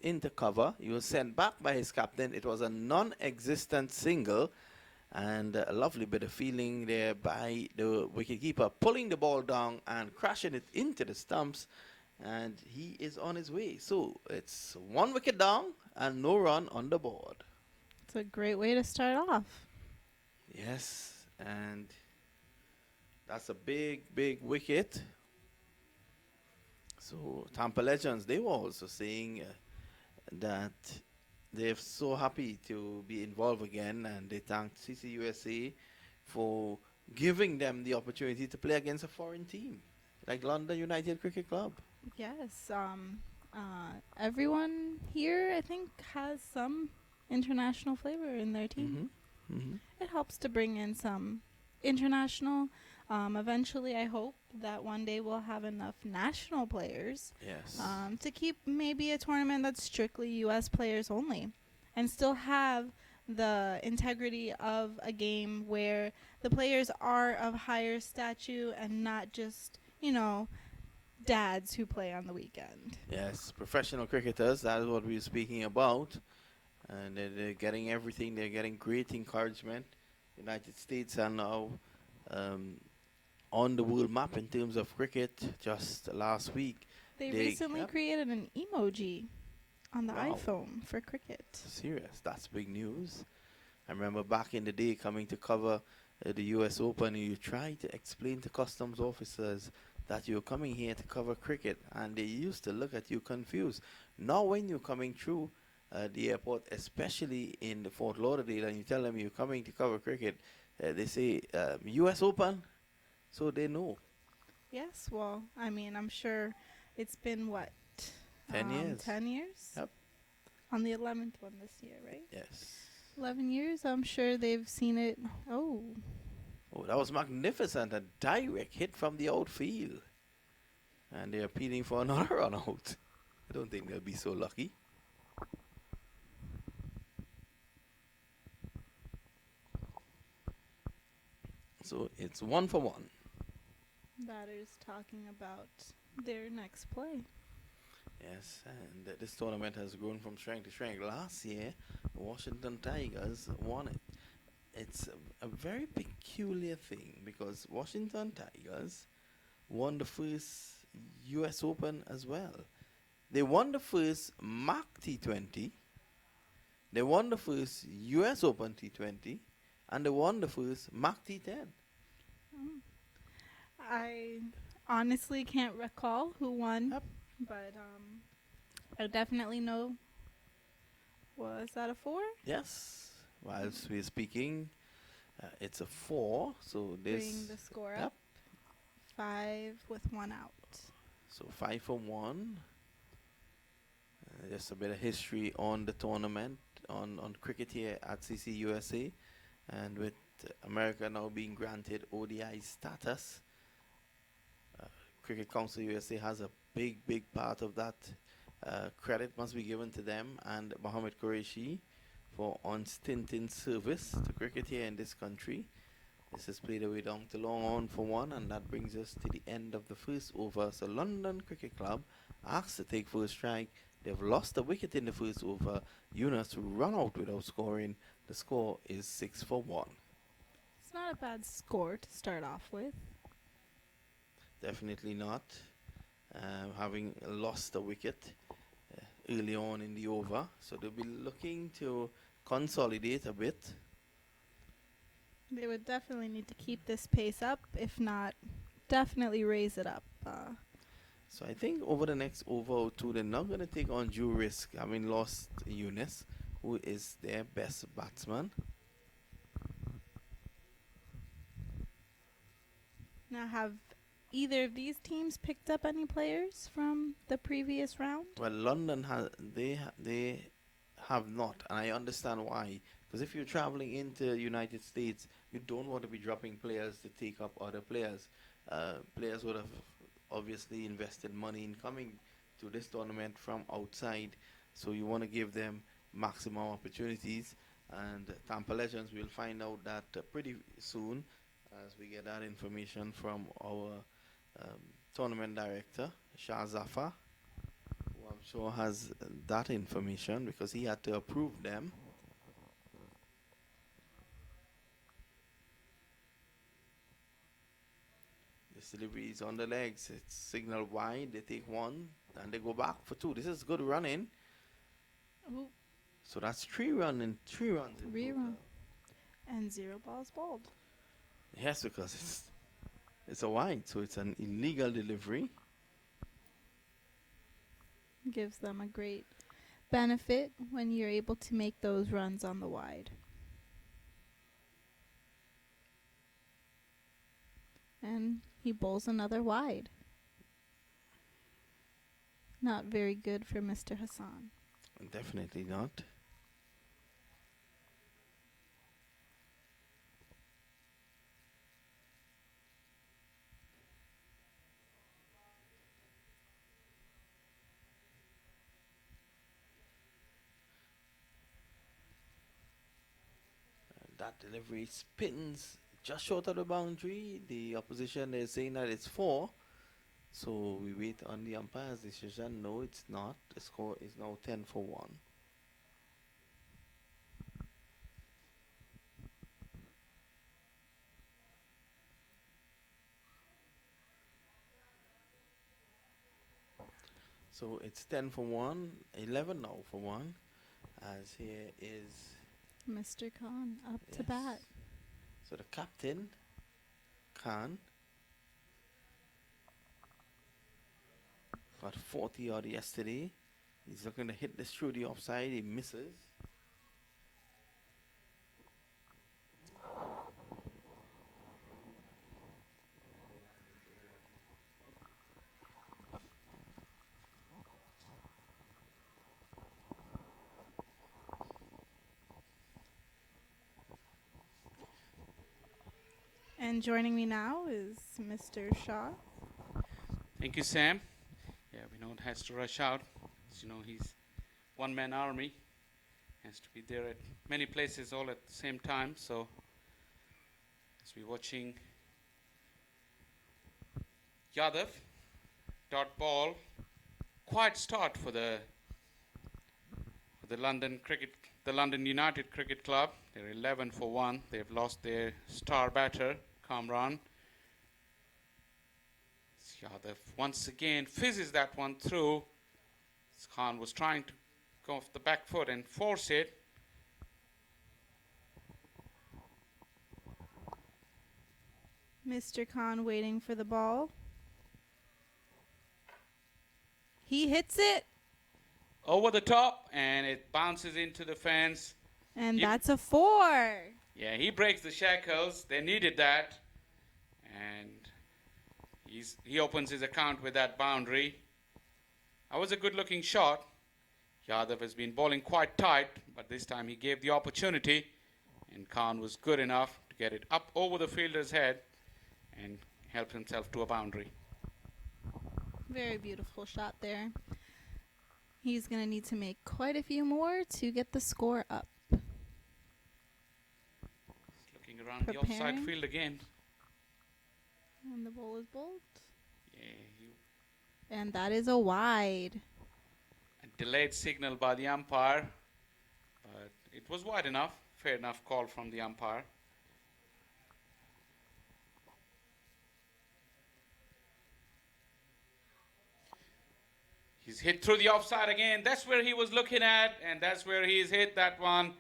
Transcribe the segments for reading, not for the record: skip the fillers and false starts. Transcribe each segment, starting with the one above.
into cover. He was sent back by his captain. It was a non-existent single, and a lovely bit of feeling there by the wicketkeeper, pulling the ball down and crashing it into the stumps, and he is on his way. So it's 1 wicket down and no run on the board. It's a great way to start off. Yes, and that's a big, big wicket. So Tampa Legends, they were also saying that they're so happy to be involved again, and they thanked CCUSA for giving them the opportunity to play against a foreign team like London United Cricket Club. Yes. Everyone here, I think, has some international flavor in their team. It helps to bring in some international. Eventually, I hope that one day we'll have enough national players Yes. to keep maybe a tournament that's strictly U.S. players only and still have the integrity of a game where the players are of higher stature and not just, dads who play on the weekend. Yes, professional cricketers, that is what we are speaking about. And they're getting everything. They're getting great encouragement. United States are now on the world map in terms of cricket. Just last week, They recently yep. created an emoji on the Wow. iPhone for cricket. Serious, that's big news. I remember back in the day coming to cover the US Open, and you tried to explain to customs officers that you're coming here to cover cricket, and they used to look at you confused. Now when you're coming through the airport, especially in the Fort Lauderdale, and you tell them you're coming to cover cricket, they say US Open, so they know. Yes, well, I mean, I'm sure it's been, what? 10 years. 10 years? Yep. On the 11th one this year, right? Yes. 11 years, I'm sure they've seen it. Oh, Oh, that was magnificent. A direct hit from the outfield. And they're appealing for another run out. I don't think they'll be so lucky. So it's 1-1. batters talking about their next play. Yes, and this tournament has grown from strength to strength. Last year, the Washington Tigers won it. It's a very peculiar thing because Washington Tigers won the first US Open as well. They won the first MaqT20, they won the first US Open T20, and they won the first MaqT10. Mm. I honestly can't recall who won, Yep. but I definitely know. Was that a 4? Yes, whilst we're speaking, it's a 4, so this... Bring the score Yep. up. 5 with 1 out. So 5-1. Just a bit of history on the tournament, on cricket here at CCUSA. And with America now being granted ODI status, Cricket Council USA has a big, big part of that. Credit must be given to them and Mahammad Qureshi for unstinted service to cricket here in this country. This is played away down to long on for 1, and that brings us to the end of the first over. So London Cricket Club asked to take first strike. They've lost a wicket in the first over. Yunus run out without scoring. The score is 6-1. It's not a bad score to start off with. Definitely not. Having lost a wicket early on in the over. So they'll be looking to consolidate a bit. They would definitely need to keep this pace up. If not, definitely raise it up. So I think over the next over or two, they're not going to take on due risk, having lost Yunus, who is their best batsman. Now, have either of these teams picked up any players from the previous round? Well, London they have not, and I understand why. Because if you're traveling into United States, you don't want to be dropping players to take up other players. Players would have obviously invested money in coming to this tournament from outside, so you want to give them maximum opportunities. And Tampa Legends will find out that pretty soon, as we get that information from our tournament director, Shah Zafar, who I'm sure has that information because he had to approve them. This delivery is on the legs. It's signal wide. They take one and they go back for two. This is good running. Ooh, So that's 3 runs in 3 runs. In 3 total. run. And 0 balls bowled. Yes, because it's a wide, so it's an illegal delivery. Gives them a great benefit when you're able to make those runs on the wide. And he bowls another wide. Not very good for Mr. Hassan. Definitely not. That delivery spins just short of the boundary. The opposition is saying that it's 4. So we wait on the umpire's decision. No, it's not. The score is now 10-1. So it's 10-1, 11 now for 1. As here is Mr. Khan up to yes. bat. So the captain, Khan, got 40 odd yesterday. He's looking to hit this through the offside. He misses. And joining me now is Mr. Shaw. Thank you, Sam. Yeah, we know it has to rush out. As you know, he's one-man army. Has to be there at many places all at the same time. So, as we're watching Yadav, dot ball, quiet start for the London United Cricket Club. They're 11-1. They've lost their star batter, Kamran. Yadav once again fizzes that one through. Khan was trying to go off the back foot and force it. Mr. Khan waiting for the ball. He hits it. Over the top, and it bounces into the fence. And that's a 4. Yeah, he breaks the shackles. They needed that. And he opens his account with that boundary. That was a good-looking shot. Yadav has been bowling quite tight, but this time he gave the opportunity. And Khan was good enough to get it up over the fielder's head and help himself to a boundary. Very beautiful shot there. He's going to need to make quite a few more to get the score up. Looking around the offside field again. And the ball is bowled. Yeah, and that is a wide. A delayed signal by the umpire, but it was wide enough. Fair enough call from the umpire. He's hit through the offside again. That's where he was looking at, and that's where he's hit that one.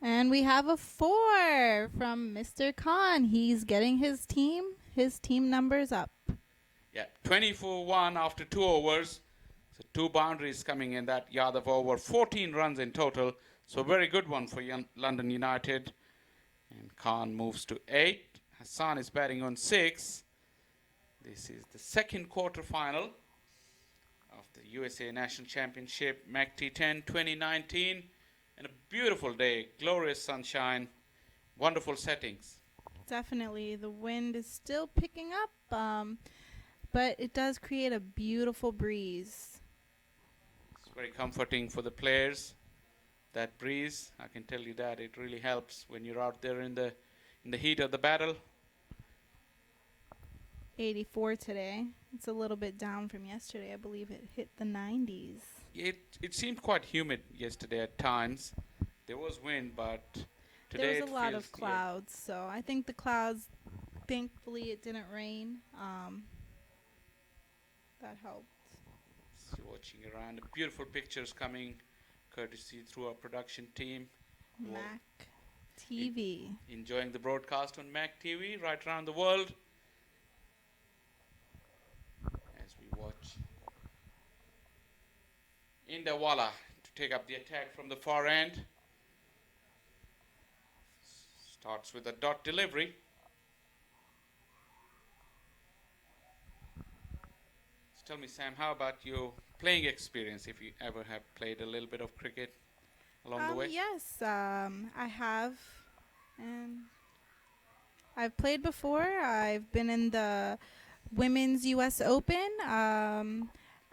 And we have a 4 from Mr. Khan. He's getting his team numbers up. Yeah, 24-1 after 2 overs. So 2 boundaries coming in that Yadav over. 14 runs in total. So very good one for London United. And Khan moves to 8. Hassan is batting on 6. This is the second quarterfinal of the USA National Championship, MaqT10 2019. And a beautiful day, glorious sunshine, wonderful settings. Definitely. The wind is still picking up, but it does create a beautiful breeze. It's very comforting for the players. That breeze, I can tell you that it really helps when you're out there in the heat of the battle. 84 today. It's a little bit down from yesterday. I believe it hit the 90s. It seemed quite humid yesterday at times. There was wind, but There today was it a lot feels, of clouds, so I think the clouds, thankfully it didn't rain. That helped. So watching around, beautiful pictures coming courtesy through our production team. Mac TV. Enjoying the broadcast on MAQ TV right around the world as we watch Indawala to take up the attack from the far end. Starts with a dot delivery. So tell me, Sam, how about your playing experience, if you ever have played a little bit of cricket along the way? Yes, I have, and I've played before. I've been in the Women's U.S. Open.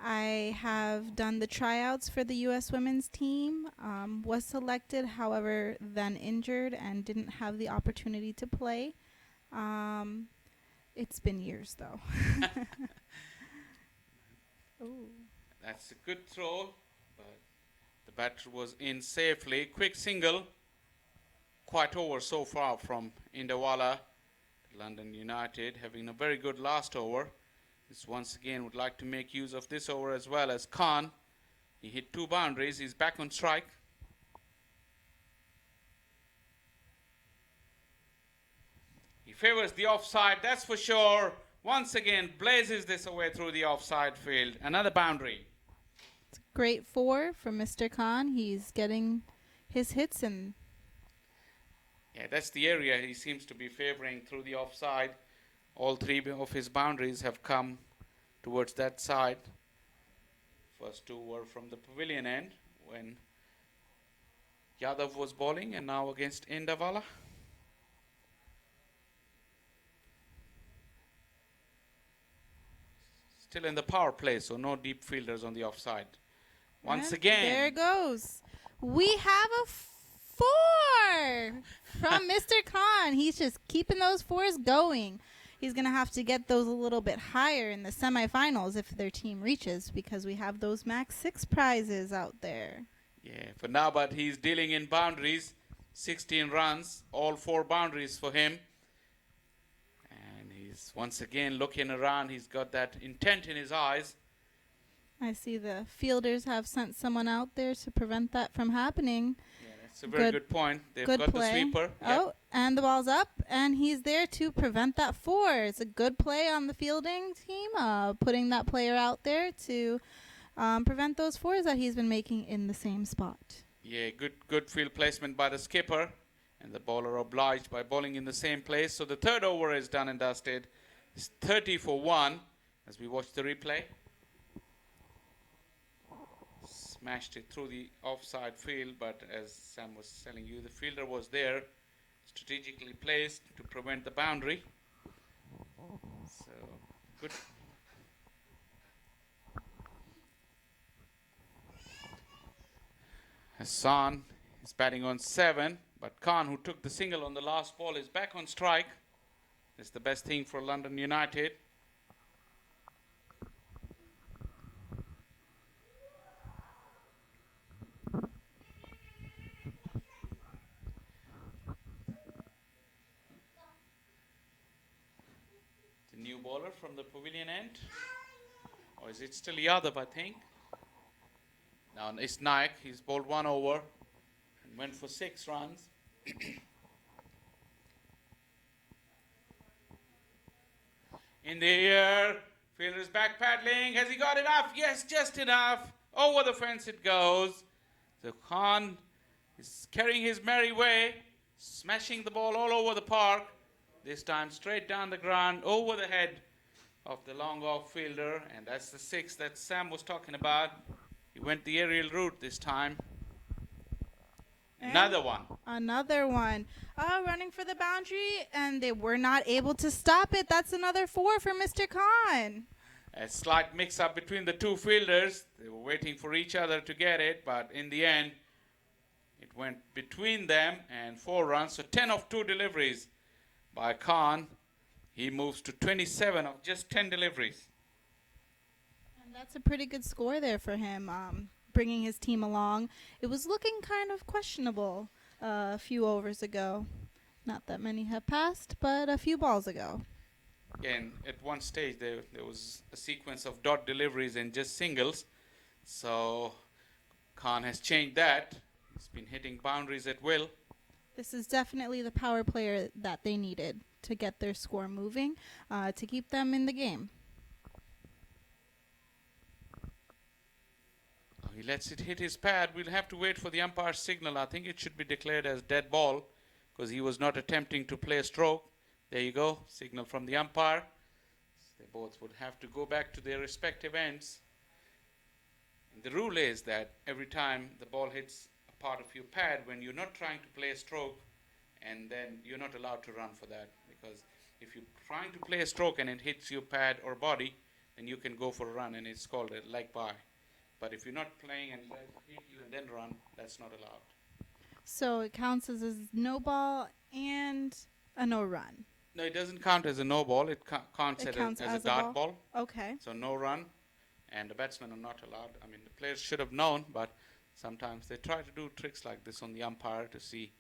I have done the tryouts for the U.S. women's team. Was selected, however, then injured and didn't have the opportunity to play. It's been years, though. Ooh. That's a good throw, but the batter was in safely. Quick single. Quite over so far from Indawala. London United having a very good last over. This once again would like to make use of this over as well as Khan. He hit 2 boundaries. He's back on strike. He favors the offside, that's for sure. Once again, blazes this away through the offside field. Another boundary. It's a great 4 from Mr. Khan. He's getting his hits in. Yeah, that's the area he seems to be favoring through the offside. All 3 of his boundaries have come towards that side. First 2 were from the pavilion end when Yadav was bowling, and now against Indawala. Still in the power play, so no deep fielders on the offside. Once And again. there it goes. We have a 4 from Mr. Khan. He's just keeping those 4s going. He's going to have to get those a little bit higher in the semifinals if their team reaches, because we have those max 6 prizes out there. Yeah, for now, but he's dealing in boundaries. 16 runs, all 4 boundaries for him. And he's once again looking around. He's got that intent in his eyes. I see the fielders have sent someone out there to prevent that from happening. Yeah, that's a very good point. They've got play. the sweeper. Oh, Yep. and the ball's up, and he's there to prevent that 4. It's a good play on the fielding team, putting that player out there to prevent those 4s that he's been making in the same spot. Yeah, good field placement by the skipper. And the bowler obliged by bowling in the same place. So the 3rd over is done and dusted. It's 30 for 1 as we watch the replay. Smashed it through the offside field, but as Sam was telling you, the fielder was there, strategically placed to prevent the boundary. So, good. Hassan is batting on 7, but Khan, who took the single on the last ball, is back on strike. It's the best thing for London United. New bowler from the pavilion end. Or is it still Yadav, I think? Now it's MaqT. He's bowled 1 over and went for 6 runs. In the air. Fielder's back paddling. Has he got enough? Yes, just enough. Over the fence it goes. So Khan is carrying his merry way, smashing the ball all over the park. This time straight down the ground, over the head of the long off fielder. And that's the 6 that Sam was talking about. He went the aerial route this time. And another one. Another one. Running for the boundary, and they were not able to stop it. That's another 4 for Mr. Khan. A slight mix-up between the 2 fielders. They were waiting for each other to get it, but in the end, it went between them and 4 runs. So 10 of 2 deliveries by Khan. He moves to 27 of just 10 deliveries. And that's a pretty good score there for him. bringing his team along. It was looking kind of questionable a few overs ago. Not that many have passed, but a few balls ago. And at one stage, there was a sequence of dot deliveries and just singles. So Khan has changed that. He's been hitting boundaries at will. This is definitely the power player that they needed to get their score moving, to keep them in the game. He lets it hit his pad. We'll have to wait for the umpire's signal. I think it should be declared as dead ball because he was not attempting to play a stroke. There you go, signal from the umpire. They both would have to go back to their respective ends. And the rule is that every time the ball hits a part of your pad, when you're not trying to play a stroke, and then you're not allowed to run for that, because if you're trying to play a stroke and it hits your pad or body, then you can go for a run and it's called a leg by. But if you're not playing and let it hit you and then run, that's not allowed. So it counts as a no ball and a no run. No, it doesn't count as a no ball. It counts as a dart ball. Okay. So no run, and the batsmen are not allowed. I mean, the players should have known, but sometimes they try to do tricks like this on the umpire to see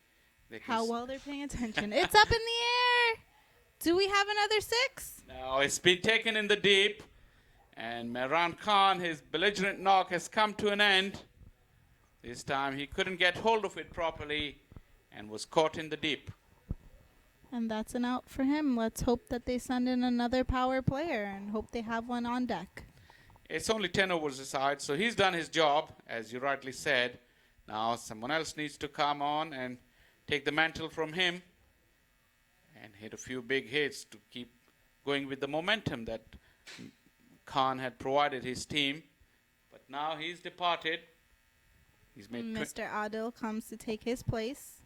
they can how well they're paying attention. It's up in the air. Do we have another 6? No, it's been taken in the deep, and Mehran Khan, his belligerent knock has come to an end. This time he couldn't get hold of it properly and was caught in the deep. And that's an out for him. Let's hope that they send in another power player and hope they have one on deck. It's only 10 overs aside, so he's done his job, as you rightly said. Now someone else needs to come on and take the mantle from him and hit a few big hits to keep going with the momentum that Khan had provided his team. But now he's departed. He's made Mr. Adil comes to take his place.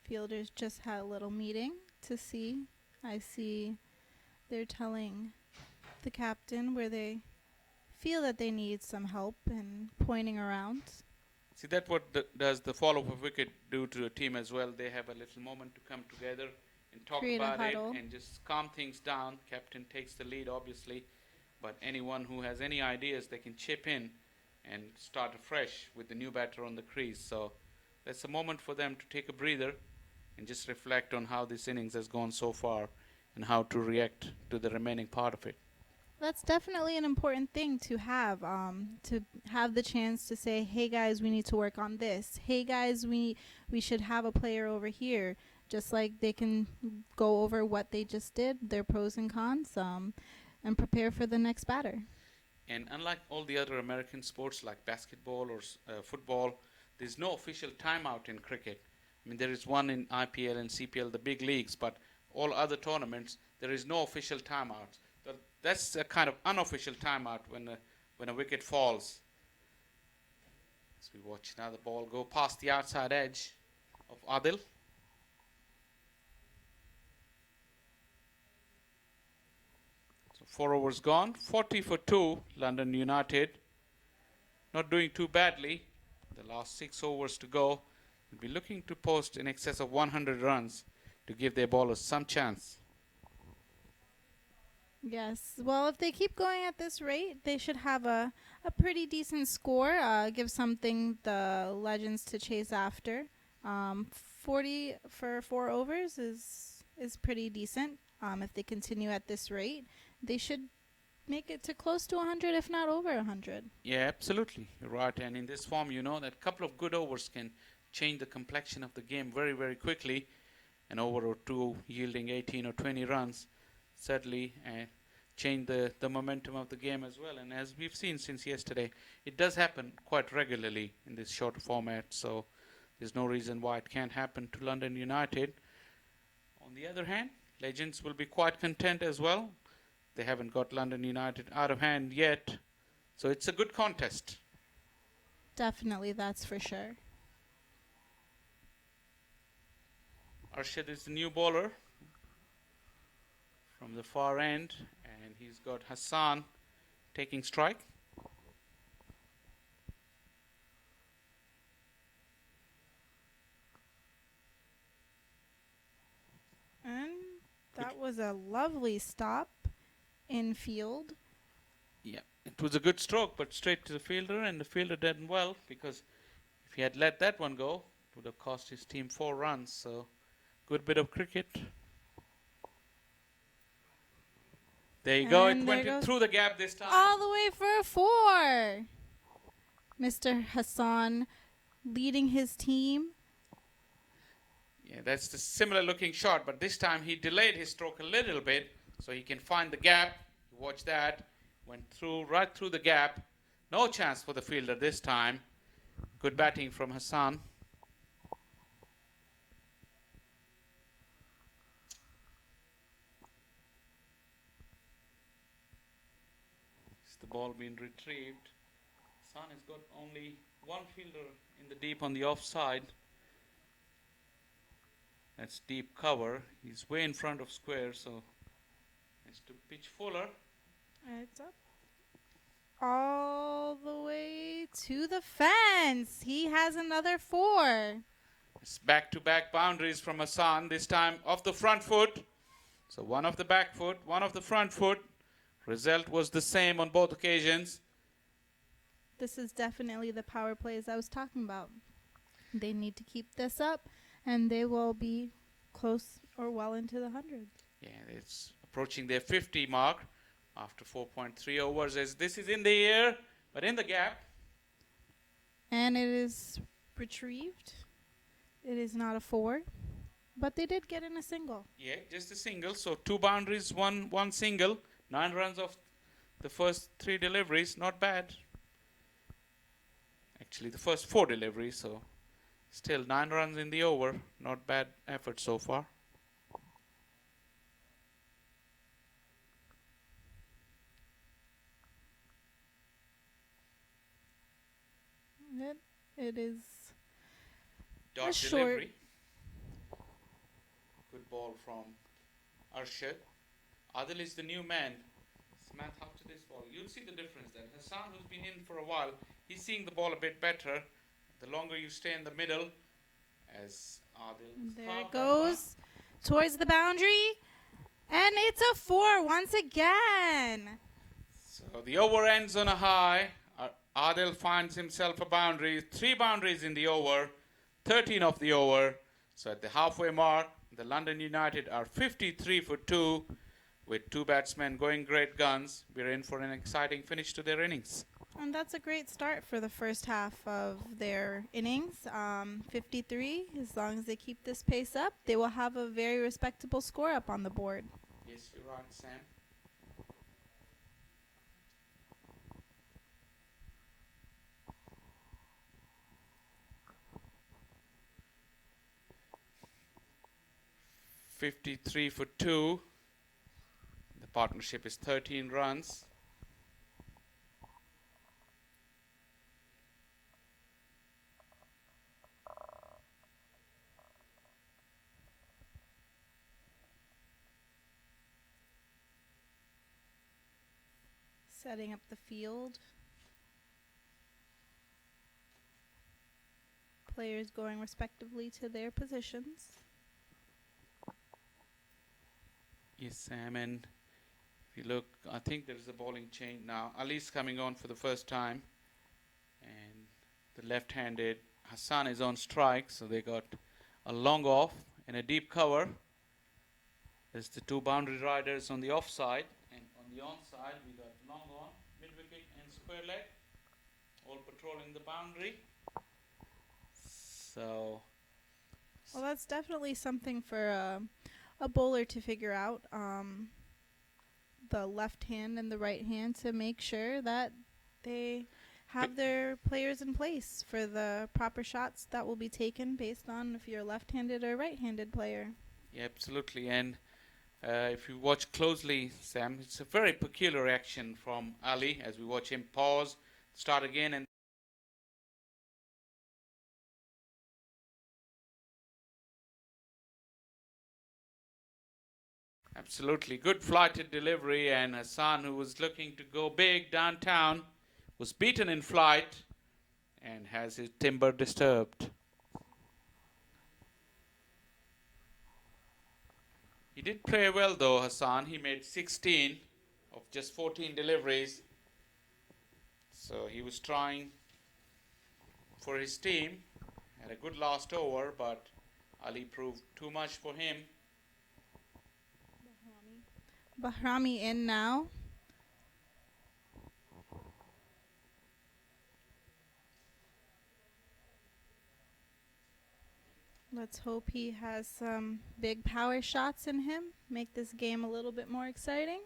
Fielders just had a little meeting to see. I see they're telling the captain where they feel that they need some help and pointing around. See, that's what does the fall of a wicket do to a team as well. They have a little moment to come together and talk Create about it huddle. and just calm things down. Captain takes the lead, obviously, but anyone who has any ideas, they can chip in and start afresh with the new batter on the crease. So that's a moment for them to take a breather and just reflect on how this innings has gone so far and how to react to the remaining part of it. That's definitely an important thing to have the chance to say, hey guys, we need to work on this. Hey guys, we should have a player over here. Just like they can go over what they just did, their pros and cons, and prepare for the next batter. And unlike all the other American sports like basketball or football, there's no official timeout in cricket. I mean, there is one in IPL and CPL, the big leagues, but all other tournaments, there is no official timeout. That's a kind of unofficial timeout when a wicket falls. As we watch now the ball go past the outside edge of Adil. So 4 overs gone, 40 for 2, London United. Not doing too badly. The last 6 overs to go. Will be looking to post in excess of 100 runs to give their bowlers some chance. Yes. Well, if they keep going at this rate, they should have a pretty decent score. Give something the legends to chase after. 40 for 4 overs is pretty decent. If they continue at this rate, they should make it to close to 100, if not over 100. Yeah, absolutely. You're right. And in this form, you know that a couple of good overs can change the complexion of the game very, very quickly. An over or two yielding 18 or 20 runs certainly change the momentum of the game as well. And as we've seen since yesterday, it does happen quite regularly in this short format. So there's no reason why it can't happen to London United. On the other hand, legends will be quite content as well. They haven't got London United out of hand yet. So it's a good contest. Definitely, that's for sure. Arshad is the new bowler from the far end, and he's got Hassan taking strike. And that was a lovely stop in field. Yeah, it was a good stroke, but straight to the fielder, and the fielder did well because if he had let that one go, it would have cost his team 4 runs. So, good bit of cricket. There you go. It And there went goes through the gap this time. all the way for a 4. Mr. Hassan leading his team. Yeah, that's the similar looking shot, but this time he delayed his stroke a little bit so he can find the gap. Watch that. Went through, right through the gap. No chance for the fielder this time. Good batting from Hassan. Is the ball being retrieved? Hassan has got only one fielder in the deep on the offside. That's deep cover. He's way in front of square, so has to pitch fuller. It's up. All the way to the fence. He has another 4. It's back-to-back boundaries from Hassan, this time off the front foot. So one of the back foot, one of the front foot. Result was the same on both occasions. This is definitely the power plays I was talking about. They need to keep this up, and they will be close or well into the hundreds. Yeah, it's approaching their 50 mark after 4.3 overs. As this is in the air, but in the gap. And it is retrieved. It is not a 4, but they did get in a single. Yeah, just a single. So 2 boundaries, one single. 9 runs off the first 3 deliveries. Not bad. Actually, the first 4 deliveries. So still 9 runs in the over. Not bad effort so far. It is Dot short. delivery. Good ball from Arshad. Adil is the new man. Smath up to this ball. You'll see the difference then. Hassan, who's been in for a while, he's seeing the ball a bit better. The longer you stay in the middle, as Adil. There it goes towards the boundary. And it's a 4 once again. So the over ends on a high. Adil finds himself a boundary. 3 boundaries in the over. 13 of the over. So at the halfway mark, the London United are 53 for 2 with 2 batsmen going great guns. We're in for an exciting finish to their innings. And that's a great start for the first half of their innings. 53, as long as they keep this pace up, they will have a very respectable score up on the board. Yes, you're right, Sam. $53 for 2. The partnership is 13 runs. Setting up the field. Players going respectively to their positions. Yes, Sam, and if you look, I think there's a bowling change now. Ali's coming on for the first time, and the left-handed Hassan is on strike, so they got a long off and a deep cover. There's the 2 boundary riders on the offside, and on the onside we got long on, mid-wicket and square leg, all patrolling the boundary. So, Well, that's definitely something for a bowler to figure out. The left hand and the right hand to make sure that they have their players in place for the proper shots that will be taken based on if you're a left-handed or right-handed player. yeah, absolutely. And if you watch closely, Sam, it's a very peculiar action from Ali as we watch him pause, start again, and absolutely good flighted delivery. And Hassan, who was looking to go big downtown, was beaten in flight and has his timber disturbed. He did play well though, Hassan. He made 16 of just 14 deliveries. So he was trying for his team. Had a good last over, but Ali proved too much for him. Bahrami in now. Let's hope he has some big power shots in him. Make this game a little bit more exciting.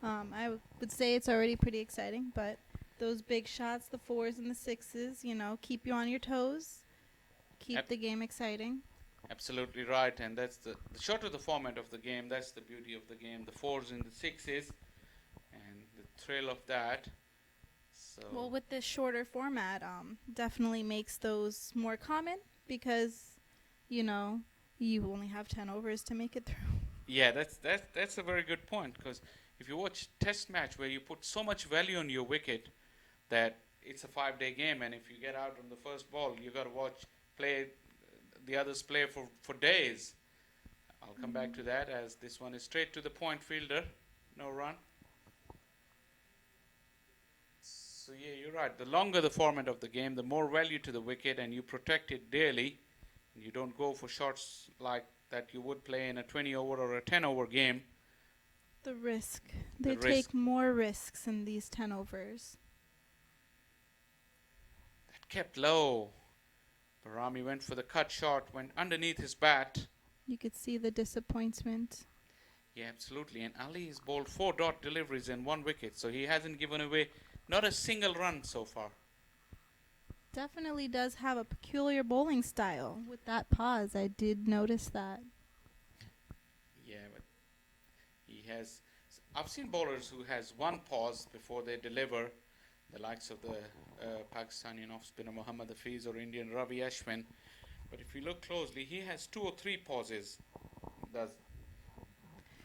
I would say it's already pretty exciting, but those big shots, the 4s and the 6s, keep you on your toes. Keep the game exciting. Absolutely right, and that's the shorter the format of the game, that's the beauty of the game. The 4s and the 6s, and the thrill of that. So Well, with this shorter format, definitely makes those more common because, you only have 10 overs to make it through. yeah, that's a very good point, because if you watch test match where you put so much value on your wicket that it's a 5-day game, and if you get out on the first ball, you got to play the others play for days. I'll come back to that, as this one is straight to the point fielder, no run. So yeah, you're right. The longer the format of the game, the more value to the wicket, and you protect it daily. You don't go for shots like that you would play in a 20-over or a 10-over game. The risk. They take more risks in these 10 overs. That kept low. Bahrami went for the cut shot, went underneath his bat. You could see the disappointment. Yeah, absolutely. And Ali has bowled 4 dot deliveries and 1 wicket, so he hasn't given away not a single run so far. Definitely does have a peculiar bowling style. With that pause, I did notice that. Yeah, but he has... I've seen bowlers who has 1 pause before they deliver, the likes of the Pakistani off-spinner Muhammad Hafiz or Indian Ravi Ashwin. But if you look closely, he has 2 or 3 pauses. Does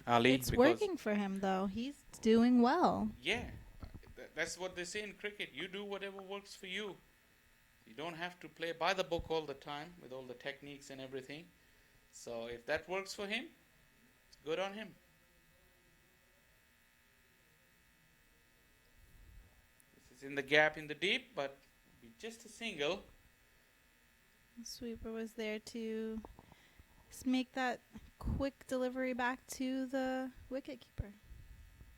Ali? It's working for him, though. He's doing well. Yeah, that's what they say in cricket. You do whatever works for you. You don't have to play by the book all the time with all the techniques and everything. So if that works for him, it's good on him. This is in the gap in the deep, but just a single. The sweeper was there to make that quick delivery back to the wicketkeeper.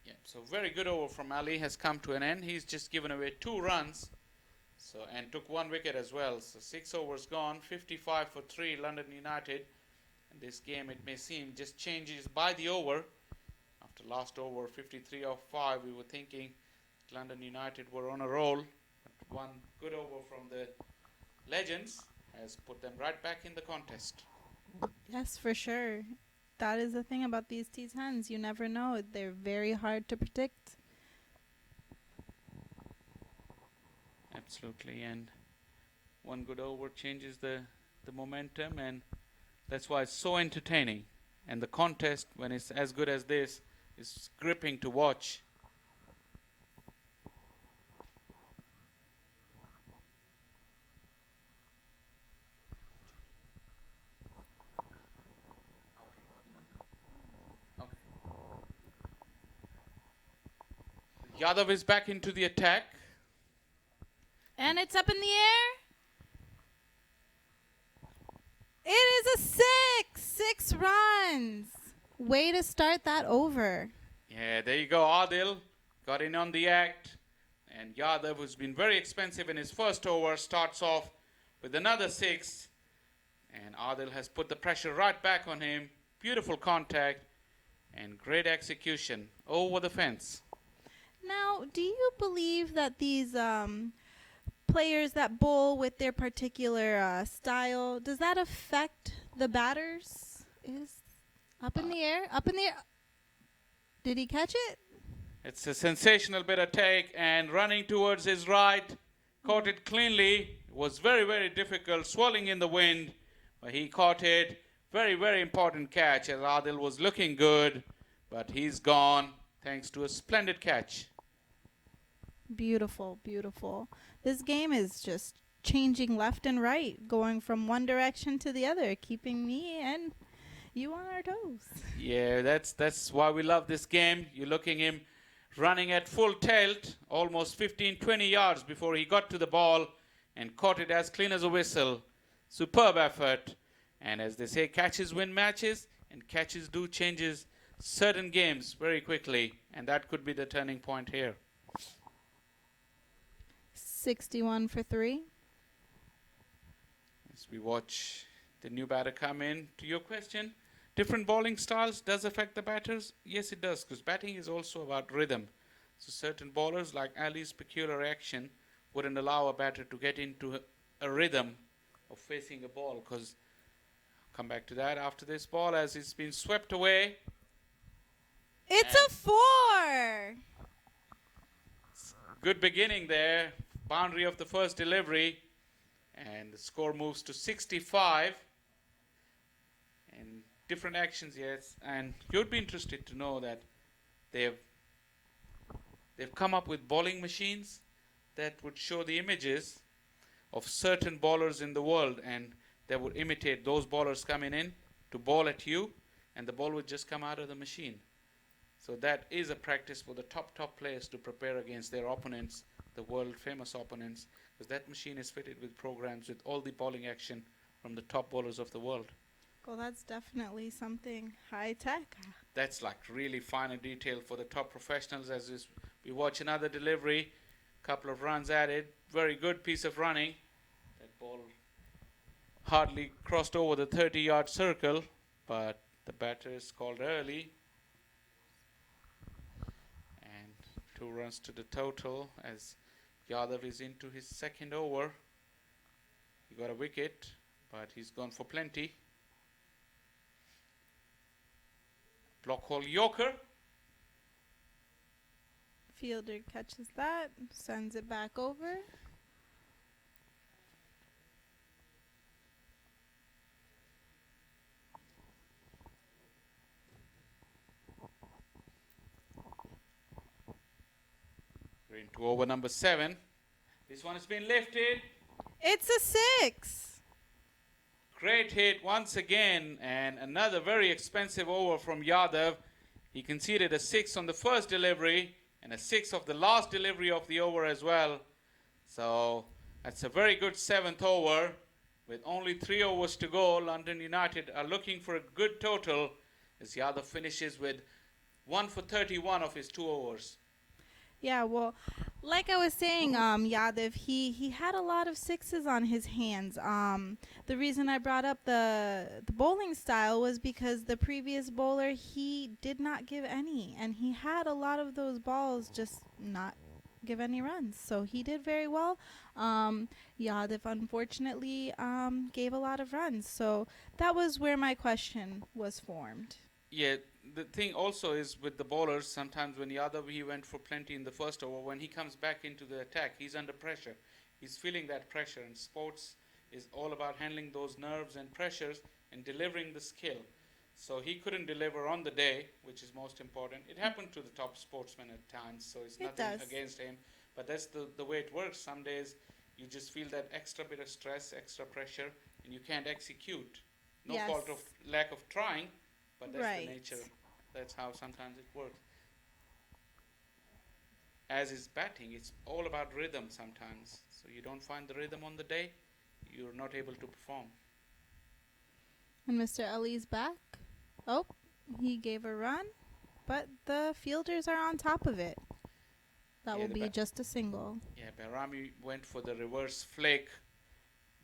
Yeah, so very good over from Ali has come to an end. He's just given away 2 runs. And took 1 wicket as well. So 6 overs gone, 55 for 3, London United. And this game, it may seem, just changes by the over. After last over, 53 off 5, we were thinking London United were on a roll. But 1 good over from the legends has put them right back in the contest. Yes, for sure. That is the thing about these T10s. You never know. They're very hard to predict. Absolutely, and 1 good over changes the momentum, and that's why it's so entertaining. And the contest, when it's as good as this, is gripping to watch. Okay. Yadav is back into the attack. And it's up in the air. It is a 6 runs. Way to start that over. Yeah, there you go. Adil got in on the act. And Yadav, who's been very expensive in his first over, starts off with another 6. And Adil has put the pressure right back on him. Beautiful contact and great execution over the fence. Now, do you believe that these players that bowl with their particular style, does that affect the batters? Is up in the air? Up in the air. Did he catch it? It's a sensational bit of take, and running towards his right, caught it cleanly. It was very, very difficult, swirling in the wind, but he caught it. Very, very important catch, as Adil was looking good, but he's gone thanks to a splendid catch. Beautiful, beautiful. This game is just changing left and right, going from one direction to the other, keeping me and you on our toes. Yeah, that's why we love this game. You're looking him running at full tilt, almost 15-20 yards before he got to the ball and caught it as clean as a whistle. Superb effort. And as they say, catches win matches, and catches do changes certain games very quickly. And that could be the turning point here. 61 for 3. As we watch the new batter come in, to your question, different bowling styles does affect the batters? Yes, it does, because batting is also about rhythm. So certain bowlers, like Ali's peculiar action, wouldn't allow a batter to get into a rhythm of facing a ball, because come back to that after this ball as it's been swept away. It's a 4. Good beginning there. Boundary of the first delivery. And the score moves to 65. And different actions, yes. And you'd be interested to know that they've come up with bowling machines that would show the images of certain bowlers in the world, and they would imitate those bowlers coming in to bowl at you, and the ball would just come out of the machine. So that is a practice for the top players to prepare against their opponents, the world famous opponents, because that machine is fitted with programs with all the bowling action from the top bowlers of the world. Well, that's definitely something high tech. That's like really fine detail for the top professionals. As we watch another delivery, couple of runs added, very good piece of running. That ball hardly crossed over the 30-yard circle, but the batter is called early. And 2 runs to the total as Yadav is into his second over. He got a wicket, but he's gone for plenty. Block hole Yorker. Fielder catches that, sends it back over. We're into over number 7. This one has been lifted. It's a 6. Great hit once again, and another very expensive over from Yadav. He conceded a 6 on the first delivery and a 6 of the last delivery of the over as well. So that's a very good 7th over. With only 3 overs to go, London United are looking for a good total as Yadav finishes with 1 for 31 of his 2 overs. Yeah, well, like I was saying, Yadav, he had a lot of 6s on his hands. The reason I brought up the bowling style was because the previous bowler, he did not give any, and he had a lot of those balls just not give any runs. So he did very well. Yadav, unfortunately, gave a lot of runs. So that was where my question was formed. Yeah, the thing also is with the bowlers, sometimes when Yadav, he went for plenty in the first over, when he comes back into the attack, he's under pressure. He's feeling that pressure, and sports is all about handling those nerves and pressures and delivering the skill. So he couldn't deliver on the day, which is most important. It happened to the top sportsmen at times, so it's nothing against him. But that's the way it works. Some days you just feel that extra bit of stress, extra pressure, and you can't execute. No fault of lack of trying, but that's the nature. That's how sometimes it works. As is batting, it's all about rhythm sometimes. So you don't find the rhythm on the day, you're not able to perform. And Mr. Ali's back. Oh, he gave a run, but the fielders are on top of it. That will be just a single. Yeah, Bahrami went for the reverse flick,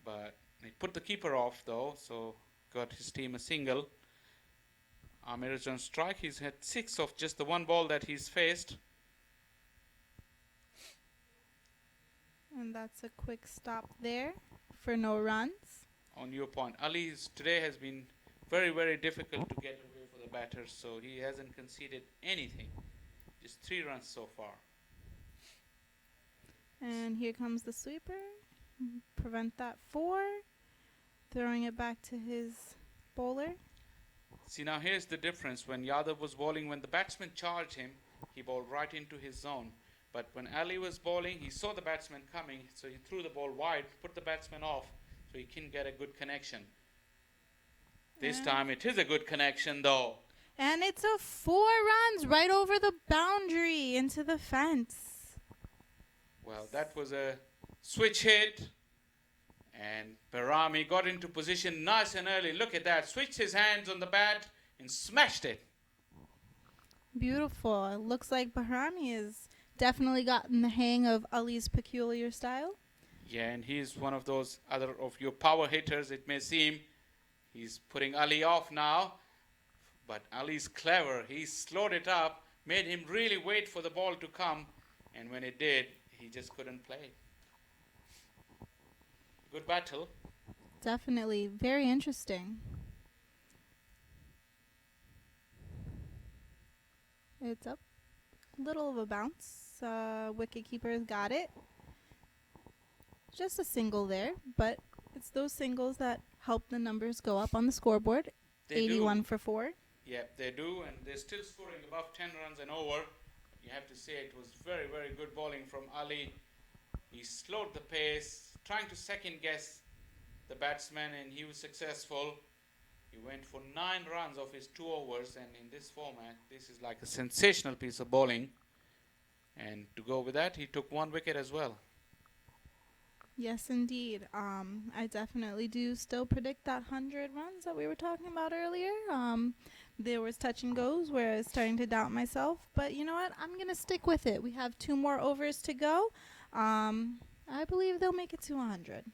but he put the keeper off though, so got his team a single. Amir is on strike. He's had 6 of just the one ball that he's faced. And that's a quick stop there for no runs. On your point, Ali's today has been very, very difficult to get away for the batters, so he hasn't conceded anything. Just 3 runs so far. And here comes the sweeper. Prevent that 4. Throwing it back to his bowler. See, now here's the difference. When Yadav was bowling, when the batsman charged him, he bowled right into his zone. But when Ali was bowling, he saw the batsman coming, so he threw the ball wide, put the batsman off, so he couldn't get a good connection. This time it is a good connection, though. And it's a 4 runs right over the boundary into the fence. Well, that was a switch hit. And Barami got into position nice and early. Look at that. Switched his hands on the bat and smashed it. Beautiful. It looks like Bahrami has definitely gotten the hang of Ali's peculiar style. Yeah, and he's one of those other of your power hitters, it may seem. He's putting Ali off now. But Ali's clever. He slowed it up, made him really wait for the ball to come. And when it did, he just couldn't play. Good battle. Definitely. Very interesting. It's up. Little of a bounce. Wicket keeper's got it. Just a single there, but it's those singles that help the numbers go up on the scoreboard. They 81 do. for 4. Yeah, they do, and they're still scoring above 10 runs and over. You have to say it was very, very good bowling from Ali. He slowed the pace, trying to second guess the batsman, and he was successful. He went for 9 runs of his 2 overs, and in this format, this is like a sensational piece of bowling. And to go with that, he took 1 wicket as well. Yes, indeed. I definitely do still predict that 100 runs that we were talking about earlier. There was touch and goes where I was starting to doubt myself. But you know what? I'm going to stick with it. We have 2 more overs to go. I believe they'll make it to 100.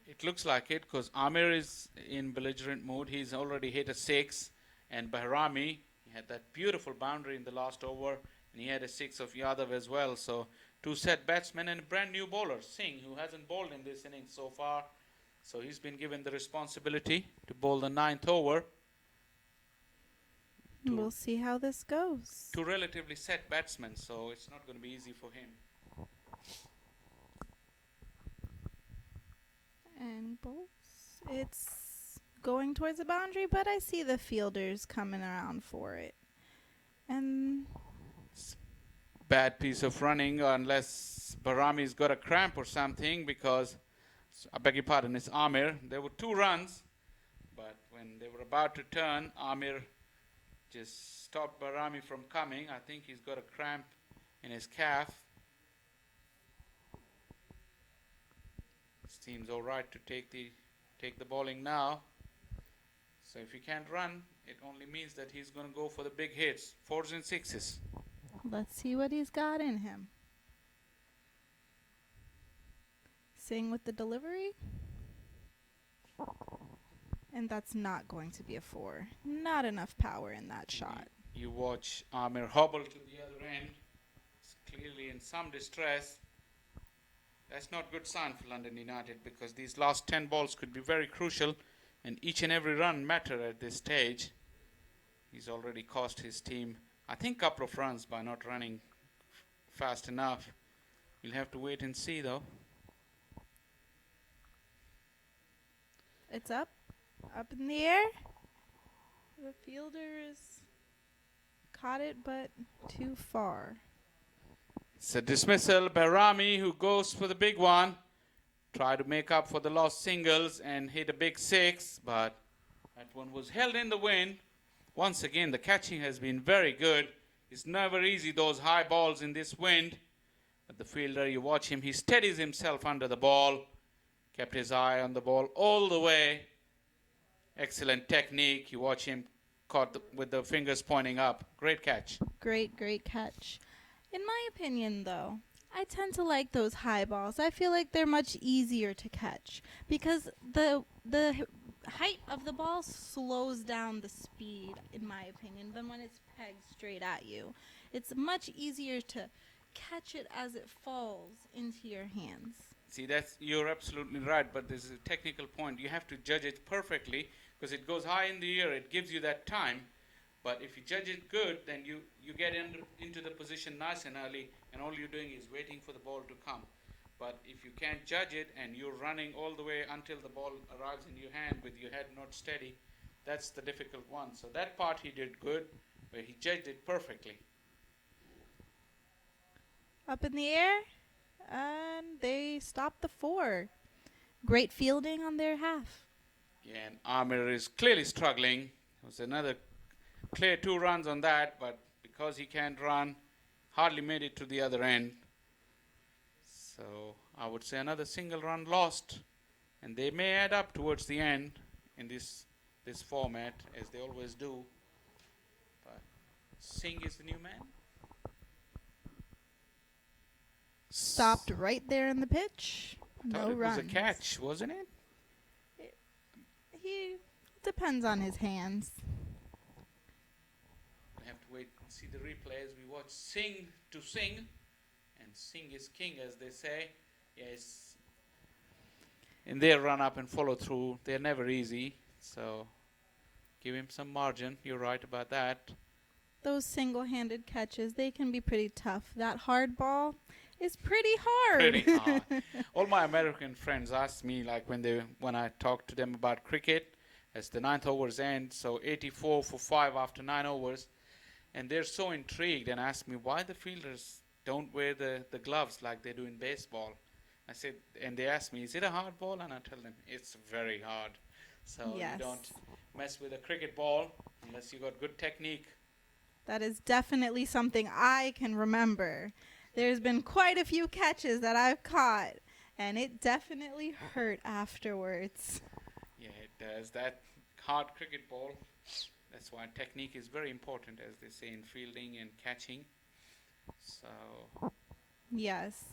It looks like it because Amir is in belligerent mood. He's already hit a 6. And Bahrami, he had that beautiful boundary in the last over. And he had a 6 of Yadav as well. So 2 set batsmen and a brand new bowler, Singh, who hasn't bowled in this innings so far. So he's been given the responsibility to bowl the 9th over. We'll see how this goes. 2 relatively set batsmen, so it's not going to be easy for him. And bowls. It's going towards the boundary, but I see the fielders coming around for it. And Bad piece of running unless Barami's got a cramp or something because, I beg your pardon, it's Amir. There were 2 runs, but when they were about to turn, Amir just stopped Barami from coming. I think he's got a cramp in his calf. Seems all right to take the bowling now. So if he can't run, it only means that he's going to go for the big hits, 4s and 6s. let's see what he's got in him. Sing with the delivery. And that's not going to be a 4. Not enough power in that shot. You watch Amir hobble to the other end. He's clearly in some distress. That's not good sign for London United because these last 10 balls could be very crucial and each and every run matter at this stage. He's already cost his team, I think, a couple of runs by not running fast enough. We'll have to wait and see though. It's up in the air. The fielders caught it, but too far. It's a dismissal. Bahrami, who goes for the big one, try to make up for the lost singles and hit a big 6, but that one was held in the wind. Once again, the catching has been very good. It's never easy, those high balls in this wind. But the fielder, you watch him, he steadies himself under the ball, kept his eye on the ball all the way. Excellent technique. You watch him caught with the fingers pointing up. Great catch. Great catch. In my opinion, though, I tend to like those high balls. I feel like they're much easier to catch because the height of the ball slows down the speed, in my opinion, than when it's pegged straight at you. It's much easier to catch it as it falls into your hands. See, you're absolutely right, but this is a technical point. You have to judge it perfectly because it goes high in the air. It gives you that time. But if you judge it good, then you get into the position nice and early, and all you're doing is waiting for the ball to come. But if you can't judge it and you're running all the way until the ball arrives in your hand with your head not steady, that's the difficult one. So that part he did good, but he judged it perfectly. Up in the air, and they stopped the 4. Great fielding on their half. Yeah, and Amir is clearly struggling. It was another clear 2 runs on that, but because he can't run, hardly made it to the other end. So I would say another single run lost, and they may add up towards the end in this format, as they always do. But Singh is the new man. Stopped right there in the pitch. No It runs. was a catch, wasn't it? He depends on his hands. We have to wait and see the replay as we watch Singh to Singh, and Singh is king, as they say. Yes. In their run up and follow through, they're never easy. So give him some margin. You're right about that. Those single-handed catches, they can be pretty tough. That hard ball is pretty hard. Pretty hard. All my American friends ask me, like when I talk to them about cricket, as the 9th overs end, so 84 for 5 after 9 overs, and they're so intrigued and ask me why the fielders don't wear the gloves like they do in baseball. I said, and they ask me, is it a hard ball? And I tell them, it's very hard. So Yes. you don't mess with a cricket ball unless you got good technique. That is definitely something I can remember. There's been quite a few catches that I've caught, and it definitely hurt afterwards. Yeah, it does. That hard cricket ball, that's why technique is very important, as they say in fielding and catching. So, Yes.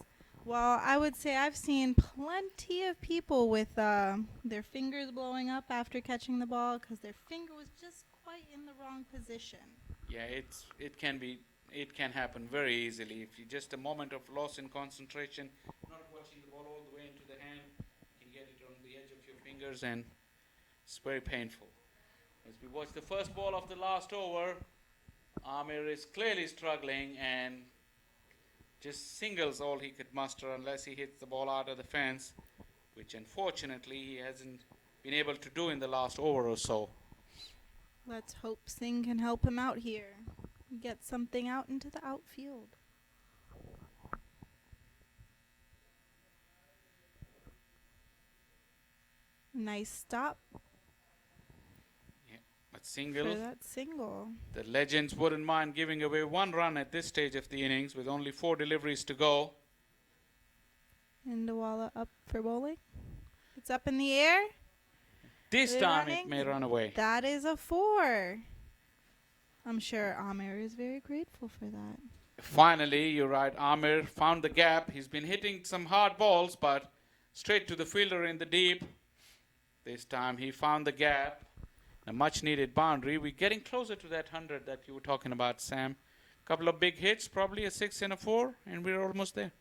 Well, I would say I've seen plenty of people with their fingers blowing up after catching the ball because their finger was just quite in the wrong position. yeah, it can happen very easily. If you just a moment of loss in concentration, not watching the ball all the way into the hand, you can get it on the edge of your fingers, and it's very painful. As we watch the first ball of the last over, Amir is clearly struggling and just singles all he could muster unless he hits the ball out of the fence, which unfortunately he hasn't been able to do in the last over or so. Let's hope Singh can help him out here. Get something out into the outfield. Nice stop But for single, that single. the legends wouldn't mind giving away 1 run at this stage of the innings with only 4 deliveries to go. Indawala up for bowling. It's up in the air. This They're time running. it may run away. That is a 4. I'm sure Amir is very grateful for that. Finally, you're right, Amir found the gap. He's been hitting some hard balls, but straight to the fielder in the deep. This time he found the gap. A much needed boundary. We're getting closer to that 100 that you were talking about, Sam. Couple of big hits, probably a 6 and a 4, and we're almost there.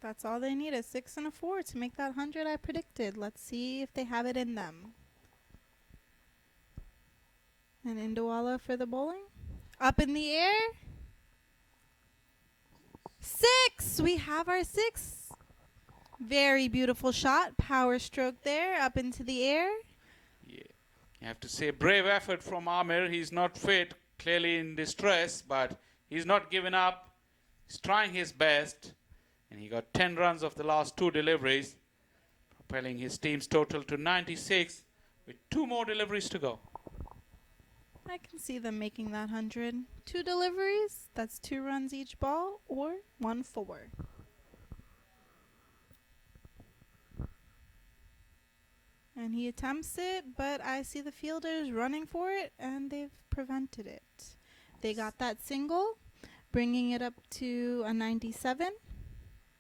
That's all they need, a 6 and a 4 to make that 100 I predicted. Let's see if they have it in them. And Indawala for the bowling. Up in the air. 6! We have our 6. Very beautiful shot. Power stroke there, up into the air. Yeah. You have to say brave effort from Amir. He's not fit, clearly in distress, but he's not giving up. He's trying his best, and he got 10 runs of the last 2 deliveries, propelling his team's total to 96 with 2 more deliveries to go. I can see them making that 100. 2 deliveries, that's 2 runs each ball, or 1 4. And he attempts it, but I see the fielders running for it, and they've prevented it. They got that single, bringing it up to a 97.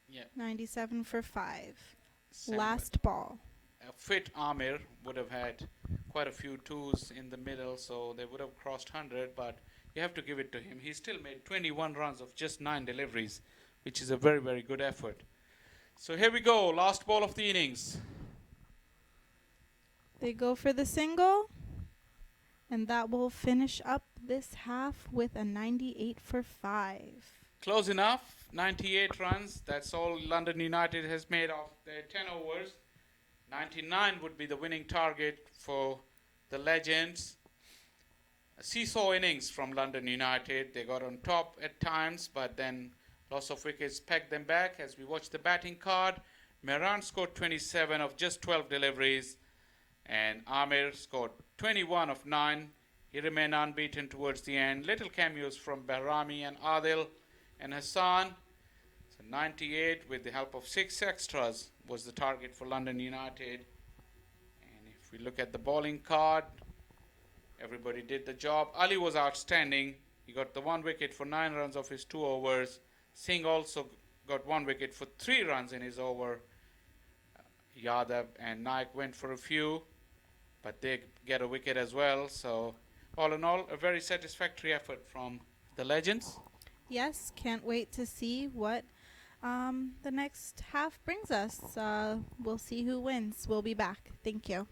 Yeah. 97 for 5. Sam, Last ball. a fit Amir would have had quite a few 2s in the middle, so they would have crossed 100, but you have to give it to him. He still made 21 runs of just 9 deliveries, which is a very, very good effort. So here we go, last ball of the innings. They go for the single, and that will finish up this half with a 98 for 5. Close enough, 98 runs. That's all London United has made of their 10 overs. 99 would be the winning target for the Legends. A seesaw innings from London United. They got on top at times, but then loss of wickets pegged them back. As we watch the batting card, Mehran scored 27 of just 12 deliveries, and Amir scored 21 of 9. He remained unbeaten towards the end. Little cameos from Bahrami and Adil and Hassan. So 98 with the help of 6 extras was the target for London United. And if we look at the bowling card, everybody did the job. Ali was outstanding. He got the 1 wicket for 9 runs of his 2 overs. Singh also got 1 wicket for 3 runs in his over. Yadav and Naik went for a few, but they get a wicket as well. So all in all, a very satisfactory effort from the legends. Yes, can't wait to see what the next half brings us. We'll see who wins. We'll be back. Thank you.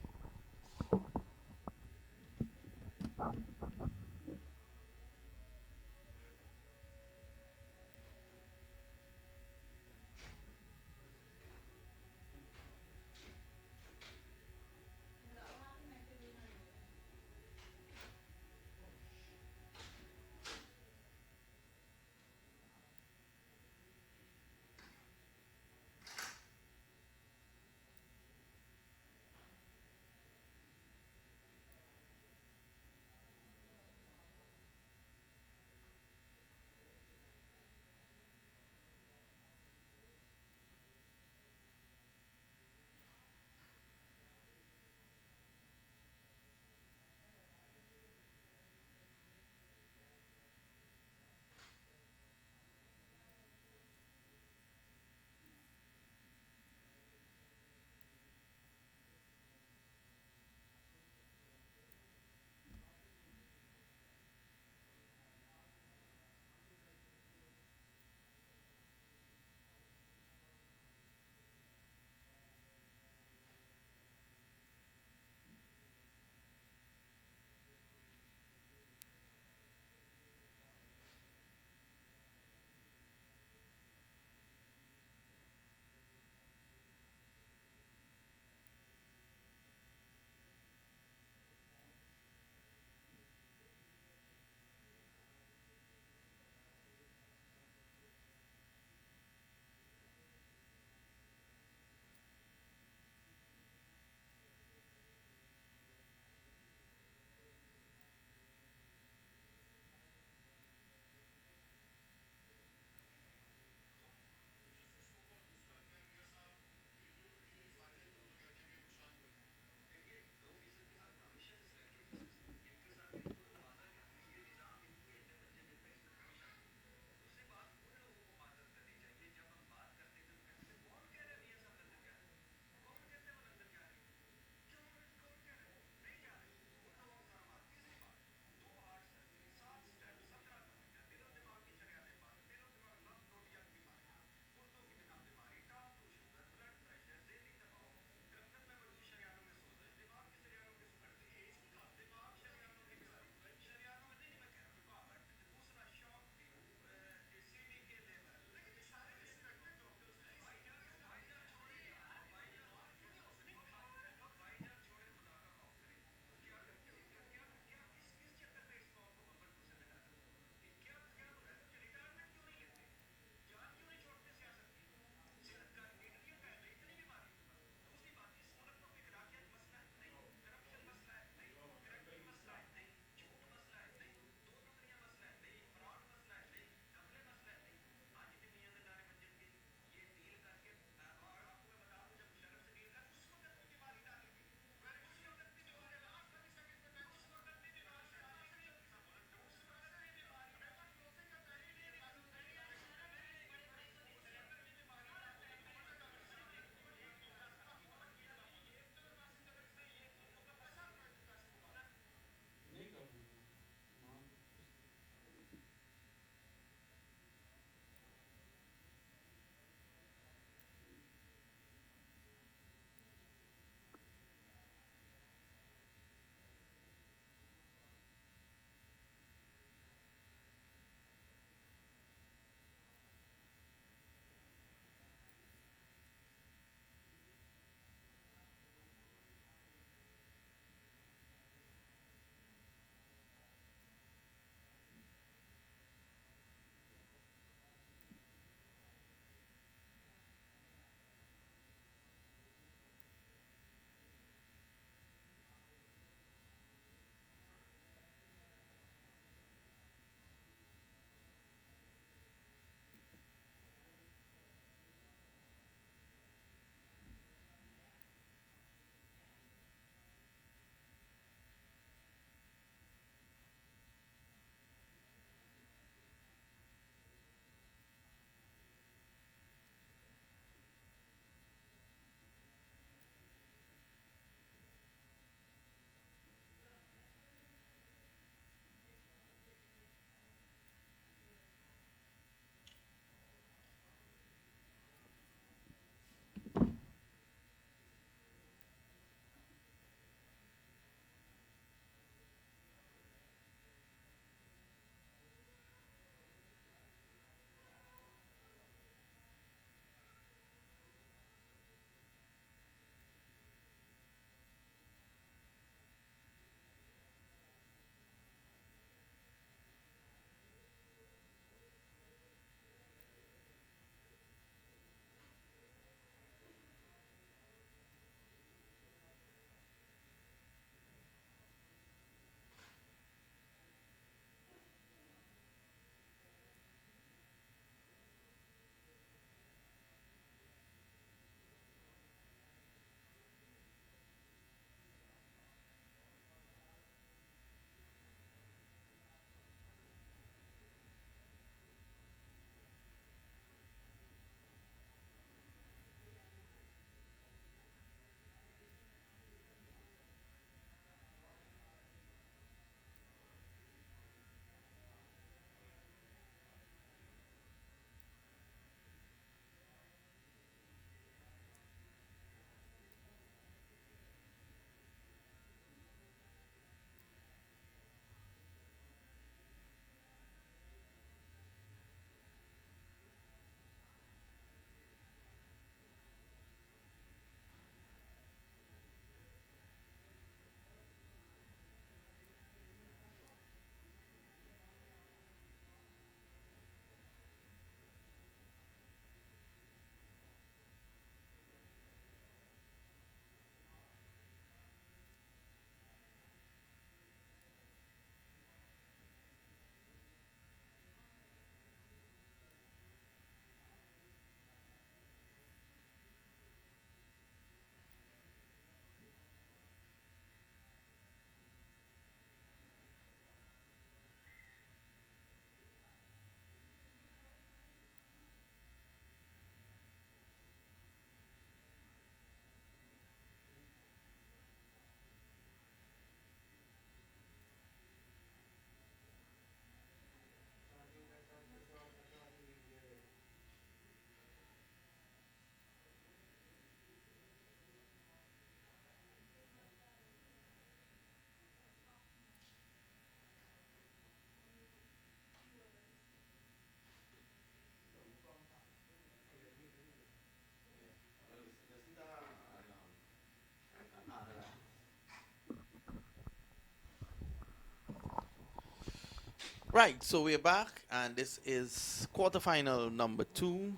Right, so we're back, and this is quarterfinal number 2,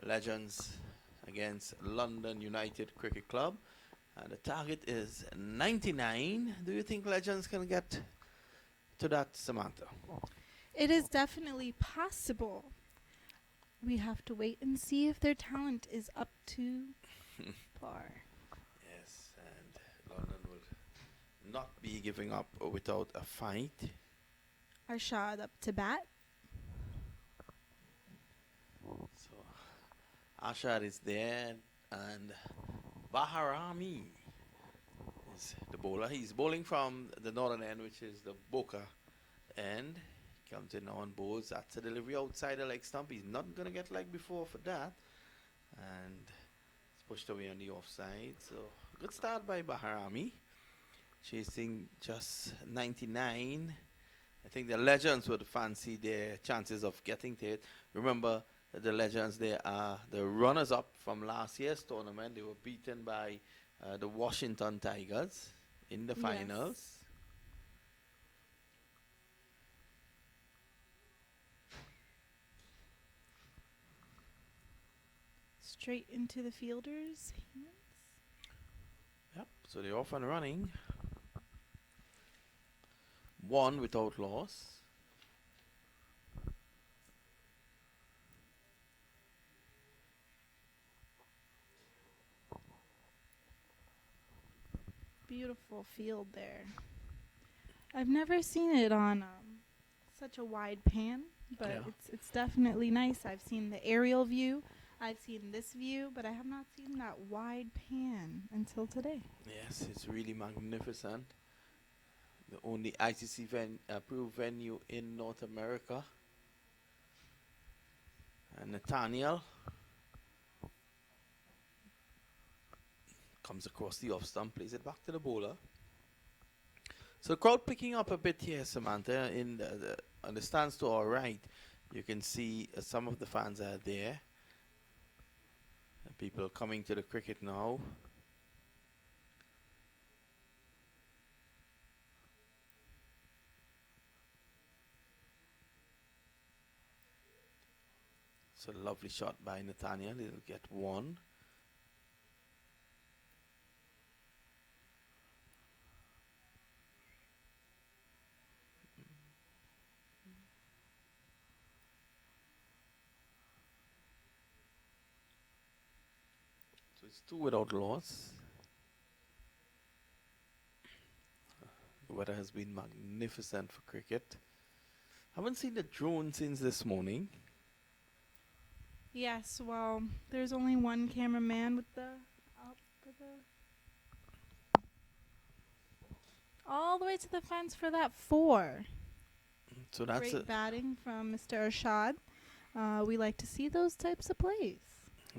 Legends against London United Cricket Club, and the target is 99. Do you think Legends can get to that, Samantha? It is definitely possible. We have to wait and see if their talent is up to par. Yes, and London will not be giving up without a fight. Arshad up to bat. So Ashad is there, and Baharami is the bowler. He's bowling from the northern end, which is the Boca end. Comes in on bowls. That's a delivery outside the leg stump. He's not going to get leg before for that. And it's pushed away on the offside. So good start by Baharami. Chasing just 99. I think the Legends would fancy their chances of getting to it. Remember, the Legends, they are the runners-up from last year's tournament. They were beaten by the Washington Tigers in the finals. Straight into the fielder's hands. Yep, so they're off and running. 1 without loss. Beautiful field there. I've never seen it on such a wide pan, but Yeah. it's definitely nice. I've seen the aerial view. I've seen this view, but I have not seen that wide pan until today. Yes, it's really magnificent. The only ICC approved venue in North America. And Nathaniel comes across the off stump, plays it back to the bowler. So crowd picking up a bit here, Samantha. In on the stands to our right, you can see some of the fans are there. People coming to the cricket now. It's a lovely shot by Nathaniel. He'll get 1. So it's 2 without loss. The weather has been magnificent for cricket. Haven't seen the drone since this morning. Yes, well, there's only one cameraman with the all the way to the fence for that 4. So that's Great batting from Mr. Arshad. We like to see those types of plays.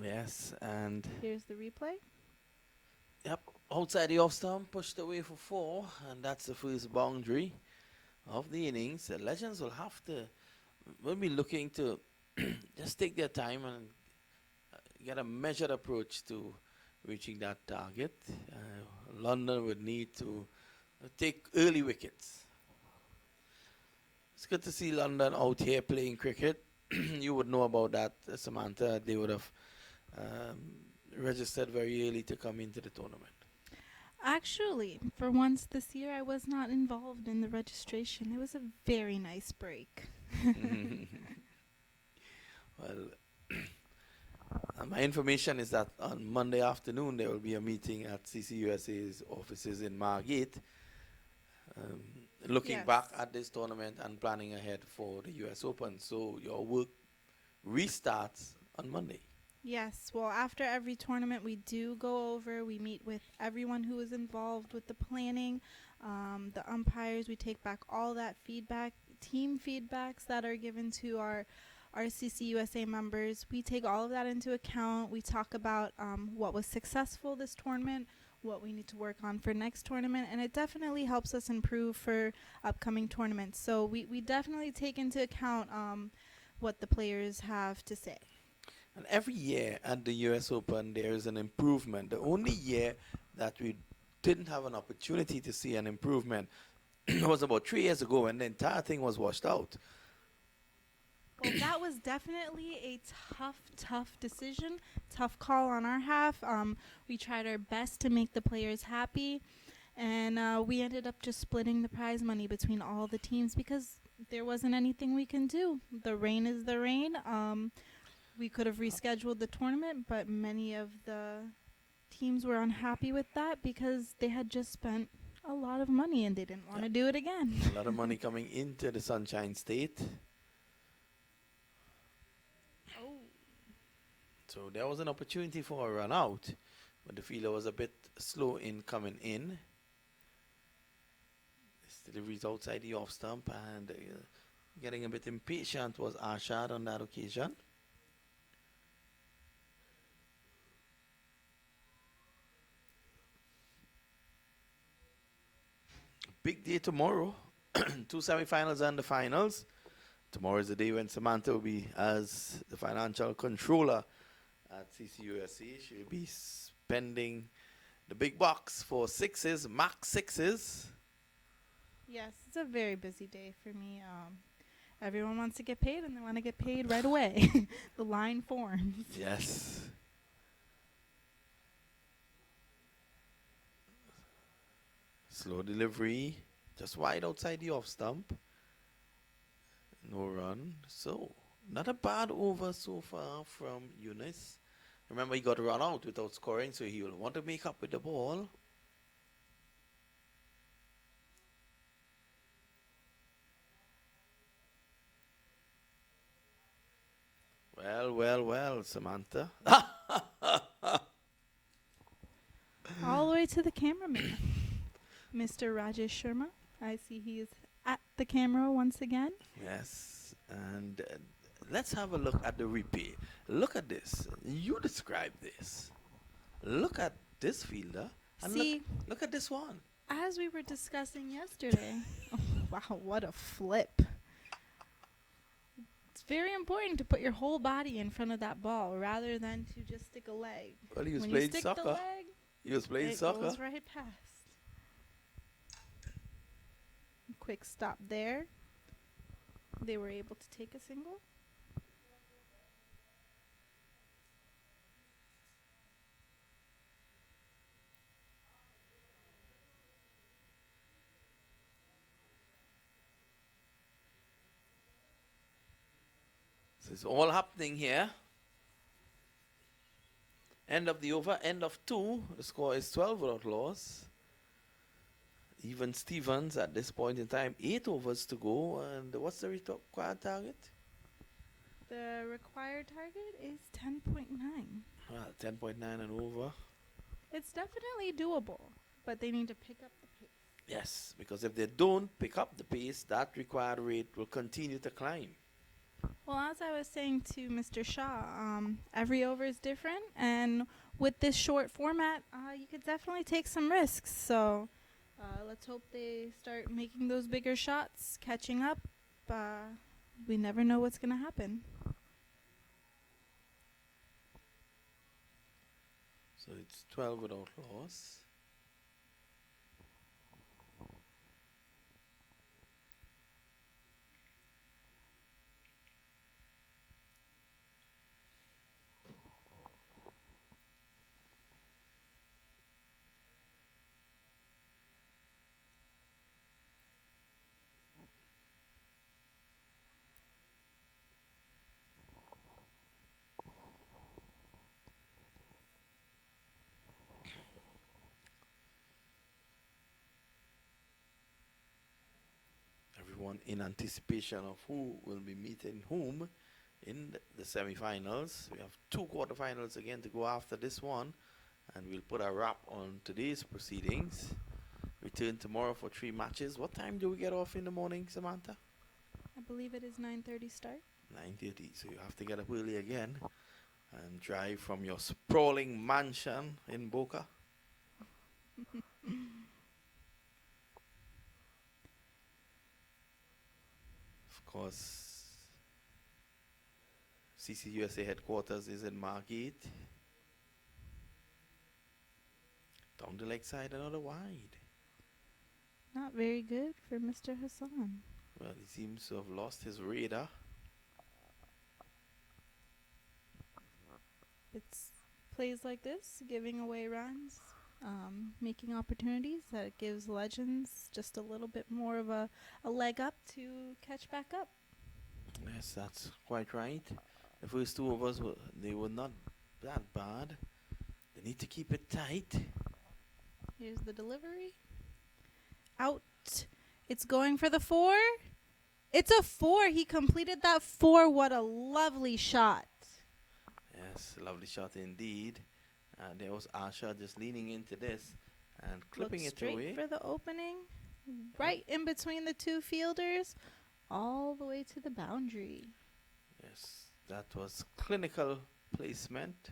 yes, and Here's the replay. yep, outside the off stump, pushed away for 4, and that's the first boundary of the innings. The Legends will be looking to just take their time and get a measured approach to reaching that target. London would need to take early wickets. It's good to see London out here playing cricket. You would know about that, Samantha. They would have registered very early to come into the tournament. Actually, for once this year, I was not involved in the registration. It was a very nice break. Well, my information is that on Monday afternoon there will be a meeting at CCUSA's offices in Margate, looking Yes. back at this tournament and planning ahead for the US Open. So your work restarts on Monday. Yes, well, after every tournament, we do go over. We meet with everyone who was involved with the planning, the umpires. We take back all that feedback, team feedbacks that are given to our CCUSA members. We take all of that into account. We talk about what was successful this tournament, what we need to work on for next tournament, and it definitely helps us improve for upcoming tournaments. So we definitely take into account what the players have to say. And every year at the US Open there is an improvement. The only year that we didn't have an opportunity to see an improvement it was about 3 years ago when the entire thing was washed out. Well, that was definitely a tough decision, tough call on our half. We tried our best to make the players happy, and we ended up just splitting the prize money between all the teams because there wasn't anything we can do. The rain is the rain. We could have rescheduled the tournament, but many of the teams were unhappy with that because they had just spent a lot of money and they didn't want to do it again. A lot of money coming into the Sunshine State. Oh. So there was an opportunity for a run out, but the fielder was a bit slow in coming in. His deliveries outside the off stump and getting a bit impatient was Arshad on that occasion. Big day tomorrow. 2 semifinals and the finals. Tomorrow is the day when Samantha will be as the financial controller at CCUSA. She'll be spending the big bucks for sixes, MAQ sixes. Yes, it's a very busy day for me. Everyone wants to get paid and they want to get paid right away. The line forms. Yes. Slow delivery, just wide outside the off stump. No run. So, not a bad over so far from Eunice. Remember, he got run out without scoring, so he will want to make up with the ball. Well, Samantha. All the way to the cameraman, Mr. Rajesh Sharma. I see he is at the camera once again. Yes, and let's have a look at the replay. Look at this. You describe this. Look at this fielder. And See, look at this one. as we were discussing yesterday, oh, wow, what a flip. It's very important to put your whole body in front of that ball rather than to just stick a leg. Well, he was When playing you stick soccer. the leg, He was playing it soccer. goes right past. Quick stop there. They were able to take a single. So it's all happening here. End of the over, end of 2. The score is 12 without loss. Even Stevens at this point in time, 8 overs to go. And what's the required target? The required target is 10.9. Well, 10.9 and over. It's definitely doable, but they need to pick up the pace. Yes, because if they don't pick up the pace, that required rate will continue to climb. Well, as I was saying to Mr. Shaw, every over is different, and with this short format, you could definitely take some risks. So let's hope they start making those bigger shots, catching up. We never know what's going to happen. So it's 12 without loss. Everyone in anticipation of who will be meeting whom in the semifinals. We have 2 quarterfinals again to go after this one, and we'll put a wrap on today's proceedings. Return tomorrow for 3 matches. What time do we get off in the morning, Samantha? I believe it is 9:30 start. 9:30. So you have to get up early again and drive from your sprawling mansion in Boca. Of course, CCUSA headquarters is in Margate. Down the leg side, another wide. Not very good for Mr. Hassan. Well, he seems to have lost his radar. It's plays like this, giving away runs, making opportunities that gives legends just a little bit more of a leg up to catch back up. Yes, that's quite right. The first two overs they were not that bad. They need to keep it tight. Here's the delivery. Out. It's going for the 4. It's a 4. He completed that 4. What a lovely shot. Yes, lovely shot indeed. There was Asha just leaning into this and clipping Looked it straight away. for the opening. Right in between the two fielders. All the way to the boundary. Yes, that was clinical placement.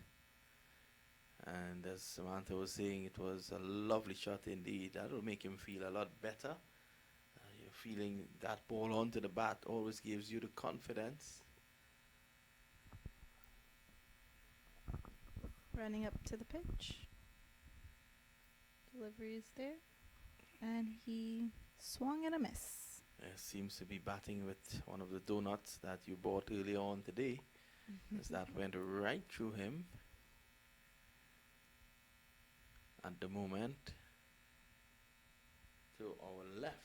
And as Samantha was saying, it was a lovely shot indeed. That will make him feel a lot better. You're feeling that ball onto the bat always gives you the confidence. Running up to the pitch. Delivery is there. And he swung and a miss. Seems to be batting with one of the donuts that you bought earlier on today. As that went right through him. At the moment, to our left,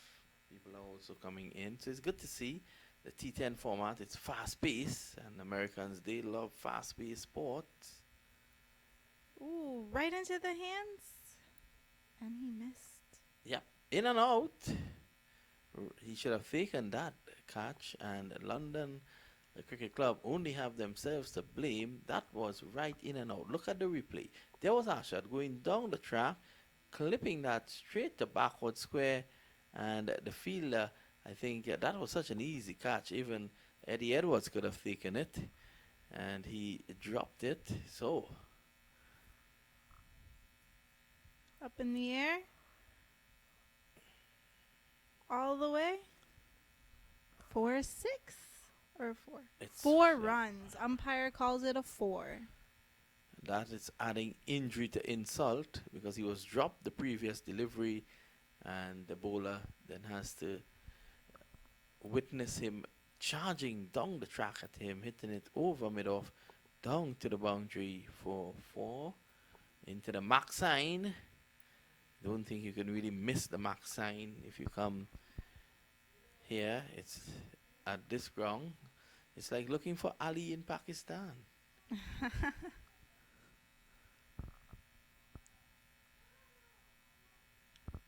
people are also coming in. So it's good to see the T10 format. It's fast-paced, and Americans, they love fast-paced sports. Ooh, right into the hands. And he missed. Yep, in and out. He should have taken that catch, and London the Cricket Club only have themselves to blame. That was right in and out. Look at the replay. There was Ashad going down the track, clipping that straight to backward square, and the fielder, I think that was such an easy catch. Even Eddie Edwards could have taken it, and he dropped it. So, Up in the air. All the way. 4-6 or 4. it's 4 runs. Umpire calls it a 4. that is adding injury to insult because he was dropped the previous delivery, and the bowler then has to witness him charging down the track at him, hitting it over mid-off, down to the boundary for 4, into the MAQ sign. Don't think you can really miss the MAQ sign if you come here. It's at this ground. It's like looking for Ali in Pakistan.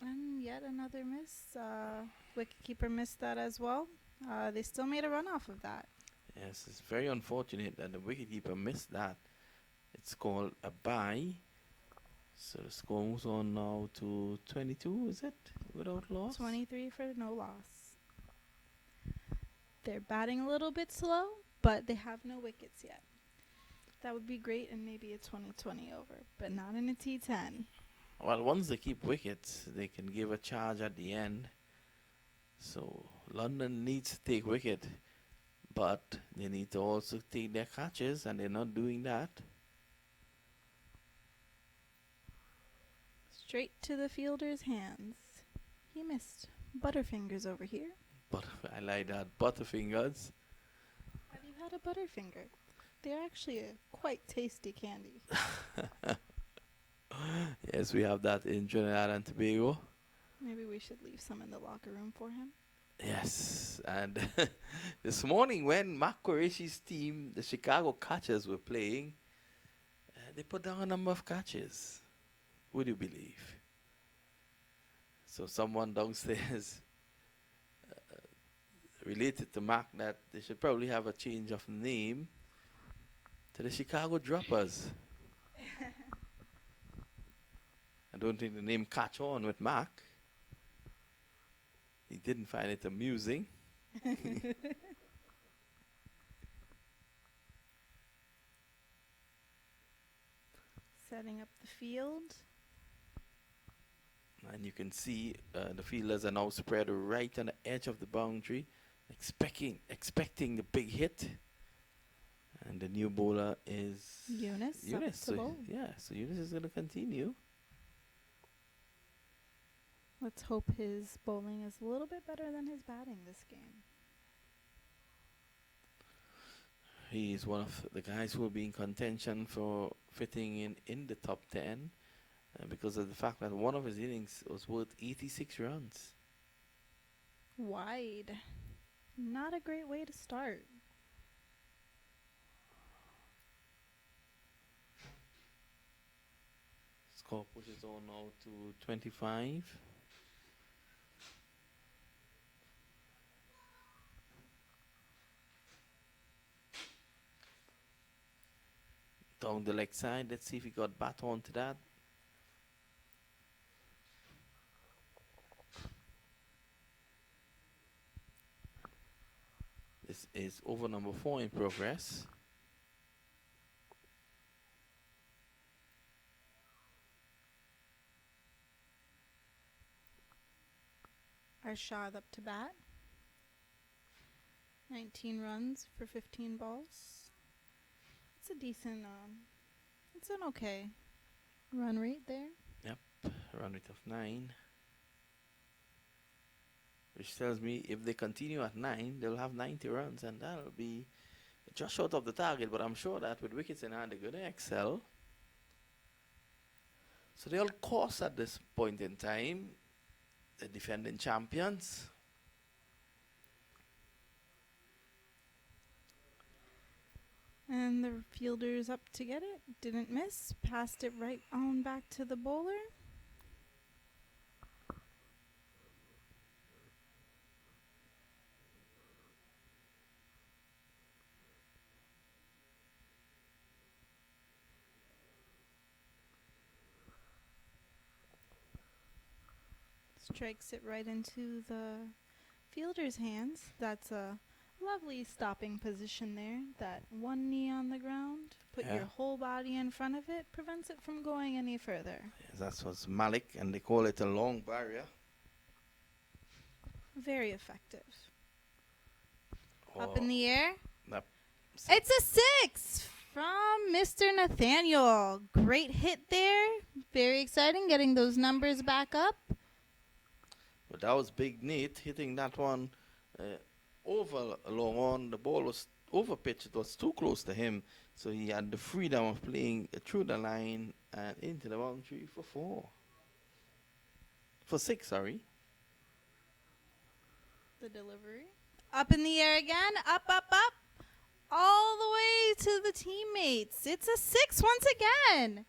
And yet another miss. Wicketkeeper missed that as well. They still made a run off of that. Yes, it's very unfortunate that the wicketkeeper missed that. It's called a bye. So the score moves on now to 22, is it? Without loss? 23 for no loss. They're batting a little bit slow, but they have no wickets yet. That would be great in maybe a 2020 over, but not in a T10. Well, once they keep wickets, they can give a charge at the end. So London needs to take wicket, but they need to also take their catches, and they're not doing that. Straight to the fielder's hands. He missed. Butterfingers over here. But I like that. Butterfingers. Have you had a Butterfinger? They're actually a quite tasty candy. Yes, we have that in Trinidad and Tobago. Maybe we should leave some in the locker room for him. Yes, and this morning when Mahammad Qureshi's team, the Chicago Catchers, were playing, they put down a number of catches. Would you believe? So someone downstairs related to Mac that they should probably have a change of name to the Chicago Droppers. I don't think the name catch on with Mac. He didn't find it amusing. Setting up the field. And you can see the fielders are now spread right on the edge of the boundary, expecting the big hit. And the new bowler is Eunice. Eunice. Up to bowl. So Eunice is going to continue. Let's hope his bowling is a little bit better than his batting this game. He's one of the guys who will be in contention for fitting in the top 10 because of the fact that one of his innings was worth 86 runs. Wide. Not a great way to start. Score pushes on now to 25. Down the leg side, let's see if he got bat onto that. This is over number 4 in progress. Arshad up to bat. 19 runs for 15 balls. It's a decent, it's an okay run rate there. Yep, run rate of 9. Which tells me if they continue at 9, they'll have 90 runs, and that'll be just short of the target. But I'm sure that with wickets in hand, they're going to excel. So they'll course at this point in time the defending champions. And the fielder's up to get it. Didn't miss. Passed it right on back to the bowler. Strikes it right into the fielder's hands. That's a lovely stopping position there. That one knee on the ground, put your whole body in front of it, prevents it from going any further. Yes, that's what's Malik, and they call it a long barrier. Very effective. Oh, Up in the air. Yep. It's a 6 from Mr. Nathaniel. Great hit there. Very exciting, getting those numbers back up. But that was Big Nate hitting that one over long on. The ball was over pitch. It was too close to him. So he had the freedom of playing through the line and into the boundary for 4. For 6, sorry. The delivery. Up in the air again. Up, up, up. All the way to the teammates. It's a 6 once again.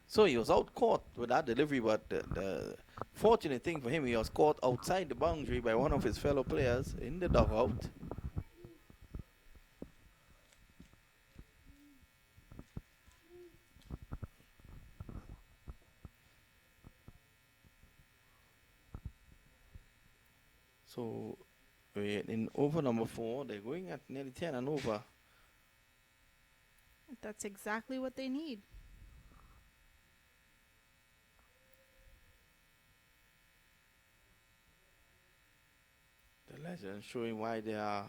So he was out caught with that delivery, but the fortunate thing for him, he was caught outside the boundary by one of his fellow players in the dugout. So we're in over number 4. They're going at nearly 10 and over. That's exactly what they need. The legend showing why they are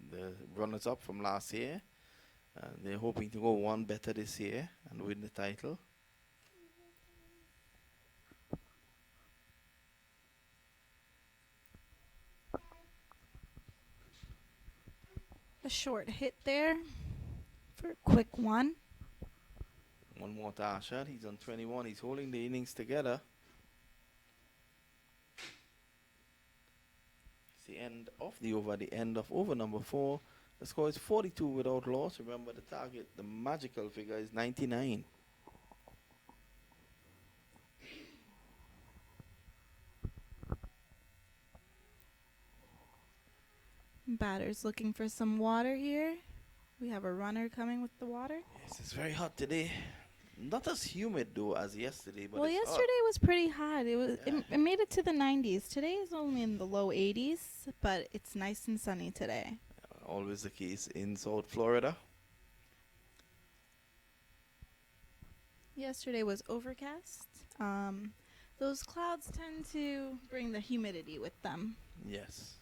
the runners-up from last year. They're hoping to go one better this year and win the title. A short hit there for a quick one. One more to Arshad. He's on 21. He's holding the innings together. It's the end of the over, the end of over number 4. The score is 42 without loss. Remember the target, the magical figure is 99. Batter's looking for some water here. We have a runner coming with the water. Yes, it's very hot today. Not as humid though as yesterday, but Well, it's yesterday hot. was pretty hot. It made it to the 90s. Today is only in the low 80s, but it's nice and sunny today. Always the case in South Florida. Yesterday was overcast. Those clouds tend to bring the humidity with them. Yes.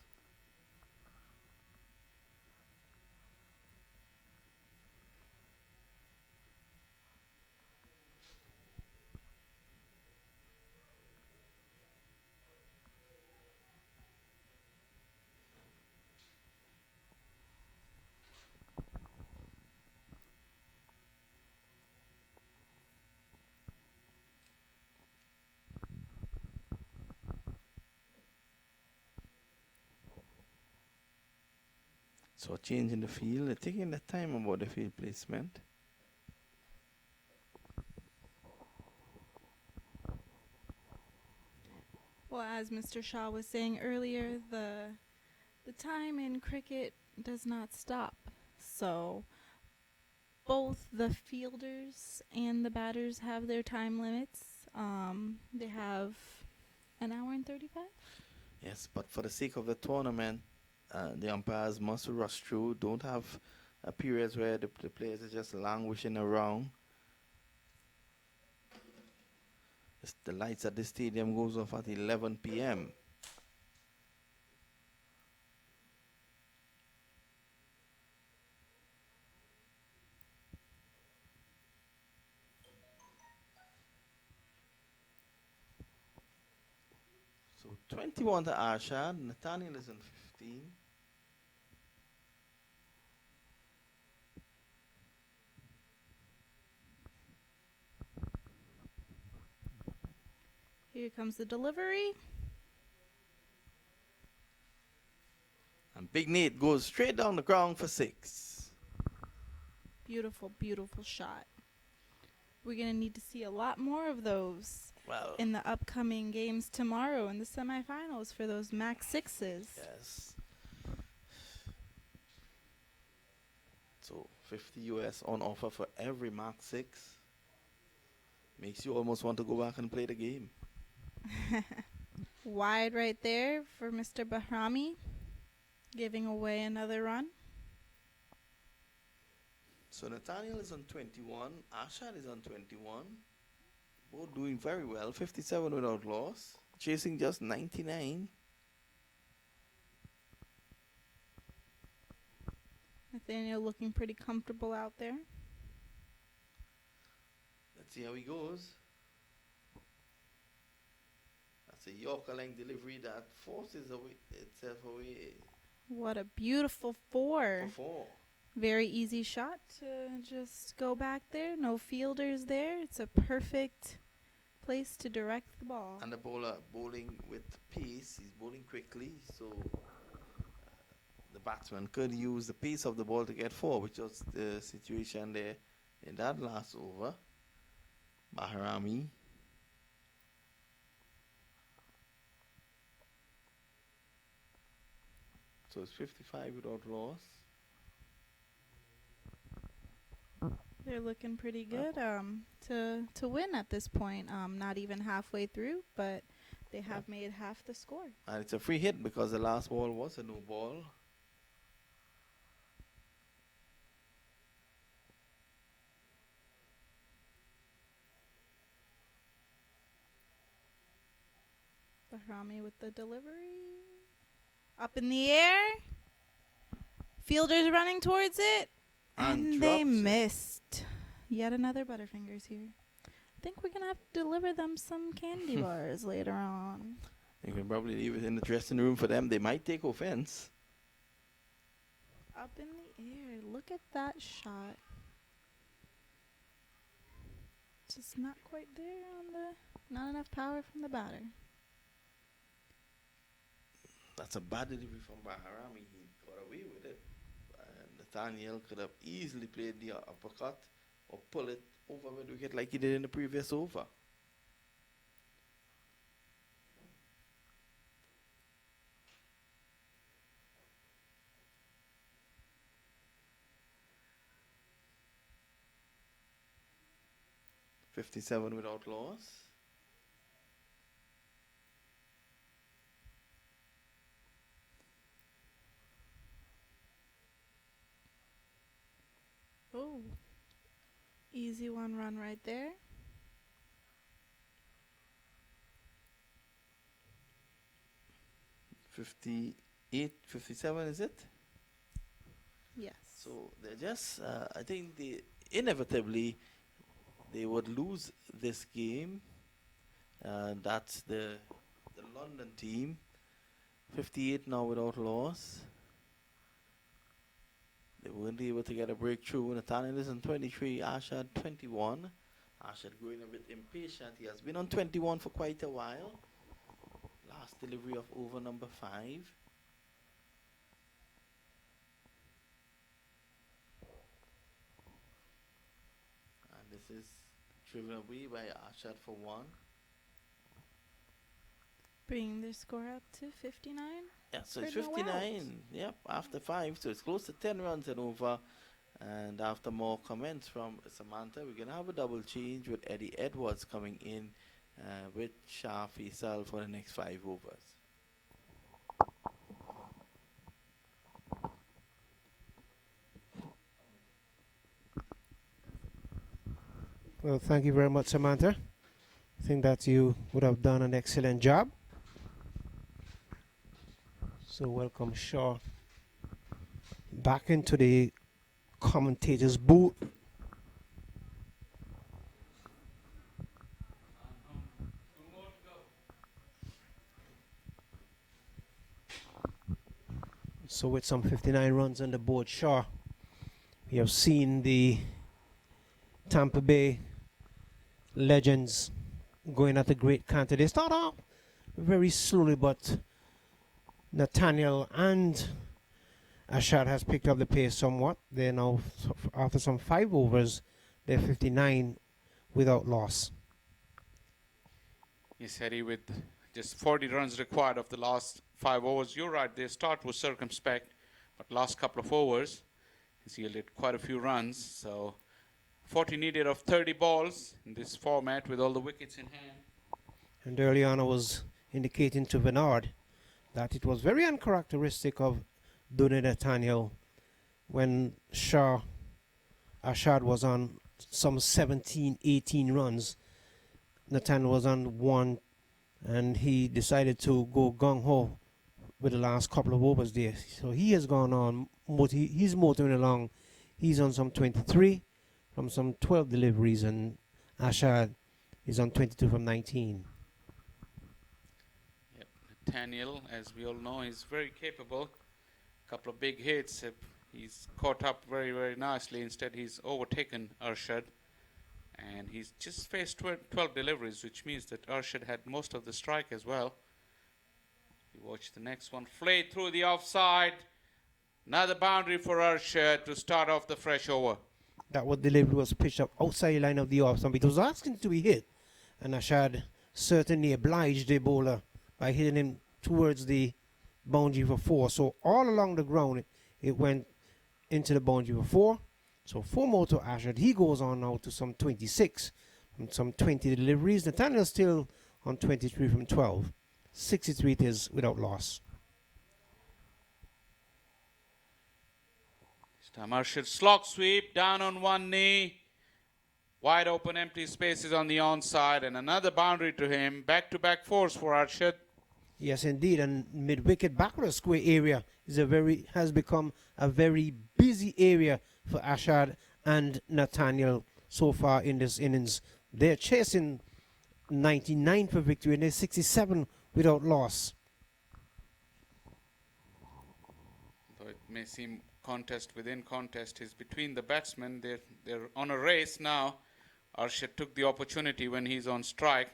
So changing the field, they're taking the time about the field placement. Well, as Mr. Shaw was saying earlier, the time in cricket does not stop. So both the fielders and the batters have their time limits. They have an hour and 35. Yes, but for the sake of the tournament, the umpires must rush through. Don't have periods where the players are just languishing around. The lights at the stadium goes off at 11 p.m. So 21 to Arshad. Nathaniel is on 15. Here comes the delivery. And Big Nate goes straight down the ground for 6. Beautiful, beautiful shot. We're going to need to see a lot more of those Well, in the upcoming games tomorrow in the semifinals for those MAQ 6s. yes. So 50 US on offer for every Mark 6. Makes you almost want to go back and play the game. Wide right there for Mr. Bahrami, giving away another run. So Nathaniel is on 21. Arshad is on 21. Both doing very well. 57 without loss. Chasing just 99. Nathaniel looking pretty comfortable out there. Let's see how he goes. That's a Yorker length delivery that forces itself away What a beautiful four. for 4. Very easy shot to just go back there. No fielders there. It's a perfect place to direct the ball. And the bowler bowling with pace. He's bowling quickly, so the batsman could use the pace of the ball to get 4, which was the situation there in that last over. Bahrami. So it's 55 without loss. They're looking pretty good to win at this point. Not even halfway through, but they have made half the score. And it's a free hit because the last ball was a no ball. Bahrami with the delivery. Up in the air. Fielders running towards it. And they drops it. missed. Yet another Butterfingers here. I think we're going to have to deliver them some candy bars later on. You can probably leave it in the dressing room for them. They might take offense. Up in the air. Look at that shot. Just not quite there on the... Not enough power from the batter. That's a bad delivery from Bahrami. He got away with it. Nathaniel could have easily played the uppercut or pull it over the wicket like he did in the previous over. $57 without loss. Oh. Easy one run right there. $58, $57 is it? Yes. So they're just, I think inevitably they would lose this game. That's the London team. 58 now without loss. They weren't able to get a breakthrough. Nathaniel is on 23, Arshad 21. Arshad growing a bit impatient. He has been on 21 for quite a while. Last delivery of over number 5. is driven away by Arshad for one. Bringing their score up to 59. Yeah, so it's For no 59. Yep, after five, so it's close to 10 runs and over. And after more comments from Samantha, we're gonna have a double change with Eddie Edwards coming in with Shah Faisal for the next 5 overs. Well, thank you very much, Samantha. I think that you would have done an excellent job. So welcome Shaw back into the commentator's booth. So with some 59 runs on the board, Shaw, we have seen the Tampa Bay legends going at a great canter. They start off very slowly, but Nathaniel and Ashad has picked up the pace somewhat. They're now, after some 5 overs, they're 59 without loss. Yes, Eddie, with just 40 runs required of the last 5 overs. You're right, their start was circumspect, but last couple of overs has yielded quite a few runs. So 40 needed of 30 balls in this format with all the wickets in hand. And early on I was indicating to Bernard that it was very uncharacteristic of Duned Nathaniel when Ashad was on some 17, 18 runs. Nathaniel was on 1, and he decided to go gung-ho with the last couple of overs there. So he has gone on, he's motoring along. He's on some 23 from some 12 deliveries, and Ashad is on 22 from 19. Yep, Nathaniel, as we all know, is very capable. Couple of big hits. He's caught up very, very nicely. Instead, he's overtaken Arshad. And he's just faced 12 deliveries, which means that Arshad had most of the strike as well. You watch the next one. Flayed through the offside. Another boundary for Arshad to start off the fresh over. That what delivery was pitched up outside the line of the off stump. It was asking to be hit. And Ashad certainly obliged the bowler by hitting him towards the boundary for 4. So all along the ground, it went into the boundary for 4. So 4 more to Ashad. He goes on now to some 26 from some 20 deliveries. Nathaniel still on 23 from 12. 63 it is without loss. This time Arshad slog sweep down on one knee. Wide open empty spaces on the onside and another boundary to him. Back-to-back fours for Arshad. Yes, indeed, and mid-wicket backward square area has become a very busy area for Ashad and Nathaniel so far in this innings. They're chasing 99 for victory and they're 67 without loss. Though it may seem contest within contest is between the batsmen. They're on a race now. Arshad took the opportunity when he's on strike.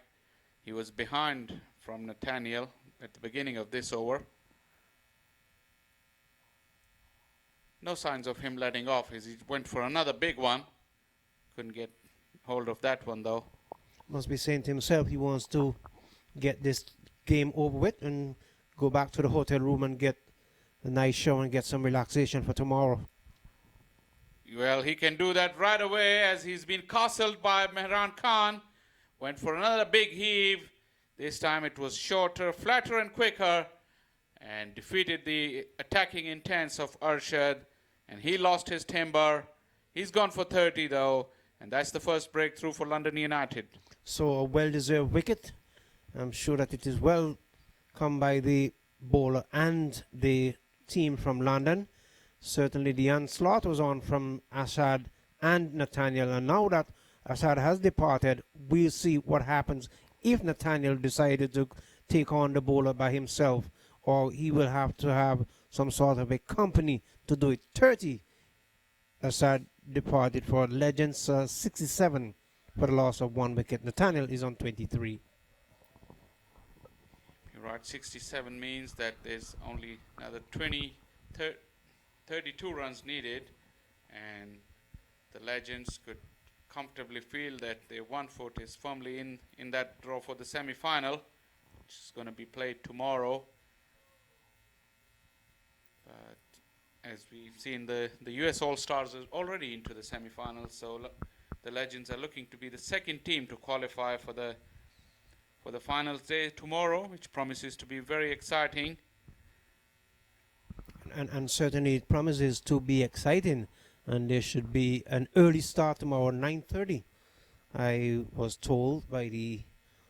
He was behind from Nathaniel at the beginning of this over. No signs of him letting off as he went for another big one. Couldn't get hold of that one though. Must be saying to himself he wants to get this game over with and go back to the hotel room and get a nice show and get some relaxation for tomorrow. Well, he can do that right away as he's been castled by Mehran Khan. Went for another big heave. This time it was shorter, flatter and quicker and defeated the attacking intents of Arshad. And he lost his timber. He's gone for 30 though. And that's the first breakthrough for London United. So a well-deserved wicket. I'm sure that it is well come by the bowler and the team from London. Certainly the onslaught was on from Ashad and Nathaniel. And now that Ashad has departed, we'll see what happens if Nathaniel decided to take on the bowler by himself, or he will have to have some sort of a company to do it. 30, Ashad departed for Legends, 67 for the loss of 1 wicket. Nathaniel is on 23. You're right, 67 means that there's only another 32 runs needed, and the Legends could comfortably feel that their 1 foot is firmly in that draw for the semi-final, which is going to be played tomorrow. But as we've seen, the US All-Stars are already into the semi-finals, so the Legends are looking to be the second team to qualify for the finals day tomorrow, which promises to be very exciting. And certainly it promises to be exciting, and there should be an early start tomorrow, 9:30. I was told by the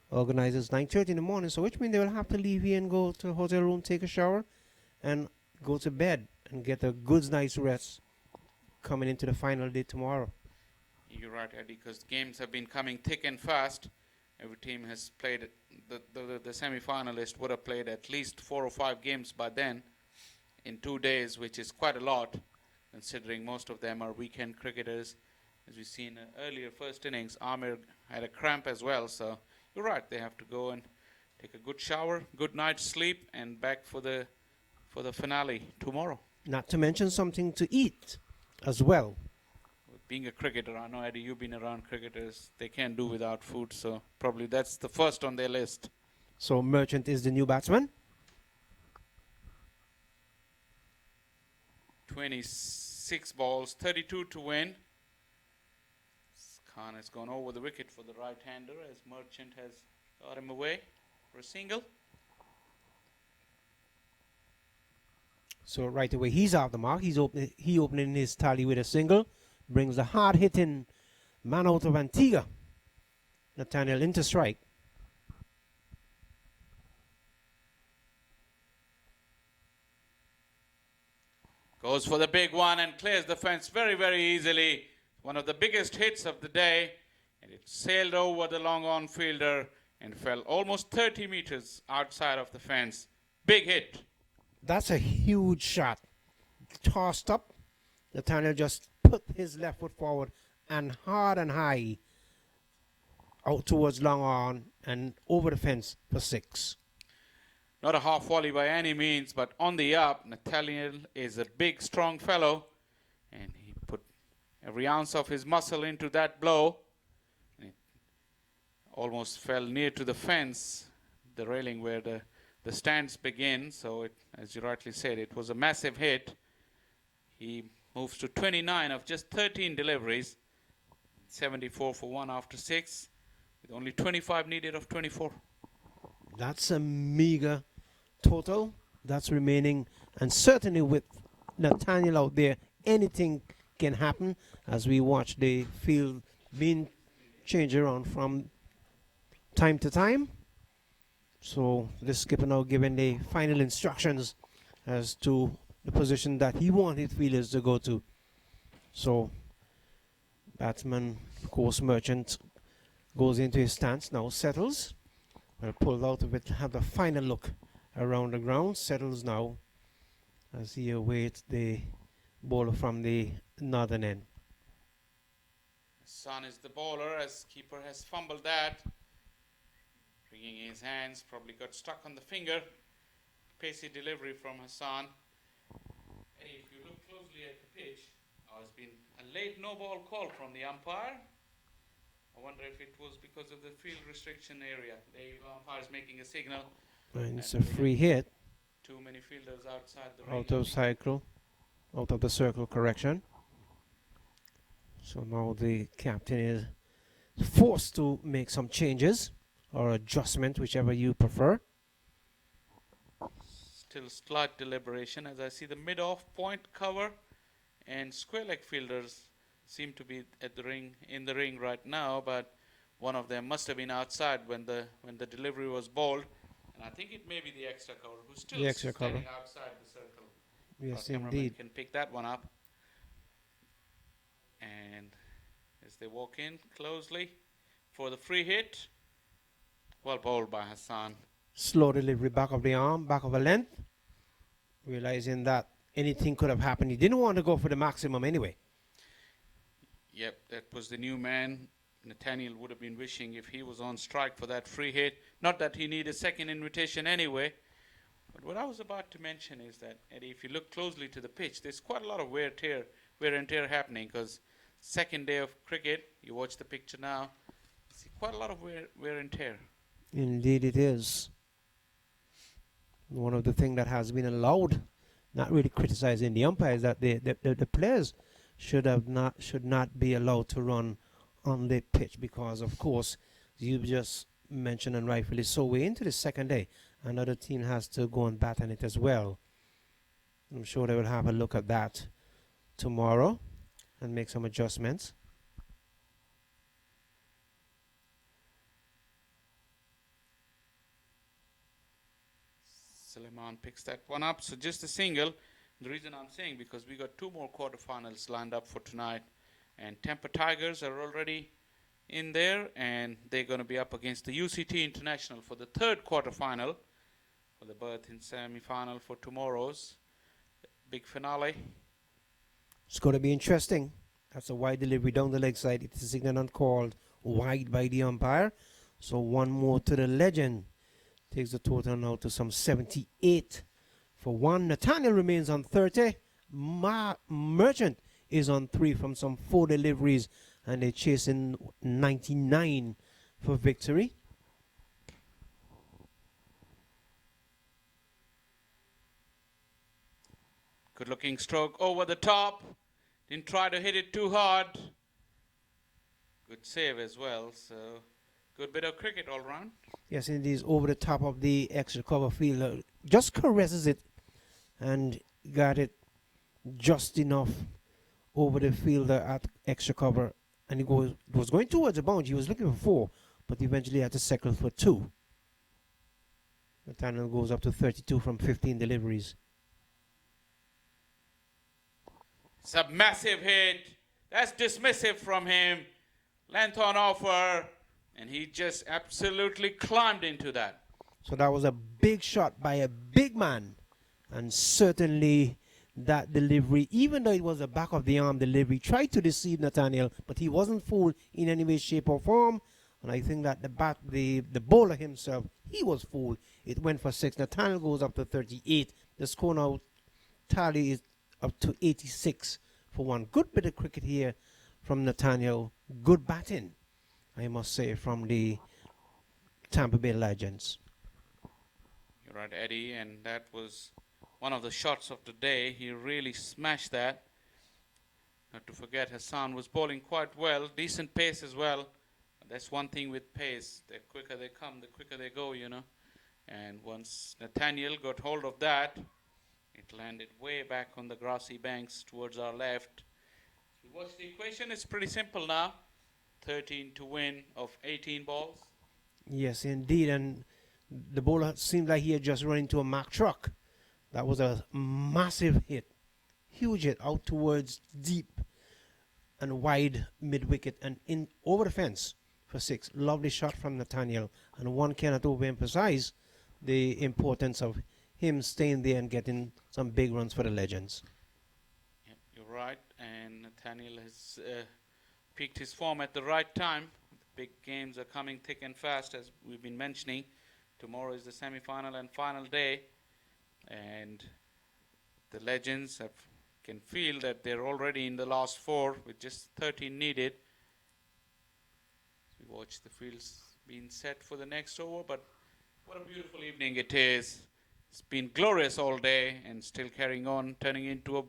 organizers 9:30 in the morning, so which means they will have to leave here and go to the hotel room, take a shower, and go to bed and get a good night's rest coming into the final day tomorrow. You're right, Eddie, because games have been coming thick and fast. Every team has played, the semi-finalist would have played at least 4 or 5 games by then in 2 days, which is quite a lot, considering most of them are weekend cricketers. As we've seen earlier, first innings, Amir had a cramp as well, so you're right, they have to go and take a good shower, good night's sleep, and back for the finale tomorrow. Not to mention something to eat as well. Being a cricketer, I know, Eddie, you've been around cricketers. They can't do without food, so probably that's the first on their list. So Merchant is the new batsman. 26 balls, 32 to win. Khan has gone over the wicket for the right-hander as Merchant has got him away for a single. So right away he's off the mark. He opening his tally with a single. Brings the hard-hitting man out of Antigua, Nathaniel, into strike. Goes for the big one and clears the fence very, very easily. One of the biggest hits of the day. And it sailed over the long-on fielder and fell almost 30 meters outside of the fence. Big hit. That's a huge shot. Tossed up. Nathaniel just put his left foot forward and hard and high out towards long on and over the fence for 6. Not a half volley by any means, but on the up. Nathaniel is a big, strong fellow, and he put every ounce of his muscle into that blow. It almost fell near to the fence, the railing where the stands begin. So, as you rightly said, it was a massive hit. He moves to 29 of just 13 deliveries, 74 for 1 after 6, with only 25 needed of 24. That's a meager total. That's remaining, and certainly with Nathaniel out there, anything can happen as we watch the field being changed around from time to time. So the skipper now giving the final instructions as to the position that he wanted fielders to go to. So batsman, of course, Merchant goes into his stance now, settles. Well, pulled out of it, have the final look around the ground, settles now as he awaits the bowler from the northern end. Hassan is the bowler as keeper has fumbled that. Bringing his hands, probably got stuck on the finger. Pacey delivery from Hassan. And if you look closely at the pitch, there's been a late no ball call from the umpire. I wonder if it was because of the field restriction area. The umpire is making a signal. And it's a free hit. Too many fielders outside the ring. Out of the circle, correction. So now the captain is forced to make some changes or adjustment, whichever you prefer. Still slight deliberation as I see the mid-off point cover and square leg fielders seem to be at the ring, in the ring right now, but one of them must have been outside when the delivery was bowled, and I think it may be the extra cover who's still standing outside the circle. Yes, Our cameraman indeed. can pick that one up. And as they walk in closely for the free hit, well bowled by Hassan. Slow delivery, back of the arm, back of a length, realizing that anything could have happened. He didn't want to go for the maximum anyway. Yep, that was the new man. Nathaniel would have been wishing if he was on strike for that free hit. Not that he needed a second invitation anyway. But what I was about to mention is that, Eddie, if you look closely to the pitch, there's quite a lot of wear and tear happening because second day of cricket. You watch the picture now. See quite a lot of wear and tear. Indeed it is. One of the things that has been allowed, not really criticizing the umpires, that the players should not be allowed to run on the pitch because, of course, you just mentioned, and rightfully so, we're into the second day. Another team has to go and bat on it as well. I'm sure they will have a look at that tomorrow and make some adjustments. Suleiman picks that one up. So just a single. The reason I'm saying, because we got 2 more quarterfinals lined up for tonight. And Tampa Tigers are already in there. And they're going to be up against the UCT International for the 3rd quarterfinal. For the berth in semi-final for tomorrow's big finale. It's going to be interesting. That's a wide delivery down the leg side. It is signaled and called wide by the umpire. So one more to the legend. Takes the total now to some 78 for 1. Nathaniel remains on 30. Merchant is on 3 from some 4 deliveries. And they're chasing 99 for victory. Good looking stroke over the top. Didn't try to hit it too hard. Good save as well. So good bit of cricket all round. Yes, it is over the top of the extra cover field. Just caresses it and got it just enough over the fielder at extra cover. And it was going towards the boundary. He was looking for 4, but eventually had to settle for 2. Nathaniel goes up to 32 from 15 deliveries. It's a massive hit. That's dismissive from him. Length on offer. And he just absolutely climbed into that. So that was a big shot by a big man. And certainly that delivery, even though it was a back of the arm delivery, tried to deceive Nathaniel, but he wasn't fooled in any way, shape, or form. And I think that the bowler himself, he was fooled. It went for 6. Nathaniel goes up to 38. The score now tally is up to 86 for 1. Good bit of cricket here from Nathaniel. Good batting, I must say, from the Tampa Bay Legends. You're right, Eddie, and that was one of the shots of the day. He really smashed that. Not to forget, Hassan was bowling quite well. Decent pace as well. That's one thing with pace. The quicker they come, the quicker they go, you know. And once Nathaniel got hold of that, it landed way back on the grassy banks towards our left. So what's the equation? It's pretty simple now. 13 to win of 18 balls. Yes, indeed. And the bowler seemed like he had just run into a Mack truck. That was a massive hit. Huge hit out towards deep and wide mid-wicket and in over the fence for 6. Lovely shot from Nathaniel. And one cannot overemphasize the importance of him staying there and getting some big runs for the Legends. Yep, you're right. And Nathaniel has peaked his form at the right time. The big games are coming thick and fast, as we've been mentioning. Tomorrow is the semi-final and final day. And the Legends can feel that they're already in the last 4 with just 13 needed. We watch the fields being set for the next over, but what a beautiful evening it is. It's been glorious all day and still carrying on, turning into a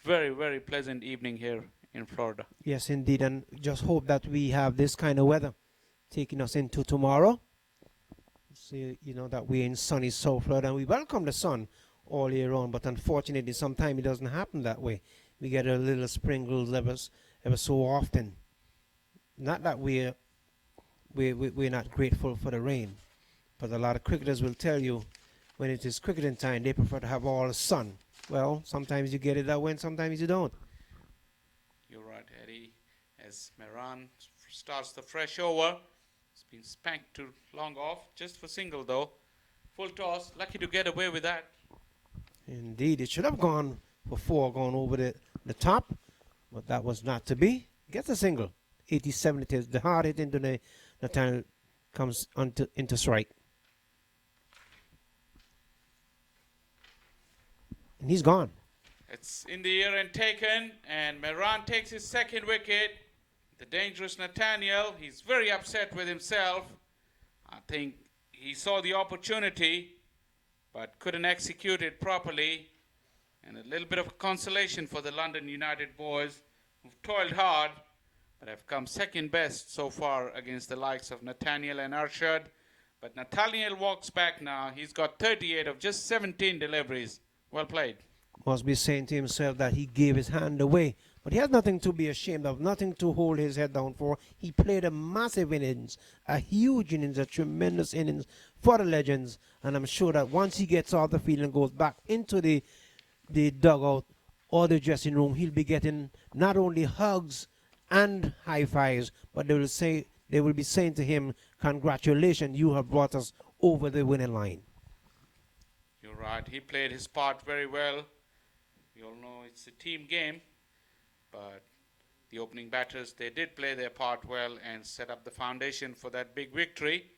very, very pleasant evening here in Florida. Yes, indeed. And just hope that we have this kind of weather taking us into tomorrow. See, you know, that we're in sunny South Florida and we welcome the sun all year round, but unfortunately sometimes it doesn't happen that way. We get a little sprinkles ever so often. Not that we're not grateful for the rain, but a lot of cricketers will tell you when it is cricketing time, they prefer to have all the sun. Well, sometimes you get it that way and sometimes you don't. You're right, Eddie. As Mehran starts the fresh over, it's been spanked to long off, just for single though. Full toss, lucky to get away with that. Indeed, it should have gone for 4, gone over the top, but that was not to be. Gets a single. 87 it is. The hard hit into the Nathaniel comes into strike. And he's gone. It's in the air and taken, and Mehran takes his second wicket. The dangerous Nathaniel, he's very upset with himself. I think he saw the opportunity, but couldn't execute it properly. And a little bit of consolation for the London United boys, who've toiled hard, but have come second best so far against the likes of Nathaniel and Arshad. But Nathaniel walks back now. He's got 38 of just 17 deliveries. Well played. Must be saying to himself that he gave his hand away. But he has nothing to be ashamed of, nothing to hold his head down for. He played a massive innings, a huge innings, a tremendous innings for the Legends. And I'm sure that once he gets off the field and goes back into the dugout or the dressing room, he'll be getting not only hugs and high fives, but they will be saying to him, "Congratulations, you have brought us over the winning line." You're right. He played his part very well. We all know it's a team game, but the opening batters, they did play their part well and set up the foundation for that big victory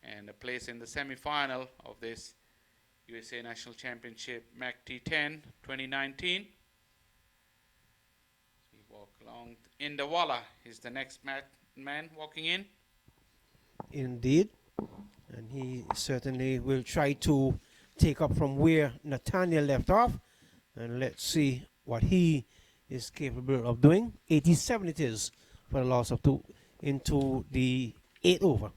and a place in the semi-final of this USA National Championship MaqT10 2019. We walk along. Indawala is the next man walking in. Indeed. And he certainly will try to take up from where Nathaniel left off. And let's see what he is capable of doing. 87 it is for the loss of 2 into the 8th over.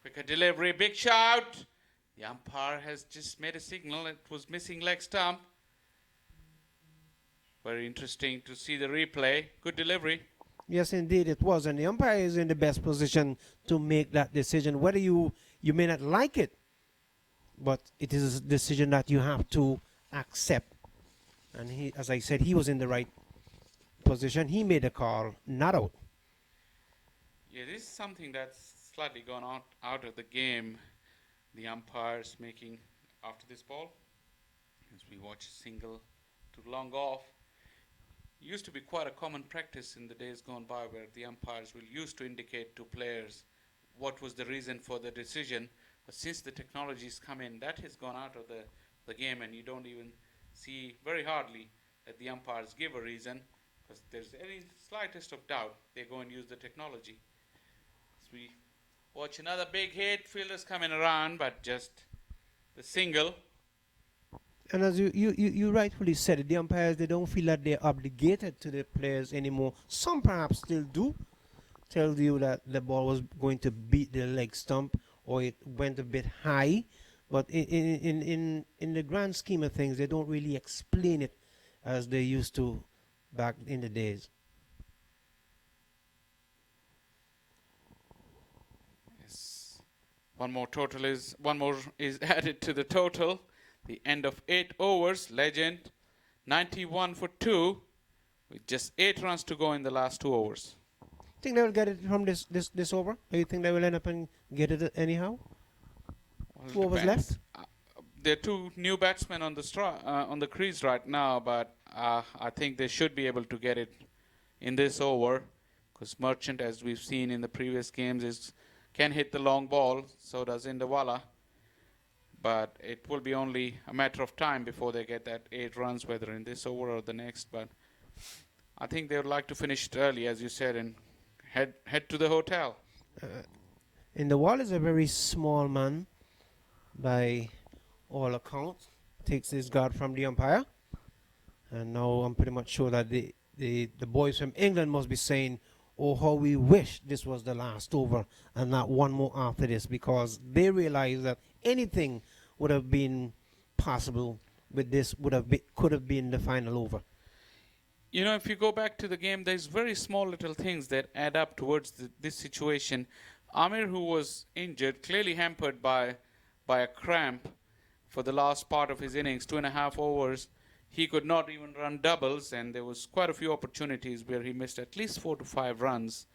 Quicker delivery, big shout. The umpire has just made a signal. It was missing leg stump. Very interesting to see the replay. Good delivery. Yes, indeed it was. And the umpire is in the best position to make that decision. Whether you may not like it, but it is a decision that you have to accept. And he, as I said, he was in the right position. He made a call, not out. Yeah, this is something that's slightly gone out of the game. The umpires making after this ball. As we watch a single to long off. Used to be quite a common practice in the days gone by where the umpires will used to indicate to players what was the reason for the decision. But since the technology's come in, that has gone out of the game, and you don't even see very hardly that the umpires give a reason, because there's any slightest of doubt, they go and use the technology. As we watch another big hit, fielders coming around, but just the single. And as you rightfully said it, the umpires, they don't feel that they're obligated to the players anymore. Some perhaps still do. Tell you that the ball was going to beat the leg stump or it went a bit high. But in the grand scheme of things, they don't really explain it as they used to back in the days. Yes. One more is added to the total. The end of 8 overs, Legend 91 for 2 with just 8 runs to go in the last 2 overs. Think they will get it from this over? Or you think they will end up and get it anyhow? Well, 2 overs left? There are 2 new batsmen on the crease right now, but I think they should be able to get it in this over, because Merchant, as we've seen in the previous games, can hit the long ball. So does Indawala. But it will be only a matter of time before they get that 8 runs, whether in this over or the next. But I think they would like to finish it early, as you said, and head to the hotel. Indawala is a very small man by all accounts. Takes his guard from the umpire. And now I'm pretty much sure that the boys from England must be saying, "Oh, how we wish this was the last over and not one more after this," because they realize that anything would have been possible with this, could have been the final over. You know, if you go back to the game, there's very small little things that add up towards this situation. Amir, who was injured, clearly hampered by a cramp for the last part of his innings, 2.5 overs, he could not even run doubles, and there was quite a few opportunities where he missed at least 4 to 5 runs.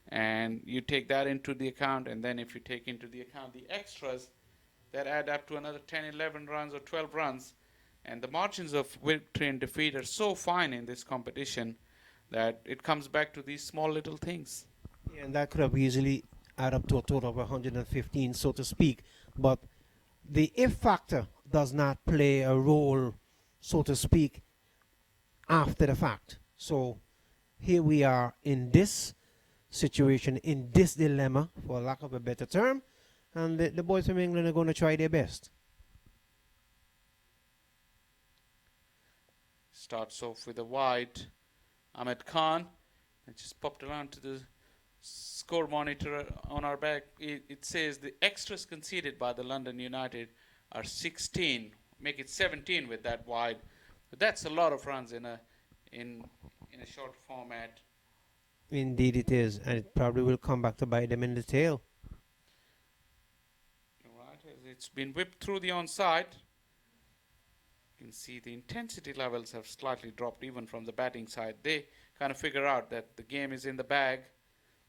And you take that into the account, and then if you take into the account the extras, that add up to another 10, 11 runs or 12 runs. And the margins of victory and defeat are so fine in this competition that it comes back to these small little things. Yeah, and that could have easily add up to a total of 115, so to speak. But the if factor does not play a role, so to speak, after the fact. So here we are in this situation, in this dilemma, for lack of a better term, and the boys from England are going to try their best. Starts off with a wide. Ahmed Khan. It just popped around to the score monitor on our back. It says the extras conceded by the London United are 16. Make it 17 with that wide. But that's a lot of runs in a short format. Indeed it is, and it probably will come back to bite them in the tail. Right, it's been whipped through the onside. You can see the intensity levels have slightly dropped even from the batting side. They kind of figure out that the game is in the bag.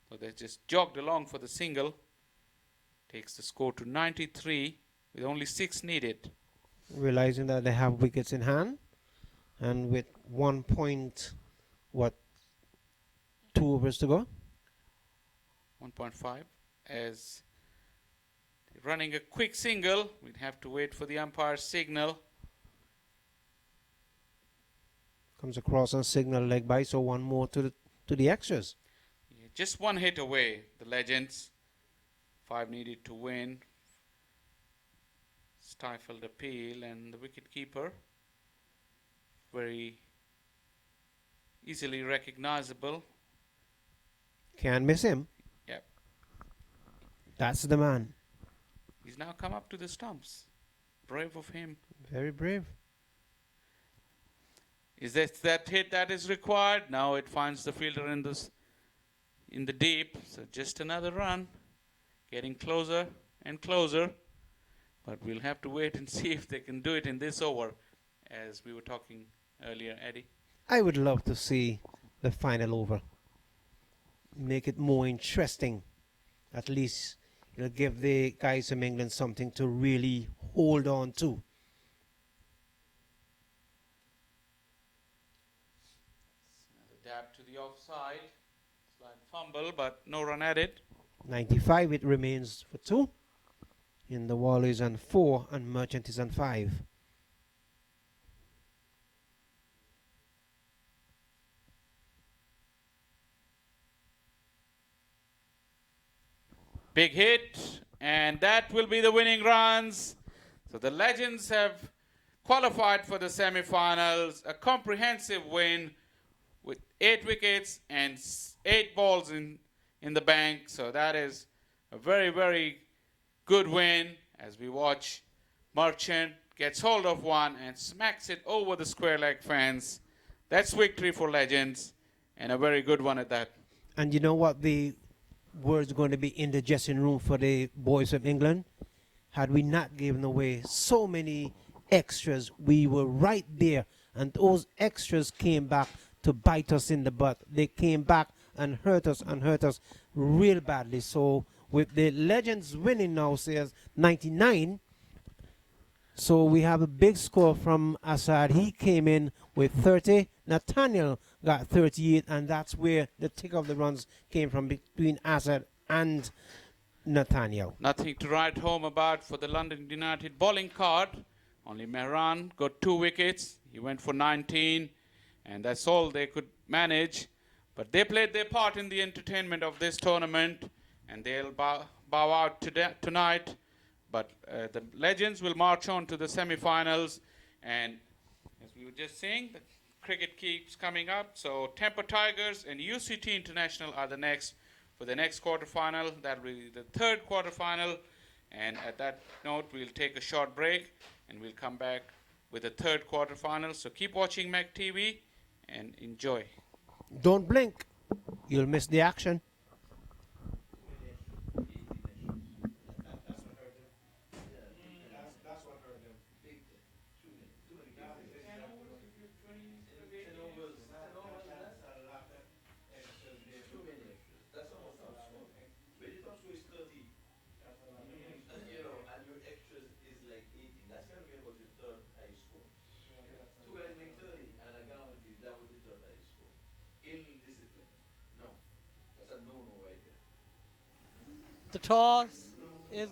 So they just jogged along for the single. Takes the score to 93 with only 6 needed. Realizing that they have wickets in hand, and with 1 point, 2 overs to go? 1.5. As running a quick single, we'd have to wait for the umpire's signal. Comes across on signal leg by, so one more to the extras. Yeah, just 1 hit away, the Legends. 5 needed to win. Stifled appeal, and the wicketkeeper, very easily recognizable. Can't miss him. Yep. That's the man. He's now come up to the stumps. Brave of him. Very brave. Is that hit that is required? Now it finds the fielder in the deep. So just another run. Getting closer and closer. But we'll have to wait and see if they can do it in this over, as we were talking earlier, Eddie. I would love to see the final over. Make it more interesting. At least it'll give the guys from England something to really hold on to. Dab to the offside. Slight fumble, but no run added. 95 it remains for 2. In the wall is on 4 and Merchant is on 5. Big hit, and that will be the winning runs. So the Legends have qualified for the semi-finals. A comprehensive win with 8 wickets and 8 balls in the bank. So that is a very, very good win, as we watch Merchant gets hold of one and smacks it over the square leg fence. That's victory for Legends, and a very good one at that. And you know what the words going to be in the dressing room for the boys of England? Had we not given away so many extras, we were right there, and those extras came back to bite us in the butt. They came back and hurt us real badly. So with the Legends winning now, says 99. So we have a big score from Assad. He came in with 30. Nathaniel got 38, and that's where the tick of the runs came from, between Assad and Nathaniel. Nothing to write home about for the London United bowling card. Only Mehran got 2 wickets. He went for 19, and that's all they could manage. But they played their part in the entertainment of this tournament, and they'll bow out tonight. But the Legends will march on to the semi-finals. And as we were just saying, the cricket keeps coming up. So Tampa Tigers and UCT International are the next for the next quarterfinal. That will be the 3rd quarterfinal. And at that note, we'll take a short break, and we'll come back with the 3rd quarterfinal. So keep watching MAQ TV and enjoy. Don't blink. You'll miss the action. The toss is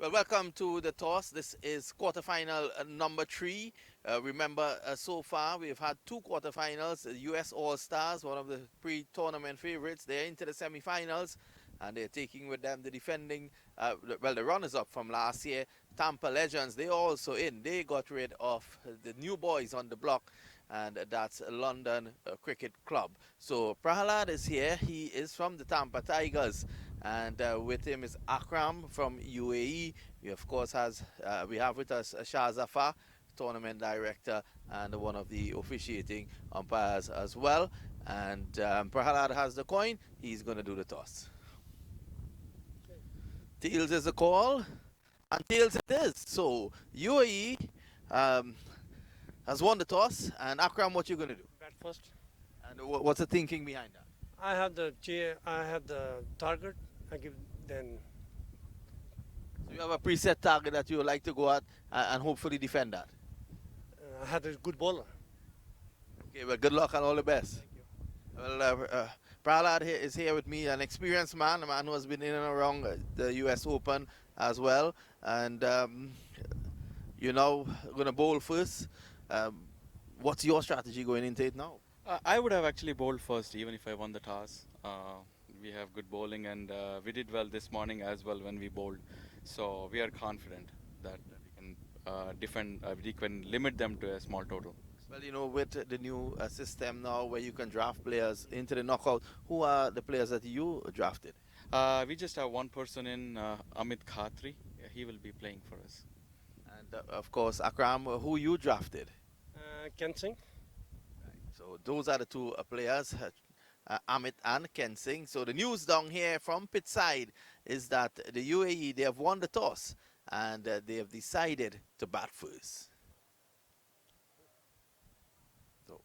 Well, welcome to the toss. This is quarterfinal number 3. Remember, so far we've had 2 quarterfinals. U.S. All Stars, one of the pre-tournament favorites, they're into the semifinals, and they're taking with them the defending, the runners-up from last year, Tampa Legends. They're also in. They got rid of the new boys on the block, and that's London Cricket Club. So Prahalad is here. He is from the Tampa Tigers, and with him is Akram from UAE. We of course we have with us Shah Zafar, tournament director and one of the officiating umpires as well. And Prahalad has the coin. He's going to do the toss. Tails is the call, and tails it is. So UAE has won the toss, and Akram, what you going to do? Bat first. And what's the thinking behind that? I have the target. I give then. So you have a preset target that you would like to go at and hopefully defend that. I had a good bowler. Okay, well, good luck and all the best. Thank you. Well, Prahlad is here with me, an experienced man, a man who has been in and around the U.S. Open as well. And you're now going to bowl first. What's your strategy going into it now? I would have actually bowled first, even if I won the toss. We have good bowling, and we did well this morning as well when we bowled. So we are confident that we can defend. We can limit them to a small total. Well, you know, with the new system now where you can draft players into the knockout, who are the players that you drafted? We just have one person in, Amit Khatri. He will be playing for us. And of course, Akram, who you drafted? Ken Singh. So those are the 2 players, Amit and Ken Singh. So the news down here from Pittside is that the UAE, they have won the toss and they have decided to bat first. So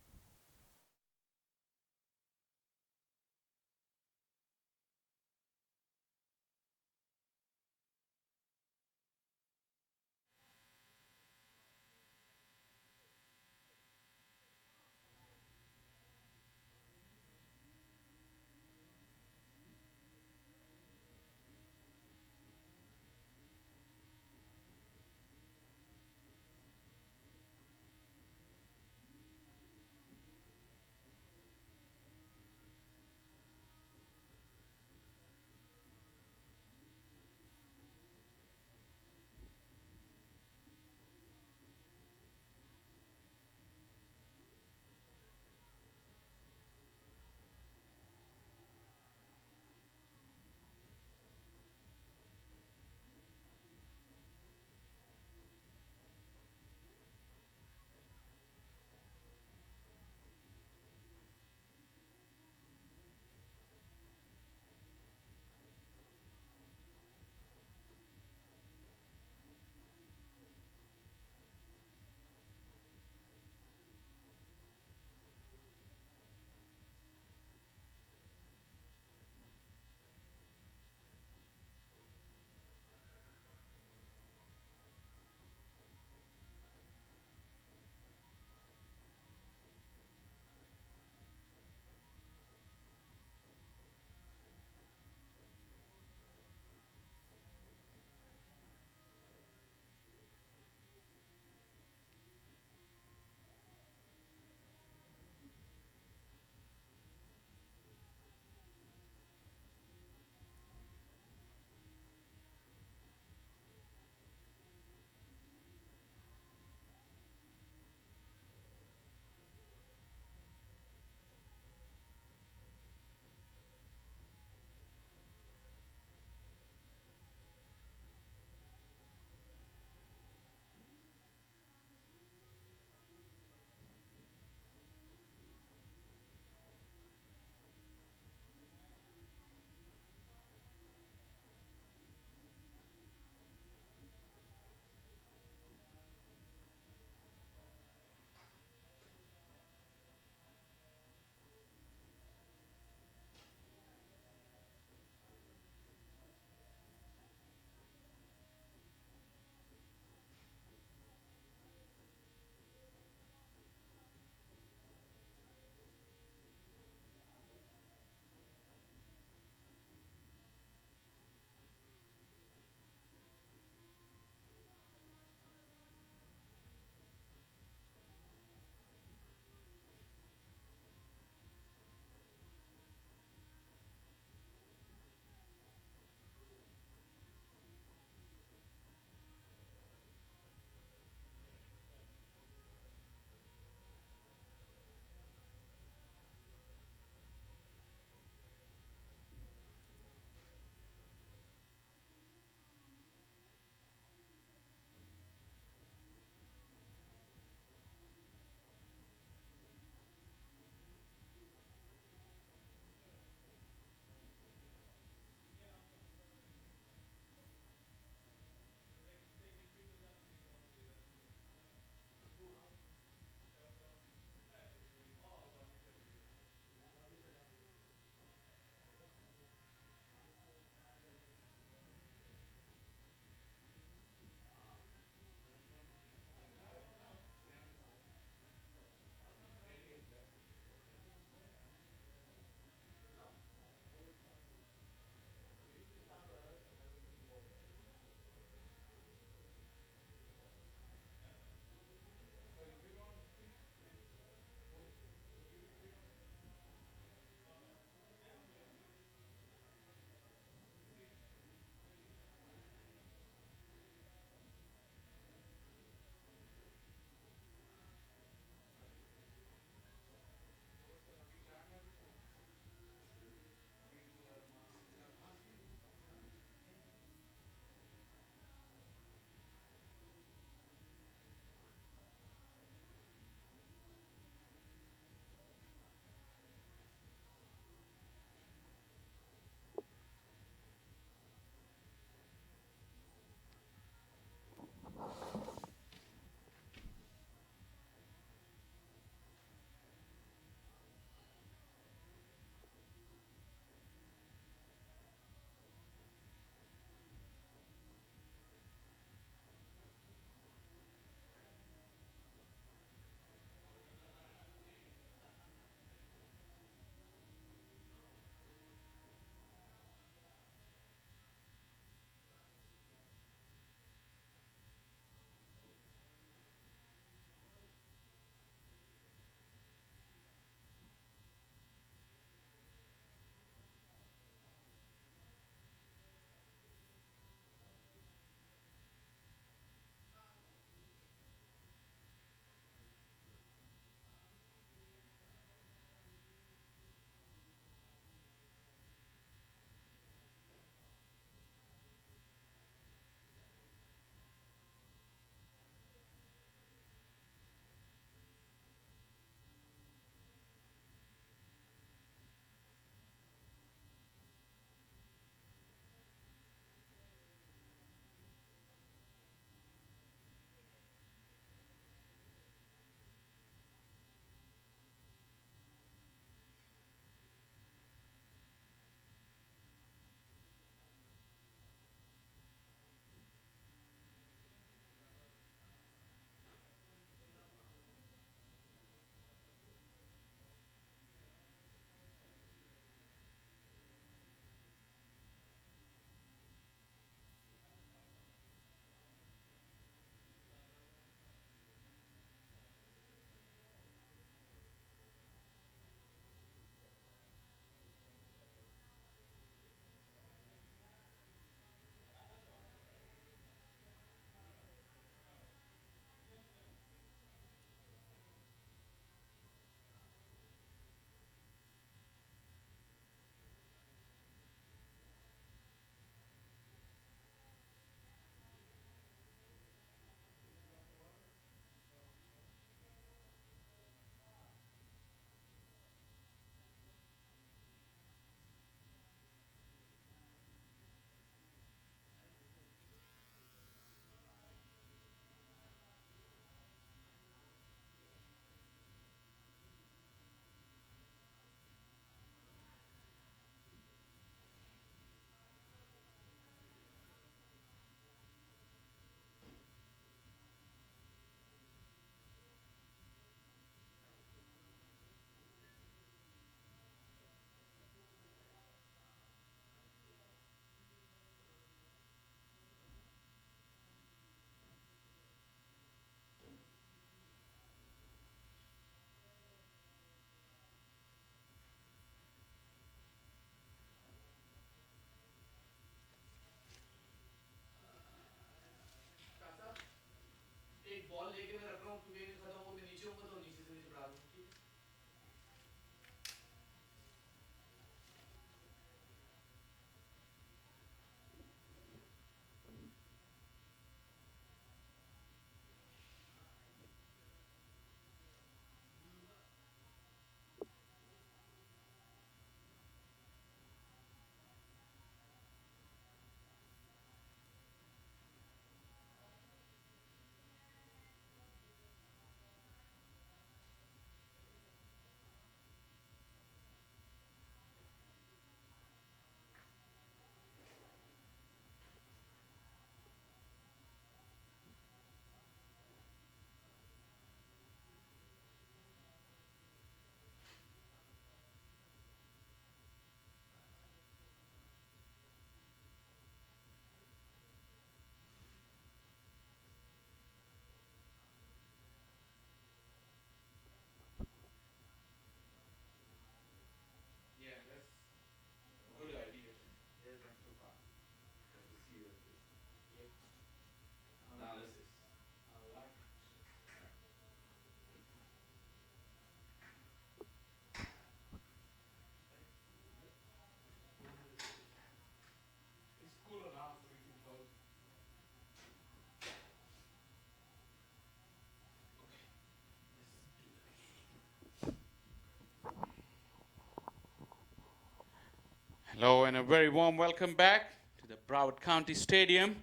Hello and a very warm welcome back to the Broward County Stadium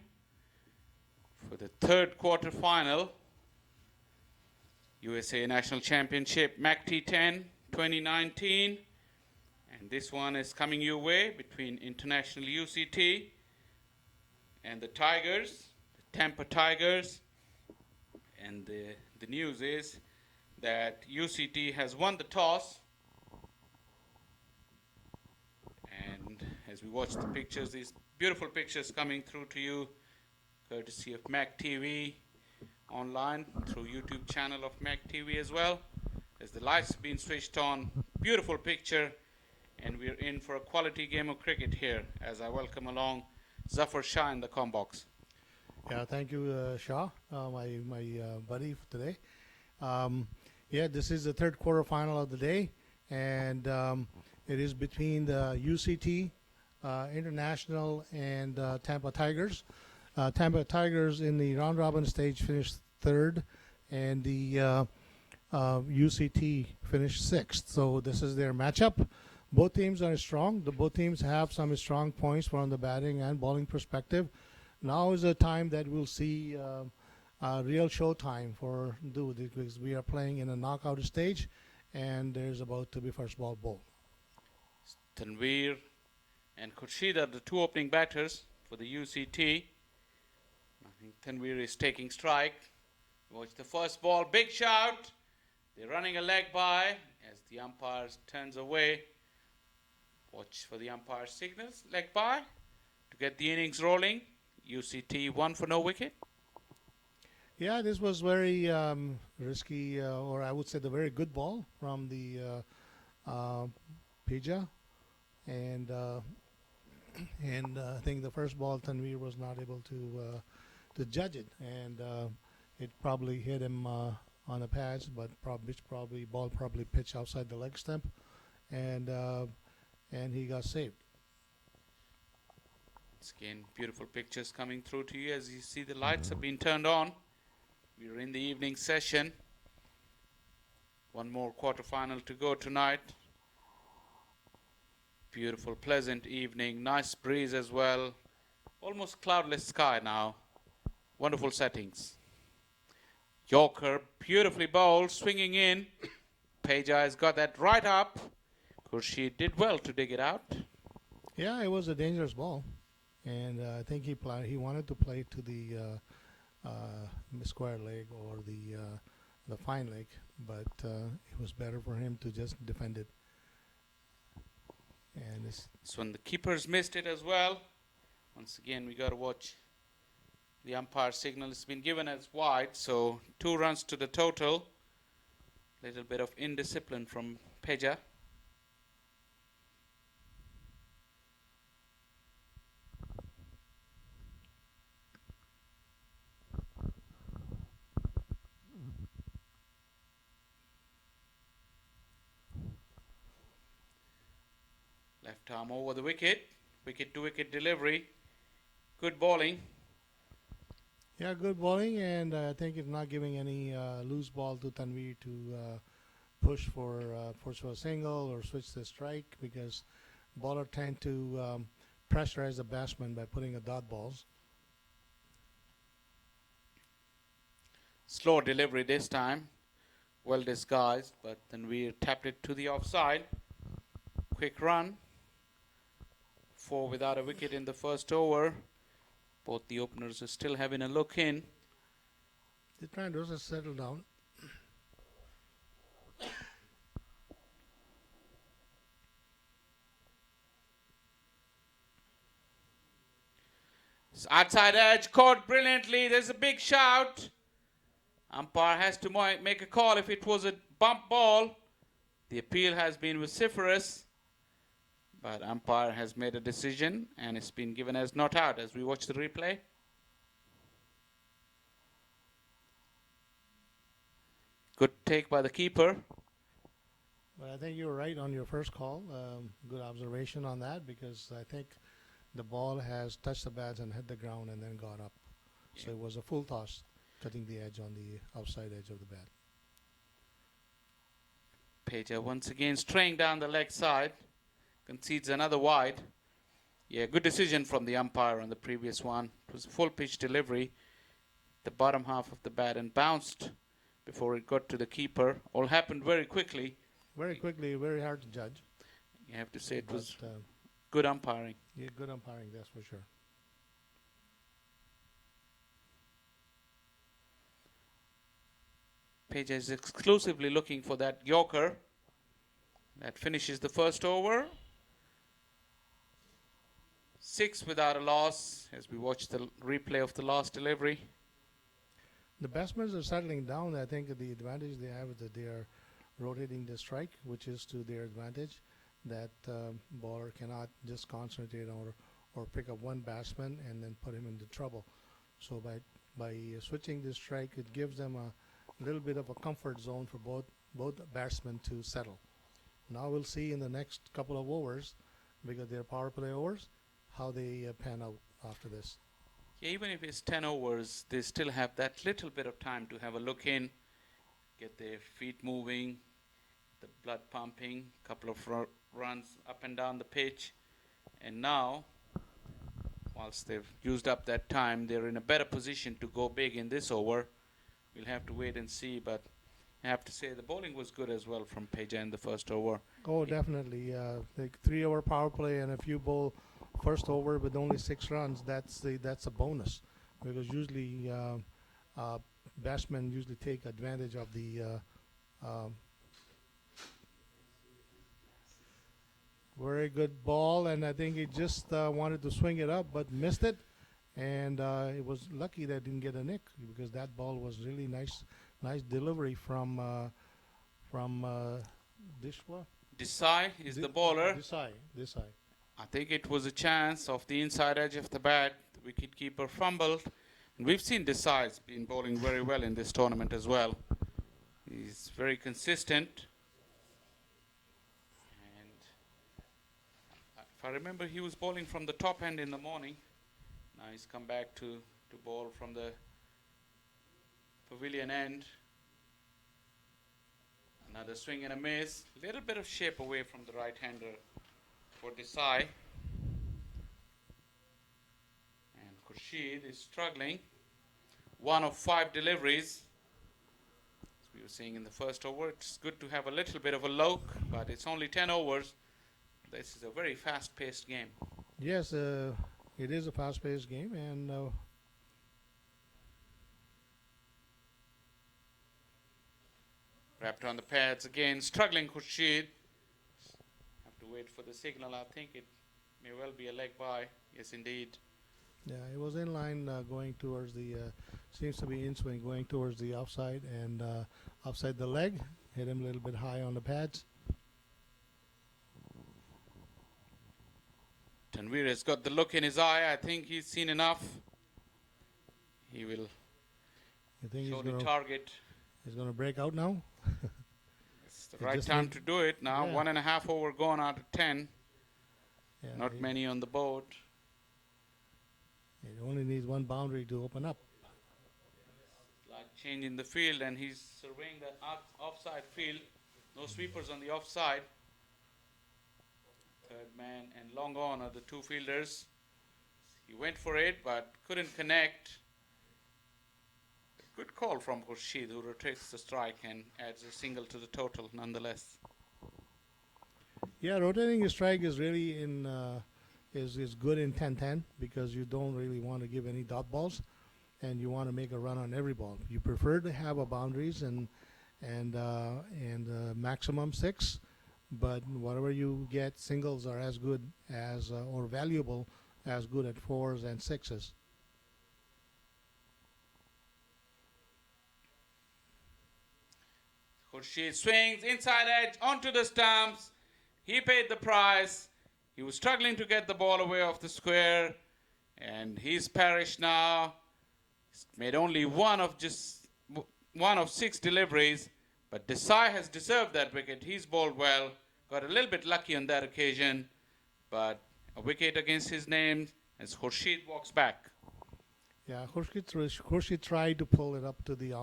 for the third quarterfinal USA National Championship MaqT10 2019. And this one is coming your way between International UCT and the Tigers, the Tampa Tigers. And the news is that UCT has won the toss. And as we watch the pictures, these beautiful pictures coming through to you, courtesy of MAQ TV online through YouTube channel of MAQ TV as well. As the lights have been switched on, beautiful picture, and we're in for a quality game of cricket here. As I welcome along Zafar Shah in the comm box. Yeah, thank you, Shah, my buddy for today. Yeah, this is the third quarterfinal of the day, and it is between the UCT International and Tampa Tigers. Tampa Tigers in the round robin stage finished third, and the UCT finished sixth. So this is their matchup. Both teams are strong. Both teams have some strong points from the batting and bowling perspective. Now is the time that we'll see real showtime for because we are playing in a knockout stage, and there's about to be first ball bowl. Tanveer and Khurshid are the two opening batters for the UCT. I think Tanveer is taking strike. Watch the first ball, big shout. They're running a leg by as the umpire turns away. Watch for the umpire signals, leg by to get the innings rolling. UCT 1 for no wicket. Yeah, this was very risky, or I would say the very good ball from the Pija. And I think the first ball, Tanveer was not able to judge it, and it probably hit him on a patch, but ball probably pitched outside the leg stump, and he got saved. Once again, beautiful pictures coming through to you as you see the lights have been turned on. We're in the evening session. One more quarterfinal to go tonight. Beautiful, pleasant evening, nice breeze as well. Almost cloudless sky now. Wonderful settings. Yorker, beautifully bowled, swinging in. Peja has got that right up. Qureshi did well to dig it out. Yeah, it was a dangerous ball, and I think he wanted to play to the square leg or the fine leg, but it was better for him to just defend it. And this one, the keepers missed it as well. Once again, we got to watch the umpire signal. It's been given as wide, so 2 runs to the total. Little bit of indiscipline from Peja. Left arm over the wicket. Wicket to wicket delivery. Good bowling. Yeah, good bowling, and I think it's not giving any loose ball to Tanvir to push for a single or switch the strike, because bowler tend to pressurize the batsman by putting a dot balls. Slow delivery this time. Well disguised, but Tanvir tapped it to the offside. Quick run. 4 without a wicket in the first over. Both the openers are still having a look in. They're trying to just settle down. Outside edge, caught brilliantly. There's a big shout. Umpire has to make a call if it was a bump ball. The appeal has been vociferous, but umpire has made a decision and it's been given as not out as we watch the replay. Good take by the keeper. But I think you were right on your first call. Good observation on that, because I think the ball has touched the bats and hit the ground and then got up. So it was a full toss, cutting the edge on the outside edge of the bat. Pager once again straying down the leg side. Concedes another wide. Yeah, good decision from the umpire on the previous one. It was a full pitch delivery. The bottom half of the bat and bounced before it got to the keeper. All happened very quickly. Very quickly, very hard to judge. You have to say it was But, good umpiring. yeah, good umpiring, that's for sure. Page is exclusively looking for that Yorker. That finishes the first over. 6 without a loss as we watch the replay of the last delivery. The batsmen are settling down. I think the advantage they have is that they are rotating the strike, which is to their advantage. That bowler cannot just concentrate or pick up one batsman and then put him into trouble. So by switching the strike, it gives them a little bit of a comfort zone for both batsmen to settle. Now we'll see in the next couple of overs, because they're power play overs, how they pan out after this. Yeah, even if it's 10 overs, they still have that little bit of time to have a look in, get their feet moving, the blood pumping, couple of runs up and down the pitch. And now, whilst they've used up that time, they're in a better position to go big in this over. We'll have to wait and see, but I have to say the bowling was good as well from Peja in the first over. Oh, definitely. The 3-over power play, and if you bowl first over with only 6 runs, that's a bonus, because usually batsmen usually take advantage of the very good ball, and I think he just wanted to swing it up but missed it, and it was lucky that didn't get a nick, because that ball was really nice delivery from Dishwa. Desai is the bowler. Desai. I think it was a chance of the inside edge of the bat. The wicketkeeper fumbled. And we've seen Desai's been bowling very well in this tournament as well. He's very consistent. And if I remember, he was bowling from the top end in the morning. Now he's come back to bowl from the pavilion end. Another swing and a miss. Little bit of shape away from the right-hander for Desai. And Khurshid is struggling. 1 of 5 deliveries. As we were saying in the first over, it's good to have a little bit of a look, but it's only 10 overs. This is a very fast-paced game. Yes, it is a fast-paced game, and Wrapped on the pads again, struggling Khurshid. Have to wait for the signal. I think it may well be a leg by. Yes, indeed. yeah, it was in line going towards the, seems to be in swing going towards the offside, and offside the leg, hit him a little bit high on the pads. Tanvir has got the look in his eye. I think he's seen enough. He will You think show the target. he's going to break out now? It's the right time to do it now. Yeah. 1.5 over gone out of 10. Yeah, Not many on the board. It only needs one boundary to open up. Like change in the field, and he's surveying the offside field. No sweepers on the offside. Third man and long on are the two fielders. He went for it but couldn't connect. Good call from Khurshid, who rotates the strike and adds a single to the total nonetheless. Yeah, rotating your strike is really is good in 10-10 because you don't really want to give any dot balls, and you want to make a run on every ball. You prefer to have a boundaries and maximum 6, but whatever you get, singles are as good as or valuable as good at 4s and 6s. Khurshid swings inside edge onto the stumps. He paid the price. He was struggling to get the ball away off the square, and he's perished now. He's made only one of 6 deliveries, but Desai has deserved that wicket. He's bowled well, got a little bit lucky on that occasion, but a wicket against his name as Khurshid walks back. Yeah, Khurshid tried to pull it up to the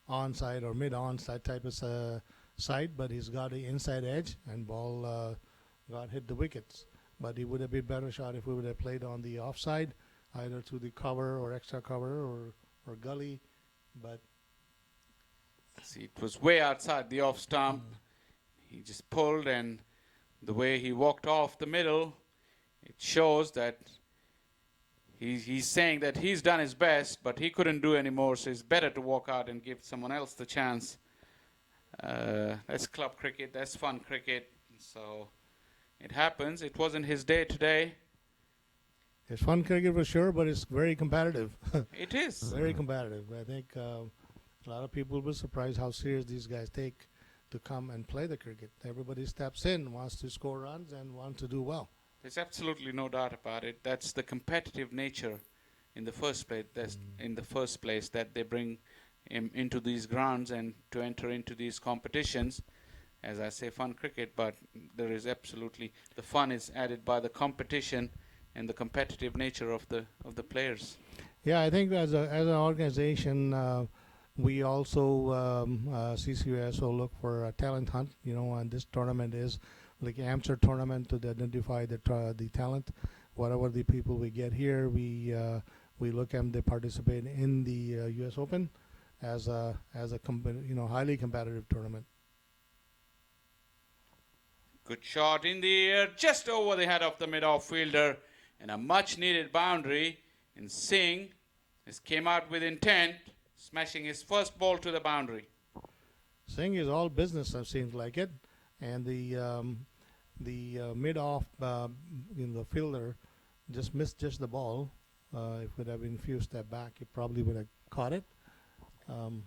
onside or mid-onside type of side, but he's got the inside edge, and ball got hit the wickets. But it would have been better shot if we would have played on the offside, either to the cover or extra cover or gully. But see, it was way outside the off stump. He just pulled, and the way he walked off the middle, it shows that he's saying that he's done his best, but he couldn't do any more, so it's better to walk out and give someone else the chance. That's club cricket, that's fun cricket, so it happens. It wasn't his day today. it's fun cricket for sure, but it's very competitive. It is. Very competitive. I think a lot of people will be surprised how serious these guys take to come and play the cricket. Everybody steps in, wants to score runs, and wants to do well. There's absolutely no doubt about it. That's the competitive nature in the first place. That's in the first place that they bring him into these grounds and to enter into these competitions. As I say, fun cricket, but there is absolutely the fun is added by the competition and the competitive nature of the players. Yeah, I think as an organization, we also CCUSA look for a talent hunt. And this tournament is like an amateur tournament to identify the talent. Whatever the people we get here, we look at them. They participate in the U.S. Open as a highly competitive tournament. Good shot in the air, just over the head of the mid-off fielder, and a much-needed boundary. And Singh has came out with intent, smashing his first ball to the boundary. Singh is all business, it seems like it, and the mid-off the fielder just missed just the ball. If it would have been a few steps back, he probably would have caught it. 2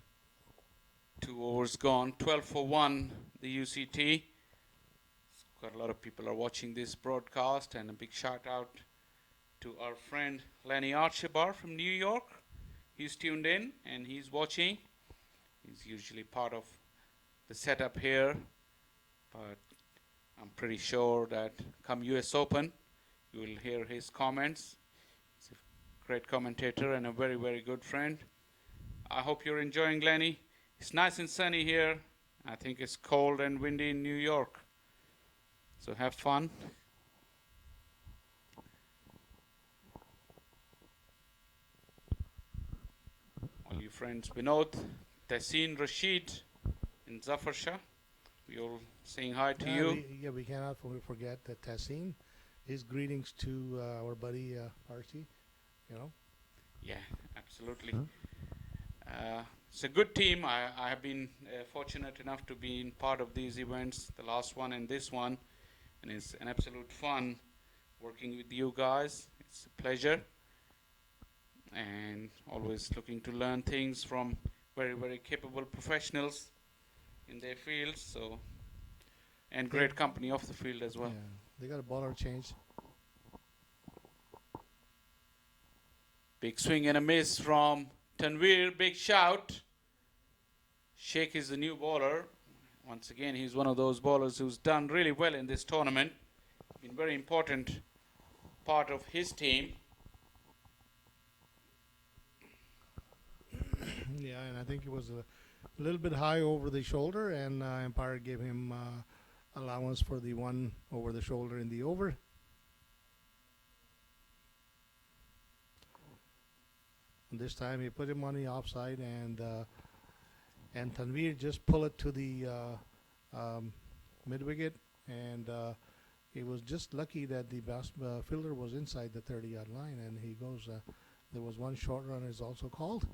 overs gone, 12 for 1, the UCT. Quite a lot of people are watching this broadcast, and a big shout out to our friend Lenny Archibar from New York. He's tuned in and he's watching. He's usually part of the setup here, but I'm pretty sure that come US Open, you will hear his comments. He's a great commentator and a very, very good friend. I hope you're enjoying, Lenny. It's nice and sunny here. I think it's cold and windy in New York. So have fun. All you friends, Vinod, Tehseen, Rashid, and Zafar Shah, we all saying hi to you. We cannot forget that Tehseen. His greetings to our buddy Archie. Yeah, absolutely. It's a good team. I have been fortunate enough to be in part of these events, the last one and this one. And it's an absolute fun working with you guys. It's a pleasure. And always looking to learn things from very, very capable professionals in their fields. So, and great company off the field as well. Yeah, they got a bowler change. Big swing and a miss from Tanveer. Big shout. Sheikh is the new bowler. Once again, he's one of those bowlers who's done really well in this tournament. been very important part of his team. Yeah, and I think it was a little bit high over the shoulder, and umpire gave him allowance for the one over the shoulder in the over. And this time he put him on the offside, and Tanveer just pulled it to the mid wicket, and he was just lucky that the fielder was inside the 30-yard line, and he goes. There was one short run is also called.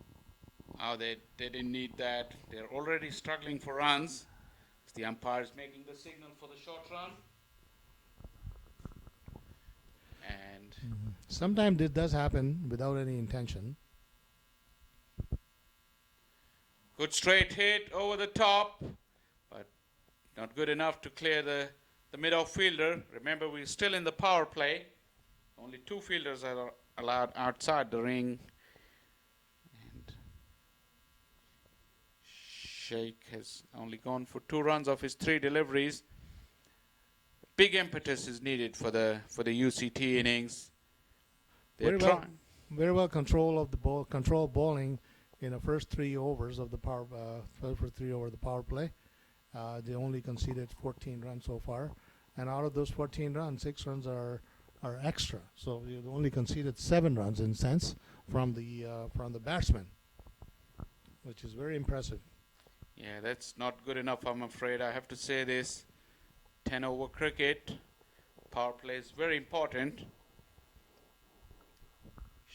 Oh, they didn't need that. They're already struggling for runs. The umpire is making the signal for the short run. And sometimes this does happen without any intention. good straight hit over the top, but not good enough to clear the mid-off fielder. Remember, we're still in the power play. Only 2 fielders are allowed outside the ring. Sheikh has only gone for 2 runs of his 3 deliveries. Big impetus is needed for the UCT innings. They're trying. Very well control of the ball, control bowling in the first 3 overs of the power. For 3 over the power play, they only conceded 14 runs so far, and out of those 14 runs, 6 runs are extra. So you only conceded 7 runs in sense from the batsman, which is very impressive. Yeah, that's not good enough, I'm afraid. I have to say this. 10 over cricket. Power play is very important.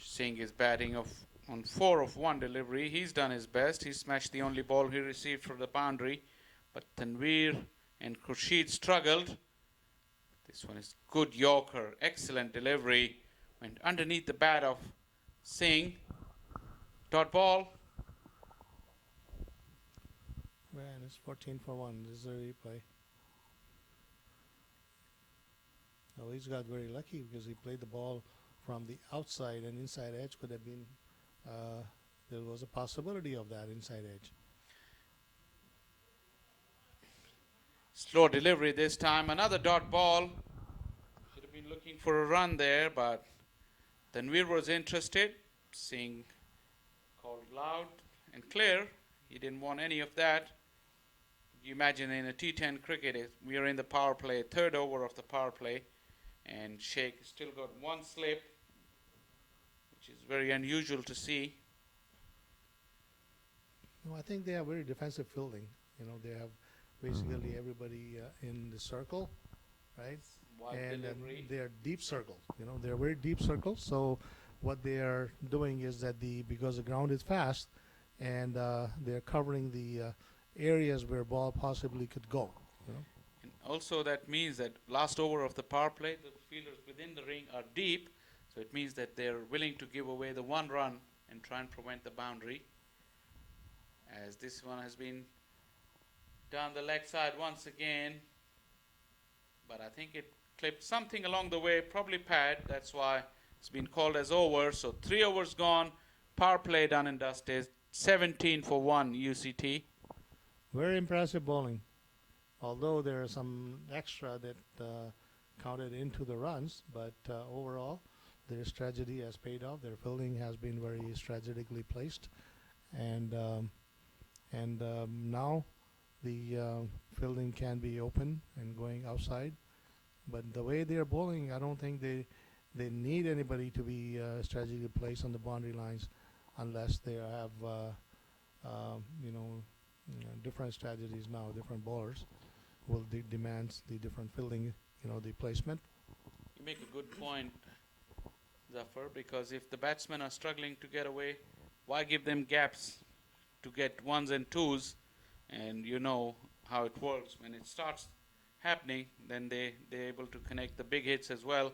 Singh is batting on 4 of 1 delivery. He's done his best. He smashed the only ball he received from the boundary. But Tanveer and Khurshid struggled. This one is good Yorker. Excellent delivery. Went underneath the bat of Singh. Dot ball. Man, it's 14 for 1. This is a replay. Oh, he's got very lucky because he played the ball from the outside, and inside edge could have been, there was a possibility of that inside edge. Slow delivery this time. Another dot ball. Should have been looking for a run there, but Tanveer was interested. Singh called loud and clear. He didn't want any of that. You imagine in a T10 cricket, we are in the power play, 3rd over of the power play, and Sheikh still got 1 slip, which is very unusual to see. No, I think they have very defensive fielding. You know, they have basically everybody in the circle, right? And they are deep circles. You know, they are very deep circles. So what they are doing is that because the ground is fast, and they're covering the areas where ball possibly could go. You know? And also that means that last over of the power play, the fielders within the ring are deep, so it means that they're willing to give away the 1 run and try and prevent the boundary. As this one has been down the leg side once again, but I think it clipped something along the way, probably pad, that's why it's been called as over. So 3 overs gone, power play done and dusted, 17 for 1 UCT. Very impressive bowling. Although there are some extra that counted into the runs, but overall, their strategy has paid off. Their fielding has been very strategically placed, and now the fielding can be open and going outside. But the way they are bowling, I don't think they need anybody to be strategically placed on the boundary lines, unless they have different strategies now. Different bowlers will demand the different fielding, the placement. You make a good point, Zafar, because if the batsmen are struggling to get away, why give them gaps to get 1s and 2s? And you know how it works. When it starts happening, then they're able to connect the big hits as well.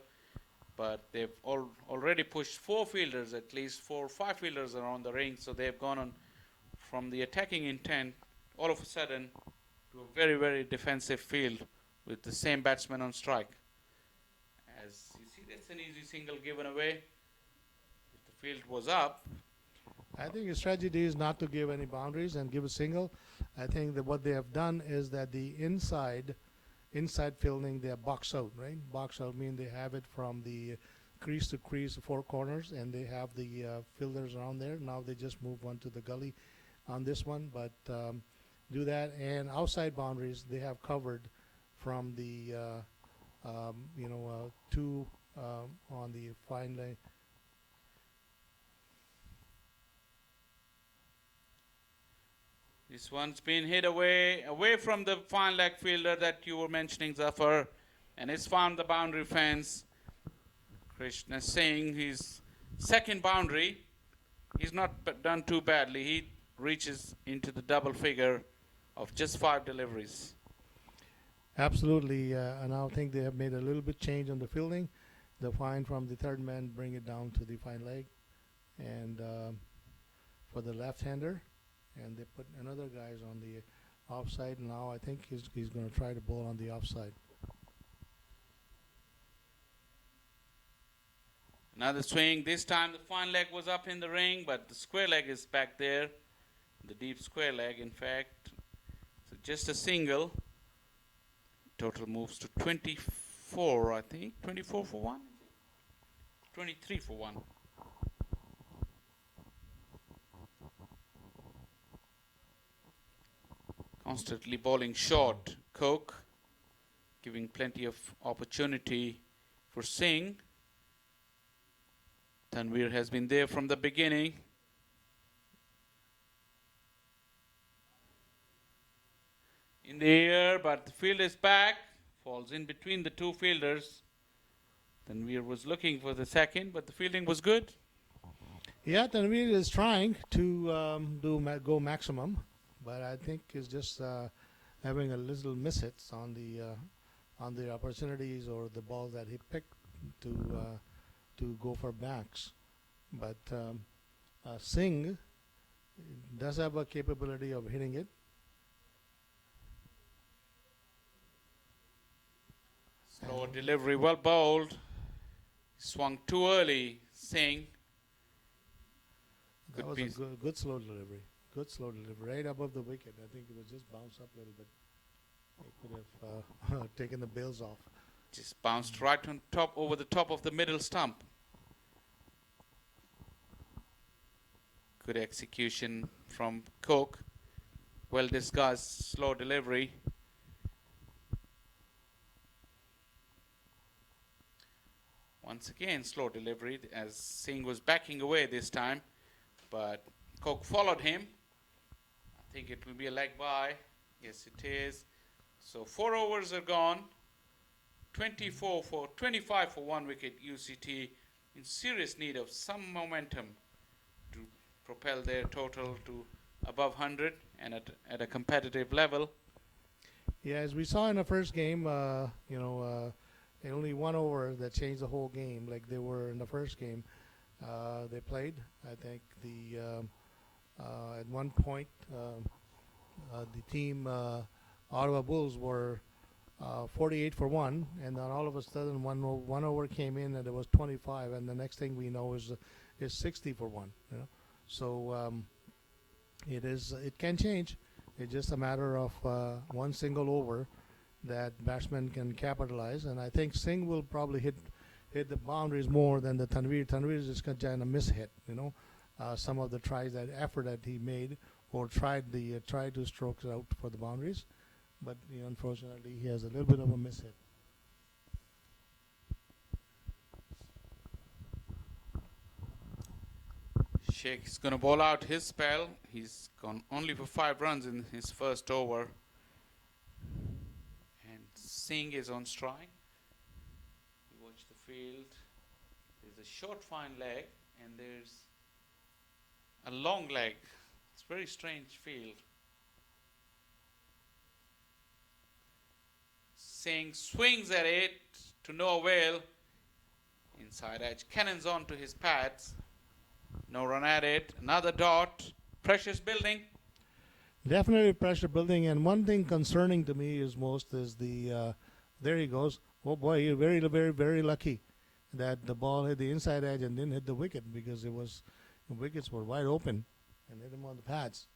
But they've already pushed 4 fielders, at least 4 or 5 fielders are on the ring, so they've gone on from the attacking intent all of a sudden to a very, very defensive field with the same batsman on strike. As you see, that's an easy single given away. If the field was up. I think his strategy is not to give any boundaries and give a single. I think that what they have done is that the inside inside fielding, they are box out, right? Box out mean they have it from the crease to crease, four corners, and they have the fielders around there. Now they just move one to the gully on this one, but do that. And outside boundaries, they have covered from the two on the fine line. This one's been hit away from the fine leg fielder that you were mentioning, Zafar, and it's found the boundary fence. Krishna Singh, his second boundary. He's not done too badly. He reaches into the double figure of just 5 deliveries. Absolutely, and I think they have made a little bit change on the fielding. The fine from the third man bring it down to the fine leg, and for the left-hander, and they put another guys on the offside. Now I think he's going to try to bowl on the offside. Another swing. This time the fine leg was up in the ring, but the square leg is back there. The deep square leg, in fact. So just a single. Total moves to 24, I think. 24 for 1? 23 for 1. Constantly bowling short, Coke, giving plenty of opportunity for Singh. Tanvir has been there from the beginning. In the air, but the field is back. Falls in between the two fielders. Tanvir was looking for the second, but the fielding was good. Yeah, Tanvir is trying to go maximum, but I think he's just having a little miss hits on the opportunities or the balls that he picked to go for backs. But Singh does have a capability of hitting it. Slow delivery, well bowled. Swung too early, Singh. That was a good slow delivery. Good slow delivery, right above the wicket. I think it was just bounced up a little bit. It could have taken the bails off. Just bounced right on top, over the top of the middle stump. Good execution from Cook. Well discussed, slow delivery. Once again, slow delivery as Singh was backing away this time, but Cook followed him. I think it will be a leg bye. Yes, it is. So 4 overs are gone. 25 for 1 wicket. UCT in serious need of some momentum to propel their total to above 100 and at a competitive level. Yeah, as we saw in the first game, only 1 over that changed the whole game. Like they were in the first game, they played. I think at one point the team Ottawa Bulls were 48 for 1, and then all of a sudden one over came in and it was 25, and the next thing we know is 60 for 1. So it can change. It's just a matter of one single over that batsman can capitalize, and I think Singh will probably hit the boundaries more than the Tanvir. Tanvir is just kind of miss-hit, some of the effort that he made or tried to strokes out for the boundaries, but unfortunately he has a little bit of a miss-hit. Sheikh is going to bowl out his spell. He's gone only for 5 runs in his first over. And Singh is on strike. You watch the field. There's a short fine leg and there's a long leg. It's a very strange field. Singh swings at it to no avail. Inside edge. Cannons on to his pads. No run at it. Another dot. Pressure's building. Definitely pressure building, and one thing concerning to me is the there he goes. Oh boy, you're very, very, very lucky that the ball hit the inside edge and didn't hit the wicket, because the wickets were wide open and hit him on the pads.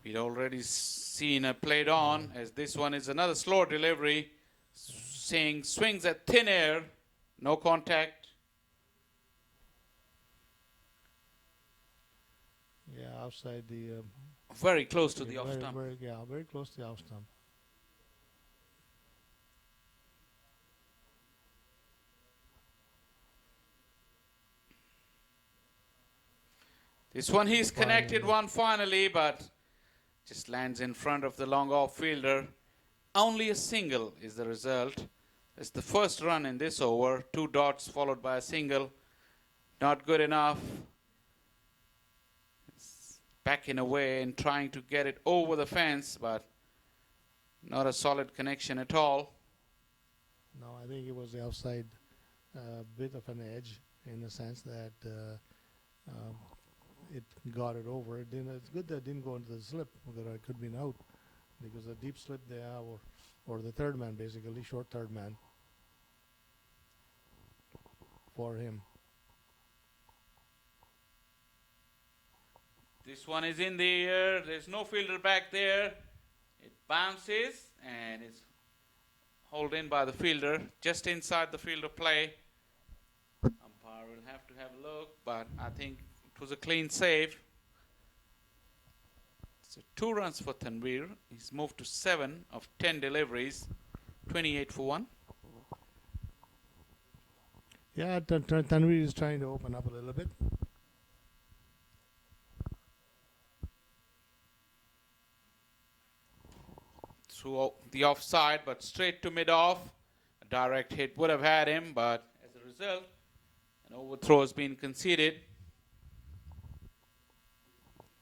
We'd already seen a played on, as this one is another slow delivery, saying swings at thin air, no contact. Yeah, outside the. Very close to the yeah, off stump. very close to the off stump. This one he's connected one finally, but just lands in front of the long off fielder. Only a single is the result. It's the first run in this over. 2 dots followed by a single. Not good enough. It's backing away and trying to get it over the fence, but not a solid connection at all. No, I think it was the outside bit of an edge in the sense that it got it over. It didn't, it's good that it didn't go into the slip, that it could be an out, because a deep slip there, or the third man, basically, short third man for him. This one is in the air. There's no fielder back there. It bounces and it's held in by the fielder, just inside the field of play. Umpire will have to have a look, but I think it was a clean save. So 2 runs for Tanvir. He's moved to 7 of 10 deliveries, 28 for 1. Yeah, Tanvir is trying to open up a little bit. Through the offside, but straight to mid-off. A direct hit would have had him, but as a result, an overthrow has been conceded.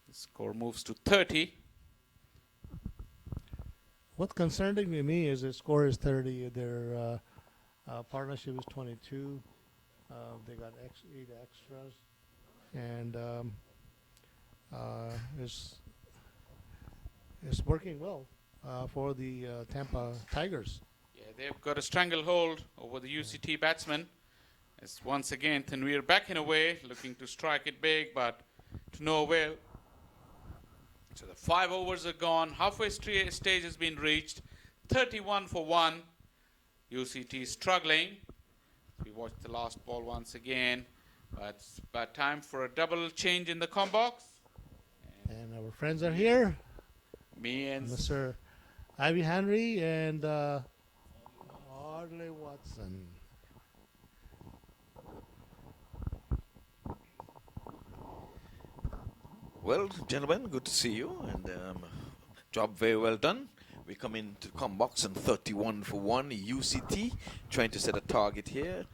The score moves to 30. What's concerning to me is the score is 30. Their partnership is 22. They got 8 extras, and it's working well for the Tampa Tigers. Yeah, they've got a stranglehold over the UCT batsman. As once again, Tanvir backing away, looking to strike it big, but to no avail. So the 5 overs are gone. Halfway stage has been reached. 31 for 1. UCT struggling. We watch the last ball once again. But it's about time for a double change in the com box. And our friends are here. Me and Mr. Ivy Henry and Audley Watson. Well, gentlemen, good to see you, and job very well done. We come into the com box on 31 for 1, UCT, trying to set a target here.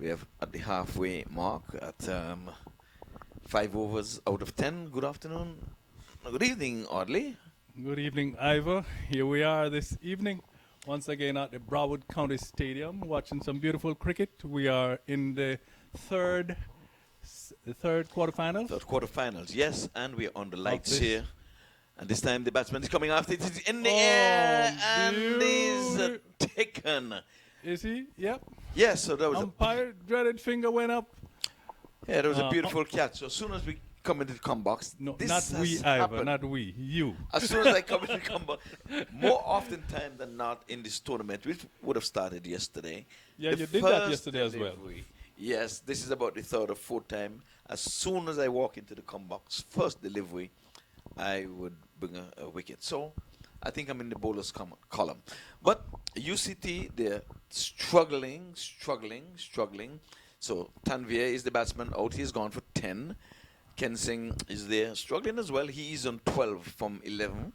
We have at the halfway mark at 5 overs out of 10. Good afternoon. Good evening, Audley. Good evening, Ivor. Here we are this evening, once again at the Broward County Stadium, watching some beautiful cricket. We are in the third quarterfinals. Third quarterfinals, yes, and we're on the lights here. And this time the batsman is coming after it. It's in the air, and is taken. Is he? Yep. Yes, so that was umpire dreaded finger went up. Yeah, that was a beautiful catch. So as soon as we come into the com box, no, this not we, Ivor, not we, you. As soon as I come into the com box, more often time than not in this tournament, which would have started yesterday. Yeah, you did that yesterday as well. Yes, this is about the 3rd or 4th time. As soon as I walk into the com box, first delivery, I would bring a wicket. So I think I'm in the bowler's column. But UCT, they're struggling. So Tanvir is the batsman out. He's gone for 10. Ken Singh is there struggling as well. He is on 12 from 11.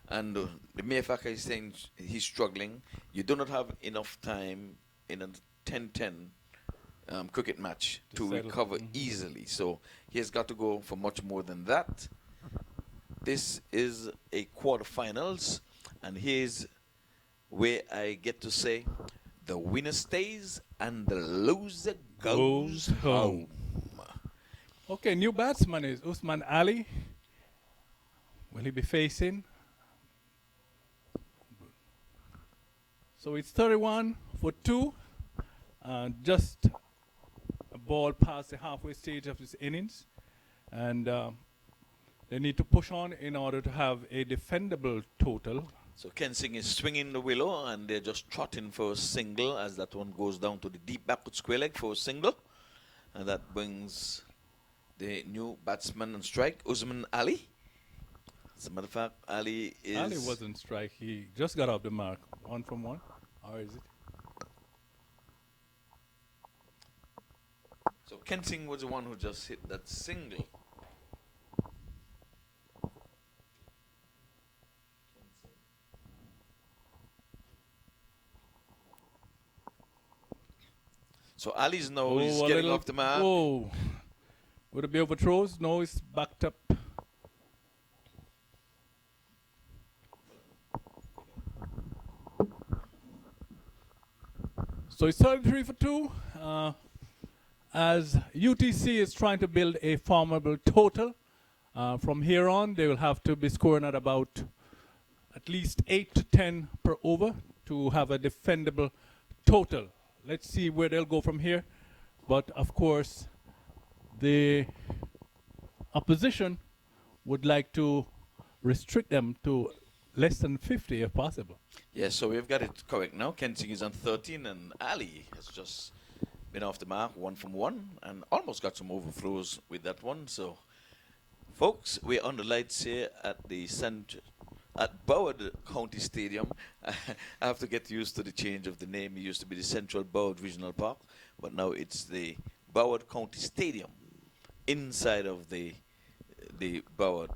And the mere fact is saying he's struggling. You do not have enough time in a 10-10 cricket match to recover easily. So he has got to go for much more than that. This is a quarterfinals, and here's where I get to say the winner stays and the loser goes home. Okay, new batsman is Usman Ali. Will he be facing? So it's 31 for 2. Just a ball past the halfway stage of his innings. And the They need to push on in order to have a defendable total. So Kensing is swinging the willow, and they're just trotting for a single as that one goes down to the deep backward square leg for a single. And that brings the new batsman on strike, Usman Ali. As a matter of fact, Ali is... Ali wasn't strike. He just got off the mark. 1 from 1. Or is it? So Kensing was the one who just hit that single. So Ali's now is getting off the mark. Whoa. Would it be overthrows? No, it's backed up. So it's 33 for 2. As UTC is trying to build a formidable total, from here on they will have to be scoring at about at least 8 to 10 per over to have a defendable total. Let's see where they'll go from here. But of course, the opposition would like to restrict them to less than 50 if possible. Yes, so we've got it correct now. Kensing is on 13, and Ali has just been off the mark, 1 from 1, and almost got some overthrows with that one. So, folks, we're on the lights here at the at Broward County Stadium. I have to get used to the change of the name. It used to be the Central Broward Regional Park, but now it's the Broward County Stadium inside of the Broward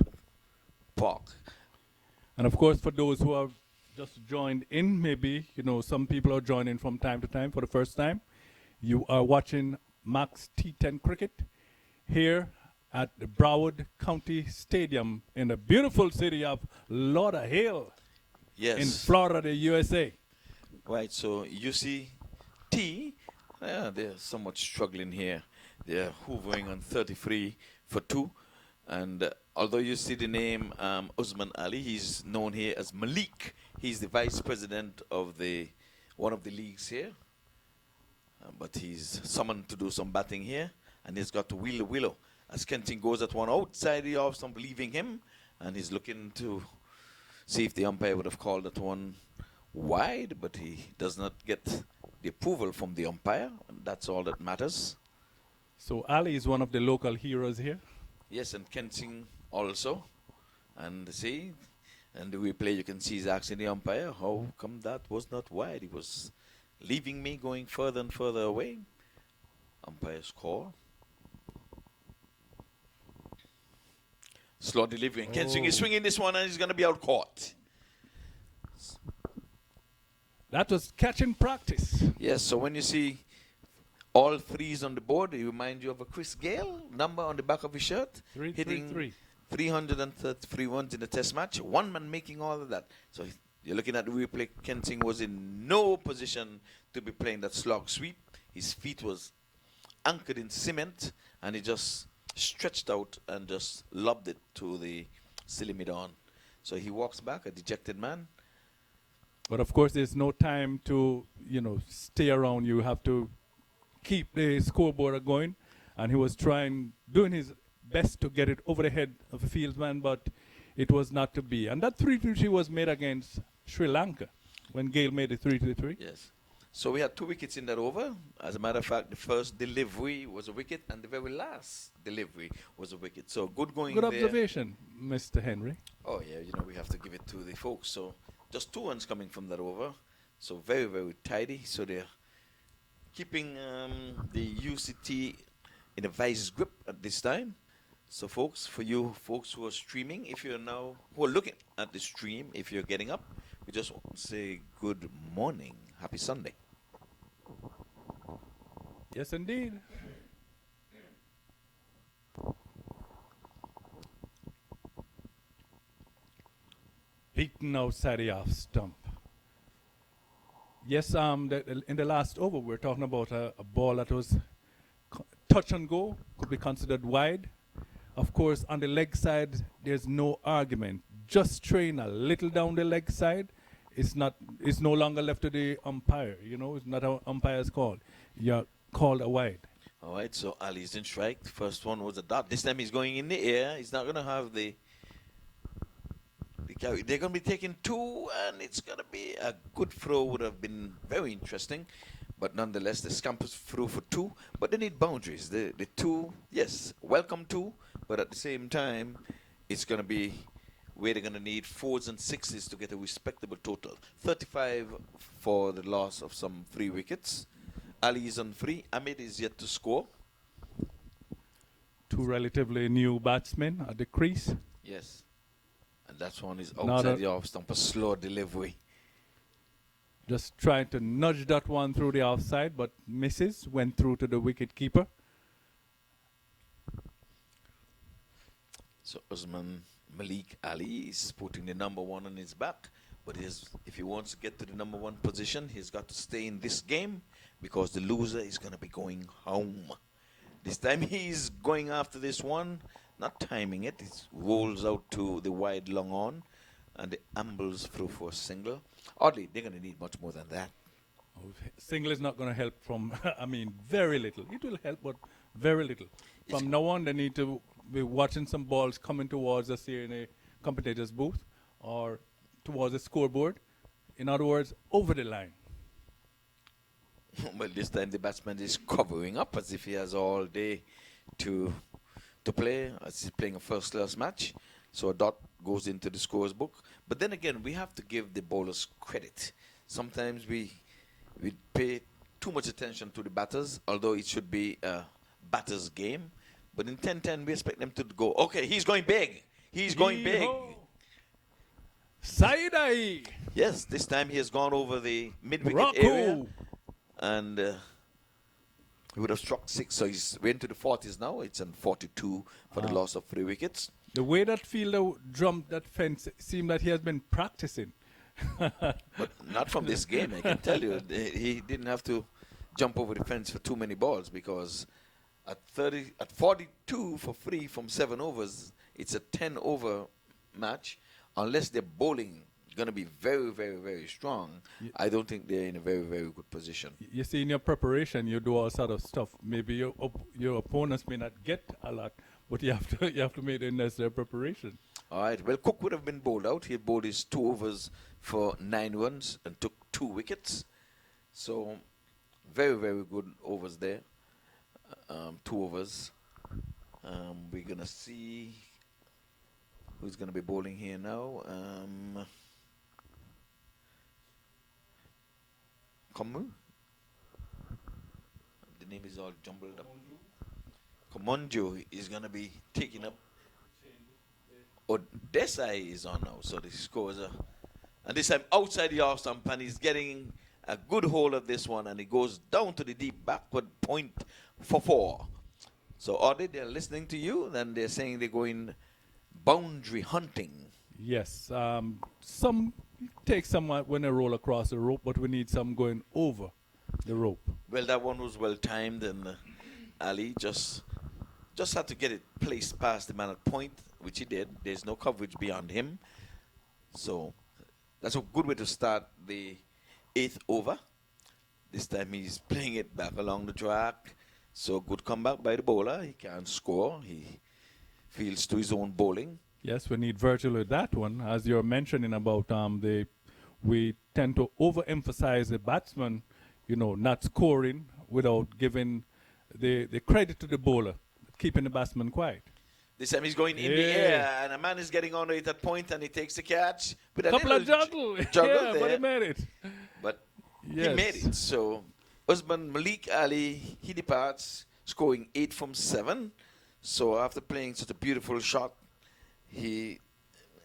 Park. And of course, for those who have just joined in, maybe, you know, some people are joining from time to time for the first time. You are watching MaqT10 cricket here at the Broward County Stadium in the beautiful city of Lauderdale, Yes. in Florida, USA. Right, so UCT, they're somewhat struggling here. They're hoovering on 33 for 2. And although you see the name Usman Ali, he's known here as Malik. He's the vice president of one of the leagues here. But he's summoned to do some batting here. And he's got to wheel the willow. As Kenting goes at one outside the off stump, leaving him. And he's looking to see if the umpire would have called that one wide. But he does not get the approval from the umpire. And that's all that matters. So Ali is one of the local heroes here. Yes, and Kensing also. And see, and the replay you can see he's asking the umpire, how come that was not wide? He was leaving me going further and further away. Umpire's call. Slow delivery. And Kensing is swinging this one and he's going to be out caught. That was catching practice. Yes, so when you see all threes on the board, it reminds you of a Chris Gale number on the back of his shirt. Hitting 333 runs in the test match. One man making all of that. So you're looking at the replay. Kensing was in no position to be playing that slog sweep. His feet was anchored in cement, and he just stretched out and just lobbed it to the silly mid-on. So he walks back, a dejected man. But of course, there's no time to, you know, stay around. You have to keep the scoreboard going. And he was doing his best to get it over the head of the fieldsman, but it was not to be. And that 3-3 was made against Sri Lanka when Gale made it 3-3. Yes. So we had 2 wickets in that over. As a matter of fact, the first delivery was a wicket, and the very last delivery was a wicket. So good going Good there. observation, Mr. Henry. Oh, yeah, you know, we have to give it to the folks. So just 2 runs coming from that over. So very, very tidy. So they're keeping the UCT in a vice grip at this time. So folks, for you folks who are streaming, if you're now, who are looking at the stream, if you're getting up, we just want to say good morning. Happy Sunday. Yes, indeed. Beaten outside the off stump. Yes, in the last over, we're talking about a ball that was touch and go, could be considered wide. Of course, on the leg side, there's no argument. Just train a little down the leg side. It's no longer left to the umpire. You know, it's not how umpire's called. You're called a wide. All right, so Ali's in strike. The first one was a dot. This time he's going in the air. He's not going to have the They're going to be taking 2, and it's going to be a good throw. Would have been very interesting. But nonetheless, the scampers through for 2. But they need boundaries. The 2, yes, welcome 2. But at the same time, it's going to be where they're going to need 4s and 6s to get a respectable total. 35 for the loss of some 3 wickets. Ali is on 3. Ahmed is yet to score. 2 relatively new batsmen at the crease. Yes. And that one is outside the off stump, a slow delivery. Just trying to nudge that one through the offside, but misses. Went through to the wicket keeper. So Usman Malik Ali is putting the number 1 on his back. But if he wants to get to the number 1 position, he's got to stay in this game because the loser is going to be going home. This time he's going after this one, not timing it. It rolls out to the wide long on and it ambles through for a single. Oddly, they're going to need much more than that. Oh, single is not going to help from, I mean, very little. It will help, but very little. From now on, they need to be watching some balls coming towards us here in a commentator's booth or towards the scoreboard. In other words, over the line. Well, this time the batsman is covering up as if he has all day to play, as he's playing a first-class match. So a dot goes into the scores book. But then again, we have to give the bowlers credit. Sometimes we pay too much attention to the batters, although it should be a batter's game. But in 10-10, we expect them to go, okay, he's going big. He's going big. Side-eye. Yes, this time he has gone over the mid-wicket area. And he would have struck 6, so he's went to the 40s now. It's on 42 for the loss of 3 wickets. The way that fielder jumped that fence seemed that he has been practicing. But not from this game, I can tell you. He didn't have to jump over the fence for too many balls because at 42 for 3 from 7 overs, it's a 10-over match. Unless they're bowling going to be very, very, very strong, I don't think they're in a very, very good position. You see, in your preparation, you do all sort of stuff. Maybe your opponents may not get a lot, but you have to make the necessary preparation. All right. Well, Cook would have been bowled out. He bowled his 2 overs for 9 runs and took 2 wickets. So, very, very good overs there. 2 overs. We're going to see who's going to be bowling here now. Kamu? The name is all jumbled up. Kamonjo is going to be taking up. Oh, Desai is on now, so the scores are. And this time outside the off stump, and he's getting a good hold of this one, and it goes down to the deep backward point for 4. So, Audie, they're listening to you, then they're saying they're going boundary hunting. Yes. Some take some when they roll across the rope, but we need some going over the rope. Well, that one was well timed, and Ali just had to get it placed past the man at point, which he did. There's no coverage beyond him. So that's a good way to start the 8th over. This time he's playing it back along the track. So good comeback by the bowler. He can't score. He fields to his own bowling. Yes, we need virtually that one. As you're mentioning about we tend to overemphasize the batsman, not scoring without giving the credit to the bowler, keeping the batsman quiet. This time he's going in the air, and a man is getting on it at point, and he takes the catch. With a couple of juggle there. But he made it. But yes. He made it. So Usman Malik Ali, he departs, scoring 8 from 7. So after playing such a beautiful shot, he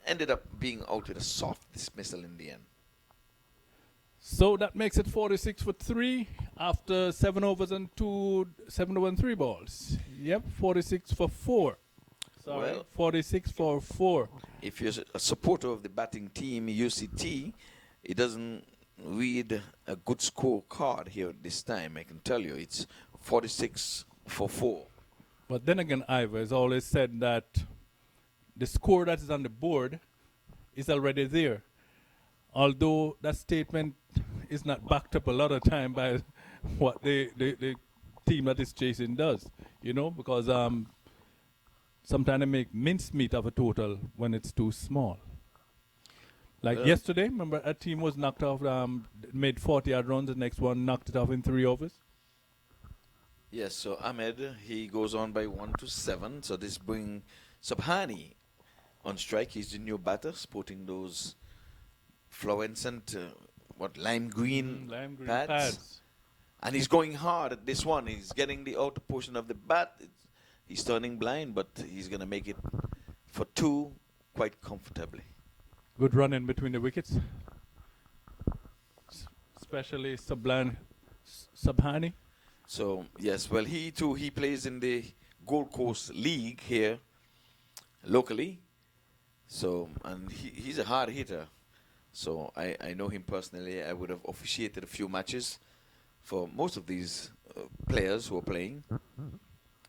ended up being out with a soft dismissal in the end. So that makes it 46 for 3 after 7 overs and 3 balls. Yep, 46 for 4. Sorry, well, 46 for 4. If you're a supporter of the batting team, UCT, it doesn't read a good score card here this time. I can tell you it's 46 for 4. But then again, Ivor has always said that the score that is on the board is already there. Although that statement is not backed up a lot of time by what the team that is chasing does, because sometimes they make mincemeat of a total when it's too small. Like yesterday, remember a team was knocked off, made 40-yard runs. The next one knocked it off in 3 overs. Yes, so Ahmed, he goes on by 1-7. So this bring Subhani on strike. He's the new batter, sporting those fluorescent, lime green, Lime green pads. pads. And he's going hard at this one. He's getting the outer portion of the bat. He's turning blind, but he's going to make it for 2 quite comfortably. Good run in between the wickets. Especially Subhani. So, yes, well, he plays in the Gold Coast League here locally. So, and he's a hard hitter. So, I know him personally. I would have officiated a few matches for most of these players who are playing.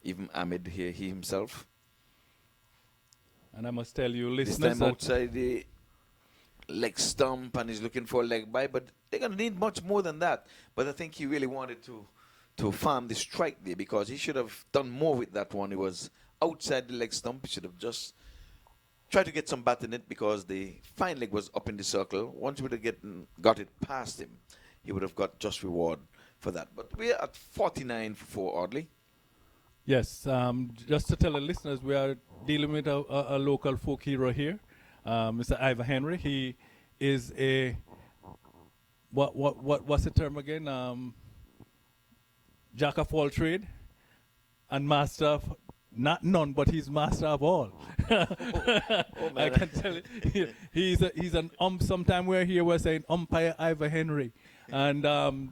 Even Ahmed here, he himself. And I must tell you, This listeners, time outside the leg stump, and he's looking for a leg by, but they're going to need much more than that. But I think he really wanted to farm the strike there, because he should have done more with that one. It was outside the leg stump. He should have just tried to get some bat in it, because the fine leg was up in the circle. Once he would have got it past him, he would have got just reward for that. But we're at 49 for 4, oddly. yes, just to tell the listeners, we are dealing with a local folk hero here, Mr. Ivor Henry. He is a what's the term again? Jack of all trade and master of not none, but he's master of all. I can tell you, he's an sometime we're here, we're saying umpire Ivor Henry, and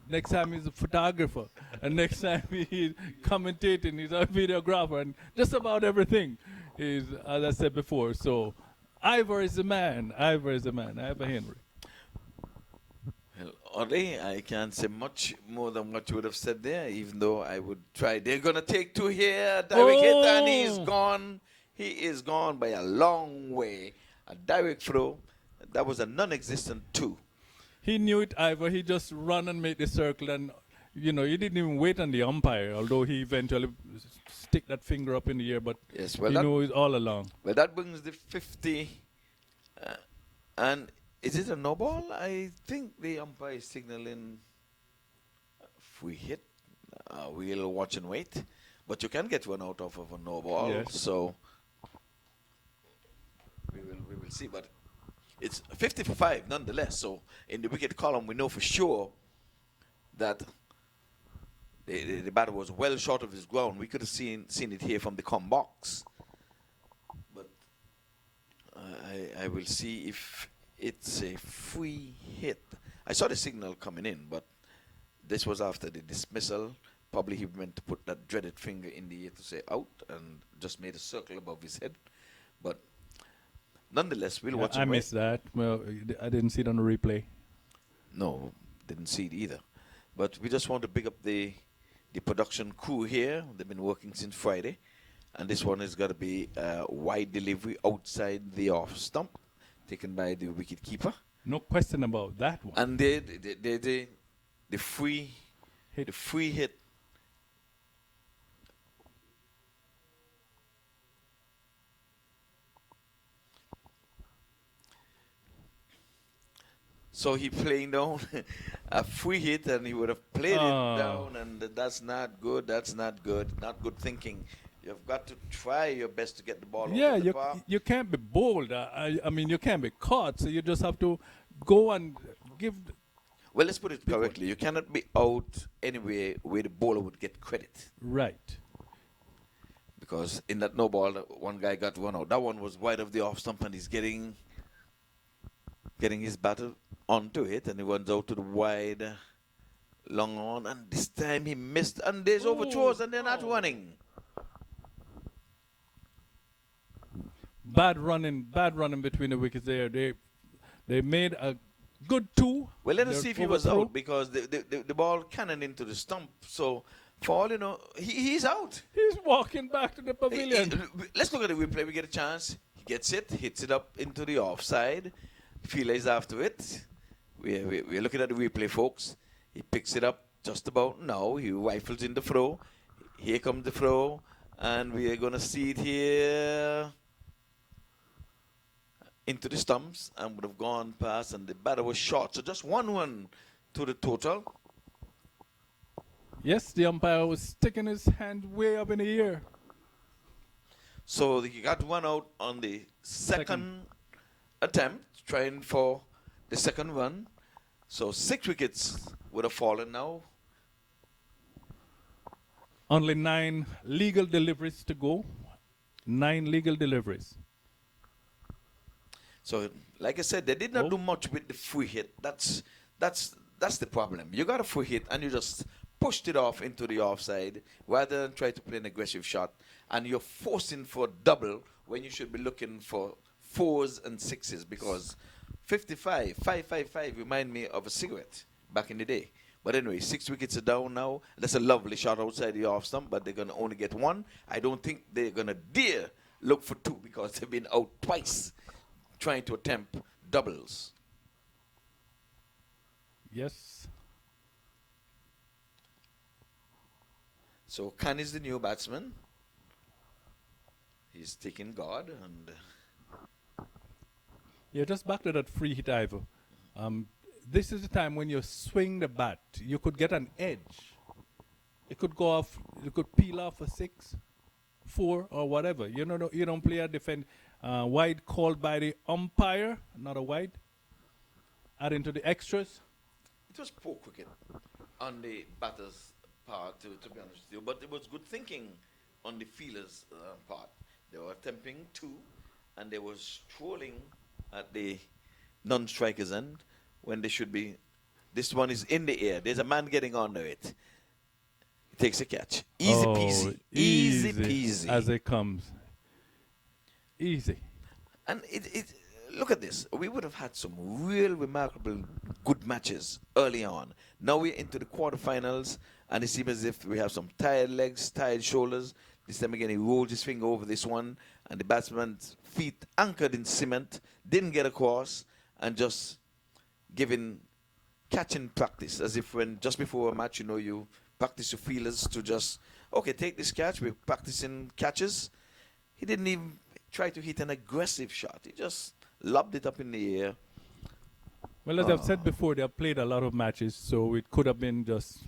next time he's a photographer, and next time he's commentating, he's a videographer, and just about everything is, as I said before. So Ivor is the man. Ivor Henry. Well, oddly, I can't say much more than what you would have said there, even though I would try. They're going to take 2 here. Direct hit, and he's gone. He is gone by a long way. A direct throw. That was a non-existent 2. He knew it, Ivor. He just ran and made the circle, and he didn't even wait on the umpire, although he eventually stick that finger up in the air, but Yes, well, he knew it all along. well, that brings the 50. And is it a no ball? I think the umpire is signaling if we hit, we'll watch and wait. But you can get one out of a no ball. Yes. So we will see. But it's 50 for 5 nonetheless. So in the wicket column, we know for sure that the batter was well short of his ground. We could have seen it here from the com box. But I will see if it's a free hit. I saw the signal coming in, but this was after the dismissal. Probably he meant to put that dreaded finger in the air to say out, and just made a circle above his head. But nonetheless, we'll watch it. I missed that. Well, I didn't see it on the replay. No, didn't see it either. But we just want to pick up the production crew here. They've been working since Friday. And this one is going to be a wide delivery outside the off stump, taken by the wicket keeper. No question about that one. And the free hit. The free hit. So he playing down a free hit, and he would have played it down, and that's not good. That's not good. Not good thinking. You've got to try your best to get the ball over the park. You can't be bold. I mean, you can't be caught. So you just have to go and give. Well, let's put it correctly. You cannot be out anywhere where the bowler would get credit. Right. Because in that no ball, one guy got one out. That one was wide of the off stump, and he's getting his batter onto it, and he runs out to the wide, long on, and this time he missed, and there's overthrows, and they're not running. Bad running between the wickets there. They made a good 2. Well, let us see if he was out, because the ball cannoned into the stump. So, for all you know, he's out. He's walking back to the pavilion. Let's look at the replay. We get a chance. He gets it, hits it up into the offside. Fielder is after it. We're looking at the replay, folks. He picks it up just about now. He rifles in the throw. Here comes the throw, and we are going to see it here. into the stumps and would have gone past, and the batter was short. So just 1-1 to the total. Yes, the umpire was sticking his hand way up in the air. So he got one out on the second attempt, trying for the second one. So 6 wickets would have fallen now. Only 9 legal deliveries to go. 9 legal deliveries. So, like I said, they did not do much with the free hit. That's the problem. You got a free hit and you just pushed it off into the offside rather than try to play an aggressive shot. And you're forcing for double when you should be looking for 4s and 6s, because 555 remind me of a cigarette back in the day. But anyway, 6 wickets are down now. That's a lovely shot outside the off stump, but they're going to only get 1. I don't think they're going to dare look for 2 because they've been out twice trying to attempt doubles. Yes. So Khan is the new batsman. He's taking guard, and Yeah, just back to that free hit, Ivor. This is the time when you swing the bat, you could get an edge. It could go off, you could peel off a 6, 4, or whatever. You know, you don't play a defend wide called by the umpire, not a wide. Add into the extras. it was poor cricket on the batter's part, to be honest with you. But it was good thinking on the fielders' part. They were attempting 2, and they were strolling at the non-striker's end when they should be. This one is in the air. There's a man getting under it. He takes a catch. Easy peasy. Easy peasy. As it comes. Easy. And it look at this. We would have had some real remarkable good matches early on. Now we're into the quarterfinals, and it seems as if we have some tired legs, tired shoulders. This time again, he rolled his finger over this one, and the batsman's feet anchored in cement, didn't get across, and just catching practice, as if when just before a match, you practice your feelers to just, okay, take this catch. We're practicing catches. He didn't even try to hit an aggressive shot. He just lobbed it up in the air. Well, as I've said before, they have played a lot of matches, so it could have been just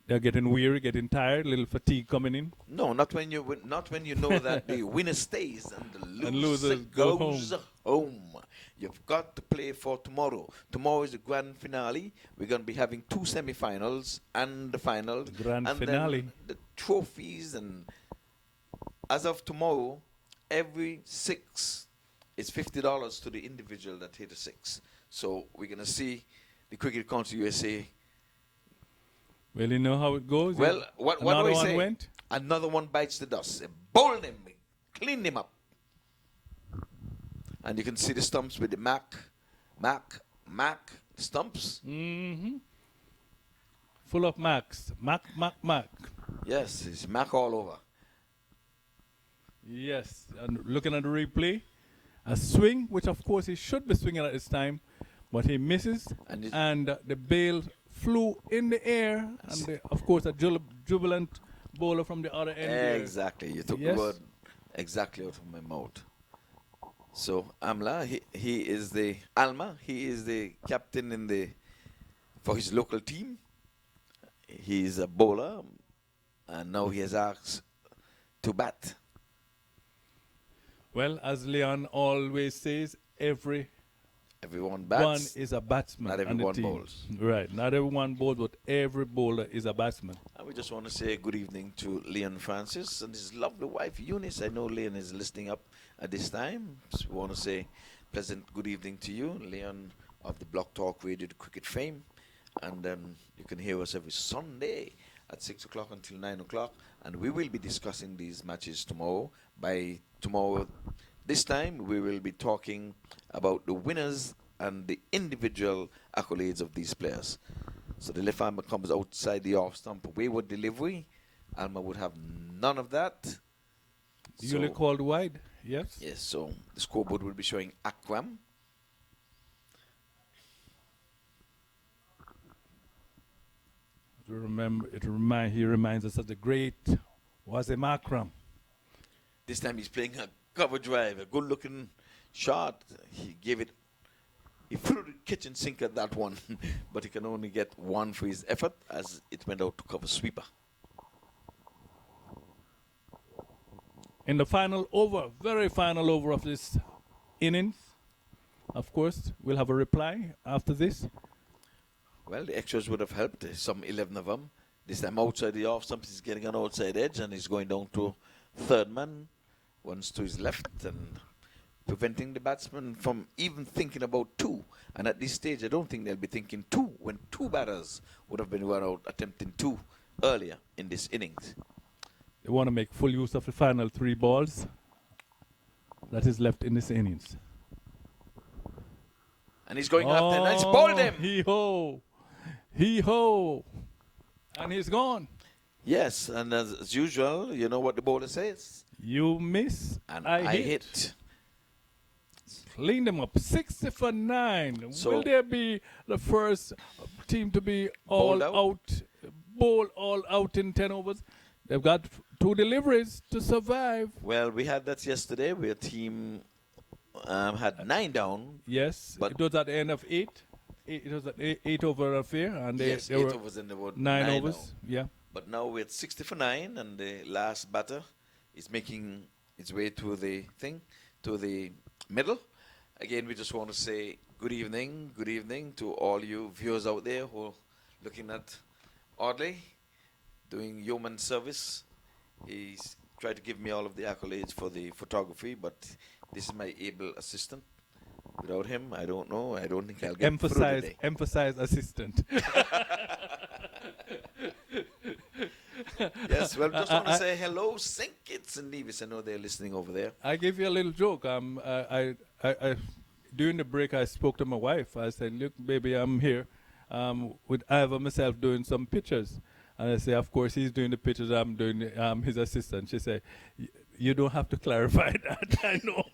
they're getting weary, getting tired, little fatigue coming in. No, not when you know that the winner stays and the loser go goes home. You've got to play for tomorrow. Tomorrow is the grand finale. We're going to be having 2 semifinals and the final. The grand and finale. Then the trophies, and as of tomorrow, every 6 is $50 to the individual that hit a 6. So we're going to see the Cricket Council USA. Well, you know how it goes. Well, what do I say? Went. Another one bites the dust. Bowl them, clean them up. And you can see the stumps with the MAQ stumps. Mm-hmm. Full of MAQs. MAQ. Yes, it's MAQ all over. Yes, and looking at the replay, a swing, which of course he should be swinging at this time, but he misses, and the bail flew in the air, and of course a jubilant bowler from the other end. Exactly, you took the word exactly out of my mouth. So Alma, he is the captain for his local team. He is a bowler, and now he has asked to bat. Well, as Leon always says, everyone bats. One is a batsman. Not everyone bowls. Right. Not everyone bowls, but every bowler is a batsman. And we just want to say good evening to Leon Francis and his lovely wife Eunice. I know Leon is listening up at this time. So we want to say pleasant good evening to you, Leon of the Block Talk Radio Cricket Fame. And you can hear us every Sunday at 6 o'clock until 9 o'clock. And we will be discussing these matches tomorrow. By tomorrow, this time, we will be talking about the winners and the individual accolades of these players. So the left armer comes outside the off stump, wayward delivery. Alma would have none of that. Usually called wide, yes? Yes, so the scoreboard will be showing Akram. He reminds us of the great Wasim Akram. This time he's playing a cover drive, a good-looking shot. He gave it. He threw the kitchen sink at that one, but he can only get one for his effort as it went out to cover sweeper. In the final over, very final over of this innings, of course, we'll have a reply after this. Well, the extras would have helped. Some 11 of them. This time outside the off stump, he's getting an outside edge and he's going down to third man, once to his left, and preventing the batsman from even thinking about two. And at this stage, I don't think they'll be thinking two when two batters would have been run out attempting two earlier in this innings. They want to make full use of the final 3 balls that is left in this innings. And he's going after, and he's bowled him. Hee-ho. Hee-ho. And he's gone. Yes, and as usual, you know what the bowler says? You miss, And I I hit. hit. Clean them up. 60 for 9. So- Will there be the first team to be all Bowled out? out, bowl all out in 10 overs? They've got 2 deliveries to survive. Well, we had that yesterday where team had 9 down. Yes, But- it was at the end of 8. It was an 8 over affair, and they, Yes, they 8 were overs and they were 9 9 overs. now. Yeah. But now we're at 60 for 9, and the last batter is making its way to the middle. Again, we just want to say good evening to all you viewers out there who are looking at Audley doing yeoman service. He's tried to give me all of the accolades for the photography, but this is my able assistant. Without him, I don't know. I don't think I'll get through the day. Emphasize assistant. Yes, well, just want to say hello, St. Kitts and Nevis. I know they're listening over there. I give you a little joke. During the break, I spoke to my wife. I said, "Look, baby, I'm here with Ivor myself doing some pictures." And I say, "Of course, he's doing the pictures. I'm doing his assistant." She said, "You don't have to clarify that. I know."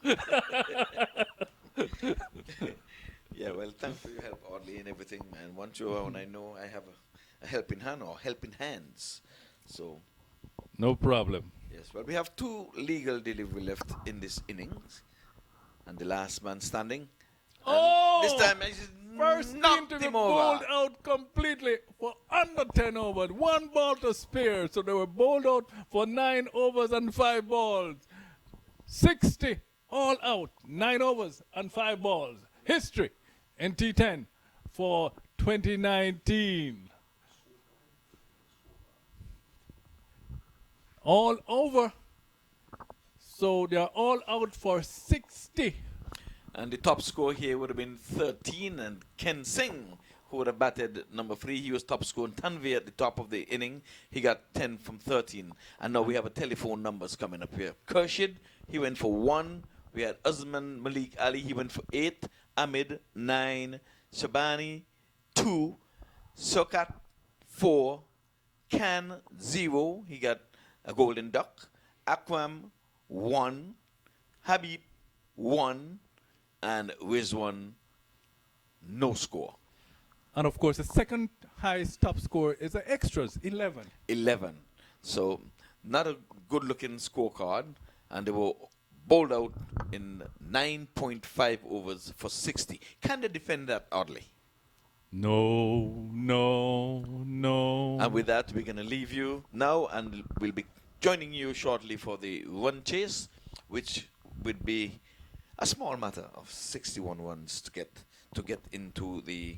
Yeah, well, thanks for your help, Audley, and everything, man. Once you're on, I know I have a helping hand or helping hands. So, No problem. yes, well, we have 2 legal delivery left in this innings, and the last man standing. And this time, I just First team knocked to be him bowled over. out completely for under 10 overs. 1 ball to spare. So they were bowled out for 9 overs and 5 balls. 60 all out. 9 overs and 5 balls. History in T10 for 2019. All over. So they are all out for 60. And the top score here would have been 13, and Ken Singh, who would have batted number 3, he was top scorer. And Tanvi at the top of the inning, he got 10 from 13. And now we have a telephone numbers coming up here. Khurshid, he went for 1. We had Uzman Malik Ali, he went for 8. Ahmed, 9. Shabani, 2. Sokat, 4. Khan, 0. He got a golden duck. Akram, 1. Habib, 1. And Rizwan, no score. And of course, the second highest top score is the extras, 11. 11. So, not a good looking scorecard. And they were bowled out in 9.5 overs for 60. Can they defend that oddly? No, no, no. And with that, we're going to leave you now, and we'll be joining you shortly for the run chase, which would be a small matter of 61 runs to get into the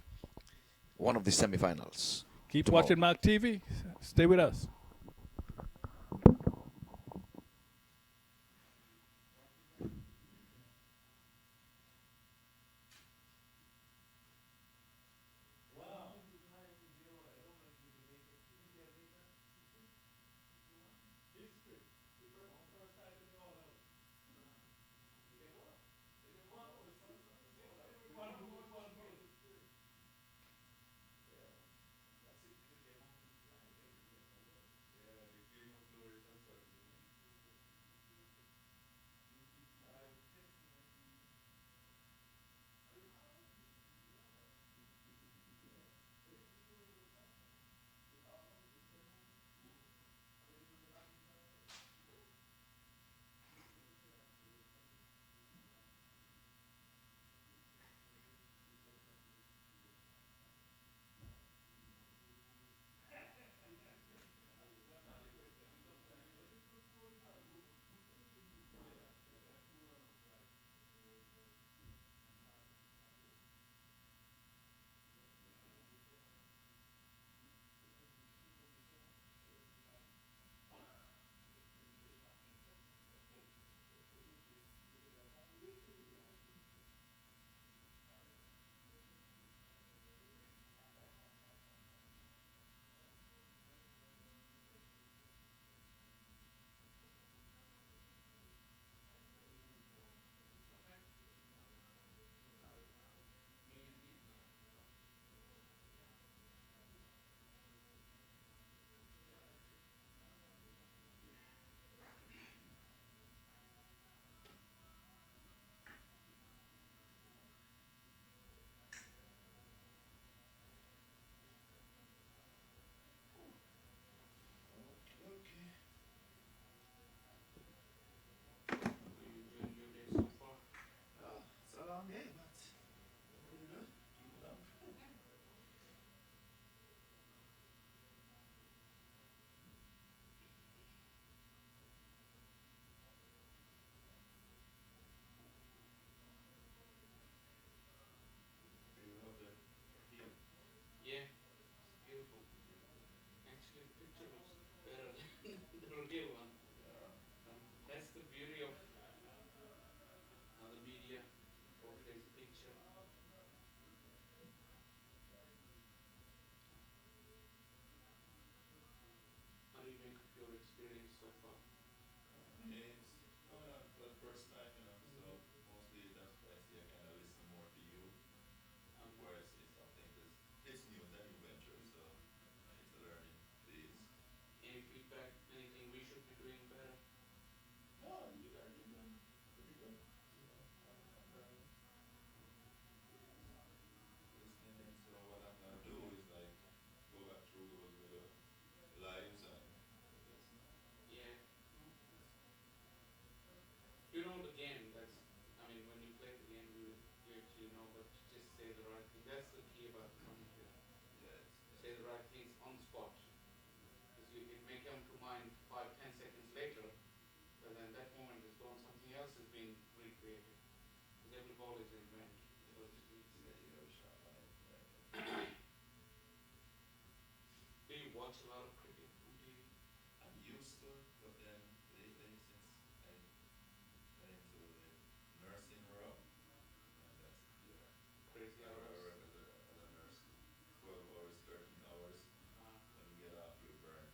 one of the semifinals. Keep tomorrow. watching MAQ TV. Stay with us. names coming on for the first time, you know, so mostly that's why I say I kind of listen more to you before I say something, because it's new, it's a new venture, so it's a learning phase. Any feedback? Anything we should be doing better? No, you guys are doing pretty good. You know, I'm learning. Listening in, so what I'm gonna do is like go back through those little lives and Yeah. You know the game. That's. I mean, when you play the game, you actually know, but just say the right thing. That's the key about coming here. yes, Say the right things on the spot. Because it may come to mind 5, 10 seconds later, but then that moment is gone. Something else is being recreated. Because every ball is invented, so to speak. yeah, you know, shot line, right? Do you watch a lot of cricket on TV? I'm used to, but then lately since I got into the nursing role, and that's yeah, Crazy I hours. work as a nurse, 12 hours, 13 hours. When you get off, you're burnt.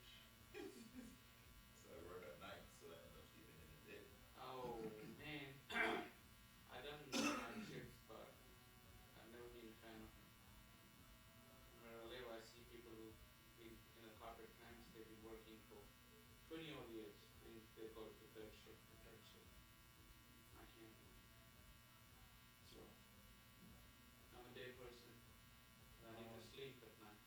So I work at night, so I end up sleeping in the day. Oh man, I done night shifts, but I've never been a fan of it. Where I live, I see people who've been in the corporate times. They've been working for 20 odd years. They go to the third shift, the third shift. I can't do it. So I'm a day person. I need to sleep at night.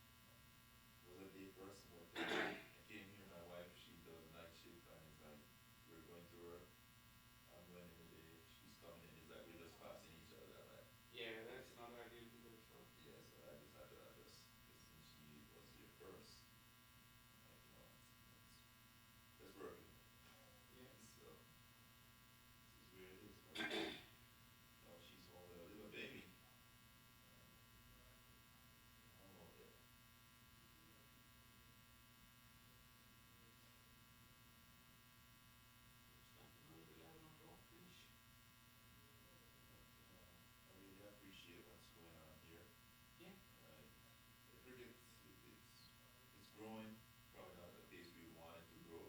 Was a day person, but then I came here, my wife, she does night shift, and it's like, we're going to work, I'm going in the day, she's coming in, it's like we're just passing each other, like, Yeah, that's not ideal either. So yeah, so I just had to adjust, because since she was here first, like, you know, it's working. yeah. So, this is where it is, but now she's home with a little baby. I'm okay. It's like another 11 o'clock finish. I really appreciate what's going on here. Yeah. The cricket, it's growing, probably not at the pace we want it to grow,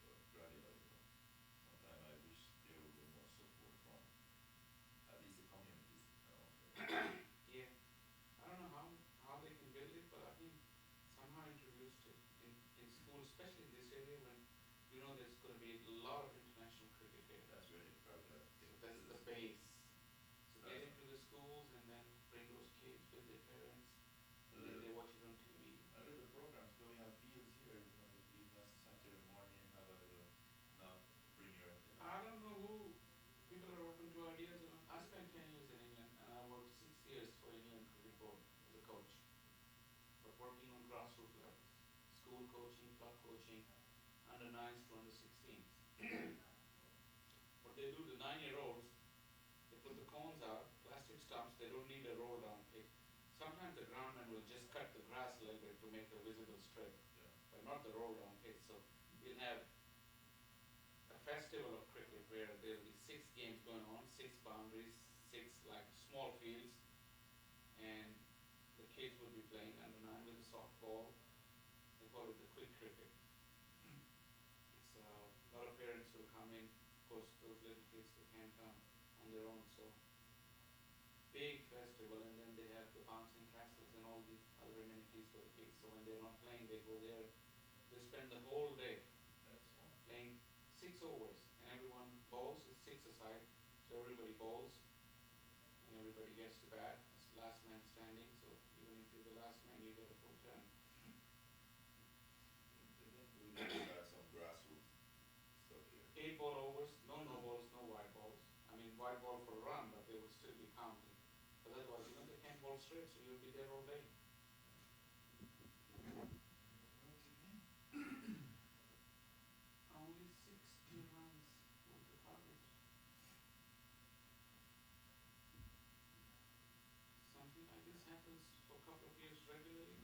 but gradually, you know, sometimes I wish there would be more support from at least the communities, you know. Yeah. I don't know how they can build it, but I think somehow introduced it in school, especially in this area when you know there's going to be a lot of international cricket here. That's really probably So that's the base. So get into the schools and then bring those kids with their parents, and then they watch it on TV. I know the programs, though we have fields here, you know, even on Saturday morning, have a little, not bring your, you know. I don't know who people are open to ideas. You know, I spent 10 years in England and I worked 6 years for England Cricket Board as a coach. But working on grassroots levels, school coaching, club coaching, under 9s to under 16s. What they do, the 9-year-olds, they put the cones out, plastic stumps, they don't need a roll down pitch. Sometimes the groundman will just cut the grass a little bit to make a visible strip, Yeah. but not the roll down pitch. So you'll have a festival of cricket where there'll be 6 games going on, 6 boundaries, 6 like small fields, and the kids will be playing under 9 with a softball. They call it the quick cricket. So a lot of parents will come in. Of course, those little kids, they can't come on their own. So big festival, and then they have the bouncing castles and all the other amenities for the kids. So when they're not playing, they go there. They spend the whole day That's fun. playing 6 overs, and everyone bowls. It's 6 aside, so everybody bowls, and everybody gets to bat. It's last man standing. So even if you're the last man, you get a full turn. We need to start some grassroots stuff here. 8 ball overs, no balls, no wide balls. I mean, wide ball for a run, but they will still be counted. But otherwise, you know, they can't bowl straight, so you'll be there all day. Only 60 runs was the target. Something like this happens for a couple of years regularly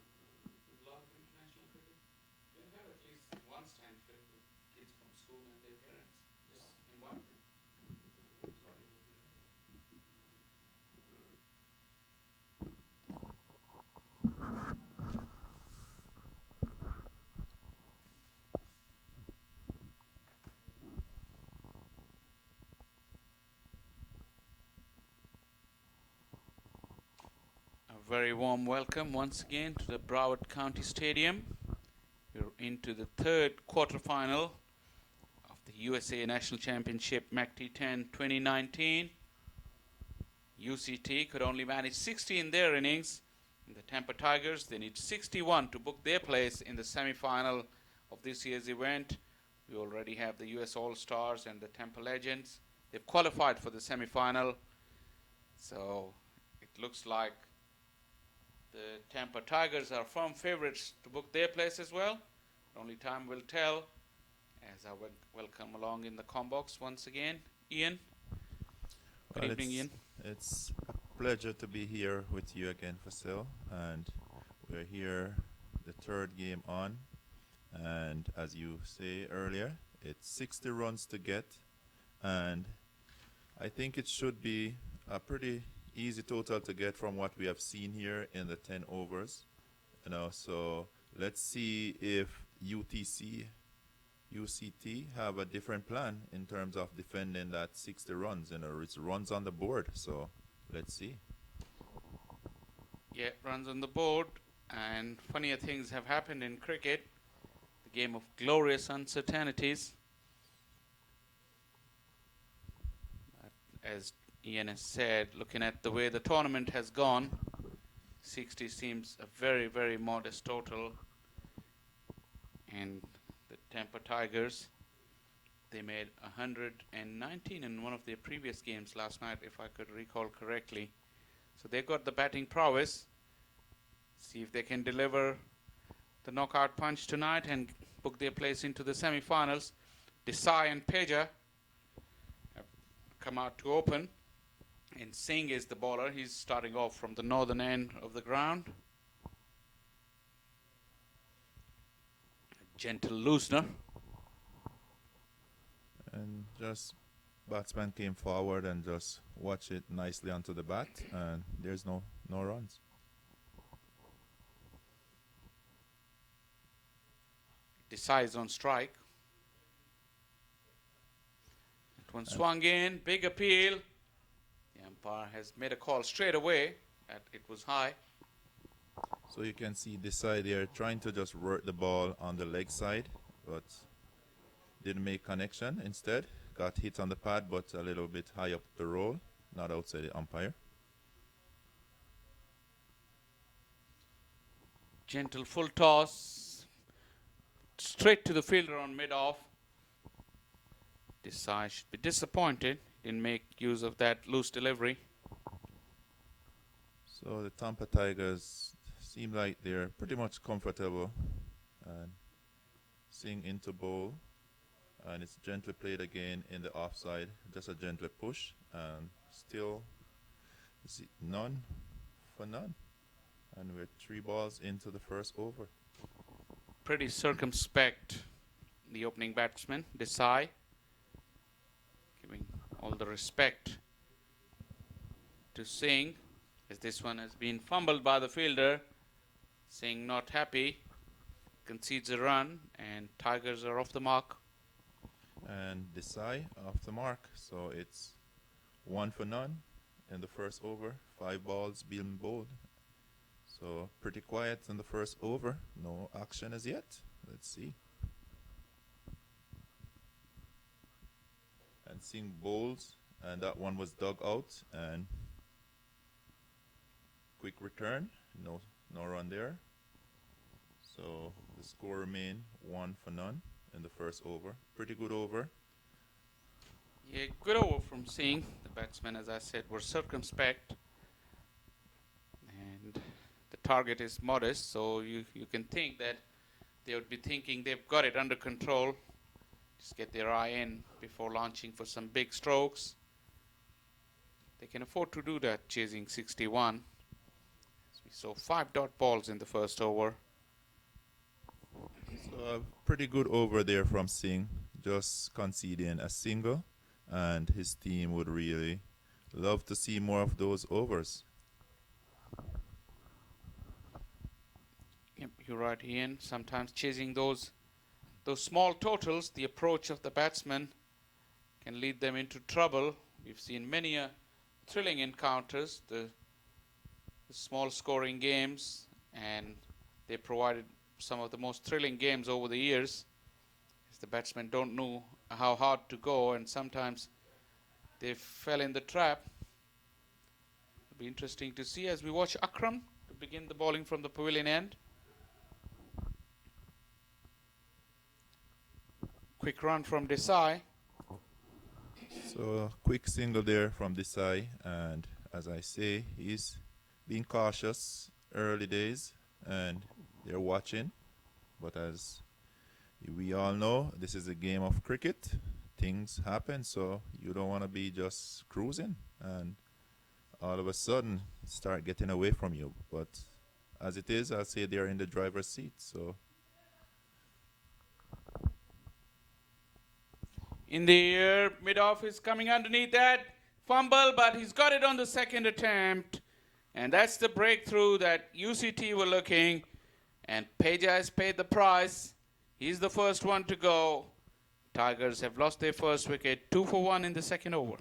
with a lot of international cricket. They'll have at least one stand trip with kids from school and their parents, just in one. Sorry. Very warm welcome once again to the Broward County Stadium. We're into the third quarterfinal of the USA National Championship MaqT10 2019. UCT could only manage 60 in their innings. And the Tampa Tigers, they need 61 to book their place in the semi-final of this year's event. We already have the US All-Stars and the Tampa Legends. They've qualified for the semi-final. So it looks like the Tampa Tigers are firm favorites to book their place as well. Only time will tell. As I welcome along in the combox once again, Ian. Good evening, Ian. It's a pleasure to be here with you again, Fasil. And we're here, the third game on. And as you say earlier, it's 60 runs to get. And I think it should be a pretty easy total to get from what we have seen here in the 10 overs. So let's see if UCT have a different plan in terms of defending that 60 runs. It's runs on the board, so let's see. Yeah, runs on the board, and funnier things have happened in cricket. The game of glorious uncertainties. As Ian has said, looking at the way the tournament has gone, 60 seems a very, very modest total. And the Tampa Tigers, they made 119 in one of their previous games last night, if I could recall correctly. So they got the batting prowess. See if they can deliver the knockout punch tonight and book their place into the semi-finals. Desai and Peja have come out to open. And Singh is the bowler. He's starting off from the northern end of the ground. A gentle loosener. And just batsman came forward and just watch it nicely onto the bat, and there's no runs. Decides on strike. That one swung in, big appeal. The umpire has made a call straight away that it was high. So you can see this side here trying to just work the ball on the leg side, but didn't make connection. Instead, got hit on the pad, but a little bit high up the roll, not outside the umpire. Gentle full toss. Straight to the fielder on mid-off. Desai should be disappointed. Didn't make use of that loose delivery. So the Tampa Tigers seem like they're pretty much comfortable and seeing into bowl. And it's gently played again in the offside. Just a gentle push. And still none for none. And we're 3 balls into the first over. Pretty circumspect, the opening batsman, Desai. Giving all the respect to Singh, as this one has been fumbled by the fielder. Singh not happy, concedes a run, and Tigers are off the mark. And Desai off the mark, so it's 1 for none in the first over. 5 balls being bowled. So pretty quiet in the first over. No action as yet. Let's see. And seeing bowls, and that one was dug out, and quick return. No run there. So the score remained 1 for none in the first over. Pretty good over. Yeah, good over from Singh. The batsmen, as I said, were circumspect. And the target is modest, so you can think that they would be thinking they've got it under control. Just get their eye in before launching for some big strokes. They can afford to do that, chasing 61. As we saw 5 dot balls in the first over. So a pretty good over there from Singh, just conceding a single, and his team would really love to see more of those overs. Yep, you're right, Ian. Sometimes chasing those small totals, the approach of the batsman can lead them into trouble. We've seen many thrilling encounters. The small scoring games, and they provided some of the most thrilling games over the years. As the batsmen don't know how hard to go, and sometimes they fell in the trap. It'll be interesting to see as we watch Akram to begin the bowling from the pavilion end. Quick run from Desai. So quick single there from Desai, and as I say, he's being cautious early days, and they're watching. But as we all know, this is a game of cricket. Things happen, so you don't want to be just cruising and all of a sudden start getting away from you. But as it is, I'll say they're in the driver's seat. So In the air, mid-off is coming underneath that. Fumble, but he's got it on the second attempt. And that's the breakthrough that UCT were looking. And Peja has paid the price. He's the first one to go. Tigers have lost their first wicket, 2 for 1 in the second over.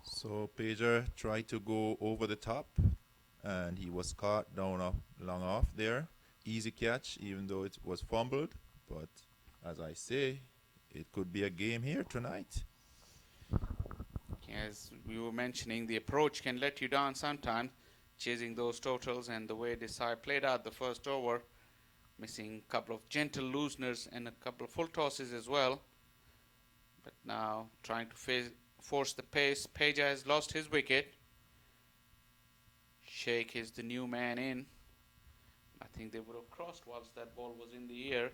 So Pager tried to go over the top, and he was caught down long off there. Easy catch, even though it was fumbled. But as I say, it could be a game here tonight. As we were mentioning, the approach can let you down sometimes, chasing those totals, and the way Desai played out the first over, missing a couple of gentle looseners and a couple of full tosses as well. But now trying to force the pace. Peja has lost his wicket. Sheikh is the new man in. I think they would have crossed whilst that ball was in the air.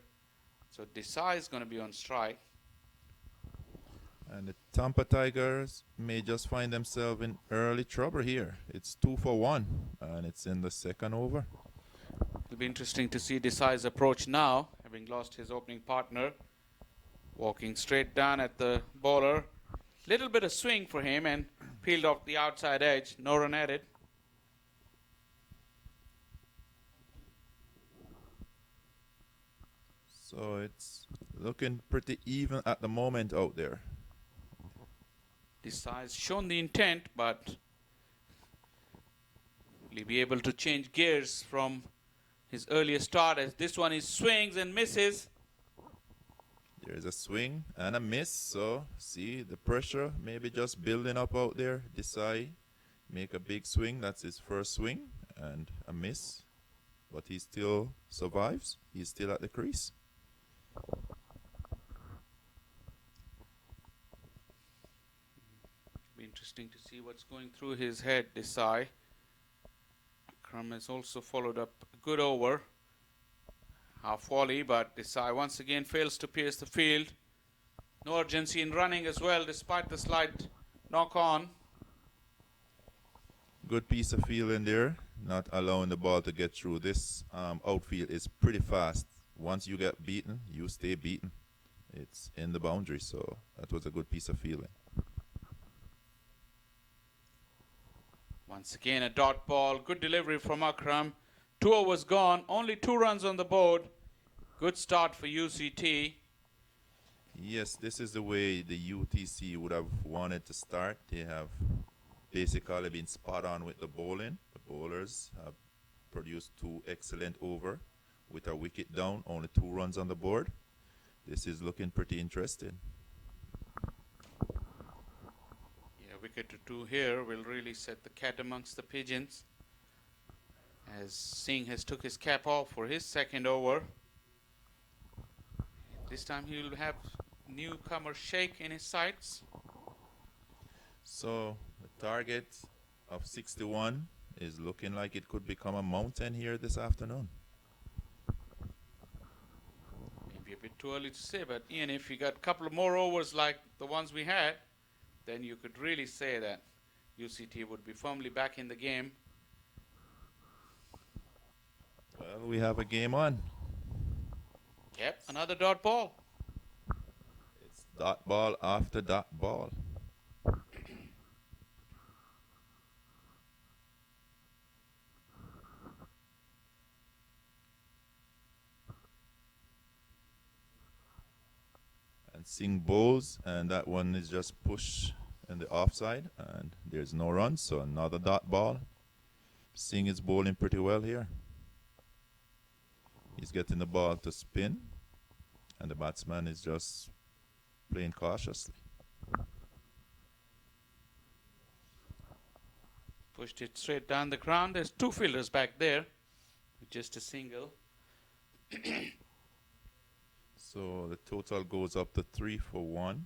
So Desai is going to be on strike. And the Tampa Tigers may just find themselves in early trouble here. It's 2 for 1, and it's in the second over. It'll be interesting to see Desai's approach now, having lost his opening partner. Walking straight down at the bowler. Little bit of swing for him and peeled off the outside edge. No run added. So it's looking pretty even at the moment out there. Desai's shown the intent, but will he be able to change gears from his earlier start, as this one is swings and misses. There's a swing and a miss. So see the pressure maybe just building up out there. Desai make a big swing. That's his first swing, and a miss. But he still survives. He's still at the crease. Be interesting to see what's going through his head, Desai. Akram has also followed up a good over. Half volley, but Desai once again fails to pierce the field. No urgency in running as well, despite the slight knock on. Good piece of fielding there, not allowing the ball to get through. This outfield is pretty fast. Once you get beaten, you stay beaten. It's in the boundary, so that was a good piece of fielding. Once again, a dot ball. Good delivery from Akram. 2 overs gone. Only 2 runs on the board. Good start for UCT. Yes, this is the way the UTC would have wanted to start. They have basically been spot on with the bowling. The bowlers have produced 2 excellent overs with a wicket down, only 2 runs on the board. This is looking pretty interesting. Yeah, wicket to 2 here will really set the cat amongst the pigeons, as Singh has took his cap off for his second over. This time he will have newcomer Sheikh in his sights. So the target of 61 is looking like it could become a mountain here this afternoon. Maybe a bit too early to say, but Ian, if you got a couple of more overs like the ones we had, then you could really say that UCT would be firmly back in the game. Well, we have a game on. Yep, another dot ball. It's dot ball after dot ball. And Singh bowls, and that one is just push in the offside, and there's no run, so another dot ball. Singh is bowling pretty well here. He's getting the ball to spin, and the batsman is just playing cautiously. Pushed it straight down the ground. There's two fielders back there with just a single. So the total goes up to 3 for 1.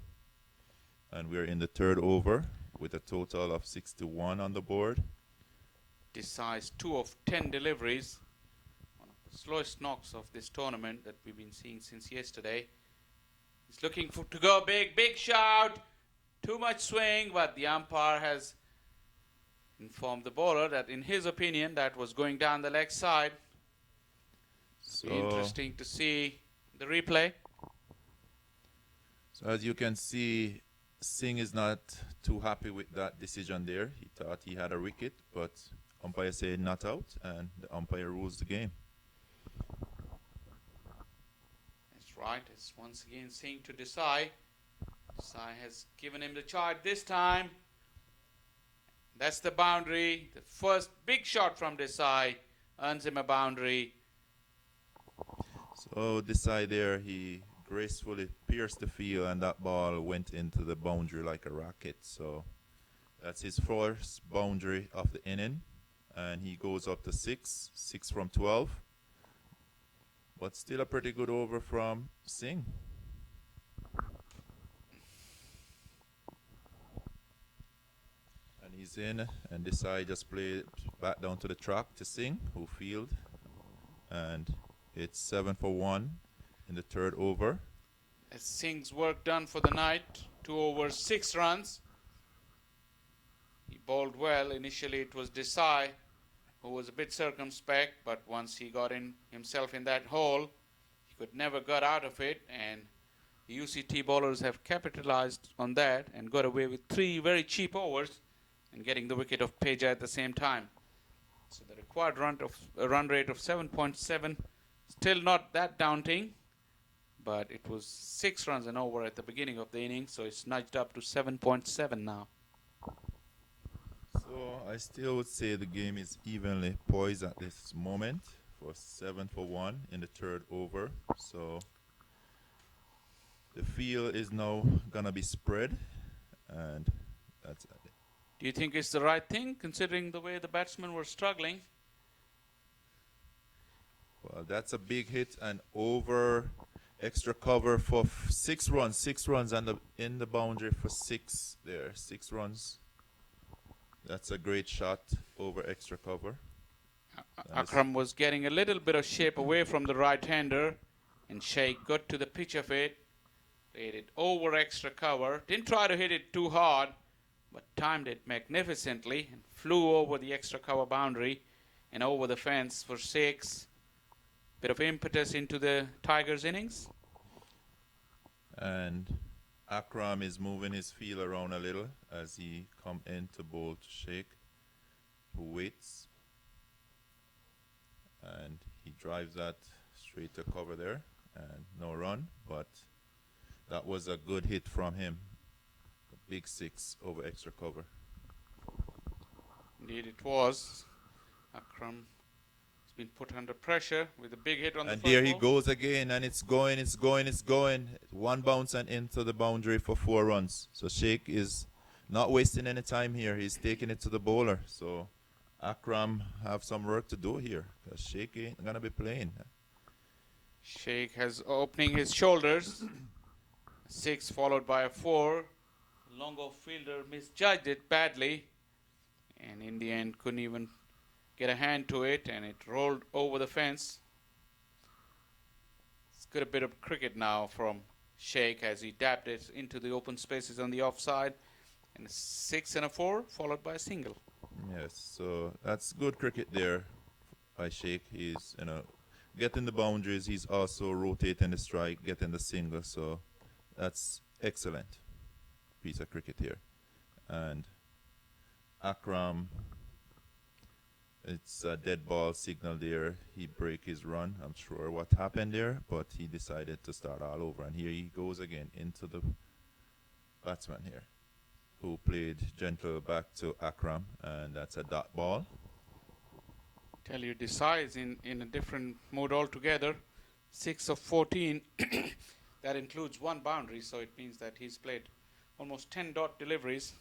And we're in the third over with a total of 61 on the board. Decides 2 of 10 deliveries. One of the slowest knocks of this tournament that we've been seeing since yesterday. He's looking to go big. Big shout. Too much swing, but the umpire has informed the bowler that in his opinion that was going down the leg side. So, Be interesting to see the replay. So as you can see, Singh is not too happy with that decision there. He thought he had a wicket, but umpire said not out, and the umpire rules the game. That's right. It's once again Singh to Desai. Desai has given him the charge this time. That's the boundary. The first big shot from Desai earns him a boundary. So Desai there, he gracefully pierced the field, and that ball went into the boundary like a rocket. So that's his first boundary of the inning, and he goes up to 6 from 12. But still a pretty good over from Singh. And he's in, and Desai just played back down to the track to Singh, who field, and it's 7 for 1 in the third over. That's Singh's work done for the night. 2 overs, 6 runs. He bowled well. Initially it was Desai who was a bit circumspect, but once he got himself in that hole, he could never get out of it, and the UCT bowlers have capitalized on that and got away with 3 very cheap overs and getting the wicket of Peja at the same time. So the required run rate of 7.7, still not that daunting, but it was 6 runs and over at the beginning of the inning, so it's nudged up to 7.7 now. So I still would say the game is evenly poised at this moment for 7 for 1 in the third over. So the field is now gonna be spread, and that's it. Do you think it's the right thing, considering the way the batsmen were struggling? Well, that's a big hit, and over extra cover for 6 runs. 6 runs and in the boundary for 6 there. 6 runs. That's a great shot over extra cover. Akram was getting a little bit of shape away from the right-hander, and Sheikh got to the pitch of it, played it over extra cover. Didn't try to hit it too hard, but timed it magnificently and flew over the extra cover boundary and over the fence for 6. Bit of impetus into the Tigers innings. And Akram is moving his field around a little as he come in to bowl to Sheikh, who waits. And he drives that straight to cover there, and no run, but that was a good hit from him. A big 6 over extra cover. Indeed it was. Akram has been put under pressure with a big hit on the And first there he ball. goes again, and it's going. 1 bounce and into the boundary for 4 runs. So Sheikh is not wasting any time here. He's taking it to the bowler. So Akram have some work to do here, because Sheikh ain't gonna be playing. Sheikh has opening his shoulders. 6 followed by a 4. Longo fielder misjudged it badly, and in the end couldn't even get a hand to it, and it rolled over the fence. It's got a bit of cricket now from Sheikh as he dabbed it into the open spaces on the offside, and a 6 and a 4 followed by a single. Yes, so that's good cricket there by Sheikh. He's getting the boundaries. He's also rotating the strike, getting the single. So that's excellent piece of cricket here. And Akram, it's a dead ball signal there. He break his run. I'm sure what happened there, but he decided to start all over. And here he goes again into the batsman here, who played gentle back to Akram, and that's a dot ball. Tell you, Desai is in a different mode altogether. 6 of 14. That includes 1 boundary, so it means that he's played almost 10 dot deliveries.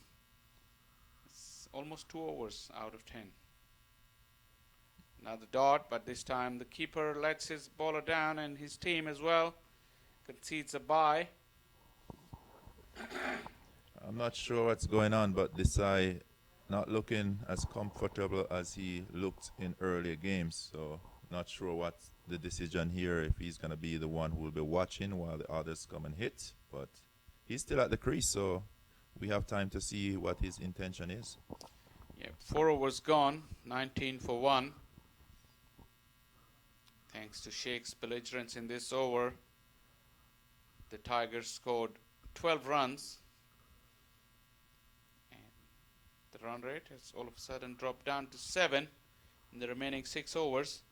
It's almost 2 overs out of 10. Another dot, but this time the keeper lets his bowler down, and his team as well concedes a bye. I'm not sure what's going on, but Desai not looking as comfortable as he looked in earlier games. So not sure what's the decision here, if he's going to be the one who will be watching while the others come and hit. But he's still at the crease, so we have time to see what his intention is. Yeah, 4 overs gone, 19 for 1. Thanks to Sheikh's belligerence in this over, the Tigers scored 12 runs. And the run rate has all of a sudden dropped down to 7 in the remaining 6 overs.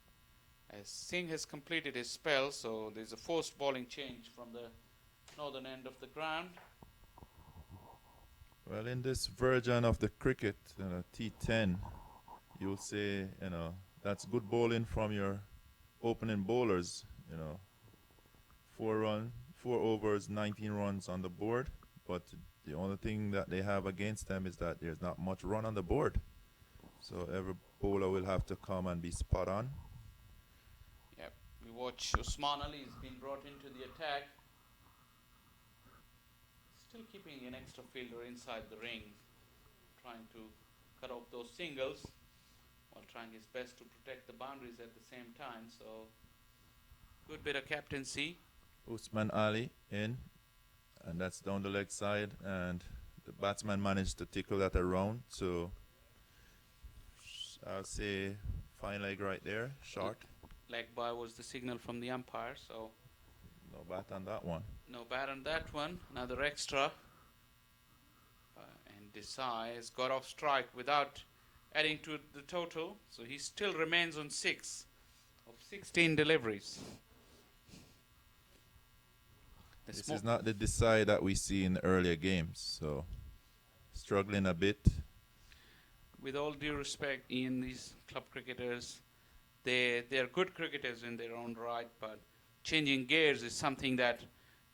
As Singh has completed his spell, so there's a forced bowling change from the northern end of the ground. Well, in this version of the cricket, T10, you'll say, that's good bowling from your opening bowlers. 4 overs, 19 runs on the board. But the only thing that they have against them is that there's not much run on the board. So every bowler will have to come and be spot on. Yep, we watch Usman Ali has been brought into the attack. Still keeping an extra fielder inside the ring, trying to cut off those singles while trying his best to protect the boundaries at the same time. So good bit of captaincy. Usman Ali in, and that's down the leg side, and the batsman managed to tickle that around. So I'll say fine leg right there, short. Leg bye was the signal from the umpire, so no bat on that one. No bat on that one. Another extra. And Desai has got off strike without adding to the total, so he still remains on 6 of 16 deliveries. This is not the Desai that we see in earlier games, so struggling a bit. With all due respect, Ian, these club cricketers, they're good cricketers in their own right, but changing gears is something that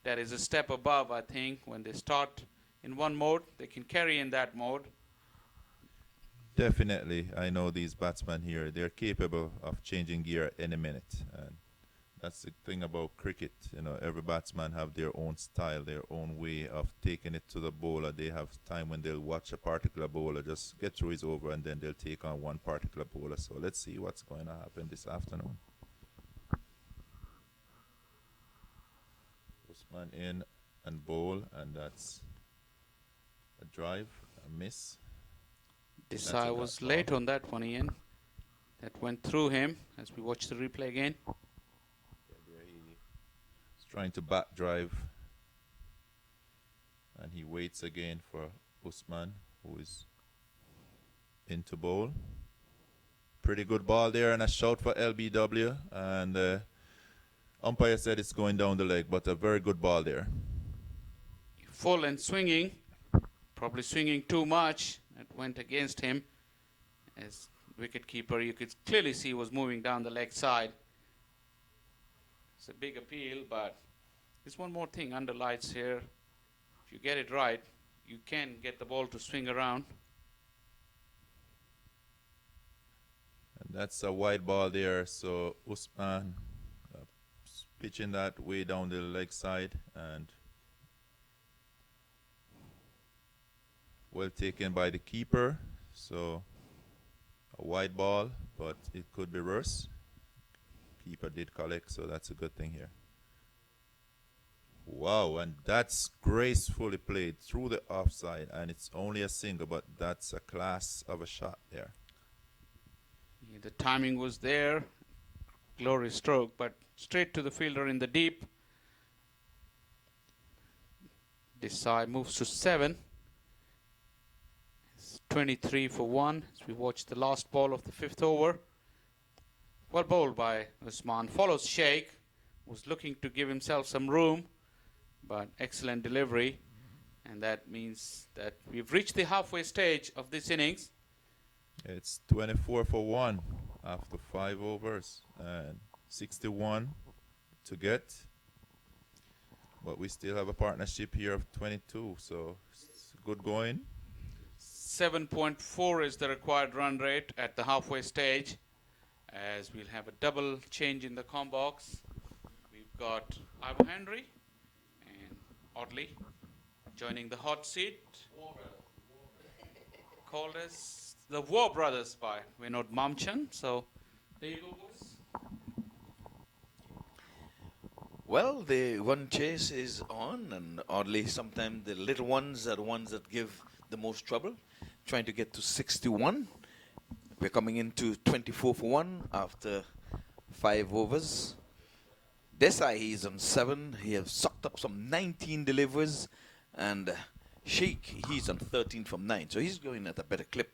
is a step above, I think. When they start in one mode, they can carry in that mode. Definitely, I know these batsmen here, they're capable of changing gear at any minute. And that's the thing about cricket. Every batsman have their own style, their own way of taking it to the bowler. They have time when they'll watch a particular bowler just get through his over, and then they'll take on one particular bowler. So let's see what's going to happen this afternoon. Usman in and bowl, and that's a drive, a miss. Desai was late on that one, Ian. That went through him as we watch the replay again. He's trying to back drive, and he waits again for Usman, who is into bowl. Pretty good ball there, and a shout for LBW, and umpire said it's going down the leg, but a very good ball there. Full and swinging, probably swinging too much. It went against him. As wicketkeeper, you could clearly see was moving down the leg side. It's a big appeal, but there's one more thing under lights here. If you get it right, you can get the ball to swing around. And that's a wide ball there, so Usman pitching that way down the leg side, and well taken by the keeper. So a wide ball, but it could be worse. Keeper did collect, so that's a good thing here. Wow, and that's gracefully played through the offside, and it's only a single, but that's a class of a shot there. Yeah, the timing was there. Glorious stroke, but straight to the fielder in the deep. Desai moves to 7. It's 23 for 1 as we watch the last ball of the 5th over. Well bowled by Usman. Follows Sheikh, was looking to give himself some room, but excellent delivery. And that means that we've reached the halfway stage of this innings. It's 24 for 1 after 5 overs and 61 to get. But we still have a partnership here of 22, so it's good going. 7.4 is the required run rate at the halfway stage, as we'll have a double change in the com box. We've got Ivor Henry and Audley joining the hot seat, called as the War Brothers by Vinod Mamchan. So there you go, boys. Well, the one chase is on, and oddly, sometimes the little ones are the ones that give the most trouble. Trying to get to 61. We're coming into 24 for 1 after 5 overs. Desai, he's on 7. He has sucked up some 19 deliveries. And Sheikh, he's on 13 from 9. So he's going at a better clip.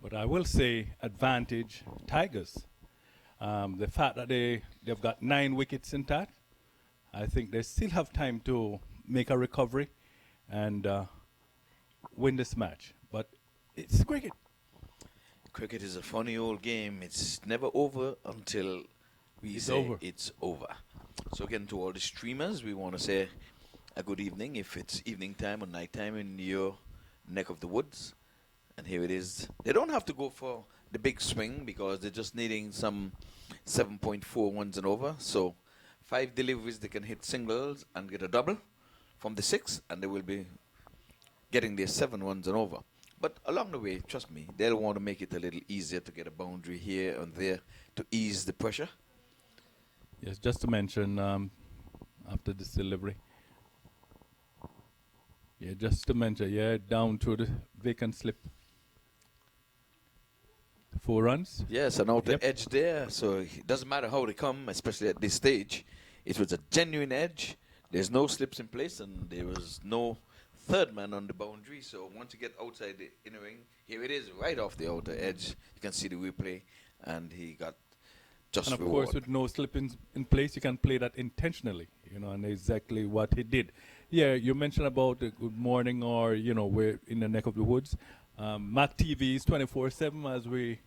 But I will say advantage Tigers. The fact that they've got 9 wickets in that, I think they still have time to make a recovery and win this match. But it's cricket. Cricket is a funny old game. It's never over until we say it's over. So again, to all the streamers, we want to say a good evening, if it's evening time or night time in your neck of the woods. And here it is. They don't have to go for the big swing because they're just needing some 7.4 ones and over. So 5 deliveries, they can hit singles and get a double from the 6, and they will be getting their 7 ones and over. But along the way, trust me, they'll want to make it a little easier to get a boundary here and there to ease the pressure. Yes, just to mention, after this delivery. Yeah, just to mention, down to the vacant slip. 4 runs. Yes, and out the edge there. So it doesn't matter how they come, especially at this stage. It was a genuine edge. There's no slips in place, and there was no third man on the boundary. So once you get outside the inner ring, here it is, right off the outer edge. You can see the replay, and he got just And of reward. course, with no slip in place, you can play that intentionally, and exactly what he did. Yeah, you mentioned about good morning, or we're in the neck of the woods. MAQ TV is 24/7, as we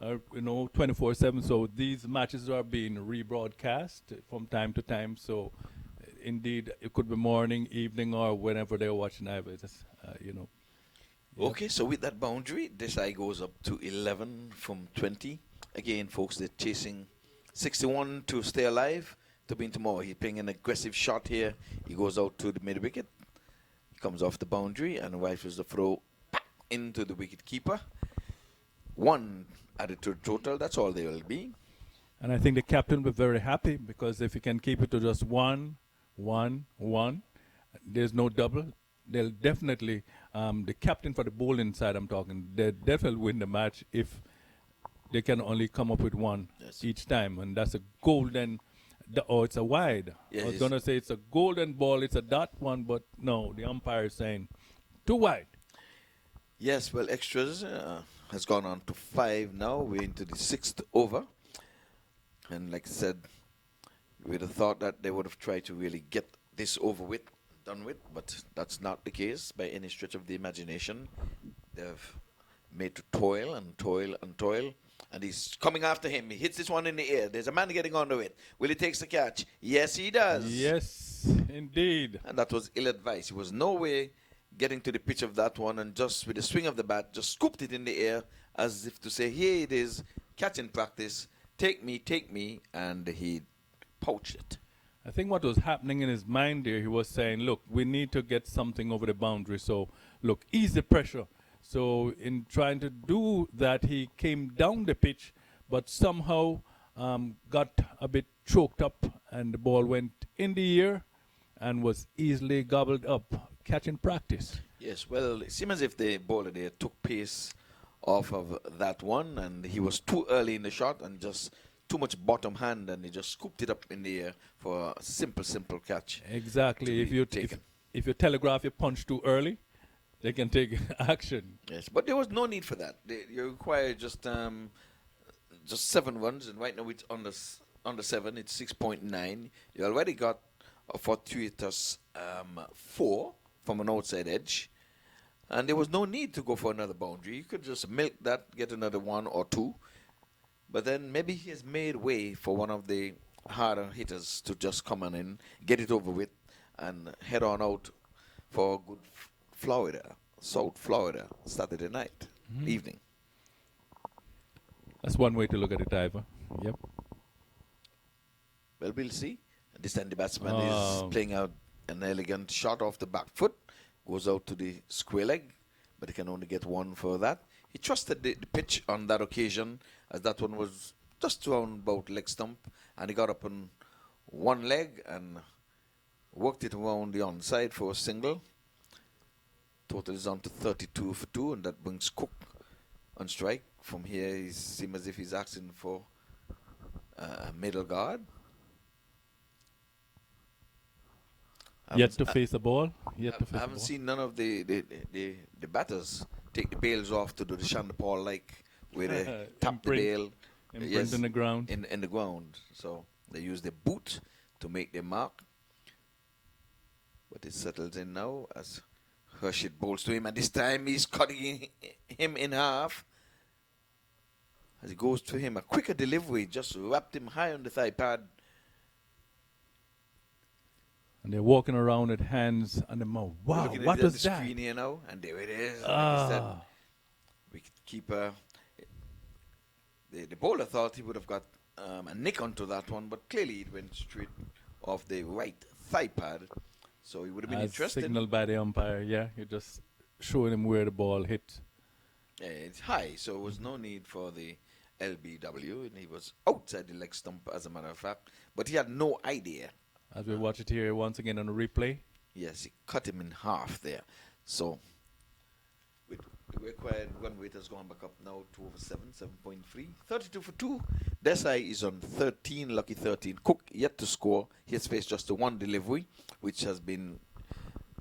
are, 24/7. So these matches are being rebroadcast from time to time. So indeed, it could be morning, evening, or whenever they're watching. Okay, so with that boundary, this eye goes up to 11 from 20. Again, folks, they're chasing 61 to stay alive to be in tomorrow. He's playing an aggressive shot here. He goes out to the mid-wicket. He comes off the boundary and rifles the throw into the wicket keeper. 1 added to the total. That's all they will be. And I think the captain will be very happy, because if he can keep it to just 1, 1, 1, there's no double. They'll definitely, the captain for the bowling side I'm talking, they'll definitely win the match if they can only come up with 1 each time. And that's a golden, it's a wide. Yeah, I was going to say it's a golden ball, it's a dot one, but no, the umpire is saying too wide. Yes, well, extras has gone on to 5 now. We're into the 6th over. And like I said, we'd have thought that they would have tried to really get this over with, done with, but that's not the case by any stretch of the imagination. They've made to toil and toil and toil. And he's coming after him. He hits this one in the air. There's a man getting onto it. Will he take the catch? Yes, he does. Yes, indeed. And that was ill-advised. He was no way getting to the pitch of that one, and just with the swing of the bat, just scooped it in the air as if to say, here it is, catch in practice, take me, and he poached it. I think what was happening in his mind there, he was saying, look, we need to get something over the boundary. So, look, ease the pressure. So in trying to do that, he came down the pitch, but somehow got a bit choked up, and the ball went in the air and was easily gobbled up. Catch in practice. Yes, well, it seemed as if the bowler there took pace off of that one, and he was too early in the shot and just too much bottom hand, and he just scooped it up in the air for a simple catch. Exactly. If you telegraph your punch too early, they can take action. Yes, but there was no need for that. You require just 7 runs, and right now it's under 7. It's 6.9. You already got a fortuitous 4 from an outside edge, and there was no need to go for another boundary. You could just milk that, get another 1 or 2, But then maybe he has made way for one of the harder hitters to just come on in, get it over with, and head on out for good Florida, South Florida, Saturday night, evening. That's one way to look at it, Ivor. Yep. Well, we'll see. This time the batsman is playing out an elegant shot off the back foot, goes out to the square leg, but he can only get one for that. He trusted the pitch on that occasion, as that one was just around about leg stump, and he got up on one leg and worked it around the onside for a single. Total is on to 32 for 2, and that brings Cook on strike. From here, it seems as if he's asking for middle guard. Yet to face the ball. I haven't seen none of the batters take the bails off to do the Shanda Paul like where they tap the bail in the ground. In the ground. So they use their boot to make their mark. But it settles in now as Hershey bowls to him, and this time he's cutting him in half. As he goes to him, a quicker delivery just wrapped him high on the thigh pad. And they're walking around with hands on the mouth. Wow, what was the that? Screen here now, and there it is. Like I said, wicketkeeper. The bowler thought he would have got a nick onto that one, but clearly it went straight off the right thigh pad. So he would have been interested. Signaled by the umpire, yeah. You're just showing him where the ball hit. Yeah, it's high, so there was no need for the LBW, and he was outside the leg stump, as a matter of fact. But he had no idea. As we watch it here once again on the replay. Yes, he cut him in half there. So, with the required run rate has gone back up now to over 7.3. 32 for 2. Desai is on 13, lucky 13. Cook yet to score. He has faced just the one delivery, which has been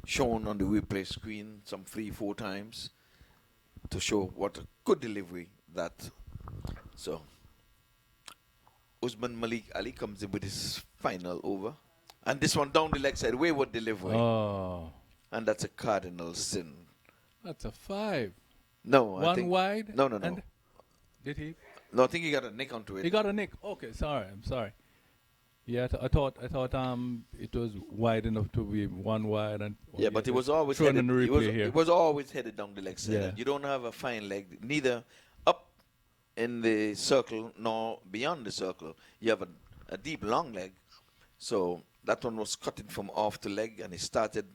shown on the replay screen some 3-4 times to show what a good delivery that. So, Usman Malik Ali comes in with his final over. And this one down the leg side, wayward delivery. Oh. And that's a cardinal sin. That's a 5. No, One wide? No. And did he? No, I think he got a nick onto it. He got a nick. Okay, sorry. I'm sorry. Yeah, I thought it was wide enough to be one wide. And yeah, but it was always headed, it was always headed down the leg side. Yeah. You don't have a fine leg, neither up in the circle nor beyond the circle. You have a deep, long leg. So that one was cutting from off the leg, and he started.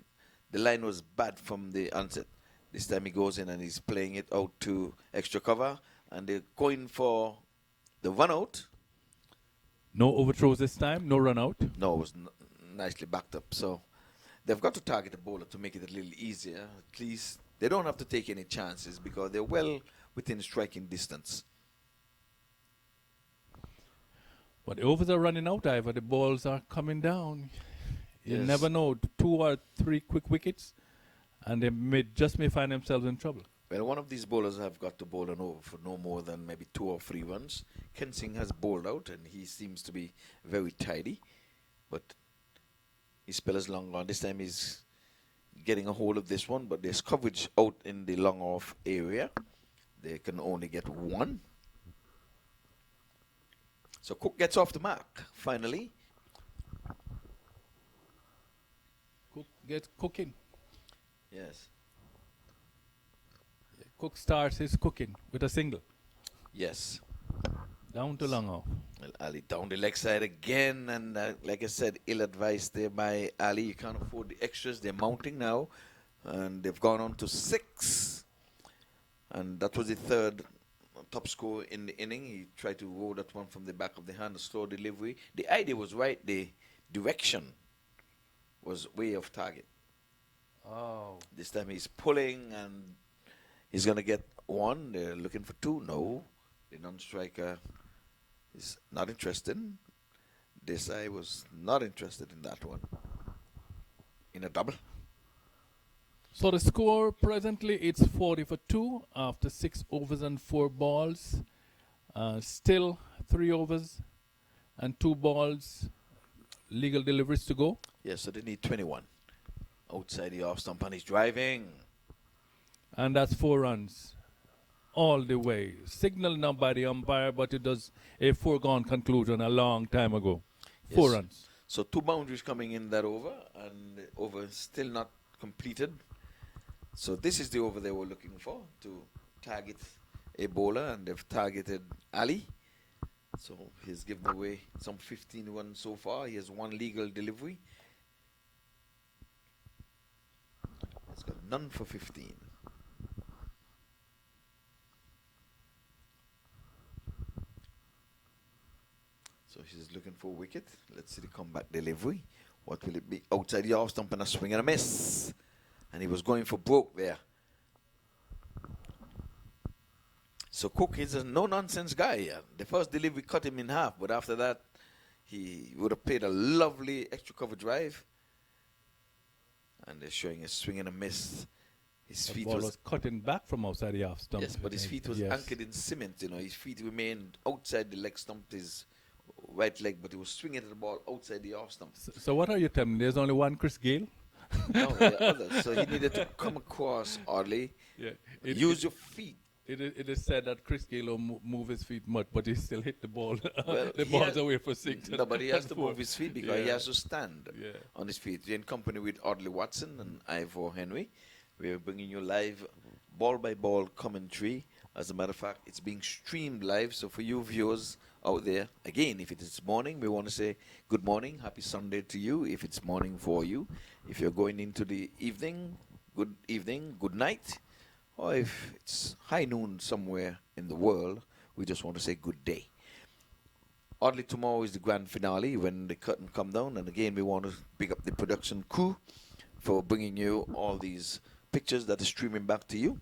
The line was bad from the onset. This time he goes in and he's playing it out to extra cover, and they're going for the run out. No overthrows this time, no run out. No, it was nicely backed up. So they've got to target the bowler to make it a little easier. At least they don't have to take any chances because they're well within striking distance. But the overs are running out, Ivor. The balls are coming down. You Yes. never know. 2 or 3 quick wickets, and they may find themselves in trouble. Well, one of these bowlers have got to bowl an over for no more than maybe 2 or 3 runs. Ken Singh has bowled out, and he seems to be very tidy. But his spell is long gone. This time he's getting a hold of this one, but there's coverage out in the long off area. They can only get 1. So Cook gets off the mark, finally. Cook gets cooking. Yes. Cook starts his cooking with a single. Yes. Down to long off. Well, Ali down the leg side again, and like I said, ill-advised there by Ali. You can't afford the extras. They're mounting now, and they've gone on to 6. And that was the third top score in the inning. He tried to roll that one from the back of the hand, a slow delivery. The idea was right. The direction was way off target. Oh. This time he's pulling, and he's going to get 1. They're looking for 2. No. The non-striker is not interested. Desai was not interested in that one. In a double. So the score presently, it's 40 for 2 after 6 overs and 4 balls. Still 3 overs and 2 balls. Legal deliveries to go. Yes, so they need 21. Outside the off stump, and he's driving. And that's 4 runs all the way. Signal now by the umpire, but it does a foregone conclusion a long time ago. 4 Yes. runs. So 2 boundaries coming in that over, and the over is still not completed. So this is the over they were looking for, to target a bowler, and they've targeted Ali. So he's given away some 15 runs so far. He has 1 legal delivery. He's got none for 15. So he's looking for a wicket. Let's see the comeback delivery. What will it be? Outside the off stump and a swing and a miss. And he was going for broke there. So Cook is a no-nonsense guy. The first delivery cut him in half, but after that, he would have played a lovely extra cover drive. And they're showing a swing and a miss. His The feet ball was cutting back from outside the off stump. Yes, but his feet was Yes. anchored in cement. You know, his feet remained outside the leg stump, his right leg, but he was swinging at the ball outside the off stump. So what are you telling me? There's only one Chris Gale? No, there are others. So he needed to come across oddly. Yeah. Use your feet. It is said that Chris Gale will move his feet much, but he still hit the ball. Well, the he ball's has- away for 6. No, but he has to and 4. move his feet because he Yeah. has to stand Yeah. on his feet. We're in company with Audley Watson and Ivor Henry. We're bringing you live ball-by-ball commentary. As a matter of fact, it's being streamed live. So for you viewers out there, again, if it is morning, we want to say good morning, happy Sunday to you. If it's morning for you, if you're going into the evening, good night. Or if it's high noon somewhere in the world, we just want to say good day. Oddly, tomorrow is the grand finale when the curtain come down. And again, we want to pick up the production crew for bringing you all these pictures that are streaming back to you.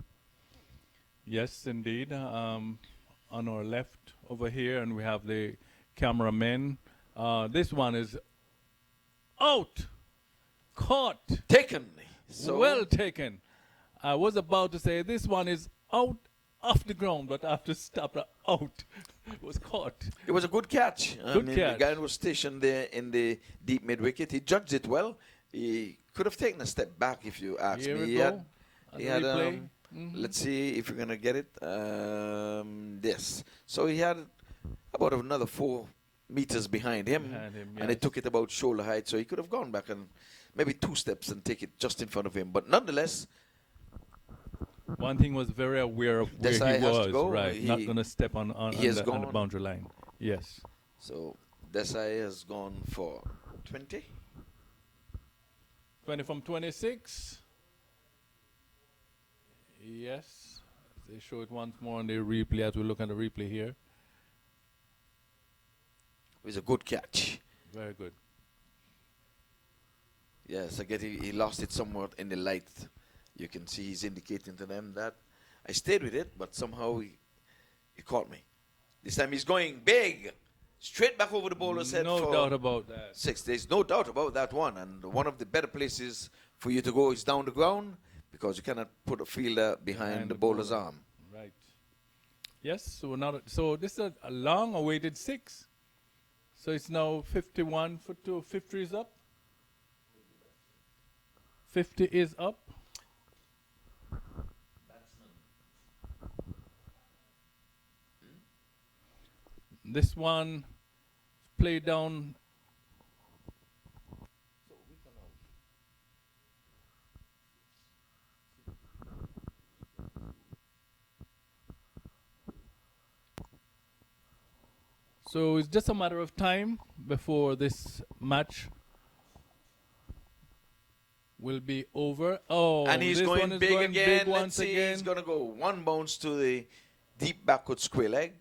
Yes, indeed. On our left over here, and we have the cameramen. This one is out. Caught. Taken. So Well taken. I was about to say this one is out off the ground, but after stop out. Was caught. it was a good catch. Good The catch. guy was stationed there in the deep mid wicket. He judged it well. He could have taken a step back, if you ask Here me. we He go. had, On he the had replay. let's see if we're gonna get it. Yes. So he had about another 4 meters behind him, and it yes. took it about shoulder height. So he could have gone back and maybe 2 steps and take it just in front of him. But nonetheless, One thing was very aware of where Desai he has to was, go. right? Not He- going to step on he has on the gone. boundary line. Yes. so Desai has gone for 20. 20 from 26. Yes. They show it once more on the replay as we look at the replay here. It was a good catch. Very good. Yes, I get he lost it somewhat in the light. You can see he's indicating to them that I stayed with it, but somehow he caught me. This time he's going big, straight back over the bowler's head No for doubt about that. 6. There's no doubt about that one. And one of the better places for you to go is down the ground because you cannot put a fielder behind the bowler's bowler. arm. Right. Yes. So this is a long-awaited 6. So it's now 51 for 2. 50 is up. 50 is up. This one played down. So it's just a matter of time before this match will be over. Oh, And he's this going one is big going again. big Let's once see. again. He's going to go 1 bounce to the deep backward square leg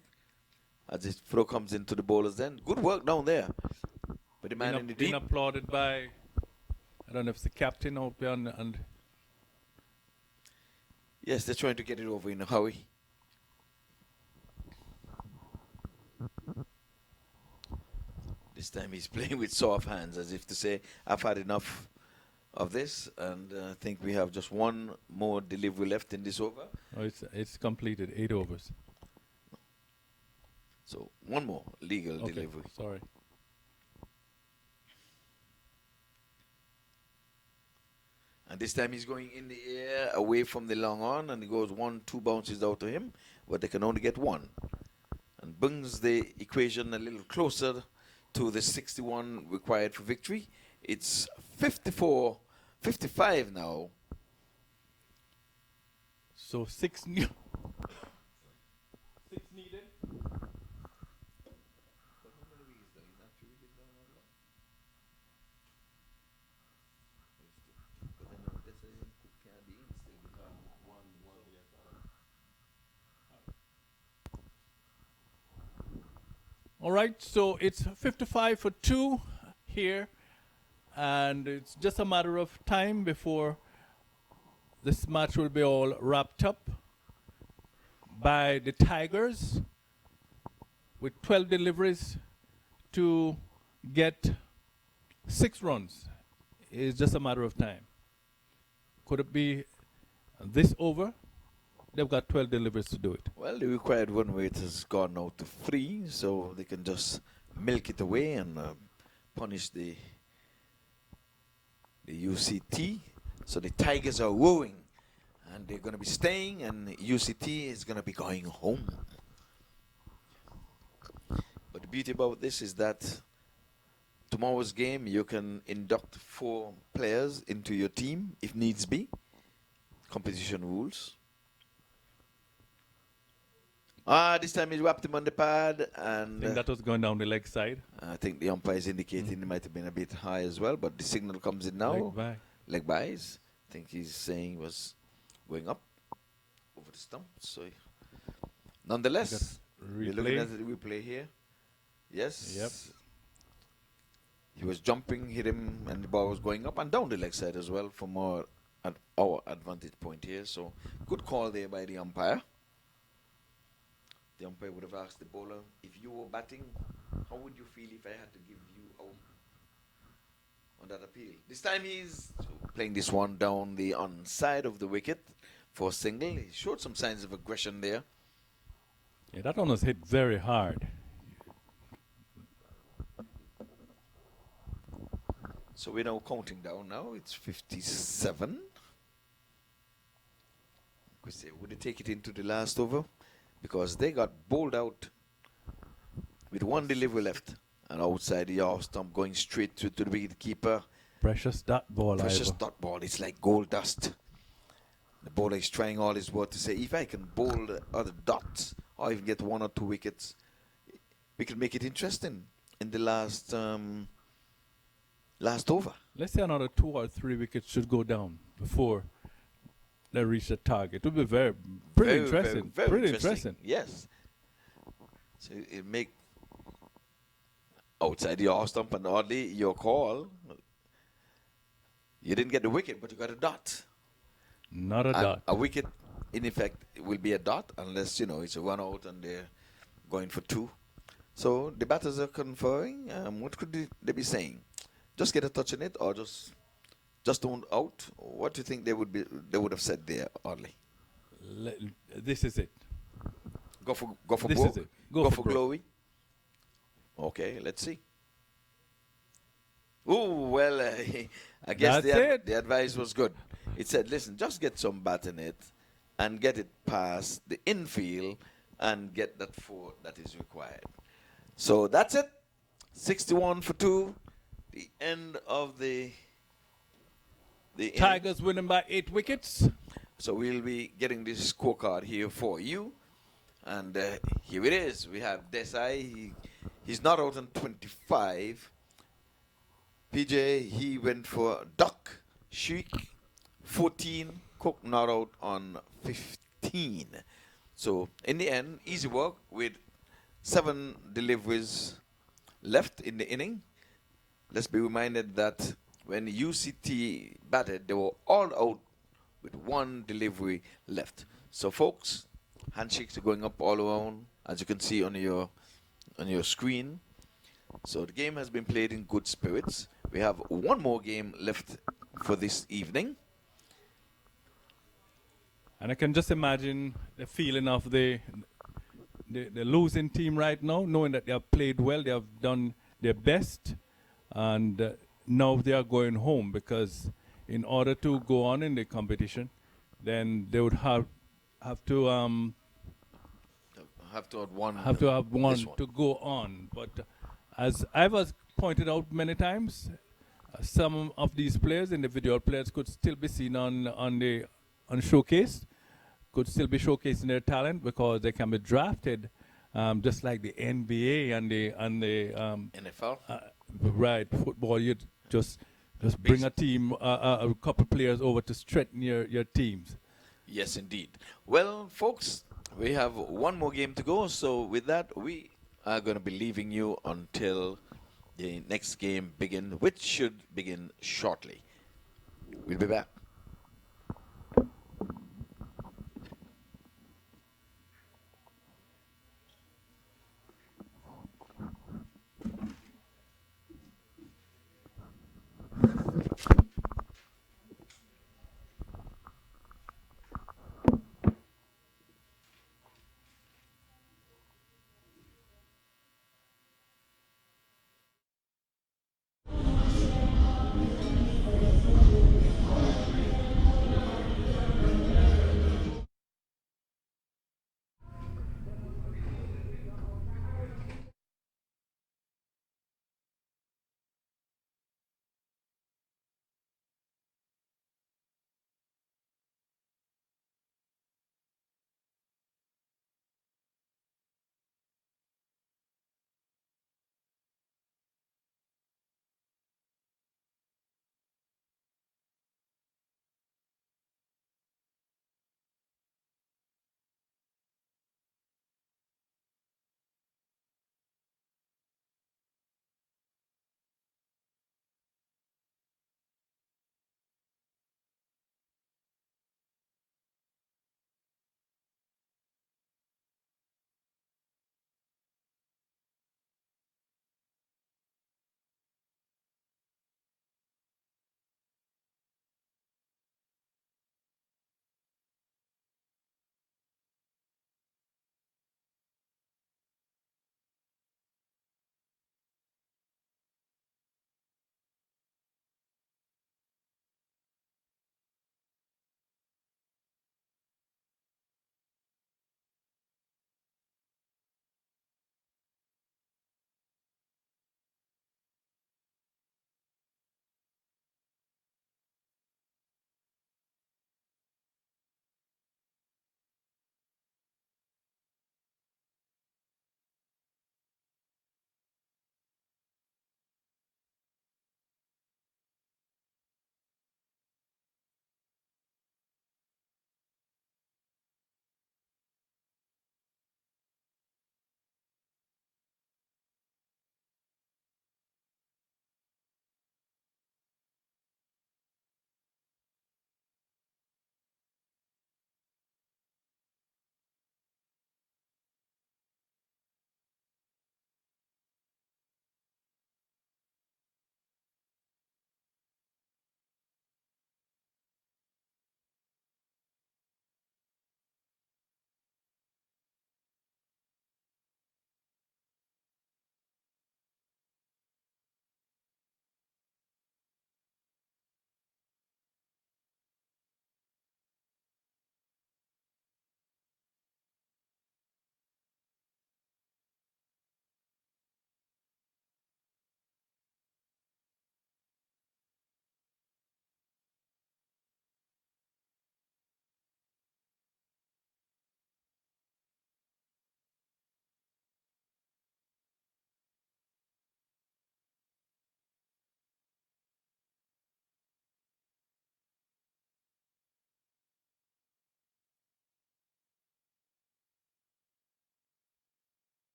as his throw comes into the bowler's end. Good work down there. But the man in the Been deep. applauded by, I don't know if it's the captain out there and Yes, they're trying to get it over in a hurry. This time he's playing with soft hands as if to say, I've had enough of this, and I think we have just 1 more delivery left in this over. oh, it's completed 8 overs. So 1 more legal Okay, delivery. sorry. And this time he's going in the air away from the long on, and he goes 1-2 bounces out to him, but they can only get one. And brings the equation a little closer to the 61 required for victory. It's 55 now. So 6 needed. All right, so it's 55 for 2 here, and it's just a matter of time before this match will be all wrapped up by the Tigers with 12 deliveries to get 6 runs. It's just a matter of time. Could it be this over? They've got 12 deliveries to do it. Well, the required run rate has gone out to 3, so they can just milk it away and punish the UCT. So the Tigers are rowing, and they're going to be staying, and UCT is going to be going home. But the beauty about this is that tomorrow's game, you can induct 4 players into your team if needs be. Competition rules. This time he wrapped him on the pad, and I think that was going down the leg side. I think the umpire is indicating it might have been a bit high as well, but the signal comes in now. Leg by. Leg bys. I think he's saying was going up over the stump. So, nonetheless, we're looking at the replay here. Yes. Yep. He was jumping, hit him, and the ball was going up and down the leg side as well from our advantage point here. So, good call there by the umpire. The umpire would have asked the bowler, if you were batting, how would you feel if I had to give you out on that appeal? This time he's playing this one down the onside of the wicket for a single. He showed some signs of aggression there. Yeah, that one was hit very hard. So we're now counting down now. It's 57. Would they take it into the last over? Because they got bowled out with 1 delivery left, and outside the off stump going straight to the wicket keeper. Precious dot ball. Precious dot ball. It's like gold dust. The bowler is trying all his work to say, if I can bowl the other dots or even get 1 or 2 wickets, we can make it interesting in the last over. Let's say another 2 or 3 wickets should go down before they reach the target. It would be pretty interesting. Very interesting. Yes. So it make outside the off stump, and oddly your call, you didn't get the wicket, but you got a dot. Not a dot. A wicket, in effect, will be a dot unless it's a run out and they're going for 2. So the batters are conferring. What could they be saying? Just get a touch on it, or just don't out? What do you think they would have said there, oddly? This is it. Go for this broke? Is it. Go for glowy? Okay, let's see. Oh, well, I guess the advice was good. It said, listen, just get some bat in it and get it past the infield and get that 4 that is required. So that's it. 61 for 2. The end of the Tigers winning by 8 wickets. So we'll be getting this scorecard here for you. And here it is. We have Desai. He's not out on 25. PJ, he went for Duck. Sheik, 14. Cook not out on 15. So in the end, easy work with 7 deliveries left in the inning. Let's be reminded that when UCT batted, they were all out with 1 delivery left. So, folks, handshakes are going up all around, as you can see on your screen. So the game has been played in good spirits. We have 1 more game left for this evening. And I can just imagine the feeling of the losing team right now, knowing that they have played well, they have done their best, and now they are going home, because in order to go on in the competition, then they would have to Have to have one. have one this one. to go on. But as I was pointed out many times, some of these players, individual players, could still be seen on showcase, could still be showcasing their talent because they can be drafted, just like the NBA and the NFL. Right, football. You just bring a team, a couple players over to strengthen your teams. Yes, indeed. Well, folks, we have one more game to go. So with that, we are going to be leaving you until the next game begin, which should begin shortly. We'll be back.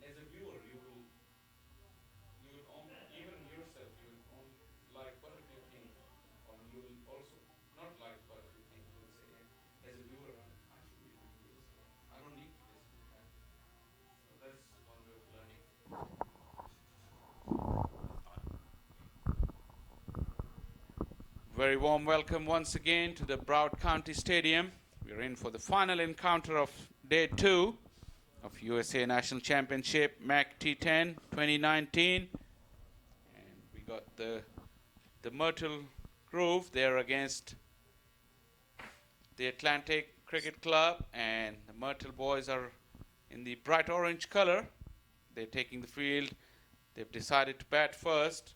as a viewer, you will even yourself, you will like particular things, or you will also not like particular things. You will say, as a viewer, I should be doing this. I don't need to listen to that. So that's one way of learning. Very warm welcome once again to the Broward County Stadium. We're in for the final encounter of Day 2 of USA National Championship MaqT10 2019. And we got the Myrtle Grove there against the Atlantic Cricket Club, and the Myrtle boys are in the bright orange color. They're taking the field. They've decided to bat first.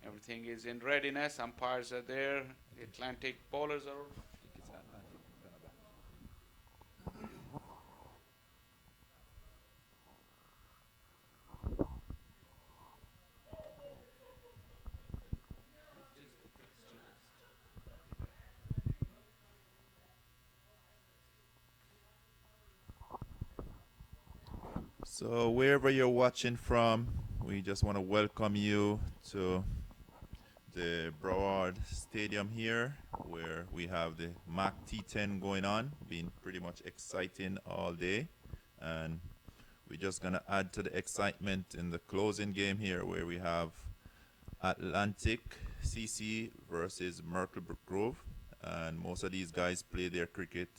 Everything is in readiness. Umpires are there. The Atlantic bowlers are. So wherever you're watching from, we just want to welcome you to the Broward Stadium here, where we have the MaqT10 going on, been pretty much exciting all day. And we're just going to add to the excitement in the closing game here, where we have Atlantic CC versus Myrtle Grove. And most of these guys play their cricket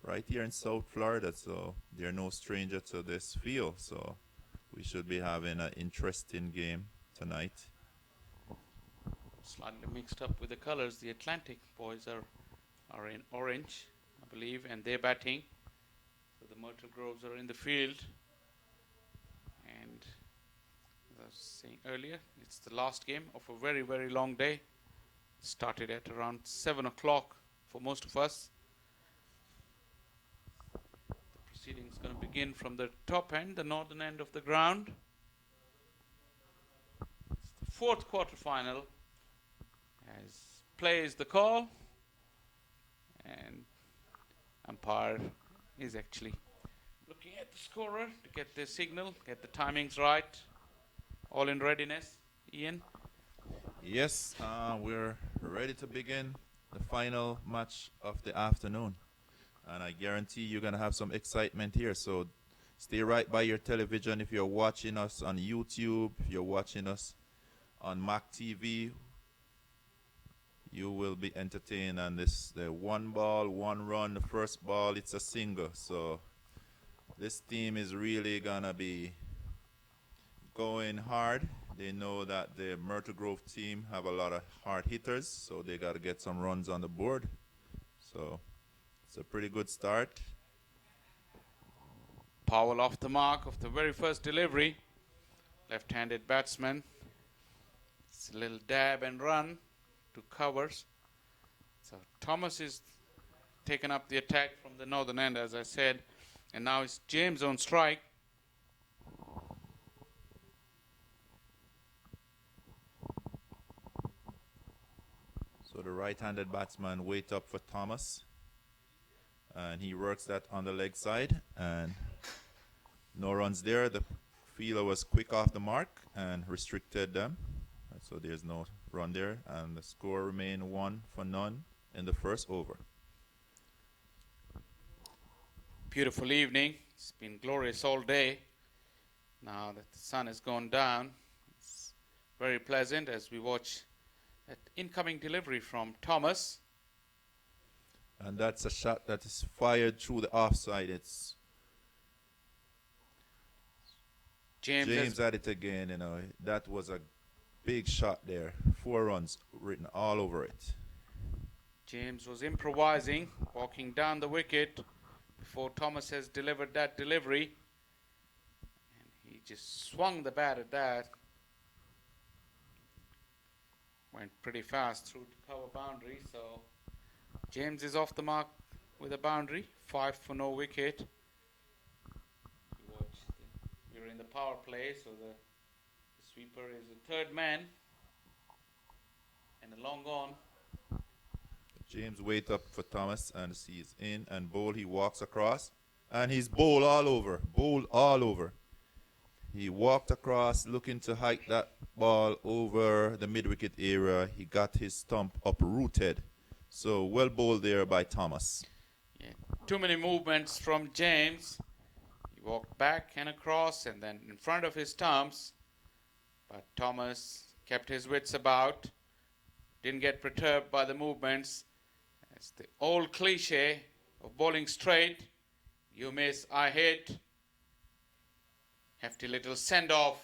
right here in South Florida, so they're no stranger to this field. So we should be having an interesting game tonight. Slightly mixed up with the colors. The Atlantic boys are in orange, I believe, and they're batting. So the Myrtle Groves are in the field. And as I was saying earlier, it's the last game of a very, very long day. Started at around 7 o'clock for most of us. The proceedings going to begin from the top end, the northern end of the ground. It's the fourth quarterfinal. As play is the call, and umpire is actually looking at the scorer to get the signal, get the timings right. All in readiness, Ian? Yes, we're ready to begin the final match of the afternoon. And I guarantee you're going to have some excitement here. So stay right by your television if you're watching us on YouTube, if you're watching us on MAQ TV. You will be entertained on this. The 1 ball, 1 run, the first ball, it's a single. So this team is really going to be going hard. They know that the Myrtle Grove team have a lot of hard hitters, so they got to get some runs on the board. So it's a pretty good start. Powell off the mark of the very first delivery. Left-handed batsman. It's a little dab and run to covers. So Thomas is taken up the attack from the northern end, as I said, and now it's James on strike. So the right-handed batsman waits up for Thomas, and he works that on the leg side, and no runs there. The fielder was quick off the mark and restricted them. So there's no run there, and the score remained 1-0 in the first over. Beautiful evening. It's been glorious all day. Now that the sun has gone down, it's very pleasant as we watch that incoming delivery from Thomas. And that's a shot that is fired through the offside. It's James at it again. You know, that was a big shot there. 4 runs written all over it. James was improvising, walking down the wicket before Thomas has delivered that delivery. And he just swung the bat at that. Went pretty fast through to cover boundary. So James is off the mark with a boundary. 5 for no wicket. We're in the power play, so the sweeper is the third man. And a long on. James waits up for Thomas, and he's in and bowl. He walks across, and he's bowled all over. Bowled all over. He walked across looking to hike that ball over the mid-wicket area. He got his stump uprooted. So well bowled there by Thomas. Yeah. Too many movements from James. He walked back and across and then in front of his stumps. But Thomas kept his wits about. Didn't get perturbed by the movements. It's the old cliche of bowling straight. You miss, I hit. Hefty little send-off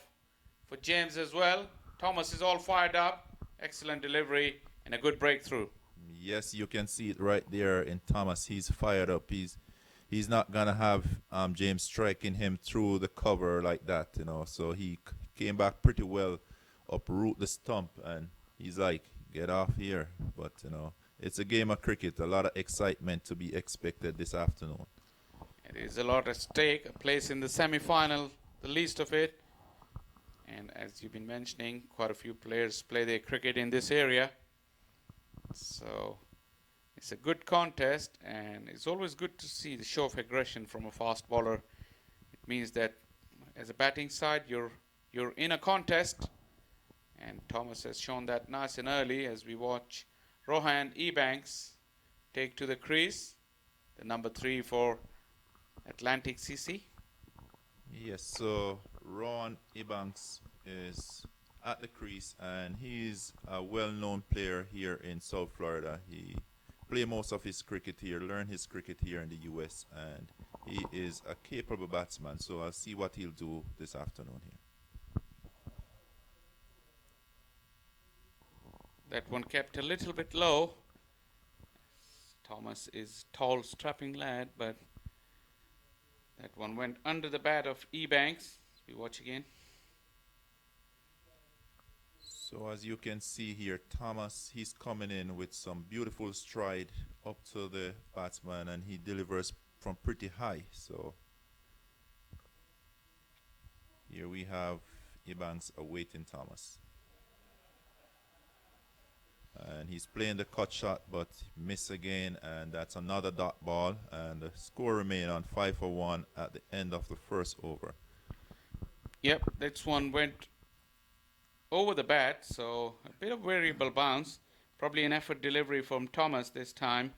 for James as well. Thomas is all fired up. Excellent delivery and a good breakthrough. Yes, you can see it right there in Thomas. He's fired up. He's not gonna have James striking him through the cover like that, you know. So he came back pretty well, uproot the stump, and he's like, get off here. But you know, it's a game of cricket. A lot of excitement to be expected this afternoon. It is a lot at stake. A place in the semi-final, the least of it. And as you've been mentioning, quite a few players play their cricket in this area. So it's a good contest, and it's always good to see the show of aggression from a fast bowler. It means that as a batting side, you're in a contest, and Thomas has shown that nice and early as we watch Rohan Ebanks take to the crease, the number 3 for Atlantic CC. Yes, so Ron Ebanks is at the crease, and he's a well-known player here in South Florida. He played most of his cricket here, learned his cricket here in the U.S., and he is a capable batsman. So I'll see what he'll do this afternoon here. That one kept a little bit low. Thomas is tall, strapping lad, but that one went under the bat of Ebanks. We watch again. So as you can see here, Thomas, he's coming in with some beautiful stride up to the batsman, and he delivers from pretty high. So here we have Ebanks awaiting Thomas. And he's playing the cut shot, but miss again, and that's another dot ball, and the score remained on 5 for 1 at the end of the first over. Yep, this one went over the bat, so a bit of variable bounce. Probably an effort delivery from Thomas this time.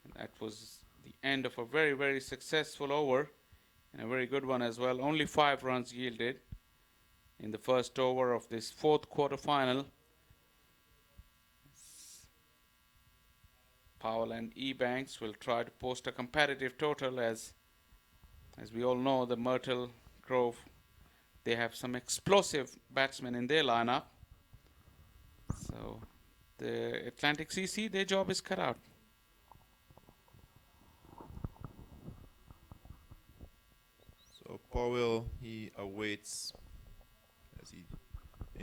And that was the end of a very, very successful over, and a very good one as well. Only 5 runs yielded in the first over of this 4th quarterfinal. Powell and Ebanks will try to post a competitive total, as we all know, the Myrtle Grove, they have some explosive batsmen in their lineup. So the Atlantic CC, their job is cut out. So Powell, he awaits as he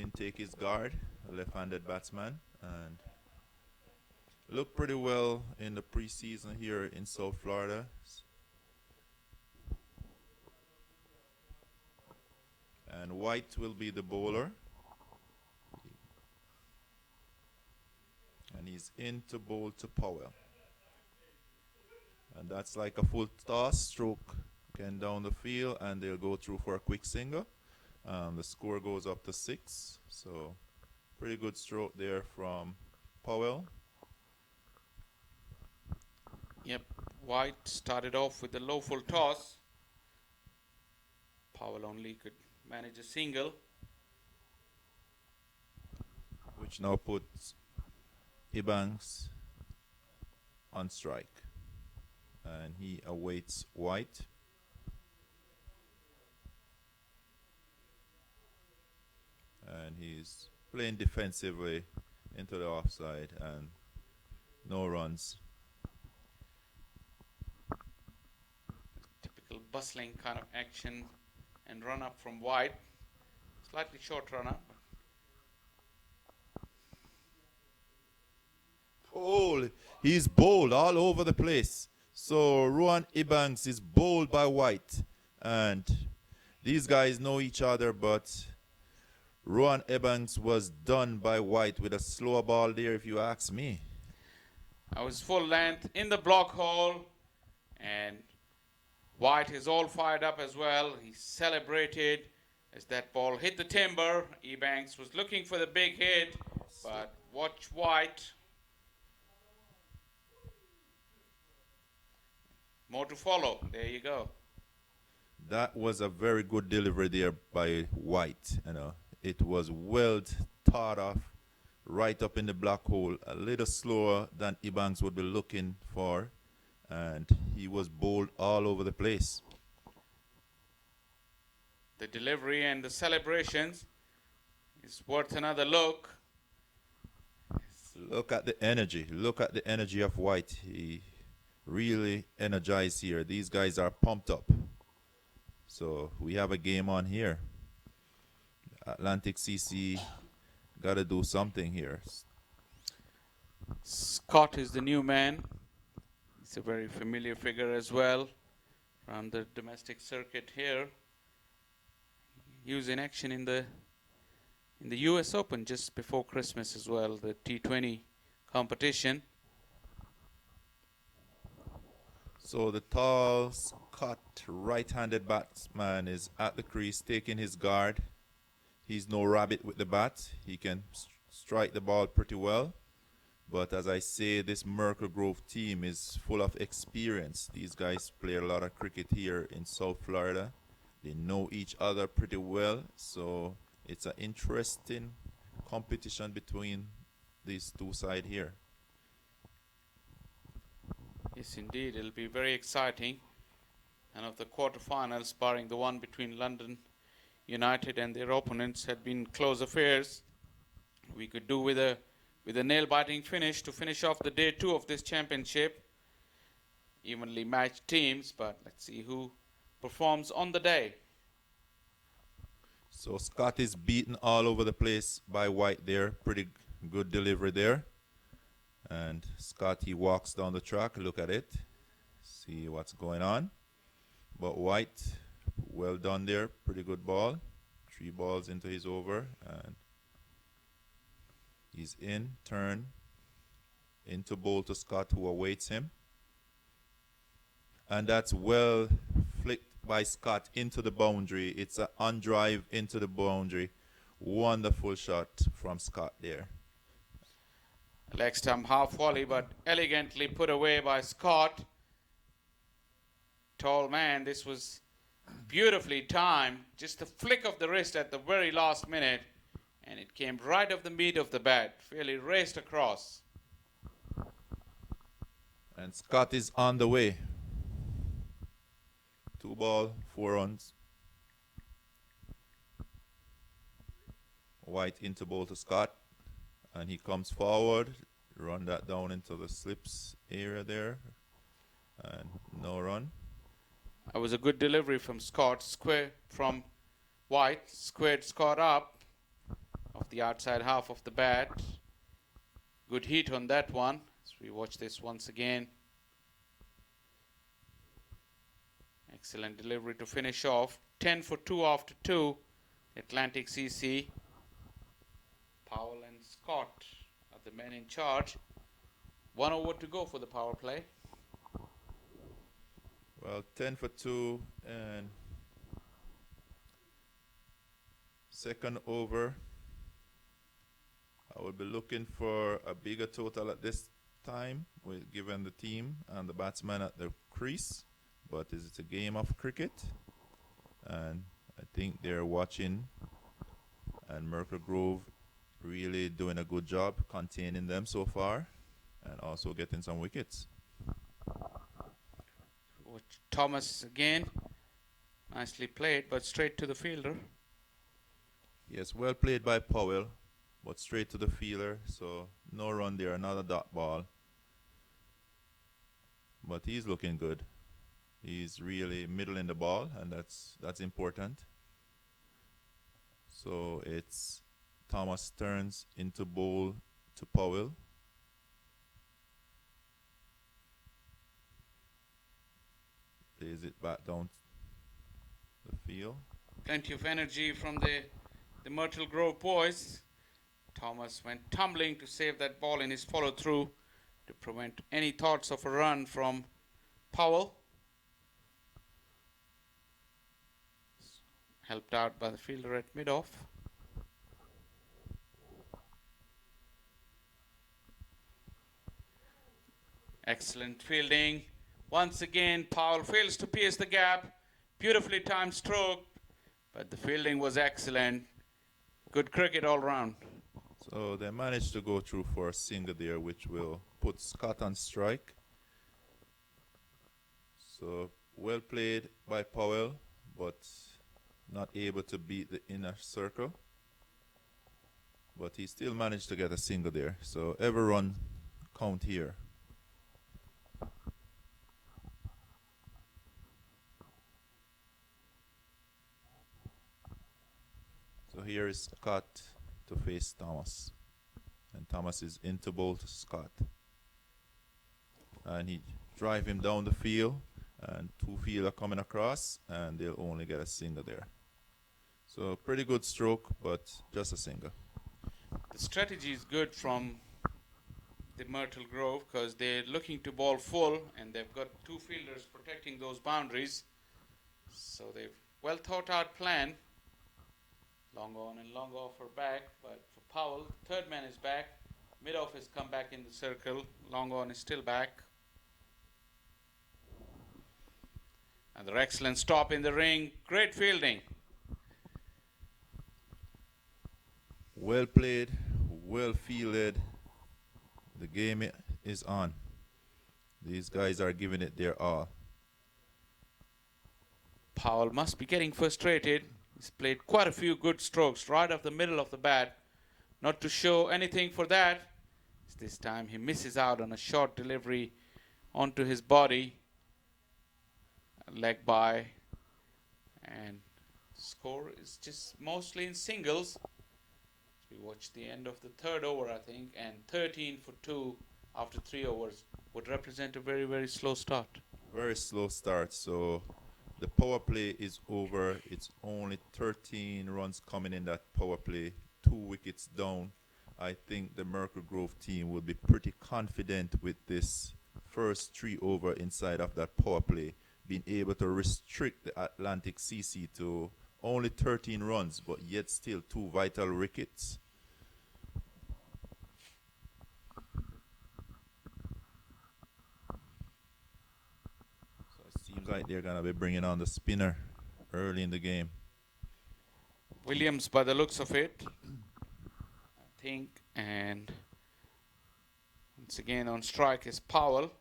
intake his guard, a left-handed batsman, and looked pretty well in the preseason here in South Florida. And White will be the bowler. And he's in to bowl to Powell. And that's like a full toss, stroke again down the field, and they'll go through for a quick single. The score goes up to 6. So pretty good stroke there from Powell. Yep, White started off with the low full toss. Powell only could manage a single, which now puts Ebanks on strike. And he awaits White. And he's playing defensively into the offside, and no runs. Typical bustling kind of action and run up from White. Slightly short run up. Oh, he's bowled all over the place. So Rohan Ebanks is bowled by White, and these guys know each other, but Rohan Ebanks was done by White with a slower ball there, if you ask me. I was full length in the block hole, and White is all fired up as well. He celebrated As that ball hit the timber, Ebanks was looking for the big hit, but watch White. More to follow. There you go. That was a very good delivery there by White. You know, it was well thought of, right up in the black hole, a little slower than Ebanks would be looking for, and he was bowled all over the place. The delivery and the celebrations is worth another look. Look at the energy. Look at the energy of White. He really energized here. These guys are pumped up. So we have a game on here. Atlantic CC got to do something here. Scott is the new man. He's a very familiar figure as well around the domestic circuit here. He was in action in the US Open just before Christmas as well, the T20 competition. So the tall Scott right-handed batsman is at the crease taking his guard. He's no rabbit with the bat. He can strike the ball pretty well. But as I say, this Myrtle Grove team is full of experience. These guys play a lot of cricket here in South Florida. They know each other pretty well. So it's an interesting competition between these two sides here. Yes, indeed. It'll be very exciting. And of the quarterfinals, barring the one between London United and their opponents, had been close affairs. We could do with a nail-biting finish to finish off the day 2 of this championship. Evenly matched teams, but let's see who performs on the day. So Scott is beaten all over the place by White there. Pretty good delivery there. And Scott, he walks down the track. Look at it. See what's going on. But White, well done there. Pretty good ball. 3 balls into his over. And he's in, turn, into bowl to Scott, who awaits him. And that's well flicked by Scott into the boundary. It's an on-drive into the boundary. Wonderful shot from Scott there. Leg stump half volley, but elegantly put away by Scott. Tall man, this was beautifully timed. Just a flick of the wrist at the very last minute. And it came right off the meat of the bat. Fairly raced across. And Scott is on the way. 2 ball, 4 runs. White into bowl to Scott. And he comes forward. Run that down into the slips area there. And no run. That was a good delivery from Scott. Square from White. Squared Scott up off the outside half of the bat. Good heat on that one. As we watch this once again. Excellent delivery to finish off. 10 for 2 after 2. Atlantic CC. Powell and Scott are the men in charge. 1 over to go for the power play. Well, 10 for 2 and second over. I will be looking for a bigger total at this time, given the team and the batsman at the crease. But it's a game of cricket, and I think they're watching, and Myrtle Grove really doing a good job containing them so far, and also getting some wickets. Watch Thomas again. Nicely played, but straight to the fielder. Yes, well played by Powell, but straight to the fielder, so no run there, another dot ball. But he's looking good. He's really middling the ball, and that's important. So it's Thomas turns into bowl to Powell. Plays it back down the field. Plenty of energy from the Myrtle Grove boys. Thomas went tumbling to save that ball in his follow-through to prevent any thoughts of a run from Powell. Helped out by the fielder at mid-off. Excellent fielding. Once again, Powell fails to pierce the gap. Beautifully timed stroke, but the fielding was excellent. Good cricket all round. So they managed to go through for a single there, which will put Scott on strike. So well played by Powell, but not able to beat the inner circle. But he still managed to get a single there. So every run count here. So here is Scott to face Thomas. And Thomas is into bowl to Scott. And he drive him down the field. And two fielder coming across. And they'll only get a single there. So pretty good stroke, but just a single. The strategy is good from the Myrtle Grove because they're looking to ball full and they've got two fielders protecting those boundaries. So they've well thought out plan. Long on and long off are back, but for Powell, third man is back. Mid-off has come back in the circle. Long on is still back. Another excellent stop in the ring. Great fielding. Well played, well fielded. The game is on. These guys are giving it their all. Powell must be getting frustrated. He's played quite a few good strokes right off the middle of the bat. Not to show anything for that. This time he misses out on a short delivery onto his body. Leg by. And score is just mostly in singles. We watch the end of the third over, I think, and 13 for 2 after 3 overs would represent a very, very slow start. Very slow start. So the power play is over. It's only 13 runs coming in that power play. 2 wickets down. I think the Myrtle Grove team will be pretty confident with this first 3 over inside of that power play, being able to restrict the Atlantic CC to only 13 runs, but yet still 2 vital wickets. So it seems like they're going to be bringing on the spinner early in the game. Williams, by the looks of it, I think, and once again on strike is Powell.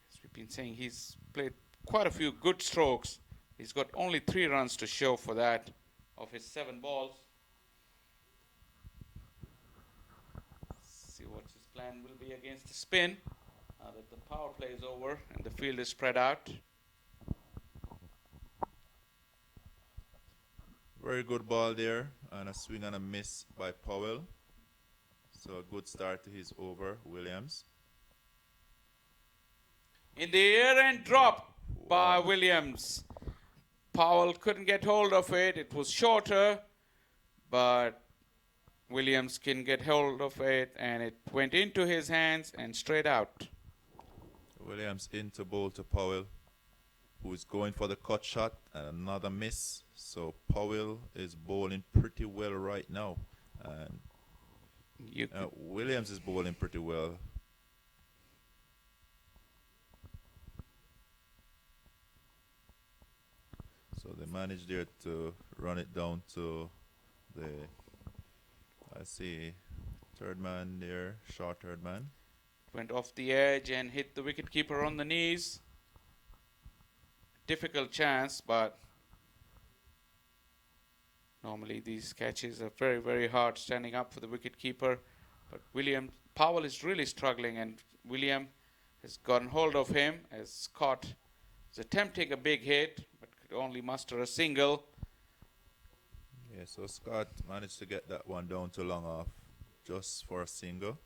As we've been saying, he's played quite a few good strokes. He's got only 3 runs to show for that of his 7 balls. See what his plan will be against the spin now that the power play is over and the field is spread out. Very good ball there, and a swing and a miss by Powell. So a good start to his over, Williams. In the air and drop by Williams. Powell couldn't get hold of it. It was shorter, but Williams can get hold of it, and it went into his hands and straight out. Williams into bowl to Powell, who is going for the cut shot, and another miss. So Powell is bowling pretty well right now, and Williams is bowling pretty well. So they managed there to run it down to the, I see, third man there, short third man. Went off the edge and hit the wicketkeeper on the knees. Difficult chance, but normally these catches are very, very hard standing up for the wicketkeeper. But Powell is really struggling, and William has gotten hold of him as Scott is attempting a big hit, but could only muster a single. Yeah, so Scott managed to get that one down to long off just for a single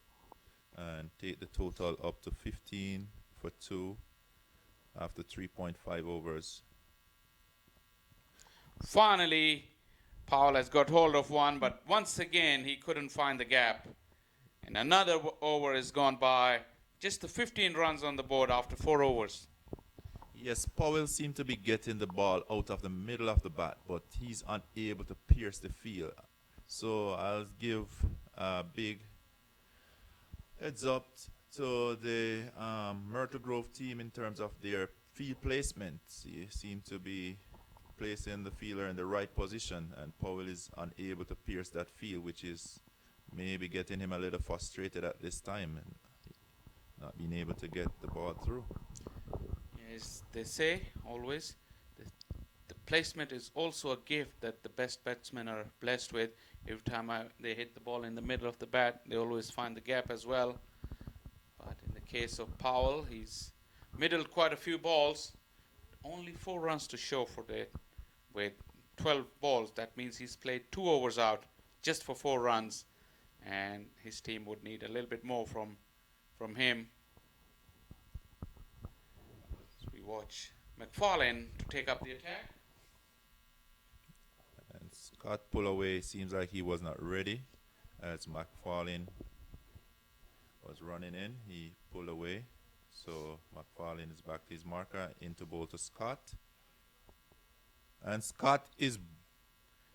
and take the total up to 15 for 2 after 3.5 overs. Finally, Powell has got hold of one, but once again he couldn't find the gap. And another over is gone by. Just the 15 runs on the board after 4 overs. Yes, Powell seemed to be getting the ball out of the middle of the bat, but he's unable to pierce the field. So I'll give a big heads up to the Myrtle Grove team in terms of their field placement. They seem to be placing the fielder in the right position, and Powell is unable to pierce that field, which is maybe getting him a little frustrated at this time and not being able to get the ball through. Yes, they say always the placement is also a gift that the best batsmen are blessed with. Every time they hit the ball in the middle of the bat, they always find the gap as well. But in the case of Powell, he's middled quite a few balls. Only 4 runs to show for that. With 12 balls, that means he's played 2 overs out just for 4 runs. And his team would need a little bit more from him. So we watch McFarlane to take up the attack. And Scott pull away. Seems like he was not ready as McFarlane was running in. He pulled away. So McFarlane is back to his marker. Into bowl to Scott. And Scott is...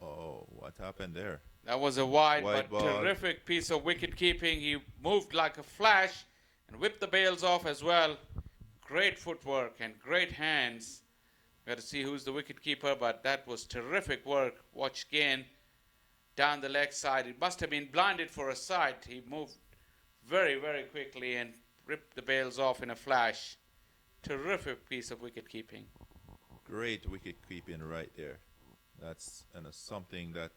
Oh, what happened there? That was a wide Wide but ball. terrific piece of wicket keeping. He moved like a flash and whipped the bails off as well. Great footwork and great hands. Got to see who's the wicket keeper, but that was terrific work. Watch again down the leg side. It must have been blinded for a sight. He moved very, very quickly and ripped the bails off in a flash. Terrific piece of wicket keeping. Great wicket keeping right there. That's something that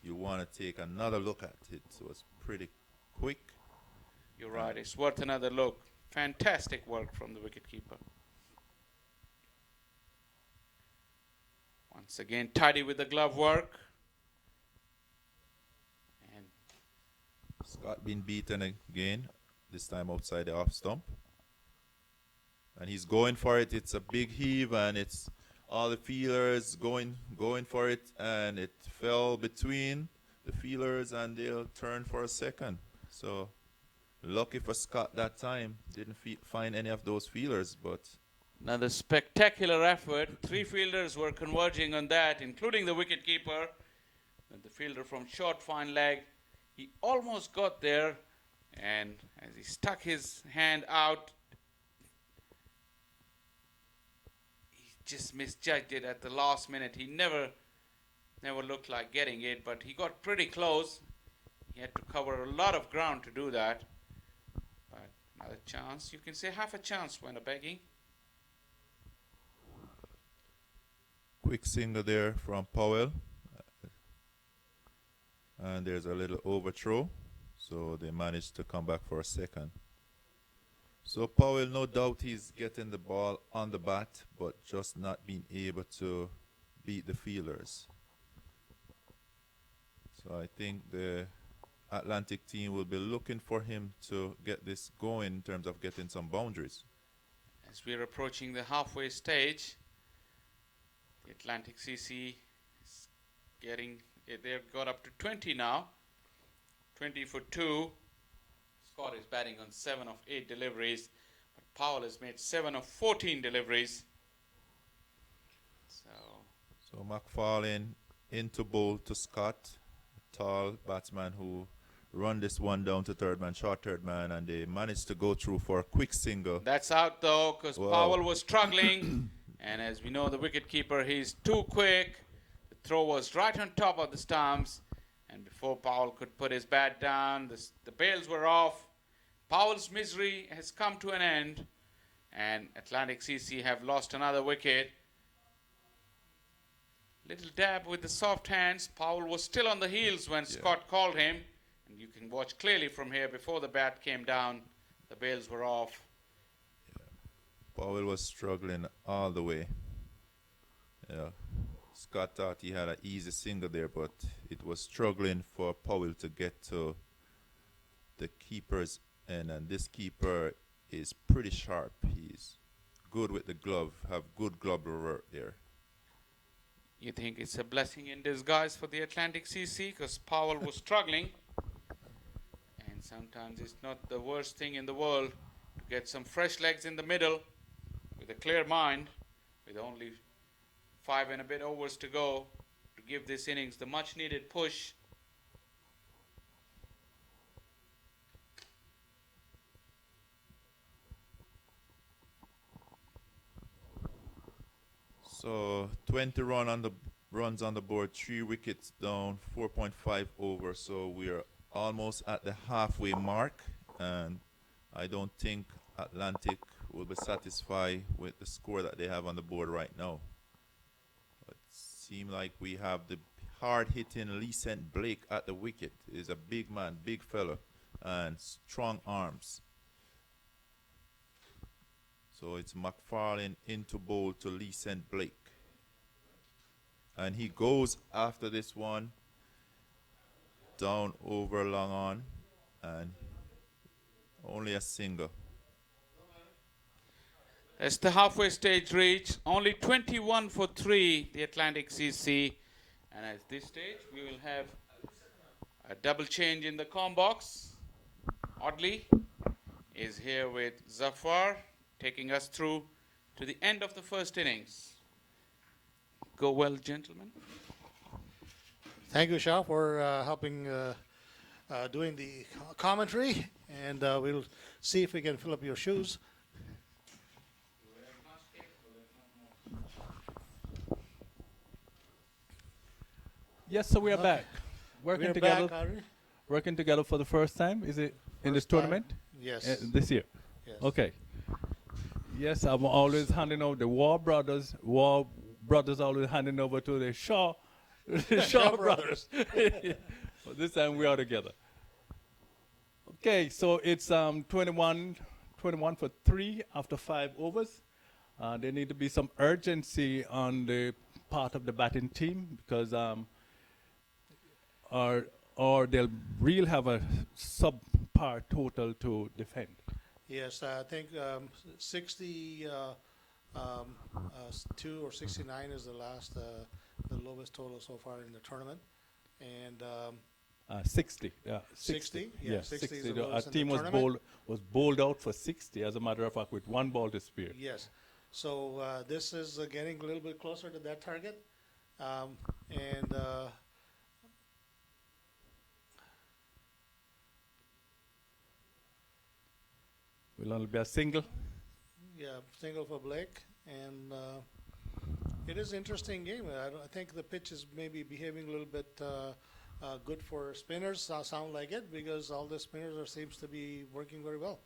you want to take another look at. It was pretty quick. You're right. It's worth another look. Fantastic work from the wicketkeeper. Once again, tidy with the glove work. And Scott been beaten again, this time outside the off stump. And he's going for it. It's a big heave, and it's all the fielders going for it, and it fell between the fielders, and they'll turn for a second. So lucky for Scott that time. Didn't find any of those fielders, but another spectacular effort. 3 fielders were converging on that, including the wicketkeeper. And the fielder from short fine leg, he almost got there, and as he stuck his hand out, he just misjudged it at the last minute. He never looked like getting it, but he got pretty close. He had to cover a lot of ground to do that. But another chance. You can say half a chance when a begging. quick single there from Powell. And there's a little overthrow. So they managed to come back for a second. So Powell, no doubt he's getting the ball on the bat, but just not being able to beat the fielders. So I think the Atlantic team will be looking for him to get this going in terms of getting some boundaries. As we're approaching the halfway stage, the Atlantic CC is getting, they've got up to 20 now. 20 for 2. Scott is batting on 7 of 8 deliveries, but Powell has made 7 of 14 deliveries. So McFarlane into bowl to Scott, tall batsman who run this one down to third man, short third man, and they managed to go through for a quick single. That's out though, because Wow. Powell was struggling, and as we know, the wicketkeeper, he's too quick. The throw was right on top of the stumps, and before Powell could put his bat down, the bails were off. Powell's misery has come to an end, and Atlantic CC have lost another wicket. Little dab with the soft hands. Powell was still on the heels when Scott called him, and you can watch clearly from here before the bat came down, the bails were off. Powell was struggling all the way. Scott thought he had an easy single there, but it was struggling for Powell to get to the keeper's end, and this keeper is pretty sharp. He's good with the glove, have good glove work there. You think it's a blessing in disguise for the Atlantic CC because Powell was struggling, and sometimes it's not the worst thing in the world to get some fresh legs in the middle with a clear mind. with only 5 and a bit overs to go to give this innings the much needed push. So 20 runs on the board, 3 wickets down, 4.5 over. So we are almost at the halfway mark, and I don't think Atlantic will be satisfied with the score that they have on the board right now. It seems like we have the hard-hitting Lee St. Blake at the wicket. He's a big man, big fella, and strong arms. So it's McFarlane into bowl to Lee St. Blake. And he goes after this one, down, over, long on, and only a single. As the halfway stage reached, only 21 for 3, the Atlantic CC. And at this stage, we will have a double change in the com box. Audley is here with Zafar, taking us through to the end of the first innings. Go well, gentlemen. Thank you, Shah, for helping doing the commentary, and we'll see if we can fill up your shoes. Yes, so we are back. Working We're together. back, are we? Working together for the first time. Is it in this First time? tournament? Yes. This year. Yes. Okay. Yes, I'm always handing over the War brothers. War brothers always handing over to the Shaw, the Shaw brothers. But this time we are together. Okay, so it's 21 for 3 after 5 overs. There need to be some urgency on the part of the batting team because or they'll really have a subpar total to defend. Yes, I think 62 or 69 is the last, the lowest total so far in the tournament, and 60. 60. Yeah, Yeah, 60 is the Our lowest in the team tournament. was bowled out for 60, as a matter of fact, with 1 ball to spare. Yes, so this is getting a little bit closer to that target, and Will only be a single. yeah, single for Blake, and it is an interesting game. I think the pitch is maybe behaving a little bit good for spinners. Sound like it because all the spinners seems to be working very well.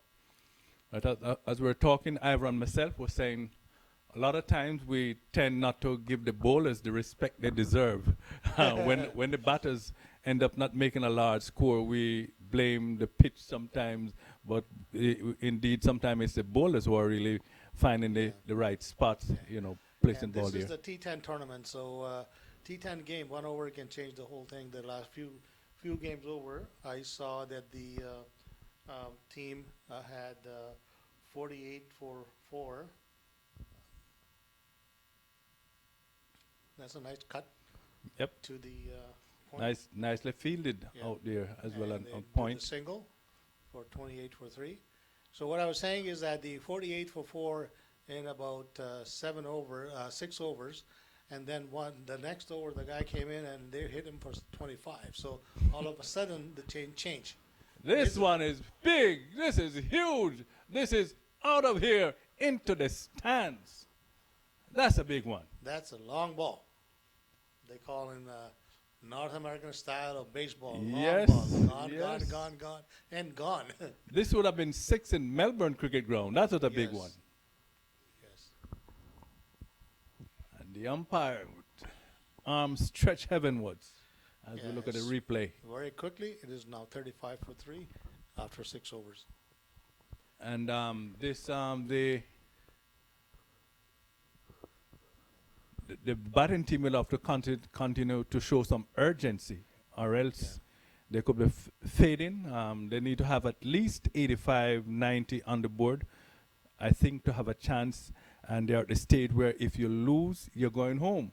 As we were talking, Ivor and myself was saying a lot of times we tend not to give the bowlers the respect they deserve. When the batters end up not making a large score, we blame the pitch sometimes, but indeed sometimes it's the bowlers who are really finding the right spots, placing And ball this there. is the T10 tournament, so T10 game, 1 over can change the whole thing. The last few games over, I saw that the team had 48 for 4. That's a nice cut. Yep. To the point. Nicely fielded Yeah. out there as well And on they did point. the single for 28 for 3. So what I was saying is that the 48 for 4 in about 6 overs, and then the next over the guy came in and they hit him for 25. So all of a sudden the change. This one is big. This is huge. This is out of here into the stands. That's a big one. That's a long ball. They call in North American style of baseball. Long Yes, ball. Gone, yes. gone, and gone. This would have been 6 in Melbourne Cricket Ground. That's what a big Yes. one. Yes. And the umpire with arms stretched heavenwards as we look at the Yes. replay. Very quickly, it is now 35 for 3 after 6 overs. And the batting team will have to continue to show some urgency, or else they could be fading. They need to have at least 85, 90 on the board, I think, to have a chance. And they're at the stage where if you lose, you're going home.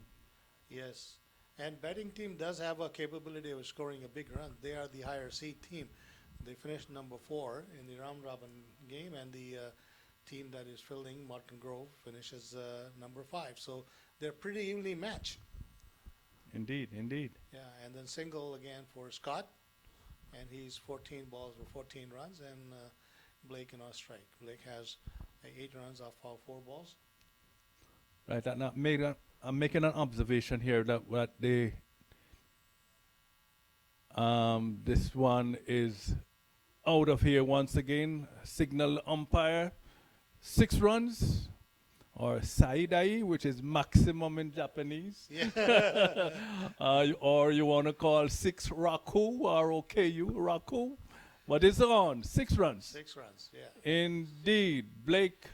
Yes. And betting team does have a capability of scoring a big run. They are the higher seed team. They finished number 4 in the round robin game, and the team that is fielding, Martin Grove, finishes number 5. So they're pretty evenly matched. Indeed, indeed. Yeah, and then single again for Scott, and he's 14 balls for 14 runs, and Blake in our strike. Blake has 8 runs off all 4 balls. Right, and I'm making an observation here that this one is out of here once again. Signal umpire, 6 runs, or saidai, which is maximum in Japanese. Yeah. Or you want to call 6 raku, R-O-K-U, raku. But it's on, 6 runs. 6 runs, yeah. Indeed, Blake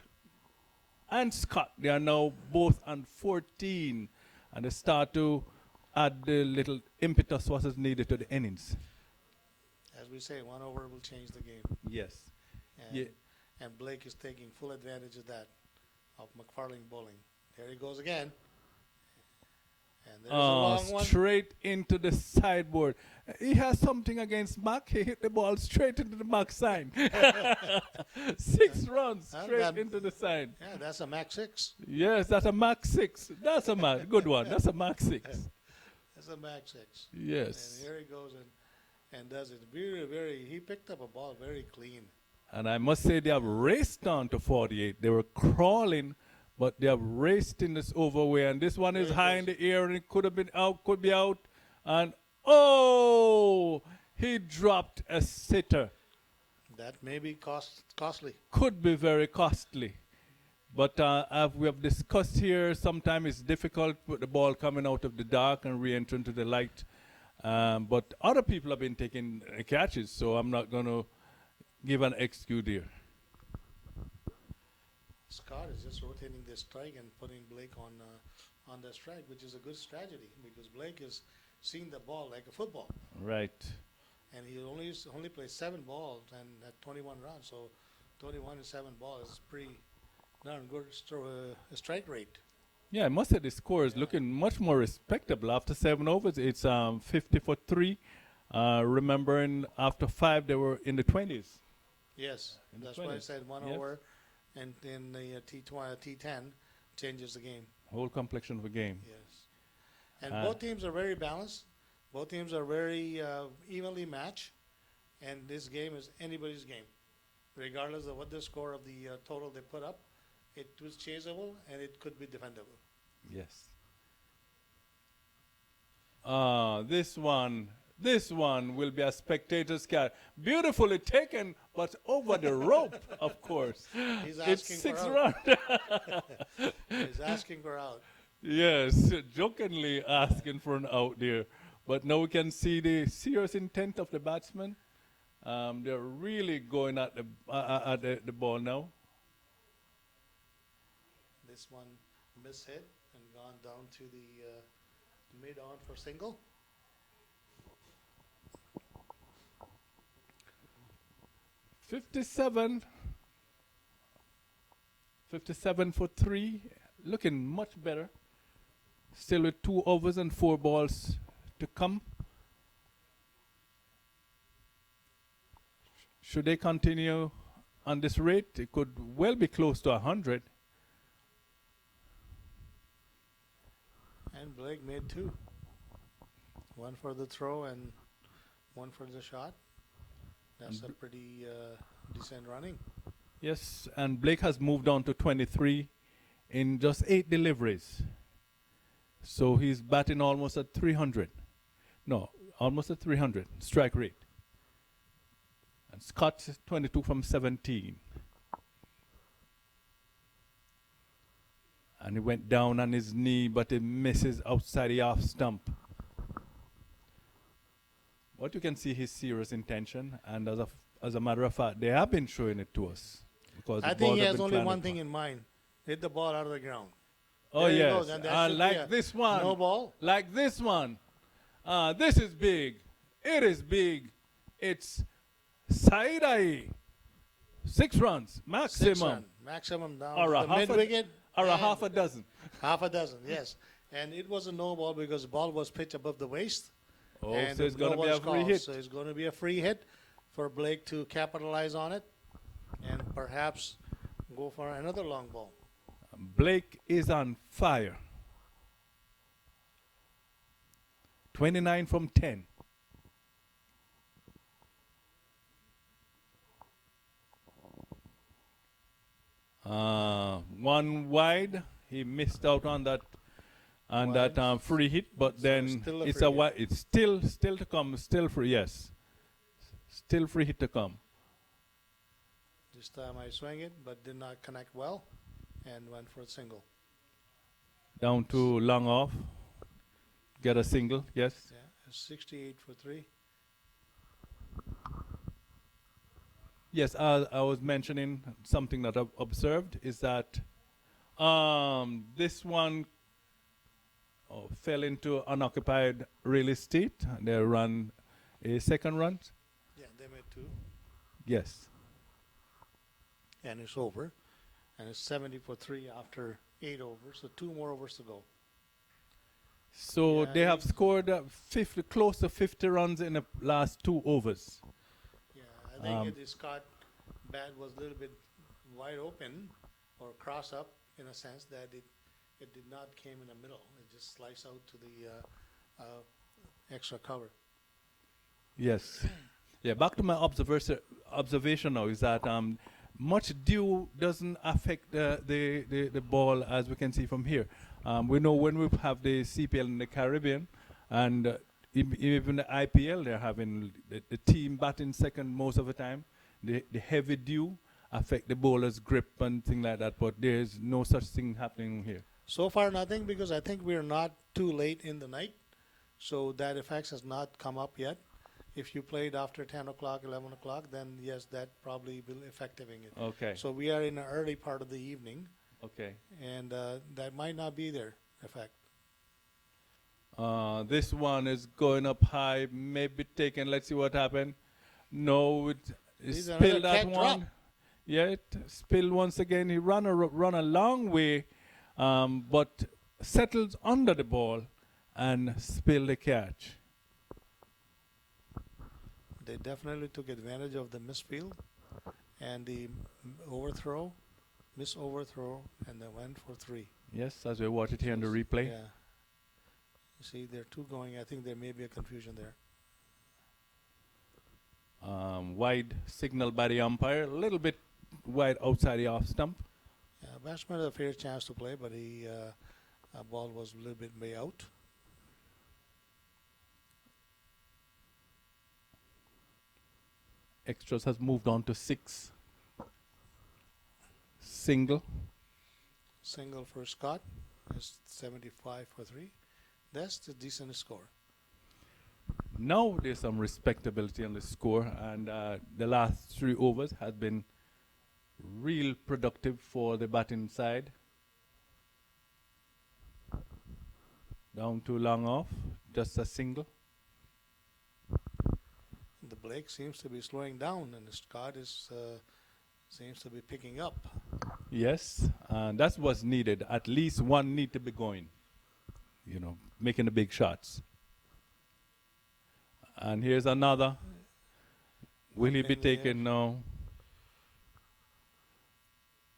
and Scott, they are now both on 14, and they start to add the little impetus what is needed to the innings. As we say, 1 over will change the game. Yes. And, Yeah. and Blake is taking full advantage of that, of McFarling bowling. There he goes again. And there's a long one. Straight into the sideboard. He has something against MAQ. He hit the ball straight into the MAQ sign. 6 runs straight into the sign. Yeah, that's a MAQ 6. Yes, that's a MAQ 6. That's a MAQ. Good one. That's a MAQ 6. That's a MAQ 6. Yes. And here he goes and does it very, he picked up a ball very clean. And I must say they have raced on to 48. They were crawling, but they have raced in this overway. And this one is high in the air, and it could have been out, could be out. And, oh, he dropped a sitter. That may be costly. Could be very costly. But as we have discussed here, sometimes it's difficult with the ball coming out of the dark and re-entering to the light. But other people have been taking catches, so I'm not going to give an excuse there. Scott is just rotating this strike and putting Blake on the strike, which is a good strategy because Blake is seeing the ball like a football. Right. And he only plays 7 balls and at 21 runs, so 21 and 7 balls is pretty darn good strike rate. Yeah, I must say the score is looking much more respectable. After 7 overs, it's 50 for 3. Remembering after 5, they were in the 20s. Yes, In the that's why I 20s. said 1 Yes. over, and then the T10 changes the game. Whole complexion of the game. Yes, and both teams are very balanced. Both teams are very evenly matched, and this game is anybody's game, regardless of what the score of the total they put up. It was chaseable and it could be defendable. Yes. This one will be a spectator's cat. Beautifully taken, but over the rope, of course. He's It's asking 6 for runs. out. He's asking for out. Yes, jokingly asking for an out there. But now we can see the serious intent of the batsman. They're really going at the ball now. This one mishit and gone down to the mid on for single. '57 for 3, looking much better. Still with 2 overs and 4 balls to come. Should they continue on this rate, it could well be close to 100. And Blake made 2. 1 for the throw and 1 for the shot. That's a pretty decent running. Yes, and Blake has moved on to 23 in just 8 deliveries. So he's batting almost at 300. No, almost at 300 strike rate. And Scott is 22 from 17. And he went down on his knee, but it misses outside the off stump. But you can see his serious intention, and as a matter of fact, they have been showing it to us. Because I think he has only one thing in mind: hit the ball out of the ground. Oh There he yes, goes, and that should be like a this one. no ball. Like this one. This is big. It is big. It's side-eye. 6 runs maximum. 6 run, maximum down Or to a the half mid a- wicket. Or a and half a dozen. half a dozen, yes. And it was a no ball because the ball was pitched above the waist. Oh, and so it's no going to ball be a was free called. hit. So it's going to be a free hit for Blake to capitalize on it and perhaps go for another long ball. Blake is on fire. 29 from 10. One wide. He missed out on that free hit, but So then still a it's free a hit. wide. It's still to come. Still free. Yes, still free hit to come. This time I swing it, but did not connect well, and went for a single. Down to long off. Get a single. Yes. Yeah, 68 for 3. Yes, I was mentioning something that I've observed is that this one fell into unoccupied real estate. They run a second run. Yeah, they made 2, Yes. and it's over. And it's 70 for 3 after 8 overs, so 2 more overs to go. So Yeah, they have he- scored 50, close to 50 runs in the last 2 overs. Yeah, I think the Scott bat was a little bit wide open or cross up in a sense that it did not came in the middle. It just sliced out to the extra cover. Yes. Yeah, back to my observation now is that much dew doesn't affect the ball as we can see from here. We know when we have the CPL in the Caribbean and even the IPL, they're having the team batting second most of the time. The heavy dew affect the bowler's grip and things like that, but there's no such thing happening here. So far, nothing, because I think we're not too late in the night, so that effects has not come up yet. If you played after 10 o'clock, 11 o'clock, then yes, that probably will effectiving it. Okay. So we are in the early part of the evening, Okay. and that might not be there effect. This one is going up high, maybe taken. Let's see what happened. No, it These are spilled another that cat one. drop. Yeah, it spilled once again. He run a long way, but settles under the ball and spilled the catch. They definitely took advantage of the misfield and the overthrow, miss overthrow, and they went for 3. Yes, as we watch it here in the replay. Yeah. You see, there are 2 going. I think there may be a confusion there. Wide signal by the umpire, a little bit wide outside the off stump. Yeah, batsman had a fair chance to play, but he ball was a little bit way out. Extras has moved on to 6. Single. Single for Scott is 75 for 3. That's the decent score. Now there's some respectability on the score, and the last 3 overs has been real productive for the batting side. Down to long off, just a single. The Blake seems to be slowing down, and the Scott is seems to be picking up. Yes, and that's what's needed. At least one need to be going, you know, making the big shots. And here's another. Will he be in the air. taken now?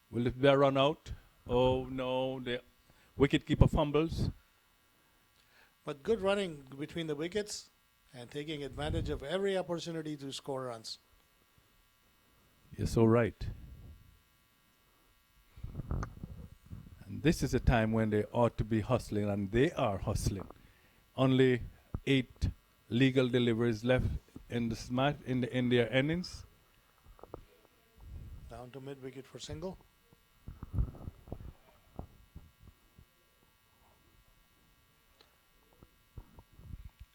Will it be a run out? Oh no, the wicketkeeper fumbles. But good running between the wickets and taking advantage of every opportunity to score runs. You're so right. And this is a time when they ought to be hustling, and they are hustling. Only 8 legal deliveries left in this match, in their innings. Down to mid wicket for single.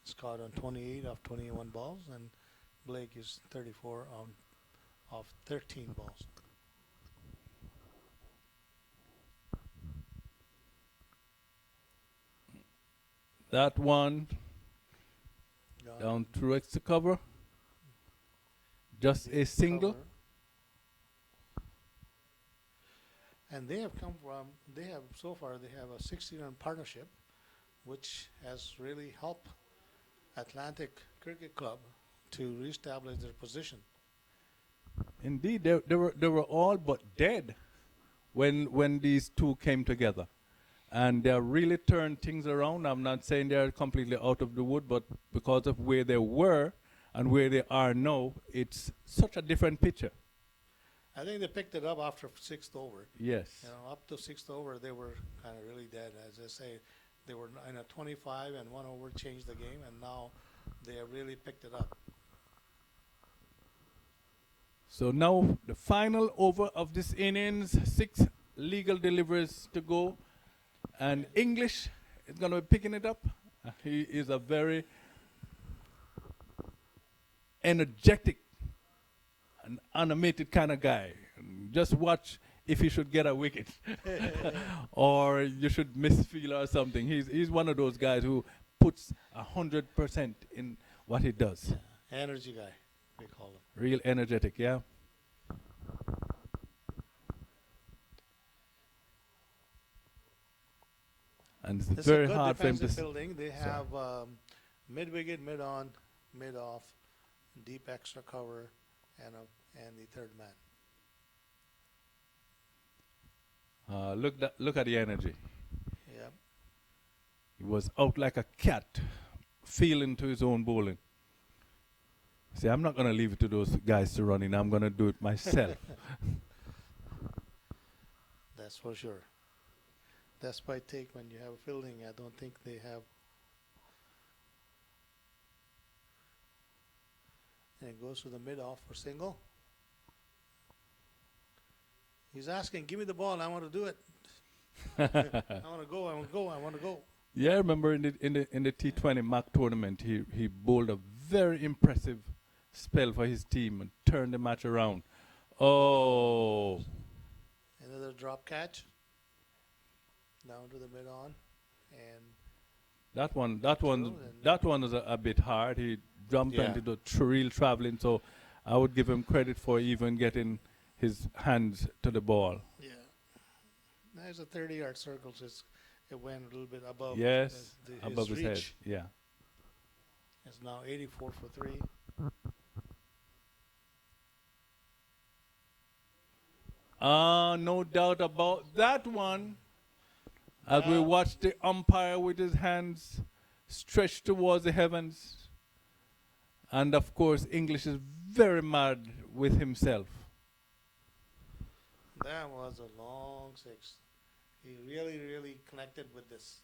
Scott on 28 of 21 balls, and Blake is 34 on of 13 balls. That one Gone. down through extra cover. Just a single. Cover. And they have come from, they have so far, they have a 60-run partnership, which has really helped Atlantic Cricket Club to reestablish their position. Indeed, they were all but dead. when these two came together. And they really turned things around. I'm not saying they're completely out of the wood, but because of where they were and where they are now, it's such a different picture. I think they picked it up after sixth over. Yes. You know, up to sixth over, they were kind of really dead. As I say, they were in a 25 and 1 over changed the game, and now they have really picked it up. So now the final over of this innings, 6 legal deliveries to go, and English is going to be picking it up. He is a very energetic and animated kind of guy. Just watch if he should get a wicket or you should misfeel or something. He's one of those guys who puts 100% in what he does. Energy guy, we call him. Real energetic, yeah. And it's This very is a good hard for him to defensive fielding. They have mid wicket, mid on, mid off, deep extra cover, and the third man. look at the energy. Yep. He was out like a cat, feeling to his own bowling. See, I'm not going to leave it to those guys to run in. I'm going to do it myself. That's for sure. That's my take when you have a fielding. I don't think they have. And it goes to the mid off for single. He's asking, give me the ball. I want to do it. I want to go. I want to go. I want to go. Yeah, I remember in the T20 MAQ tournament, he bowled a very impressive spell for his team and turned the match around. Oh. Another drop catch. Down to the mid on, and that one was a bit hard. He jumped into the real traveling, so I would give him credit for even getting his hands to the ball. Yeah, there's a 30-yard circle, so it went a little bit above. Yes, his above his reach. head. Yeah. It's now 84 for 3. No doubt about that one. As we watch the umpire with his hands stretched towards the heavens. And of course, English is very mad with himself. That was a long 6. He really, really connected with this.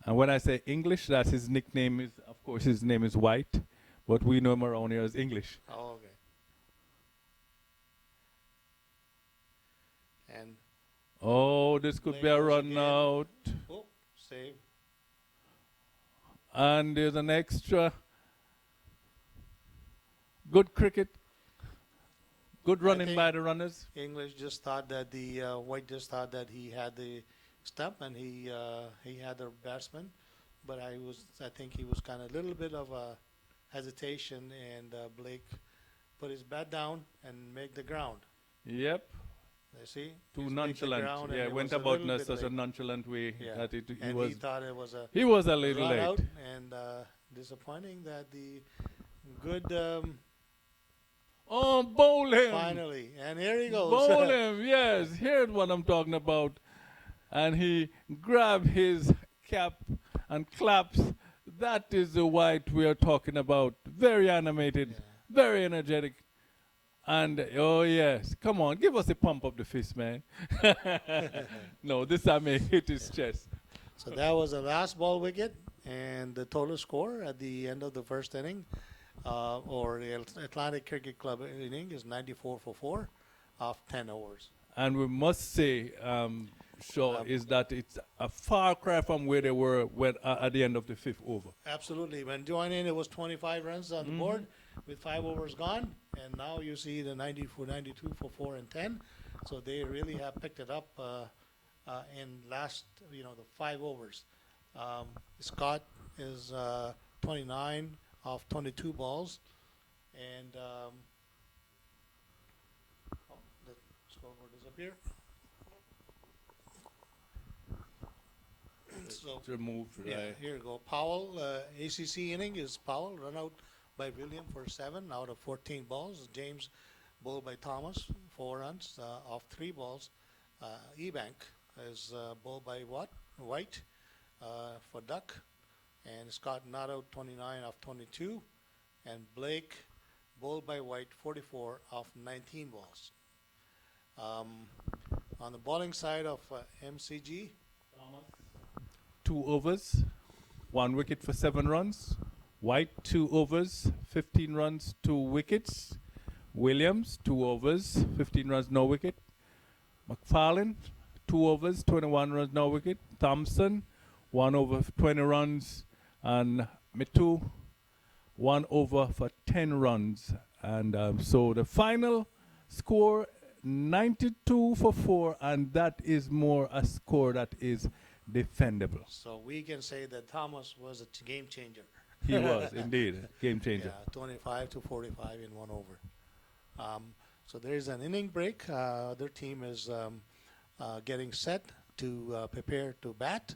And when I say English, that's his nickname. Is of course, his name is White, but we know him around here as English. Oh, okay. And oh, this could be a run again. out. Oh, save. And there's an extra. Good cricket. Good running by the runners. English just thought that the White just thought that he had the stump and he had the batsman, but I think he was kind of a little bit of a hesitation, and Blake put his bat down and make the ground. Yep. You see? Too nonchalant. Yeah, went about in such a nonchalant way that he thought it was a. He was a little run late. Out, and disappointing that the good. Oh, bowl him! Finally, and here he goes. Bowl him, yes. Here's what I'm talking about. And he grabbed his cap and claps. That is the White we are talking about. Very animated, very energetic. And, oh yes, come on, give us a pump of the fist, man. No, this time he hit his chest. So that was the last ball wicket, and the total score at the end of the first inning, or the Atlantic Cricket Club inning, is 94 for 4 off 10 overs. And we must say, is that it's a far cry from where they were at the end of the 5th over. Absolutely. When joining, it was 25 runs on the board with 5 overs gone, and now you see the 94, 92 for 4 and 10. So they really have picked it up in last, the 5 overs. Scott is 29 off 22 balls, and the scoreboard is up here. So removed, right? Here you go. Powell, ACC inning is Powell, run out by William for 7 out of 14 balls. James bowled by Thomas, 4 runs off 3 balls. E-Bank is bowled by White for Duck, and Scott not out 29 off 22, and Blake bowled by White 44 off 19 balls. On the bowling side of MCG, 2 overs, 1 wicket for 7 runs. White 2 overs, 15 runs, 2 wickets. Williams 2 overs, 15 runs, no wicket. McFarlane 2 overs, 21 runs, no wicket. Thompson 1 over, 20 runs, and Mitu 1 over for 10 runs. And so the final score 92 for 4, and that is more a score that is defendable. so we can say that Thomas was a game changer. He was indeed game changer. Yeah, 25 to 45 in 1 over. So there's an inning break. Their team is getting set to prepare to bat,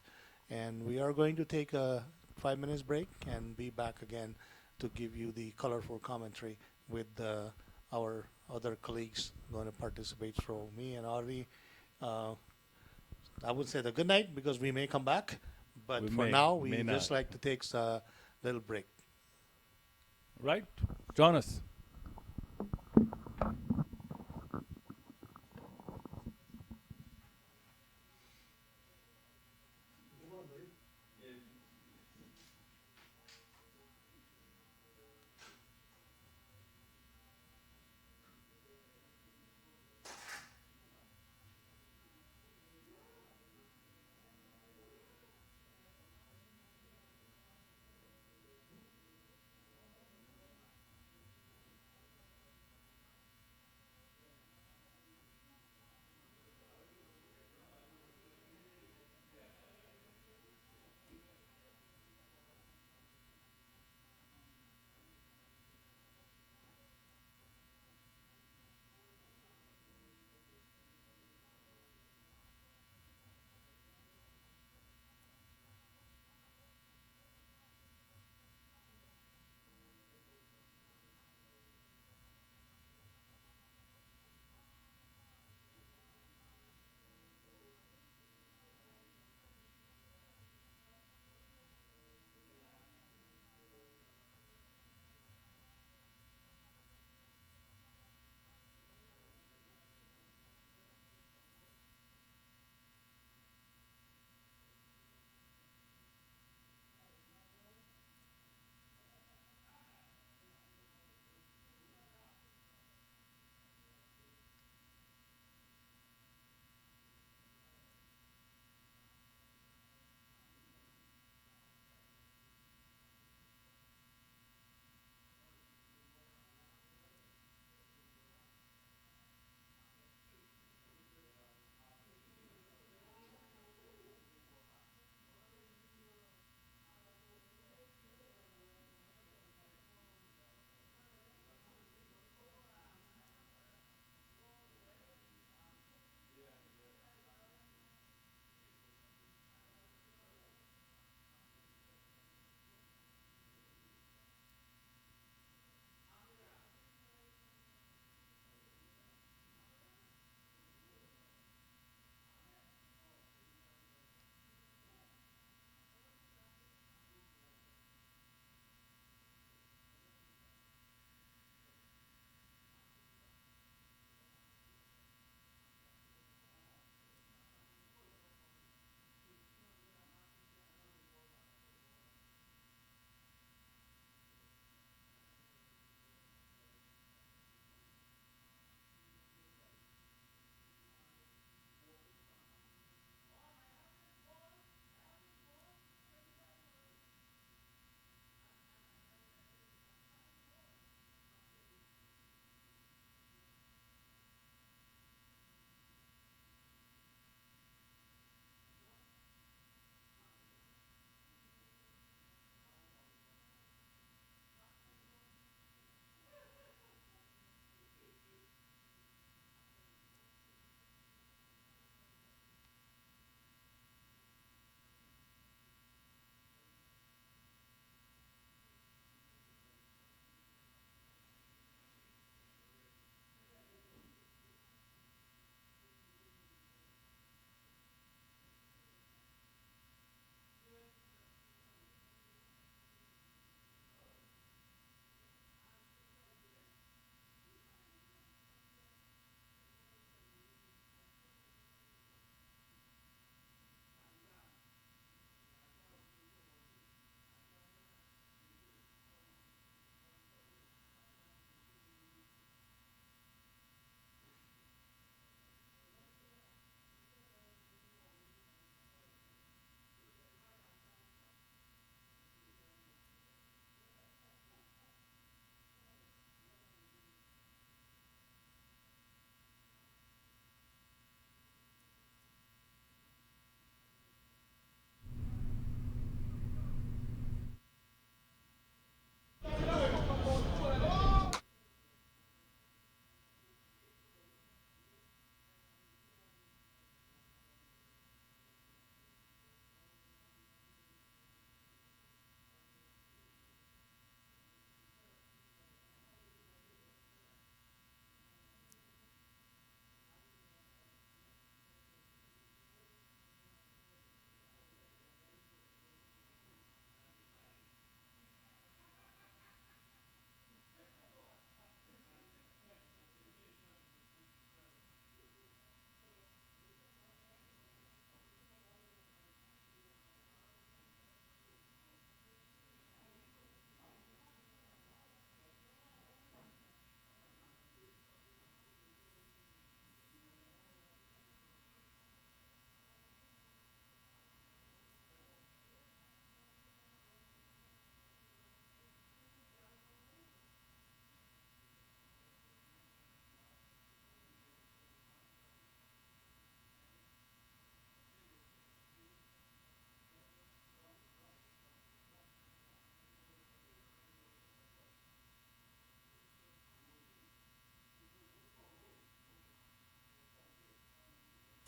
and we are going to take a 5 minutes break and be back again to give you the colorful commentary with our other colleagues going to participate. So me and Audrey, I would say the good night because we may come back, but We for may, now we may just not. like to take a little break. Right, Jonas.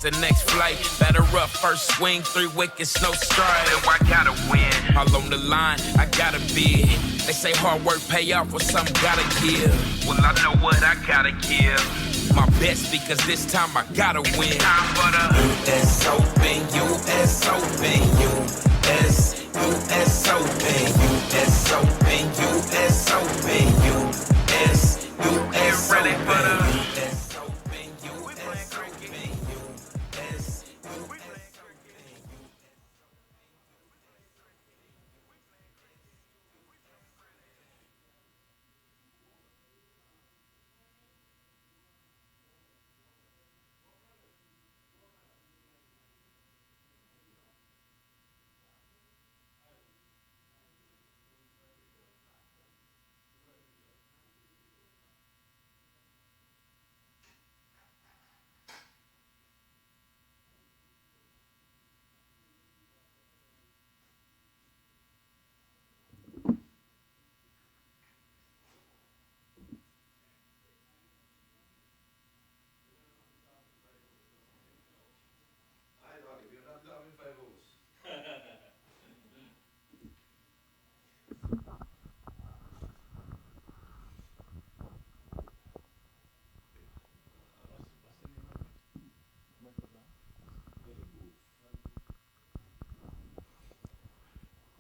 The next flight, batter up, first swing, 3 wickets, no strike. So I gotta win. All on the line, I gotta bid. They say hard work pay off, or something gotta give. Well, I know what I gotta give. My best, because this time I gotta win. Time for the US Open, US Open, US Open, US Open, US Open, US ready for the US Open, US Open, US.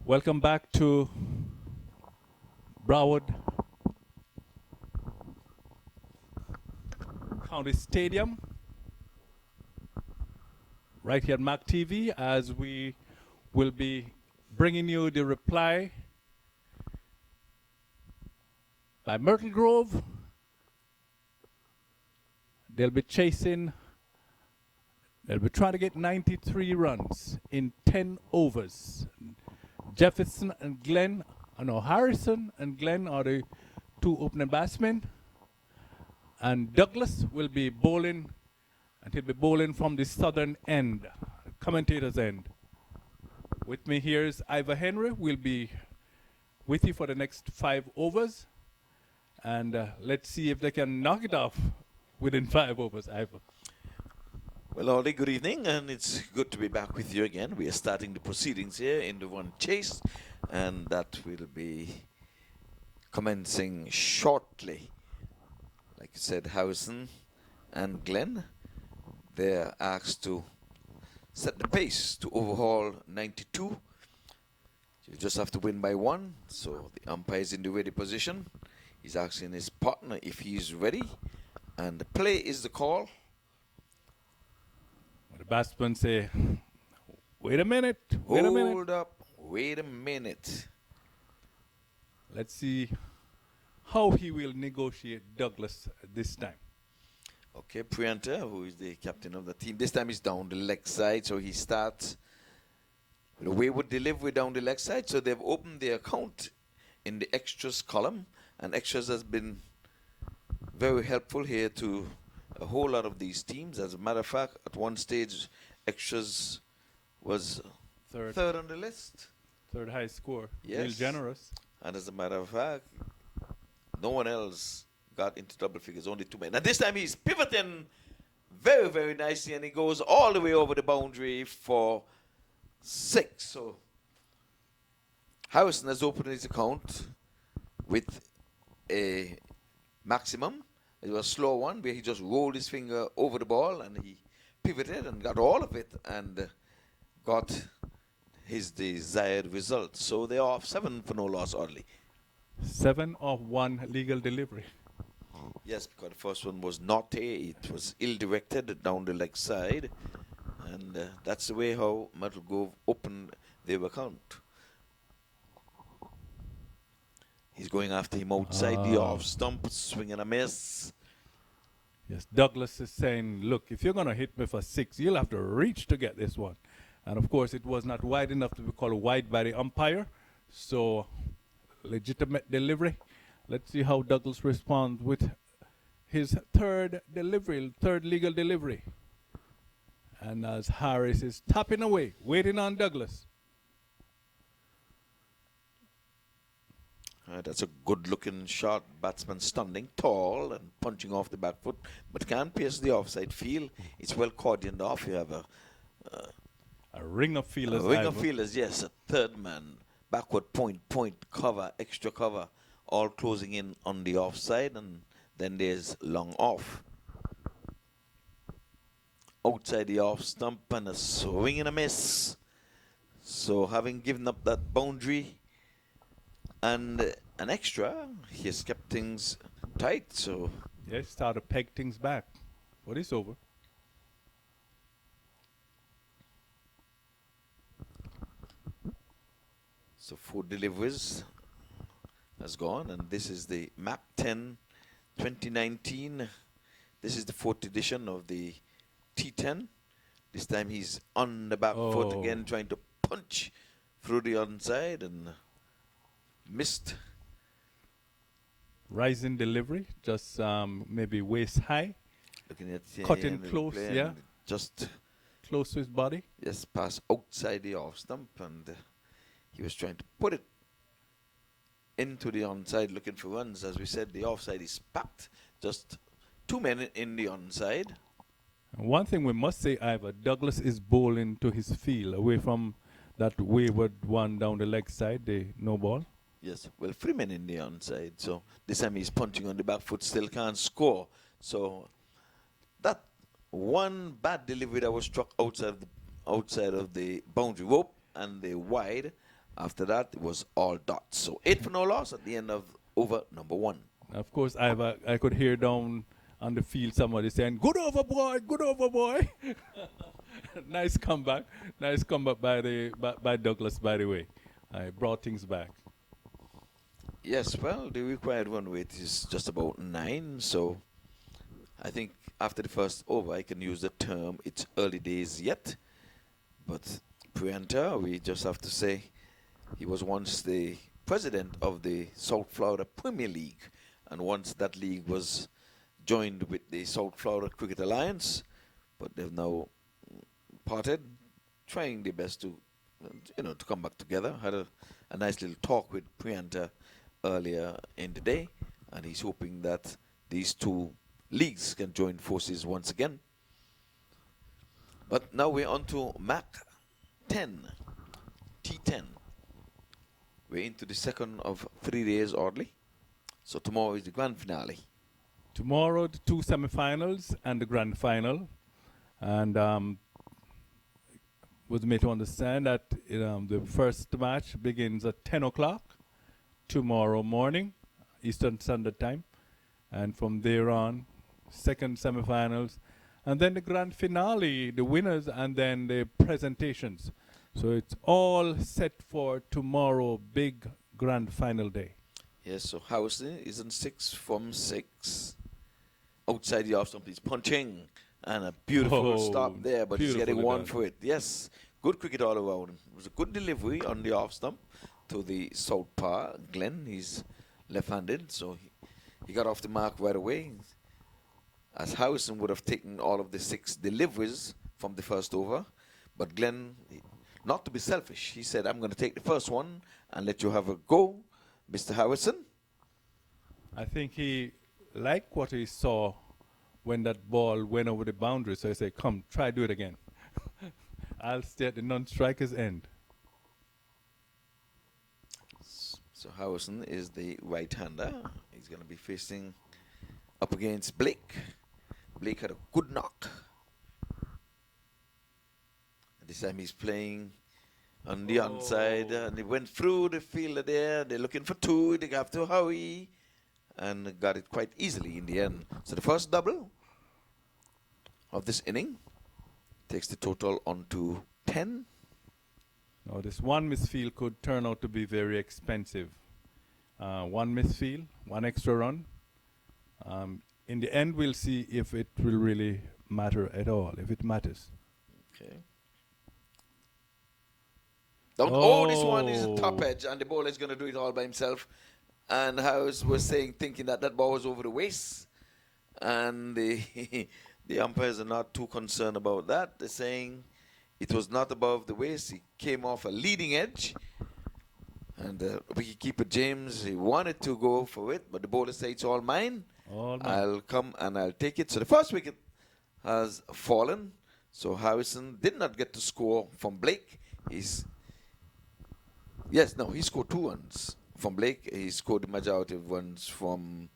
Welcome back to Broward County Stadium, right here at MAQ TV, as we will be bringing you the reply by Myrtle Grove. They'll be chasing, they'll be trying to get 93 runs in 10 overs. Jefferson and Glenn, Harrison and Glenn are the 2 opening batsmen. And Douglas will be bowling, and he'll be bowling from the southern end, commentator's end. With me here is Ivor Henry. We'll be with you for the next 5 overs. And let's see if they can knock it off within 5 overs, Ivor. Well, Ollie, good evening, and it's good to be back with you again. We are starting the proceedings here in the one chase, and that will be commencing shortly. Like you said, Harrison and Glenn, they're asked to set the pace to overhaul 92. You just have to win by 1, so the umpire is in the ready position. He's asking his partner if he's ready, and the play is the call. The batsman say, wait a minute, wait a minute. Hold up, wait a minute. Let's see how he will negotiate Douglas this time. Okay, Prianta, who is the captain of the team, this time he's down the leg side, so he starts with a wayward delivery down the leg side. So they've opened their account in the extras column, and extras has been very helpful here to a whole lot of these teams. As a matter of fact, at one stage, extras was third on the list. Third high score. Yes. Real generous. And as a matter of fact, no one else got into double figures, only 2 men. And this time he's pivoting very, very nicely, and he goes all the way over the boundary for 6. So Harrison has opened his account with a maximum. It was a slow one where he just rolled his finger over the ball and he pivoted and got all of it and got his desired result. So they are off 7 for no loss, oddly. 7 of 1 legal delivery. Yes, because the first one was naughty. It was ill-directed down the leg side. And that's the way how Myrtle Grove opened their account. He's going after him outside the off stump, swinging a miss. Yes, Douglas is saying, look, if you're going to hit me for 6, you'll have to reach to get this one. And of course, it was not wide enough to be called wide by the umpire. So, legitimate delivery. Let's see how Douglas responds with his third legal delivery. And as Harris is tapping away, waiting on Douglas. That's a good-looking shot. Batsman standing tall and punching off the back foot, but can't pierce the offside field. It's well cordoned off. You have a ring of fielders. A ring of fielders, yes. A third man, backward point, cover, extra cover, all closing in on the offside, and then there's long off. Outside the off stump and a swing and a miss. So having given up that boundary and an extra, he has kept things tight. So yeah, start to peg things back. But it's over. So 4 deliveries has gone, and this is the MaqT10 2019. This is the 4th edition of the T10. This time he's on the back foot again, trying to punch through the onside and missed. Rising delivery, just maybe waist high. Looking at cutting close, yeah. Just close to his body. Yes, pass outside the off stump, and he was trying to put it into the onside, looking for runs. As we said, the offside is packed. Just 2 men in the onside. One thing we must say, Ivor, Douglas is bowling to his field, away from that wayward one down the leg side, the no ball. Yes, well, 3 men in the onside. So this time he's punching on the back foot, still can't score. So that one bad delivery that was struck outside of the boundary rope and the wide. After that, it was all dots. So 8 for no loss at the end of over number 1. Of course, I could hear down on the field somebody saying, "Good over, boy! Good over, boy!" Nice comeback by Douglas. By the way, I brought things back. Yes, well, the required run rate is just about 9. So I think after the first over, I can use the term "it's early days yet." But Prianta, we just have to say, he was once the president of the South Florida Premier League, and once that league was joined with the South Florida Cricket Alliance, but they've now parted, trying their best to, to come back together. Had a nice little talk with Prianta earlier in the day, and he's hoping that these 2 leagues can join forces once again. But now we're on to MaqT10, T10. We're into the second of 3 days, oddly. So tomorrow is the grand finale. Tomorrow, the 2 semifinals and the grand final. And was made to understand that the first match begins at 10 o'clock tomorrow morning, Eastern Standard Time. And from there on, second semifinals. And then the grand finale, the winners, and then the presentations. So it's all set for tomorrow, big grand final day. Yes, so Housley is in 6 from 6. Outside the off stump, he's punching. And a beautiful stop there, but he's getting 1 for it. Yes, good cricket all around. It was a good delivery on the off stump to the southpaw, Glenn. He's left-handed, so he got off the mark right away. As Harrison would have taken all of the 6 deliveries from the first over. But Glenn, not to be selfish, he said, "I'm going to take the first one and let you have a go, Mr. Harrison." I think he liked what he saw when that ball went over the boundary. So he said, "Come, try do it again." I'll stay at the non-striker's end. So Harrison is the right-hander. He's going to be facing up against Blake. Blake had a good knock. This time he's playing on the onside, and he went through the fielder there. They're looking for 2. They have to hurry, and got it quite easily in the end. So the first double of this inning takes the total on to 10. Now this one misfield could turn out to be very expensive. One misfield, 1 extra run. In the end, we'll see if it will really matter at all, if it matters. Okay. This one is a top edge, and the bowler is going to do it all by himself. And House was thinking that ball was over the waist. And the umpires are not too concerned about that. They're saying it was not above the waist. It came off a leading edge. And wicketkeeper James, he wanted to go for it, but the bowler said it's all mine. All mine. I'll come and I'll take it. So the first wicket has fallen. So Harrison did not get to score from Blake. He scored 2 runs from Blake. He scored the majority of runs from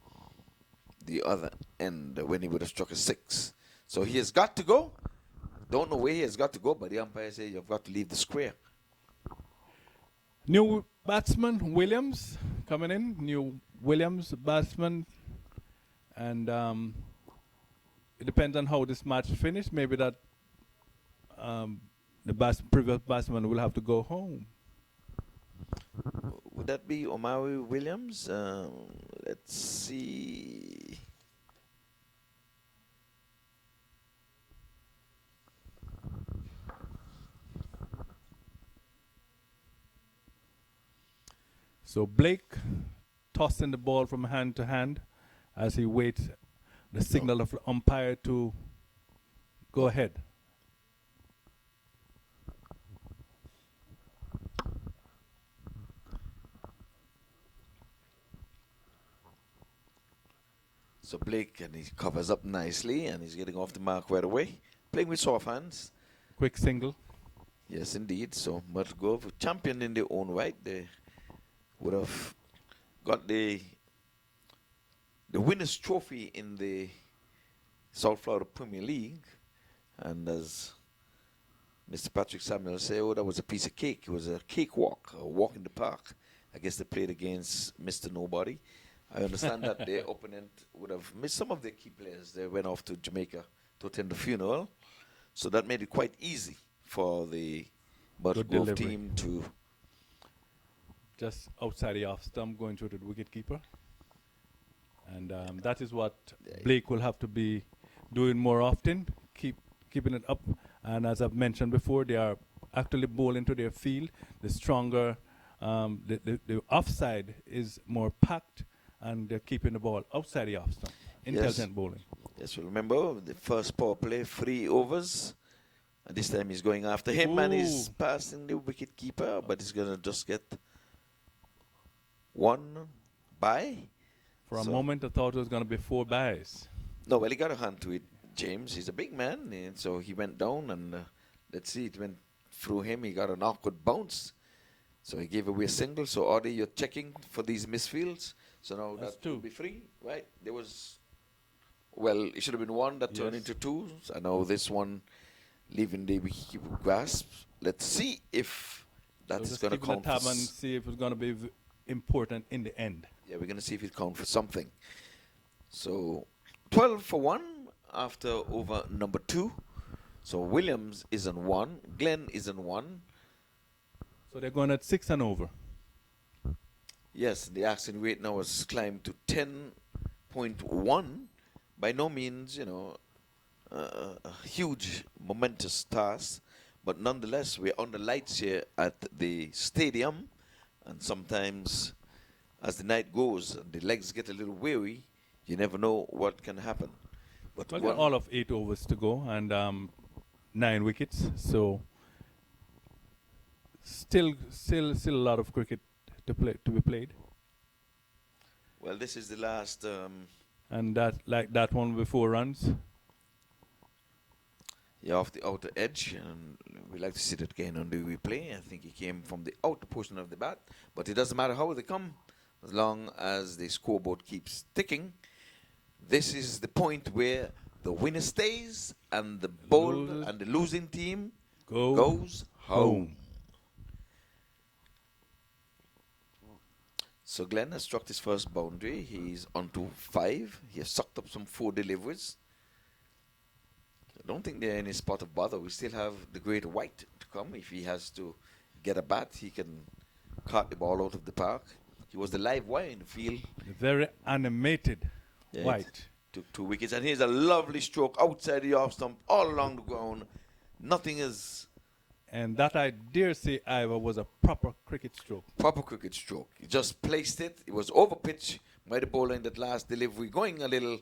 the other end when he would have struck a 6. So he has got to go. Don't know where he has got to go, but the umpire says you've got to leave the square. New batsman, Williams, coming in. New Williams batsman. And it depends on how this match finishes. Maybe that the previous batsman will have to go home. Would that be Omari Williams? Let's see. So Blake tossing the ball from hand to hand as he waits the signal of the umpire to go ahead. So Blake, and he covers up nicely, and he's getting off the mark right away. Playing with soft hands. Quick single. Yes, indeed. So Mudgrove, champion in their own right. They would have got the winner's trophy in the South Florida Premier League. And as Mr. Patrick Samuel said, that was a piece of cake. It was a cakewalk, a walk in the park. I guess they played against Mr. Nobody. I understand that their opponent would have missed some of their key players. They went off to Jamaica to attend the funeral. So that made it quite easy for the Mudgrove team to... Just outside the off stump, going through the wicketkeeper. And that is what Blake will have to be doing more often, keeping it up. And as I've mentioned before, they are actually bowling to their field. The stronger, the offside is more packed, and they're keeping the ball outside the off stump. Intelligent bowling. Yes, remember the first power play, 3 overs. And this time he's going after him, and he's passing the wicketkeeper, but he's going to just get 1 bye. For a moment, I thought it was going to be 4 byes. No, well, he got a hand to it, James. He's a big man, and so he went down, and let's see, it went through him. He got an awkward bounce. So he gave away a single. So, Audie, you're checking for these misfields. So now that will be 3, right? There was, well, it should have been 1 that turned into 2. So now this one leaving the wicketkeeper grasp. Let's see if that's going to count. Tab and see if it's going to be important in the end. Yeah, we're going to see if it counts for something. So 12 for 1 after over number 2. So Williams is on 1. Glenn is on 1. So they're going at 6 and over. Yes, the asking rate now has climbed to 10.1. By no means, a huge, momentous task. But nonetheless, we're on the lights here at the stadium. And sometimes, as the night goes and the legs get a little weary, you never know what can happen. But well, all of 8 overs to go and 9 wickets. So still a lot of cricket to be played. Well, this is the last. And that one with 4 runs. Yeah, off the outer edge, and we like to see that again on the replay. I think he came from the outer portion of the bat, but it doesn't matter how they come, as long as the scoreboard keeps ticking. This is the point where the winner stays and the and the losing team goes home. So Glenn has struck his first boundary. He's on to 5. He has sucked up some 4 deliveries. I don't think they're in a spot of bother. We still have the great White to come. If he has to get a bat, he can cart the ball out of the park. He was the live wire in the field. Very animated White. Took 2 wickets. And here's a lovely stroke outside the off stump, all along the ground. Nothing is... And that, I dare say, Ivor, was a proper cricket stroke. Proper cricket stroke. He just placed it. It was over pitch by the bowler in that last delivery, going a little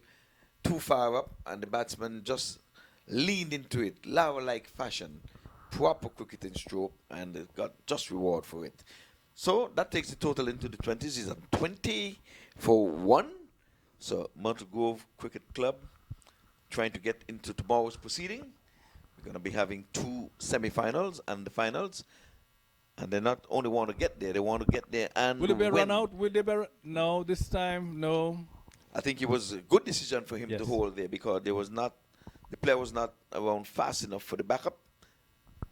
too far up, and the batsman just leaned into it, lava-like fashion. Proper cricketing stroke, and it got just reward for it. So that takes the total into the 20s. He's on 20 for 1. So Myrtle Grove Cricket Club trying to get into tomorrow's proceeding. We're going to be having 2 semi-finals and the finals. And they not only want to get there, they want to get there and Will they be win. run out? Will they be no, this time, no. I think it was a good decision for him to hold there because the player was not around fast enough for the backup.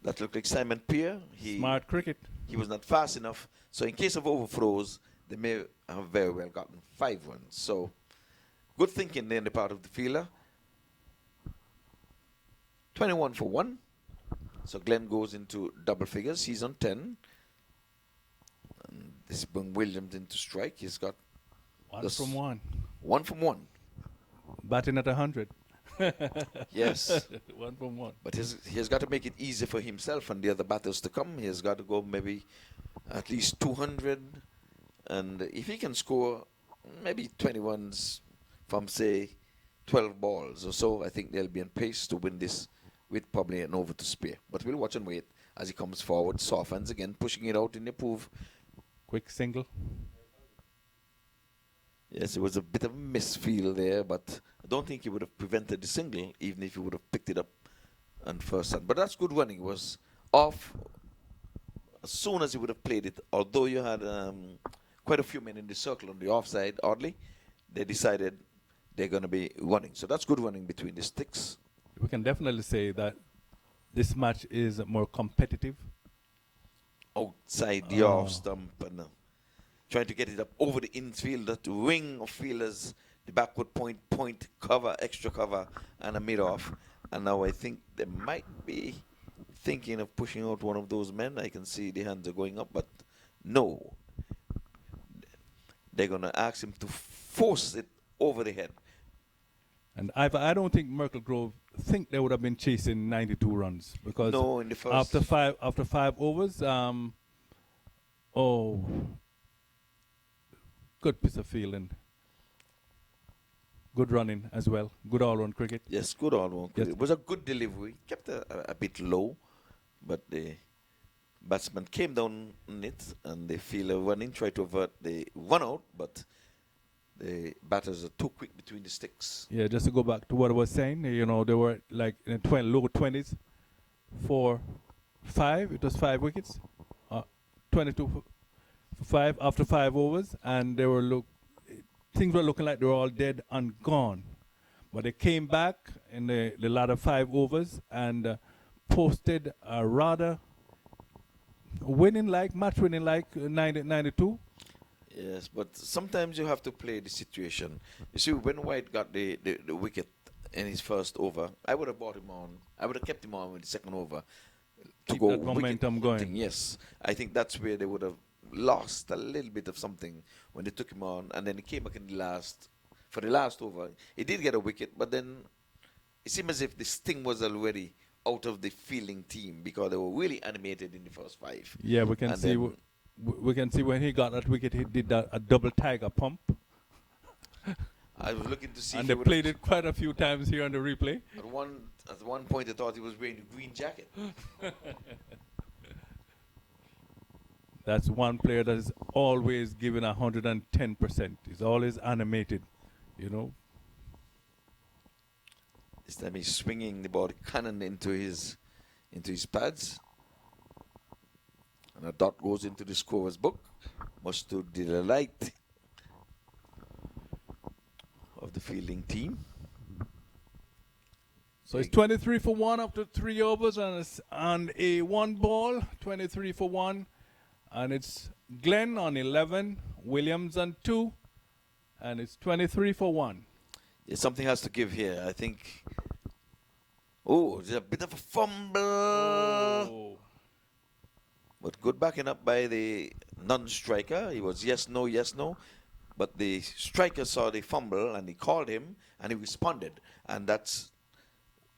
That looked like Simon Peer. Smart cricket. He was not fast enough. So in case of overthrows, they may have very well gotten 5 runs. So good thinking there on the part of the fielder. 21 for 1. So Glenn goes into double figures. He's on 10. And this brings Williams into strike. He's got 1 from 1. 1 from 1. Batting at 100. Yes. 1 from 1. But he has got to make it easier for himself and the other batters to come. He has got to go maybe at least 200. And if he can score maybe 21s from, say, 12 balls or so, I think they'll be on pace to win this with probably an over to spare. But we'll watch and wait as he comes forward. Softens again, pushing it out in the prove. Quick single. Yes, it was a bit of a misfeel there, but I don't think he would have prevented the single, even if he would have picked it up on first hand. But that's good running. It was off as soon as he would have played it. Although you had quite a few men in the circle on the offside, oddly, they decided they're going to be running. So that's good running between the sticks. We can definitely say that this match is more competitive. Outside the off stump and trying to get it up over the infield, that ring of fielders, the backward point, cover, extra cover, and a mid-off. And now I think they might be thinking of pushing out one of those men. I can see the hands are going up, but no. They're going to ask him to force it over the head. And I don't think Myrtle Grove think they would have been chasing 92 runs because no, in the first after five overs, good piece of fielding, good running as well, good all-round cricket. Yes, good all-round cricket. It was a good delivery, kept a bit low, but the batsman came down on it, and the fielder running tried to avert the run out, but the batters are too quick between the sticks. Yeah, just to go back to what I was saying, they were like in the low 20s, 4-5. It was 5 wickets, 22 for 5 after 5 overs, and things were looking like they were all dead and gone. But they came back in the latter 5 overs and posted a rather match winning like 92. Yes, but sometimes you have to play the situation. You see, when White got the wicket in his first over, I would have brought him on. I would have kept him on with the second over to Keep go that momentum going. Yes, I think that's where they would have lost a little bit of something when they took him on, and then he came back in the last over. He did get a wicket, but then it seemed as if the sting was already out of the fielding team because they were really animated in the first 5. Yeah, we can see. We can see when he got that wicket, he did a double tiger pump. I was looking to see. And they played it quite a few times here on the replay. At one point, I thought he was wearing a green jacket. That's one player that is always giving 110%. He's always animated, This time he's swinging the ball cannon into his pads. And a dot goes into the scorer's book, much to the delight of the fielding team. So it's 23 for 1 after 3 overs and a 1 ball, 23 for 1. And it's Glenn on 11, Williams on 2, and it's 23 for 1. Yeah, something has to give here, I think. Oh, there's a bit of a fumble. Oh. But good backing up by the non-striker. He was yes, no. But the striker saw the fumble and he called him and he responded. And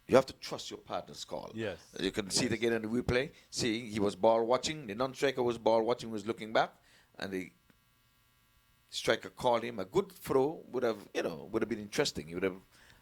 you have to trust your partner's call. Yes. You can see it again in the replay. See, he was ball watching. The non-striker was ball watching, was looking back. And the striker called him. A good throw would have been interesting. He would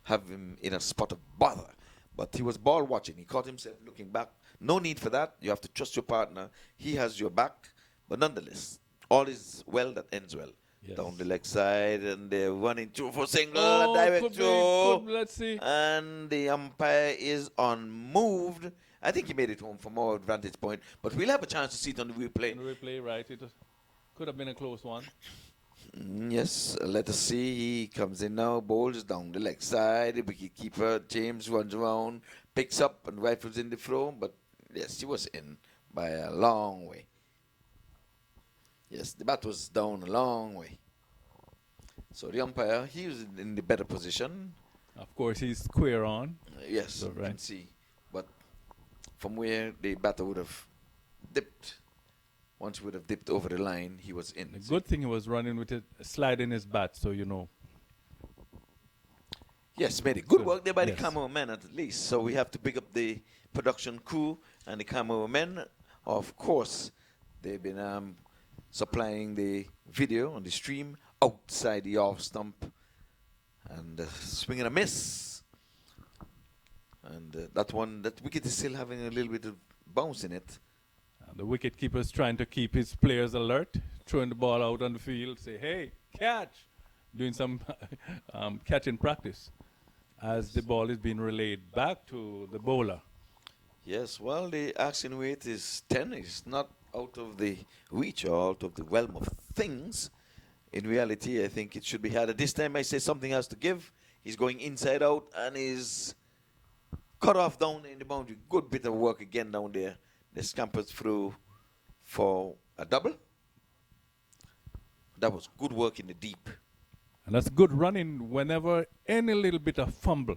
have him in a spot of bother. But he was ball watching. He caught himself looking back. No need for that. You have to trust your partner. He has your back. But nonetheless, all is well that ends well. Yes. Down the leg side, and they're running through for single, Oh, direct could be, throw. let's see. And the umpire is unmoved. I think he made it home from our vantage point, but we'll have a chance to see it on the replay. On the replay, right. Could have been a close one. Yes, let us see. He comes in now, bowls down the leg side. The wicketkeeper, James, runs around, picks up and rifles in the throw. But yes, he was in by a long way. Yes, the bat was down a long way. So the umpire, he was in the better position. Of course, he's square on. Yes, So, you right. can see. But from where the batter would have dipped, once he would have dipped over the line, he was in. The good thing he was running with it, sliding his bat, so you know. Yes, made it. Good Good. work there by Yes. the cameraman at least. So we have to pick up the production crew and the cameramen. Of course, they've been supplying the video on the stream outside the off stump. And swing and a miss. And that wicket is still having a little bit of bounce in it. The wicket keeper's trying to keep his players alert, throwing the ball out on the field, say, hey, catch, doing some catching practice as the ball is being relayed back to the bowler. Yes, well, the asking weight is 10. It's not out of the reach or out of the realm of things. In reality, I think it should be had. At this time, I say something has to give. He's going inside out and is cut off down in the boundary. Good bit of work again down there. They scampered through for a double. That was good work in the deep. And that's good running whenever any little bit of fumble,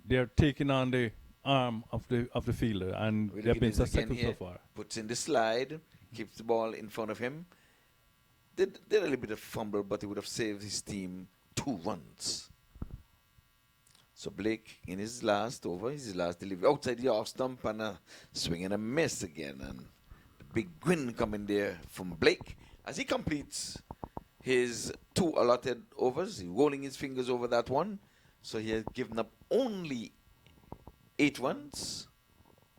they're taking on the arm of the fielder, and We'll they've give been this again successful so here. far. Puts in the slide, keeps the ball in front of him. Did a little bit of fumble, but he would have saved his team 2 runs. So Blake in his last over, his last delivery, outside the off stump and a swing and a miss again. And the big grin coming there from Blake as he completes his 2 allotted overs. He's rolling his fingers over that one. So he has given up only 8 runs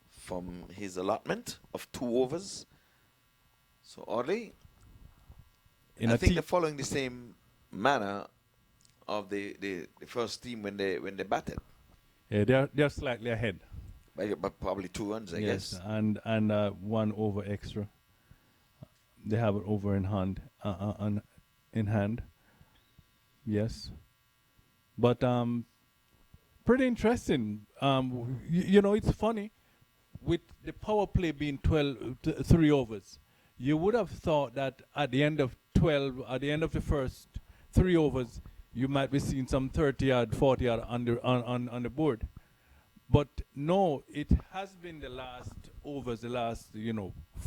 from his allotment of 2 overs. So oddly, In I a think T- they're following the same manner of the first team when they batted. Yeah, they're slightly ahead. By probably 2 runs, I guess. and 1 over extra. They have it over in hand. Yes, but pretty interesting. You know, it's funny with the power play being 3 overs. You would have thought that at the end of the first 3 overs, you might be seeing some 30-yard, 40-yard on the board. But no, it has been the last 4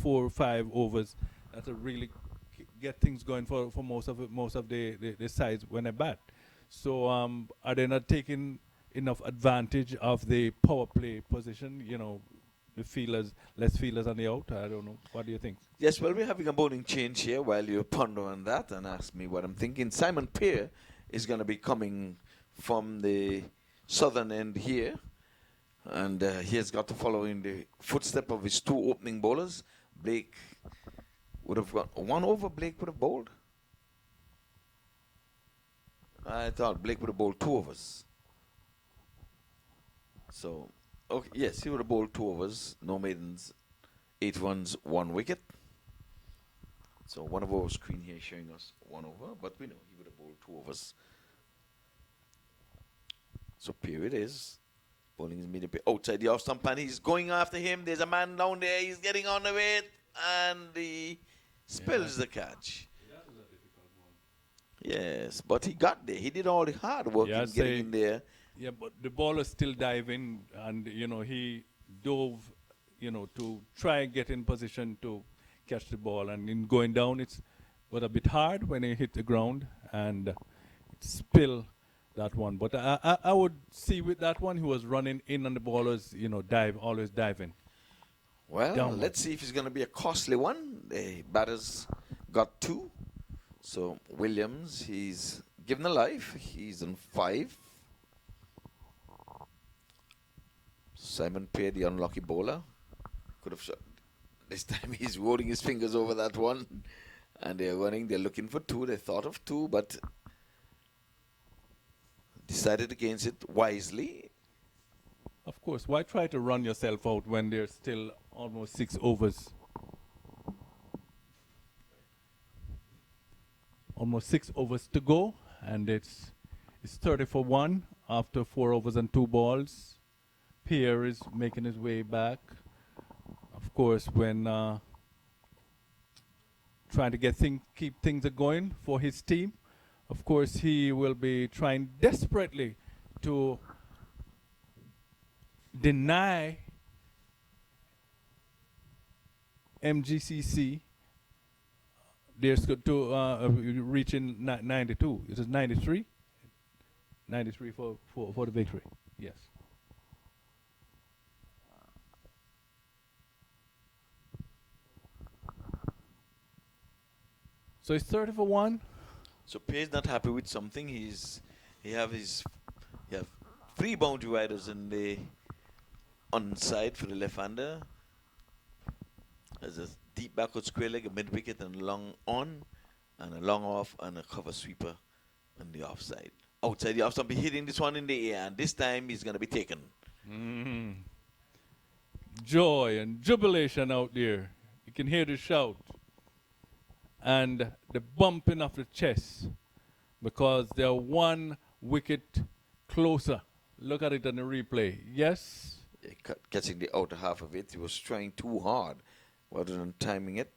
or 5 overs that have really get things going for most of the sides when they bat. So are they not taking enough advantage of the power play position? You know, the less fielders on the out. I don't know. What do you think? Yes, well, we're having a bowling change here while you ponder on that and ask me what I'm thinking. Simon Peer is going to be coming from the southern end here. And he has got to follow in the footstep of his 2 opening bowlers. Blake would have got 1 over. Blake would have bowled. I thought Blake would have bowled 2 overs. So, okay, yes, he would have bowled 2 overs. No maidens, 8 runs, 1 wicket. So one of our screen here showing us 1 over, but we know he would have bowled 2 overs. So here it is. Bowling is medium outside the off stump, and he's going after him. There's a man down there. He's getting on the way, and he spills the catch. That was a difficult one. Yes, but he got there. He did all the hard work Yeah, in getting in there. Yeah, but the ball was still diving, and he dove, to try and get in position to catch the ball. And in going down, it was a bit hard when he hit the ground, and it spilled that one. But I would see with that one, he was running in, and the ball was, always diving. Well, Downward. let's see if it's going to be a costly one. The batters got 2. So Williams, he's given a life. He's on 5. Simon Peer, the unlucky bowler, could have shot. This time he's rolling his fingers over that one. And they're running. They're looking for two. They thought of two, but decided against it wisely. Of course, why try to run yourself out when there's still almost 6 overs? Almost 6 overs to go, and it's 30 for 1 after 4 overs and 2 balls. Pierre is making his way back. Of course, when trying to keep things going for his team. Of course, he will be trying desperately to deny MGCC there's to reaching 92. It is 93. 93 for the victory. Yes. So it's 30 for 1. So Pierre's not happy with something. He have 3 boundary riders in the onside for the left-hander. There's a deep backward square leg, a mid-wicket, and a long on, and a long off, and a cover sweeper on the offside. Outside the offside, be hitting this one in the air, and this time he's going to be taken. Joy and jubilation out there. You can hear the shout. And the bumping of the chest, because they're 1 wicket closer. Look at it on the replay. Yes? Catching the outer half of it. He was trying too hard rather than timing it.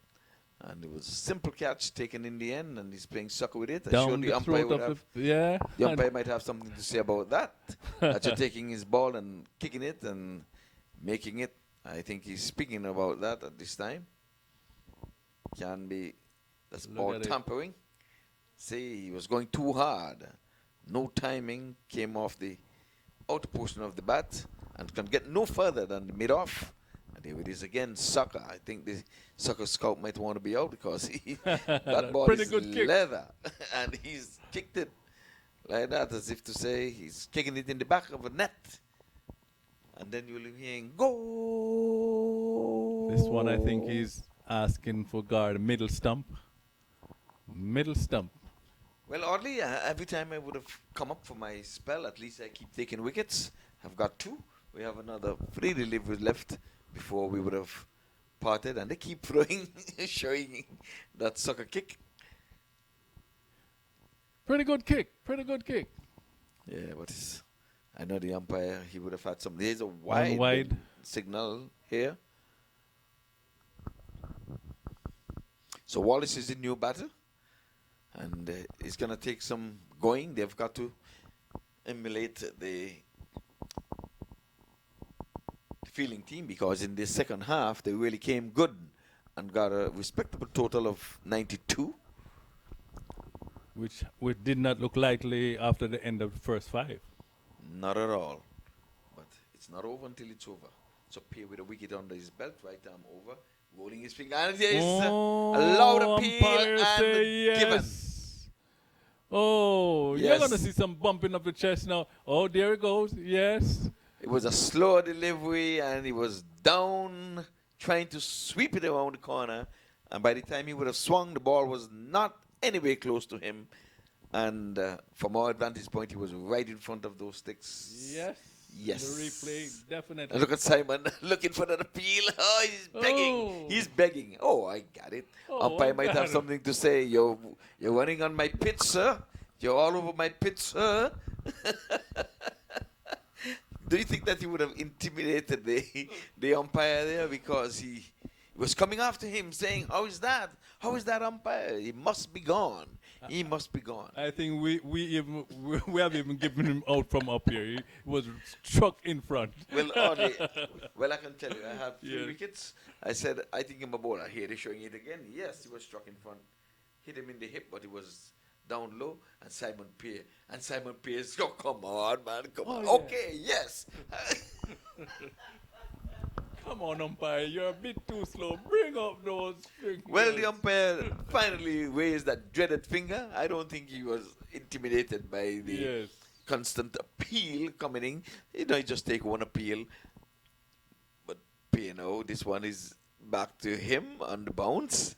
And it was a simple catch taken in the end, and he's playing sucker with it. Down the throat of the umpire might have something to say about that. That you're taking his ball and kicking it and making it. I think he's speaking about that at this time. Can be. That's all tampering. See, he was going too hard. No timing, came off the outer portion of the bat and can get no further than the mid-off. And here it is again, sucker. I think the sucker scout might want to be out because that ball is leather. And he's kicked it like that, as if to say he's kicking it in the back of a net. And then you'll be hearing, go! This one I think he's asking for guard, middle stump. Middle stump. Well, oddly, every time I would have come up for my spell, at least I keep taking wickets. I've got 2. We have another 3 deliveries left before we would have parted, and they keep throwing, showing that sucker kick. Pretty good kick. Pretty good kick. Yeah, but I know the umpire, he would have had some. There's a wide signal here. So Wallace is the new batter. And it's going to take some going. They've got to emulate the fielding team, because in the second half they really came good and got a respectable total of 92. Which did not look likely after the end of the first 5. Not at all. But it's not over until it's over. So Pierre with a wicket under his belt, right arm over, rolling his finger, and there is a loud appeal and given. Oh, yes. You're going to see some bumping of the chest now. Oh, there it goes. Yes. It was a slow delivery, and he was down, trying to sweep it around the corner. And by the time he would have swung, the ball was not anywhere close to him. And from our advantage point, he was right in front of those sticks. Yes. Yes. The replay, definitely. And look at Simon looking for that appeal. Oh, he's begging. Oh. He's begging. Oh, I got it. Umpire might have something to say. You're running on my pitch, sir. You're all over my pitch, sir. Do you think that he would have intimidated the umpire there, because he was coming after him saying, how is that? How is that umpire? He must be gone. He must be gone. I think we have even given him out from up here. He was struck in front. Well, I can tell you, I have 3 wickets. I said, I think I'm a bowler. Here they're showing it again. Yes, he was struck in front. Hit him in the hip, but he was down low. And Simon Pierre. And Simon Pierre's, oh, come on, man. Come on. Yeah. Okay, yes. Come on, umpire. You're a bit too slow. Bring up those fingers. Well, the umpire finally raised that dreaded finger. I don't think he was intimidated by the constant appeal coming in. You know, you just take one appeal. But, this one is back to him on the bounce.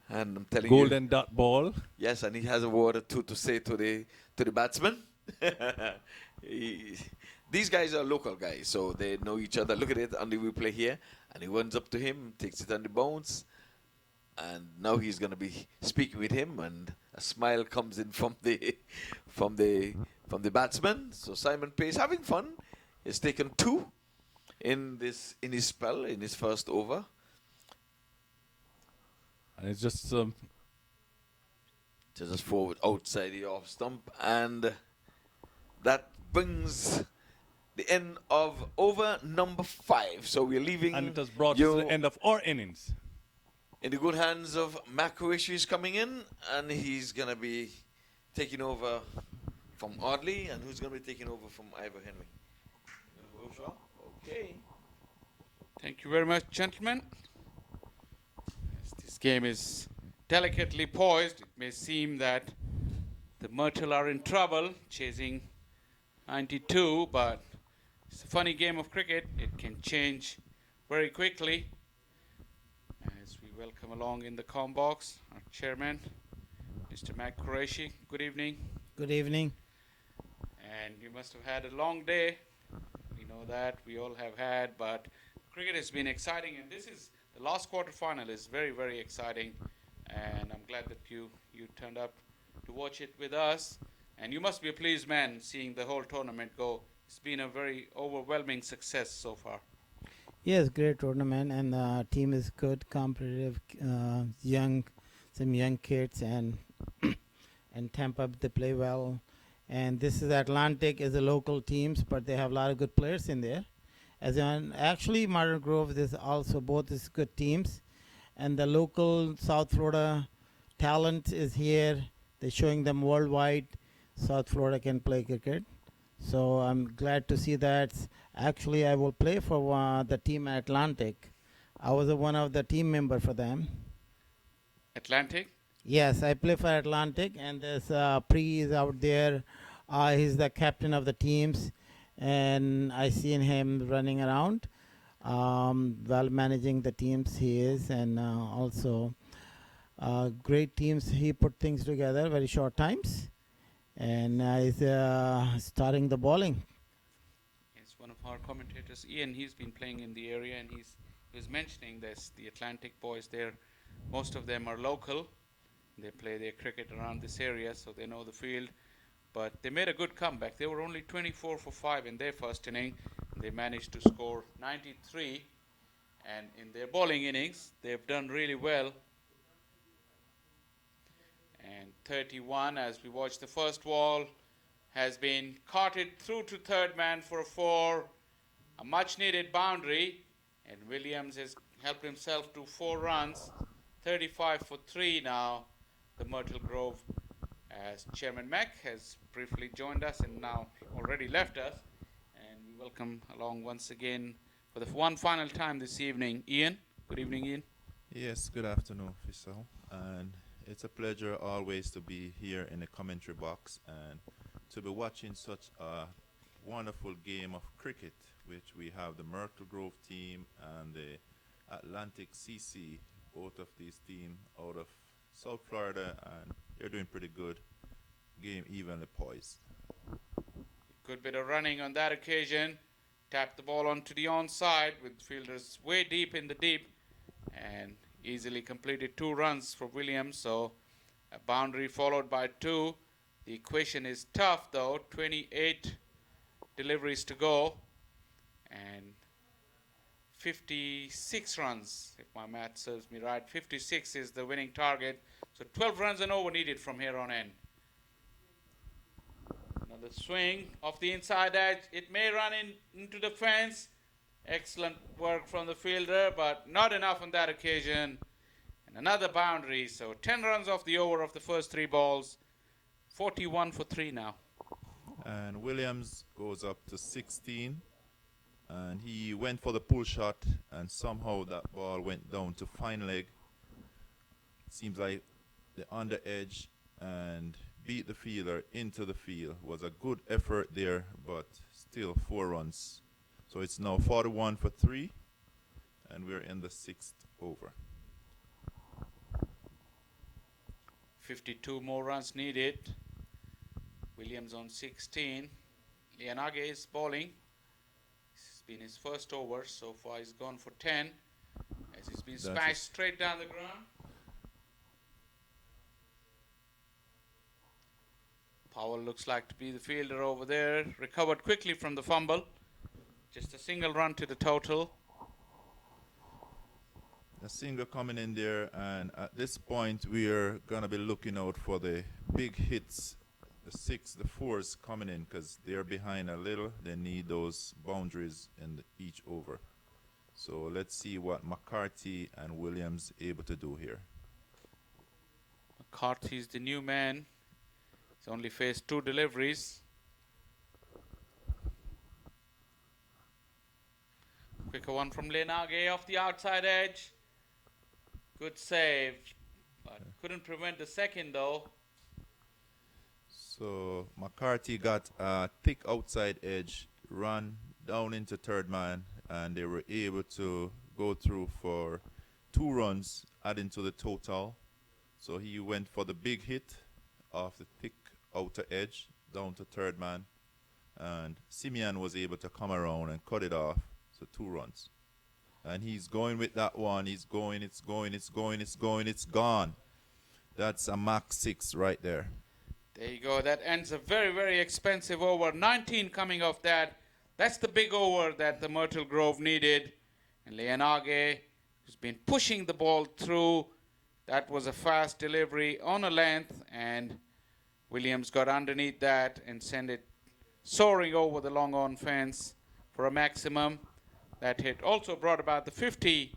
And I'm telling you, Golden dot ball. yes, and he has a word or two to say to the batsman. These guys are local guys, so they know each other. Look at it on the replay here, and he runs up to him, takes it on the bounce, and now he's going to be speaking with him, and a smile comes in from the batsman. So Simon Pace having fun. He's taken 2 in his spell in his first over. And it's just Just forward outside the off stump, and that brings the end of over number 5. So we're leaving. and it has brought us to the end of our innings. In the good hands of MaqT10 Qureshi is coming in, and he's going to be taking over from Audley, and who's going to be taking over from Ivor Henry? Okay. Thank you very much, gentlemen. As this game is delicately poised, it may seem that the Myrtle are in trouble chasing 92, but it's a funny game of cricket. It can change very quickly. As we welcome along in the comm box our chairman, Mr. MaqT Qureshi. Good evening. Good evening. And you must have had a long day. We know that, we all have had, but cricket has been exciting, and this is the last quarterfinal is very, very exciting, and I'm glad that you turned up to watch it with us. And you must be a pleased man seeing the whole tournament go. It's been a very overwhelming success so far. Yes, great tournament, and the team is good, competitive, some young kids, and and Tampa, they play well. And this is Atlantic is the local teams, but they have a lot of good players in there. Actually, Martin Grove is also both is good teams, and the local South Florida talent is here. They're showing them worldwide. South Florida can play cricket, so I'm glad to see that. Actually, I will play for the team Atlantic. I was one of the team member for them. Atlantic? Yes, I play for Atlantic, and there's Pre is out there. He's the captain of the teams, and I seen him running around, well managing the teams he is, and also great teams. He put things together very short times, and he's starting the bowling. Yes, one of our commentators, Ian, he's been playing in the area, and he was mentioning this, the Atlantic boys there, most of them are local. They play their cricket around this area, so they know the field. But they made a good comeback. They were only 24 for 5 in their first inning. They managed to score 93. And in their bowling innings, they've done really well. And 31, as we watch the first ball, has been carted through to third man for a 4. A much-needed boundary. And Williams has helped himself to 4 runs. 35 for 3 now. The Myrtle Grove, as Chairman MAQ has briefly joined us and now already left us. And we welcome along once again for the one final time this evening, Ian. Good evening, Ian. Yes, good afternoon, Faisal. And it's a pleasure always to be here in the commentary box and to be watching such a wonderful game of cricket, which we have the Myrtle Grove team and the Atlantic CC, both of these teams out of South Florida, and they're doing pretty good. Game evenly poised. Good bit of running on that occasion. Tapped the ball onto the onside with fielders way deep in the deep, and easily completed 2 runs for Williams. So a boundary followed by 2. The equation is tough though. 28 deliveries to go, and 56 runs, if my math serves me right. 56 is the winning target. So 12 runs and over needed from here on in. Another swing off the inside edge. It may run into the fence. Excellent work from the fielder, but not enough on that occasion. And another boundary. So 10 runs off the over of the first 3 balls. 41 for 3 now. And Williams goes up to 16. And he went for the pull shot, and somehow that ball went down to fine leg. Seems like the under edge and beat the fielder into the field. Was a good effort there, but still 4 runs. So it's now 41 for 3. And we're in the 6th over. 52 more runs needed. Williams on 16. Lianage is bowling. It's been his first over. So far he's gone for 10. As he's been smashed straight down the ground. Powell looks like to be the fielder over there. Recovered quickly from the fumble. Just a single run to the total. A single coming in there, and at this point we're gonna be looking out for the big hits, the 6, the 4s coming in, because they're behind a little. They need those boundaries in each over. So let's see what McCarthy and Williams able to do here. McCarthy's the new man. He's only faced 2 deliveries. Quicker one from Lianage off the outside edge. Good save, but couldn't prevent the second though. So McCarthy got a thick outside edge, run down into third man, and they were able to go through for 2 runs, adding to the total. So he went for the big hit off the thick outer edge down to third man, and Simeon was able to come around and cut it off. So 2 runs. And he's going with that one. He's going, it's going, it's going, it's going, it's gone. That's a Mach 6 right there. There you go. That ends a very, very expensive over. 19 coming off that. That's the big over that the Myrtle Grove needed. And Lianage, who's been pushing the ball through. That was a fast delivery on a length. And Williams got underneath that and sent it soaring over the long on fence for a maximum. That hit also brought about the 50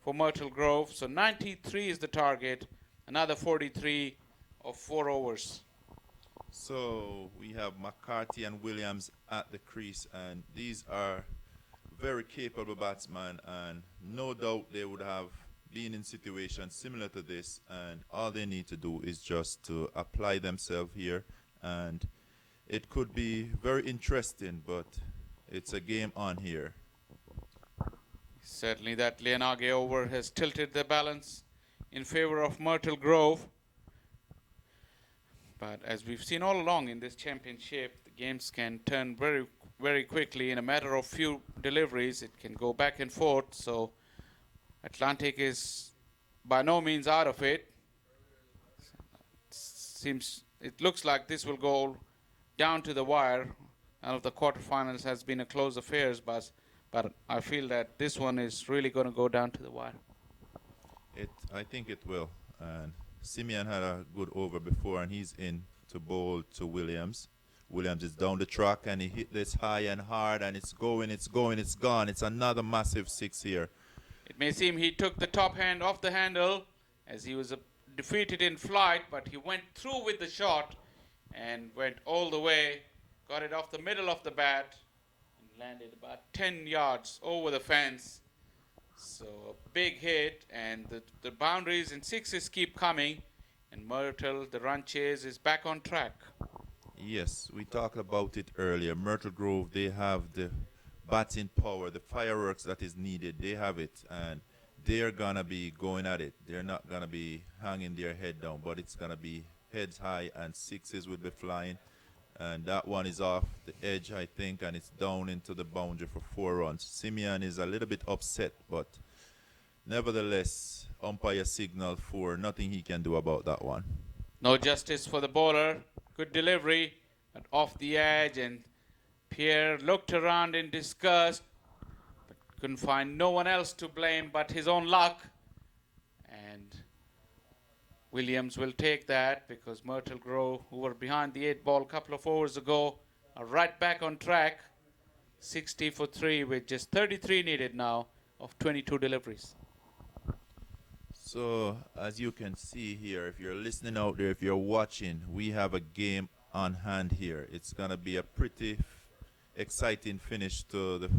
for Myrtle Grove. So 93 is the target. Another 43 of 4 overs. So we have McCarthy and Williams at the crease, and these are very capable batsmen, and no doubt they would have been in situations similar to this, and all they need to do is just to apply themselves here, and it could be very interesting, but it's a game on here. Certainly that Lianage over has tilted the balance in favor of Myrtle Grove. But as we've seen all along in this championship, the games can turn very, very quickly. In a matter of few deliveries, it can go back and forth. So Atlantic is by no means out of it. It looks like this will go down to the wire. None of the quarterfinals has been a close affairs, but I feel that this one is really going to go down to the wire. I think it will. And Simeon had a good over before, and he's in to bowl to Williams. Williams is down the track, and he hit this high and hard, and it's going, it's going, it's gone. It's another massive 6 here. It may seem he took the top hand off the handle as he was defeated in flight, but he went through with the shot and went all the way, got it off the middle of the bat, landed about 10 yards over the fence. So a big hit, and the boundaries and 6s keep coming, and Myrtle, the run chase, is back on track. Yes, we talked about it earlier. Myrtle Grove, they have the batting power, the fireworks that is needed. They have it, and they're going to be going at it. They're not going to be hanging their head down, but it's going to be heads high, and 6s will be flying. And that one is off the edge, I think, and it's down into the boundary for 4 runs. Simeon is a little bit upset, but nevertheless, umpire signal for nothing he can do about that one. No justice for the bowler. Good delivery, but off the edge, and Pierre looked around in disgust, but couldn't find no one else to blame but his own luck. And Williams will take that because Myrtle Grove, who were behind the 8 ball a couple of overs ago, are right back on track. 60 for 3 with just 33 needed now of 22 deliveries. So, as you can see here, if you're listening out there, if you're watching, we have a game on hand here. It's going to be a pretty exciting finish to the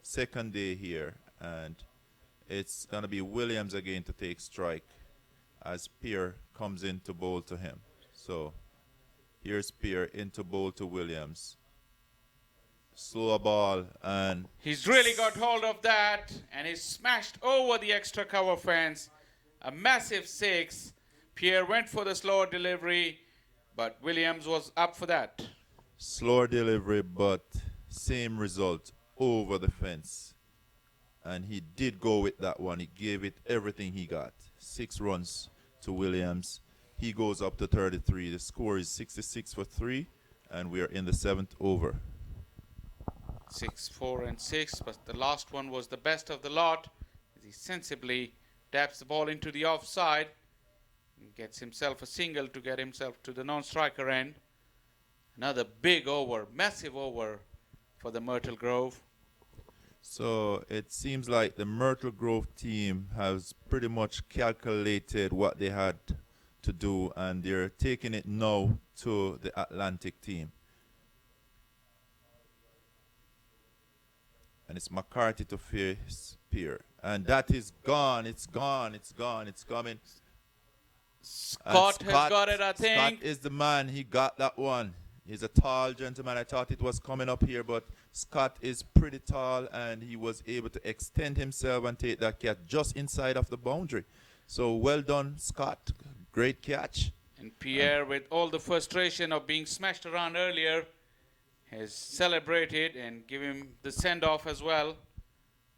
second day here. And it's going to be Williams again to take strike as Pierre comes in to bowl to him. So, here's Pierre into bowl to Williams. slow ball, and He's really got hold of that, and he smashed over the extra cover fence. A massive 6. Pierre went for the slower delivery, but Williams was up for that. slower delivery, but same result over the fence. And he did go with that one. He gave it everything he got. 6 runs to Williams. He goes up to 33. The score is 66 for 3, and we are in the 7th over. 6, 4, and 6, but the last one was the best of the lot. He sensibly taps the ball into the offside and gets himself a single to get himself to the non-striker end. Another big over, massive over for the Myrtle Grove. So it seems like the Myrtle Grove team has pretty much calculated what they had to do, and they're taking it now to the Atlantic team. And it's McCarthy to face Pierre. And that is gone. It's gone. It's gone. It's coming. Scott has got it, I think. Scott is the man. He got that one. He's a tall gentleman. I thought it was coming up here, but Scott is pretty tall, and he was able to extend himself and take that catch just inside of the boundary. So well done, Scott. Great catch. And Pierre, with all the frustration of being smashed around earlier, has celebrated and given him the send-off as well.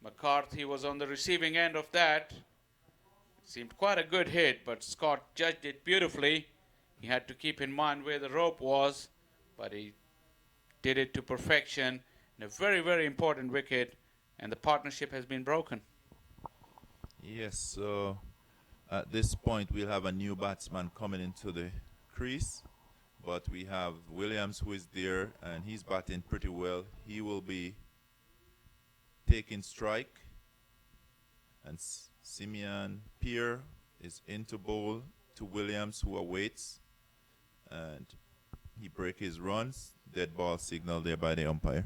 McCarthy was on the receiving end of that. It seemed quite a good hit, but Scott judged it beautifully. He had to keep in mind where the rope was, but he did it to perfection. And a very, very important wicket, and the partnership has been broken. Yes, so at this point we'll have a new batsman coming into the crease. But we have Williams, who is there, and he's batting pretty well. He will be taking strike. And Simeon Pierre is into bowl to Williams, who awaits. And he breaks his runs. Dead ball signal there by the umpire.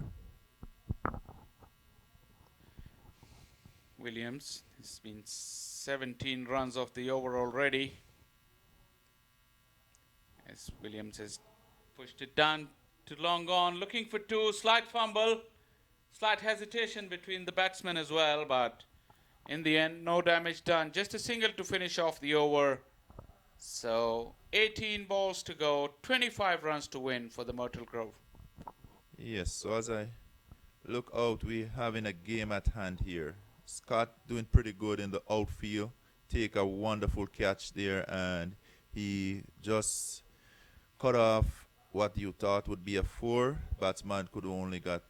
Williams has been 17 runs off the over already. As Williams has pushed it down to long gone, looking for 2, slight fumble, slight hesitation between the batsmen as well, but in the end, no damage done. Just a single to finish off the over. So 18 balls to go, 25 runs to win for the Myrtle Grove. Yes, so as I look out, we're having a game at hand here. Scott doing pretty good in the outfield, take a wonderful catch there, and he just cut off what you thought would be a 4. Batsman could only got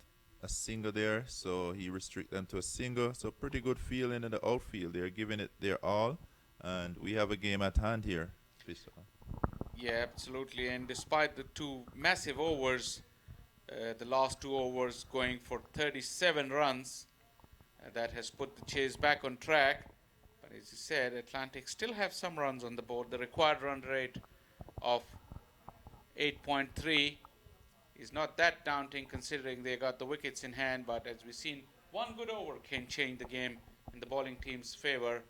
a single there, so he restricted them to a single. So pretty good feeling in the outfield. They're giving it their all, and we have a game at hand here. Yeah, absolutely. And despite the 2 massive overs, the last 2 overs going for 37 runs, that has put the chase back on track. But as you said, Atlantic still have some runs on the board. The required run rate of 8.3 is not that daunting considering they got the wickets in hand, but as we've seen, one good over can change the game in the bowling team's favor.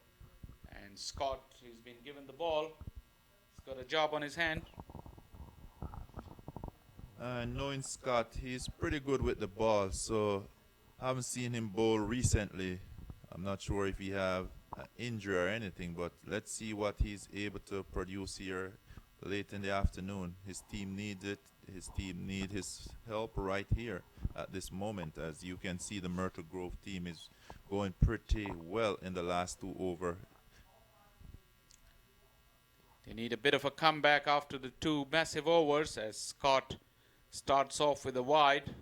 And Scott, who's been given the ball, has got a job on his hand. Knowing Scott, he's pretty good with the ball, so I haven't seen him bowl recently. I'm not sure if he have an injury or anything, but let's see what he's able to produce here late in the afternoon. His team needs it. His team needs his help right here at this moment. As you can see, the Myrtle Grove team is going pretty well in the last 2 overs. They need a bit of a comeback after the 2 massive overs as Scott starts off with a wide.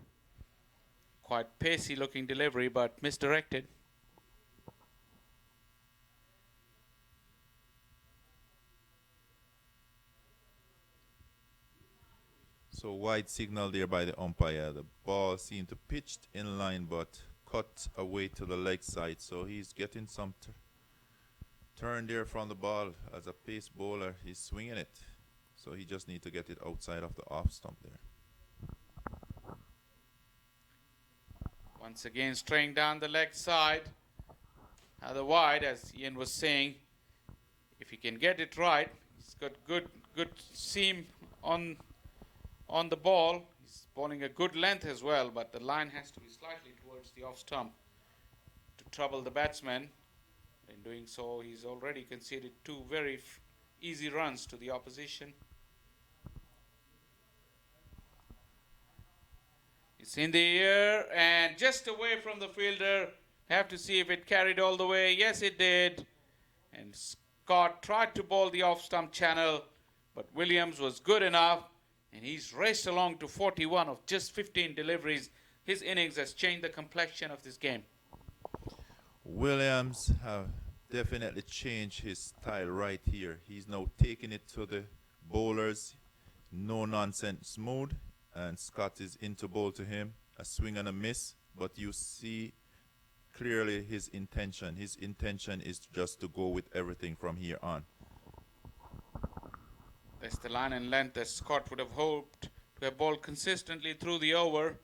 Quite pacey looking delivery, but misdirected. So wide signal there by the umpire. The ball seemed to pitched in line, but cut away to the leg side. So he's getting some turn there from the ball. As a pace bowler, he's swinging it. So he just needs to get it outside of the off stump there. Once again, straying down the leg side. Now the wide, as Ian was saying, if he can get it right, he's got good seam on the ball. He's He's bowling a good length as well, but the line has to be slightly towards the off stump to trouble the batsman. In doing so, he's already conceded 2 very easy runs to the opposition. It's in the air and just away from the fielder. Have to see if it carried all the way. Yes, it did. And Scott tried to bowl the off-stump channel, but Williams was good enough, and he's raced along to 41 of just 15 deliveries. His innings has changed the complexion of this game. Williams have definitely changed his style right here. He's now taking it to the bowlers, no nonsense mode, and Scott is into bowl to him, a swing and a miss, but you see clearly his intention. His intention is just to go with everything from here on. That's the line and length that Scott would have hoped to have bowled consistently through the over.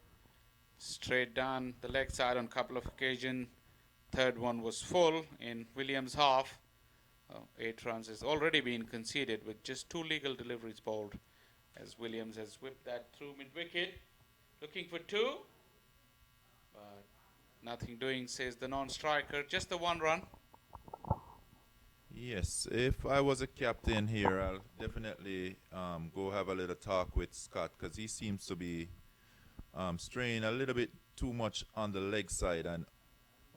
Straight down the leg side on a couple of occasions. Third one was full in Williams' half. 8 runs has already been conceded with just 2 legal deliveries bowled, as Williams has whipped that through mid-wicket. Looking for 2, but nothing doing, says the non-striker. Just the 1 run. Yes, if I was a captain here, I'll definitely go have a little talk with Scott, because he seems to be straying a little bit too much on the leg side, and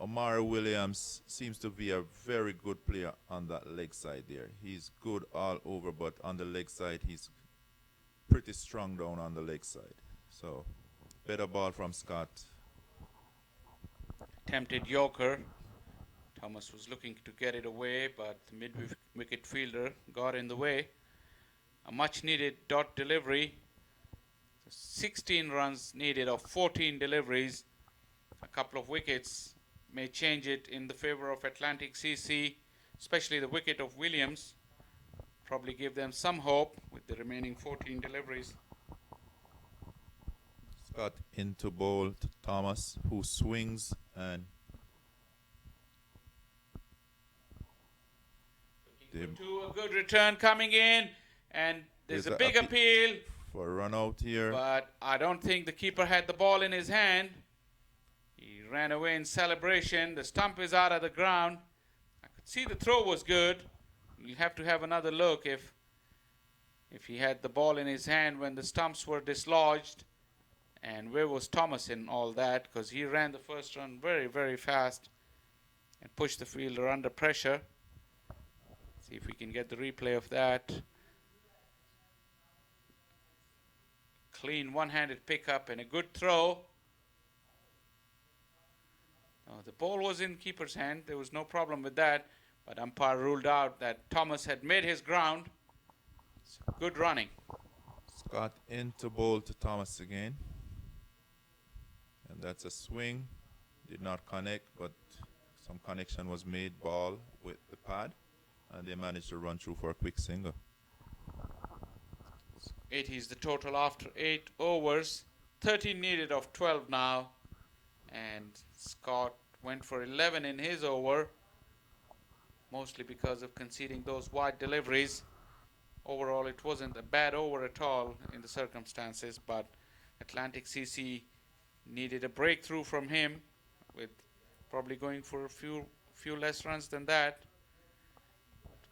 Omar Williams seems to be a very good player on that leg side there. He's good all over, but on the leg side, he's pretty strong down on the leg side. So, better ball from Scott. Attempted Yorker. Thomas was looking to get it away, but the mid-wicket fielder got in the way. A much-needed dot delivery. 16 runs needed of 14 deliveries. A couple of wickets may change it in the favor of Atlantic CC, especially the wicket of Williams. Probably give them some hope with the remaining 14 deliveries. Scott into bowl to Thomas, who swings and to a good return coming in, and there's a big appeal for a run out here. But I don't think the keeper had the ball in his hand. He ran away in celebration. The stump is out of the ground. I could see the throw was good. You'll have to have another look if he had the ball in his hand when the stumps were dislodged. And where was Thomas in all that? Because he ran the first run very, very fast and pushed the fielder under pressure. See if we can get the replay of that. Clean one-handed pickup and a good throw. Oh, the ball was in keeper's hand. There was no problem with that. But umpire ruled out that Thomas had made his ground. So good running. Scott into bowl to Thomas again. And that's a swing. Did not connect, but some connection was made, ball with the pad. And they managed to run through for a quick single. 80 is the total after 8 overs. 13 needed of 12 now. And Scott went for 11 in his over, mostly because of conceding those wide deliveries. Overall, it wasn't a bad over at all in the circumstances, but Atlantic CC needed a breakthrough from him, with probably going for a few less runs than that.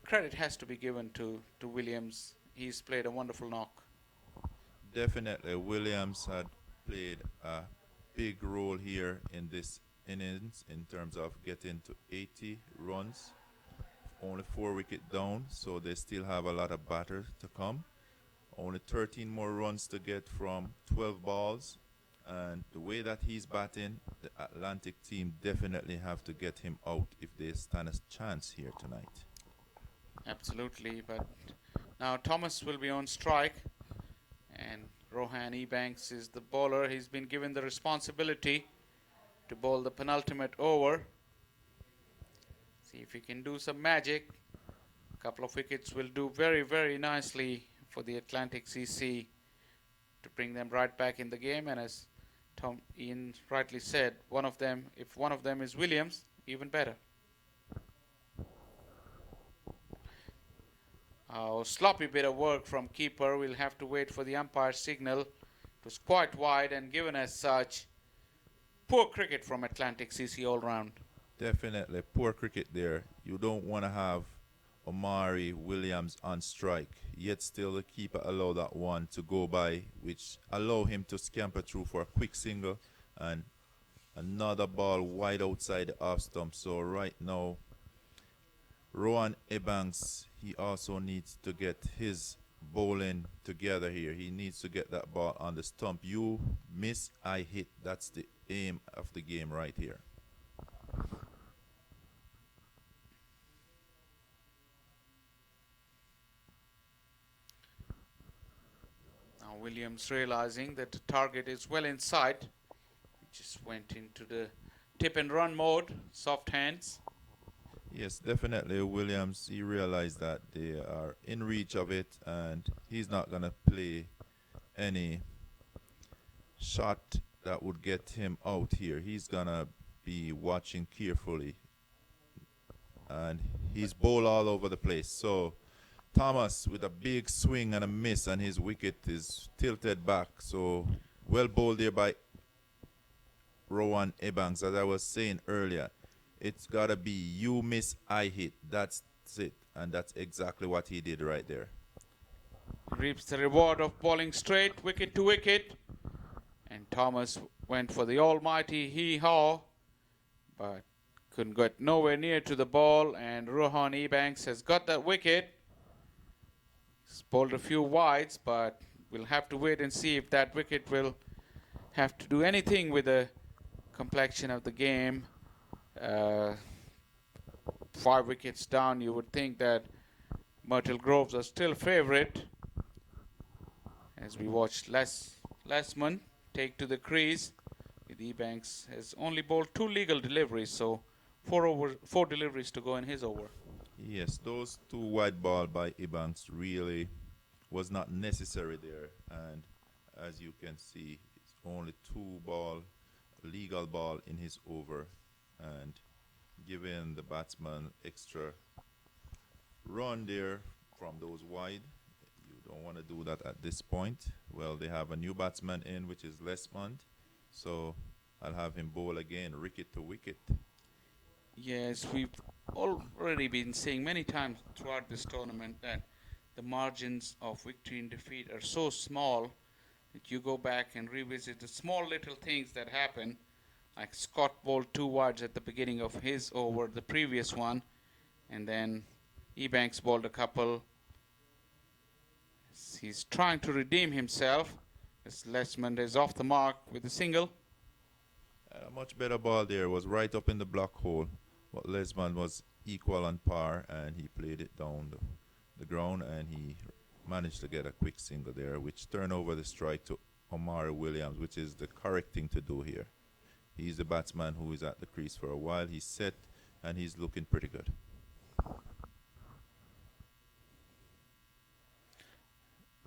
Credit has to be given to Williams. He's played a wonderful knock. Definitely, Williams had played a big role here in this innings in terms of getting to 80 runs. Only 4 wickets down, so they still have a lot of batter to come. Only 13 more runs to get from 12 balls. And the way that he's batting, the Atlantic team definitely have to get him out if they stand a chance here tonight. Absolutely, but now Thomas will be on strike, and Rohan Ebanks is the bowler. He's been given the responsibility to bowl the penultimate over. See if he can do some magic. A couple of wickets will do very, very nicely for the Atlantic CC to bring them right back in the game. And as Ian rightly said, if one of them is Williams, even better. Sloppy bit of work from keeper. We'll have to wait for the umpire signal It was quite wide and given as such. Poor cricket from Atlantic CC all round. Definitely poor cricket there. You don't want to have Omari Williams on strike, yet still the keeper allowed that one to go by, which allow him to scamper through for a quick single and another ball wide outside the off stump. So right now, Rohan Ebanks, he also needs to get his bowling together here. He needs to get that ball on the stump. You miss, I hit. That's the aim of the game right here. Now Williams realizing that the target is well inside. He just went into the tip and run mode, soft hands. Yes, definitely Williams, he realized that they are in reach of it and he's not going to play any shot that would get him out here. He's going to be watching carefully and he's bowled all over the place. So Thomas with a big swing and a miss and his wicket is tilted back. So well bowled there by Rohan Ebanks. As I was saying earlier, it's got to be you miss, I hit. That's it. And that's exactly what he did right there. Reaps the reward of bowling straight, wicket to wicket. And Thomas went for the almighty hee-haw, but couldn't get nowhere near to the ball. And Rohan Ebanks has got that wicket. He's bowled a few wides, but we'll have to wait and see if that wicket will have to do anything with the complexion of the game. 5 wickets down, you would think that Myrtle Groves are still favorite. As we watched Lesman take to the crease, with Ebanks has only bowled 2 legal deliveries, so 4 deliveries to go in his over. Yes, those 2 wide ball by Ebanks really was not necessary there. And as you can see, it's only 2 legal ball in his over. And giving the batsman extra run there from those wide. You don't want to do that at this point. Well, they have a new batsman in, which is Lesmond. So I'll have him bowl again, wicket to wicket. Yes, we've already been saying many times throughout this tournament that the margins of victory and defeat are so small that you go back and revisit the small little things that happen. Like Scott bowled 2 wides at the beginning of his over, the previous one, and then Ebanks bowled a couple. He's trying to redeem himself. As Lesmond is off the mark with a single. A much better ball there, was right up in the block hole. But Lesmond was equal on par and he played it down the ground and he managed to get a quick single there, which turned over the strike to Omari Williams, which is the correct thing to do here. He's the batsman who is at the crease for a while. He's set and he's looking pretty good.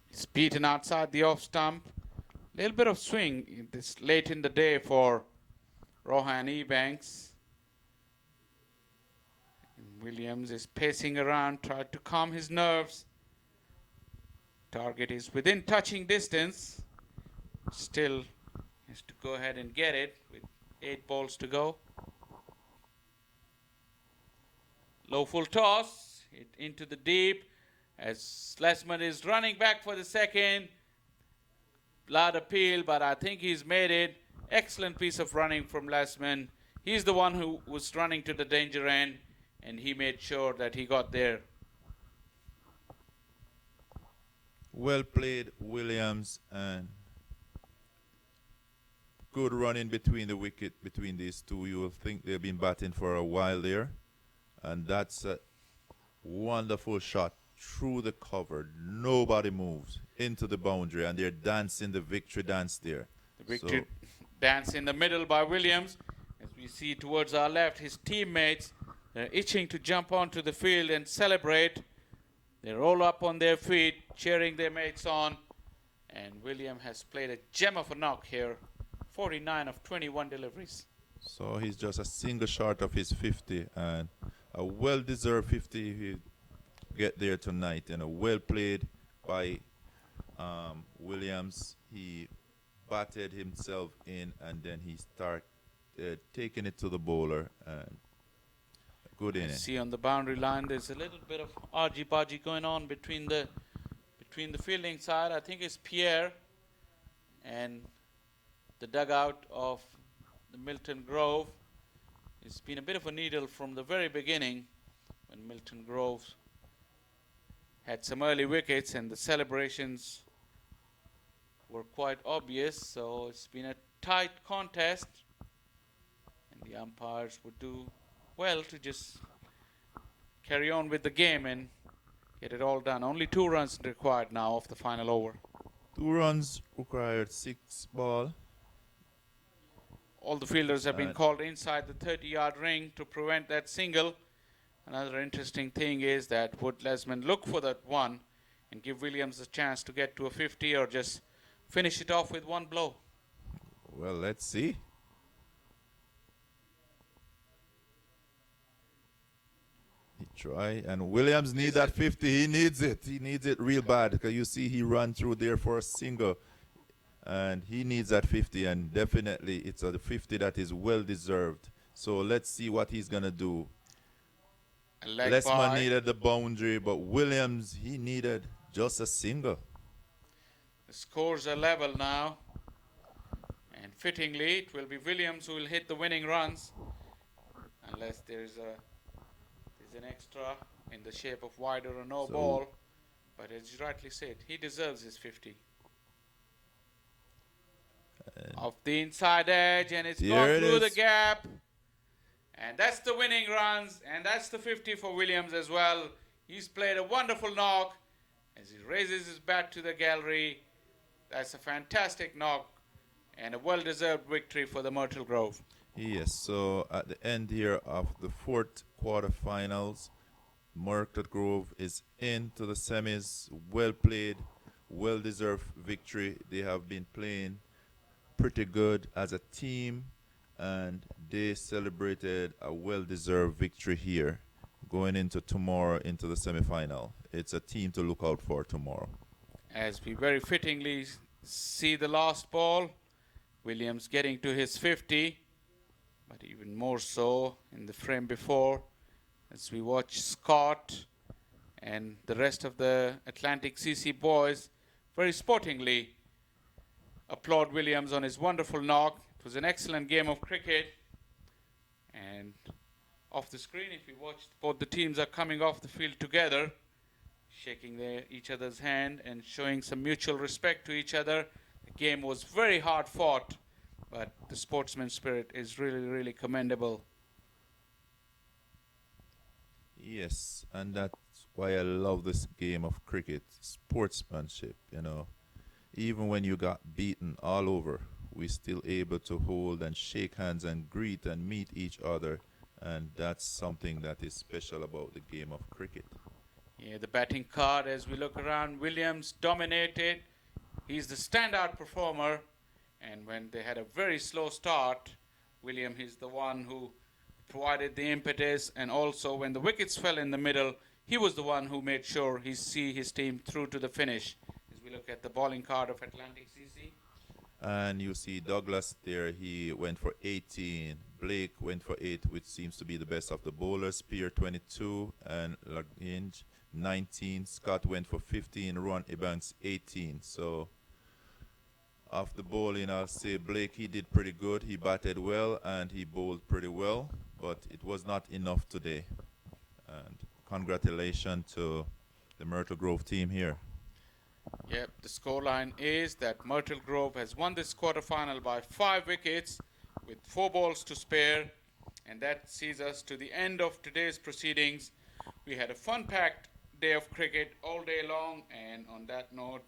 He's beaten outside the off stump. Little bit of swing this late in the day for Rohan Ebanks. And Williams is pacing around, tried to calm his nerves. Target is within touching distance. Still has to go ahead and get it with 8 balls to go. Low full toss, hit into the deep as Lesmond is running back for the second. Loud appeal, but I think he's made it. Excellent piece of running from Lesmond. He's the one who was running to the danger end, and he made sure that he got there. Well played, Williams, and good running between the wicket between these two. You will think they've been batting for a while there, and that's a wonderful shot through the cover. Nobody moves into the boundary, and they're dancing the victory dance there. The victory dance in the middle by Williams. As we see towards our left, his teammates, they're itching to jump onto the field and celebrate. They roll up on their feet, cheering their mates on. And William has played a gem of a knock here. 49 of 21 deliveries. So he's just a single short of his 50, and a well-deserved 50 he get there tonight, and a well played by Williams. He batted himself in, and then he started taking it to the bowler. And good inning. See on the boundary line, there's a little bit of argy-bargy going on between the fielding side. I think it's Pierre and the dugout of the Milton Grove. It's been a bit of a needle from the very beginning when Milton Grove had some early wickets and the celebrations were quite obvious. So it's been a tight contest, and the umpires would do well to just carry on with the game and get it all done. Only 2 runs required now of the final over. 2 runs required, 6 ball. All the fielders have been called inside the 30-yard ring to prevent that single. Another interesting thing is that would Lesman look for that one and give Williams a chance to get to a 50 or just finish it off with one blow? Well, let's see. He try, and Williams needs that 50. He needs it. He needs it real bad, because you see he ran through there for a single, and he needs that 50, and definitely it's a 50 that is well deserved. So let's see what he's gonna do. Lesman needed the boundary, but Williams, he needed just a single. The scores are level now, and fittingly it will be Williams who will hit the winning runs, unless there's an extra in the shape of wide or no ball. But as you rightly said, he deserves his 50. Off the inside edge, and it's gone through the gap. And that's the winning runs, and that's the 50 for Williams as well. He's played a wonderful knock as he raises his bat to the gallery. That's a fantastic knock and a well-deserved victory for the Myrtle Grove. Yes, so at the end here of the 4th quarterfinals, Myrtle Grove is into the semis. Well played, well-deserved victory. They have been playing pretty good as a team, and they celebrated a well-deserved victory here going into tomorrow into the semifinal. It's a team to look out for tomorrow. As we very fittingly see the last ball, Williams getting to his 50, but even more so in the frame before, as we watch Scott and the rest of the Atlantic CC boys very sportingly applaud Williams on his wonderful knock. It was an excellent game of cricket. And off the screen, if you watch, both the teams are coming off the field together, shaking each other's hand and showing some mutual respect to each other. The game was very hard fought, but the sportsman spirit is really, really commendable. Yes, and that's why I love this game of cricket, sportsmanship, you know. Even when you got beaten all over, we're still able to hold and shake hands and greet and meet each other, and that's something that is special about the game of cricket. Yeah, the batting card, as we look around, Williams dominated. He's the standout performer, and when they had a very slow start, William is the one who provided the impetus, and also when the wickets fell in the middle, he was the one who made sure he see his team through to the finish. As we look at the bowling card of Atlantic CC. And you see Douglas there, he went for 18. Blake went for 8, which seems to be the best of the bowlers. Spear 22 and Lagrange 19. Scott went for 15. Ron Ebanks 18. So off the bowling, I'll say Blake, he did pretty good. He batted well and he bowled pretty well, but it was not enough today. And congratulations to the Myrtle Grove team here. Yep, the scoreline is that Myrtle Grove has won this quarterfinal by 5 wickets with 4 balls to spare, and that sees us to the end of today's proceedings. We had a fun-packed day of cricket all day long, and on that note,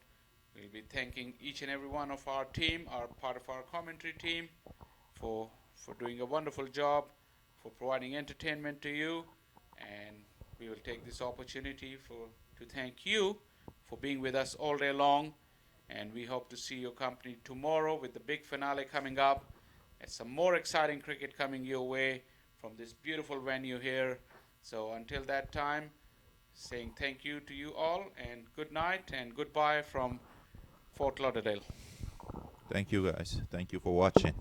we'll be thanking each and every one of our team, our part of our commentary team, for doing a wonderful job, for providing entertainment to you, and we will take this opportunity to thank you for being with us all day long, and we hope to see your company tomorrow with the big finale coming up and some more exciting cricket coming your way from this beautiful venue here. So until that time, saying thank you to you all, and good night and goodbye from Fort Lauderdale. Thank you, guys. Thank you for watching.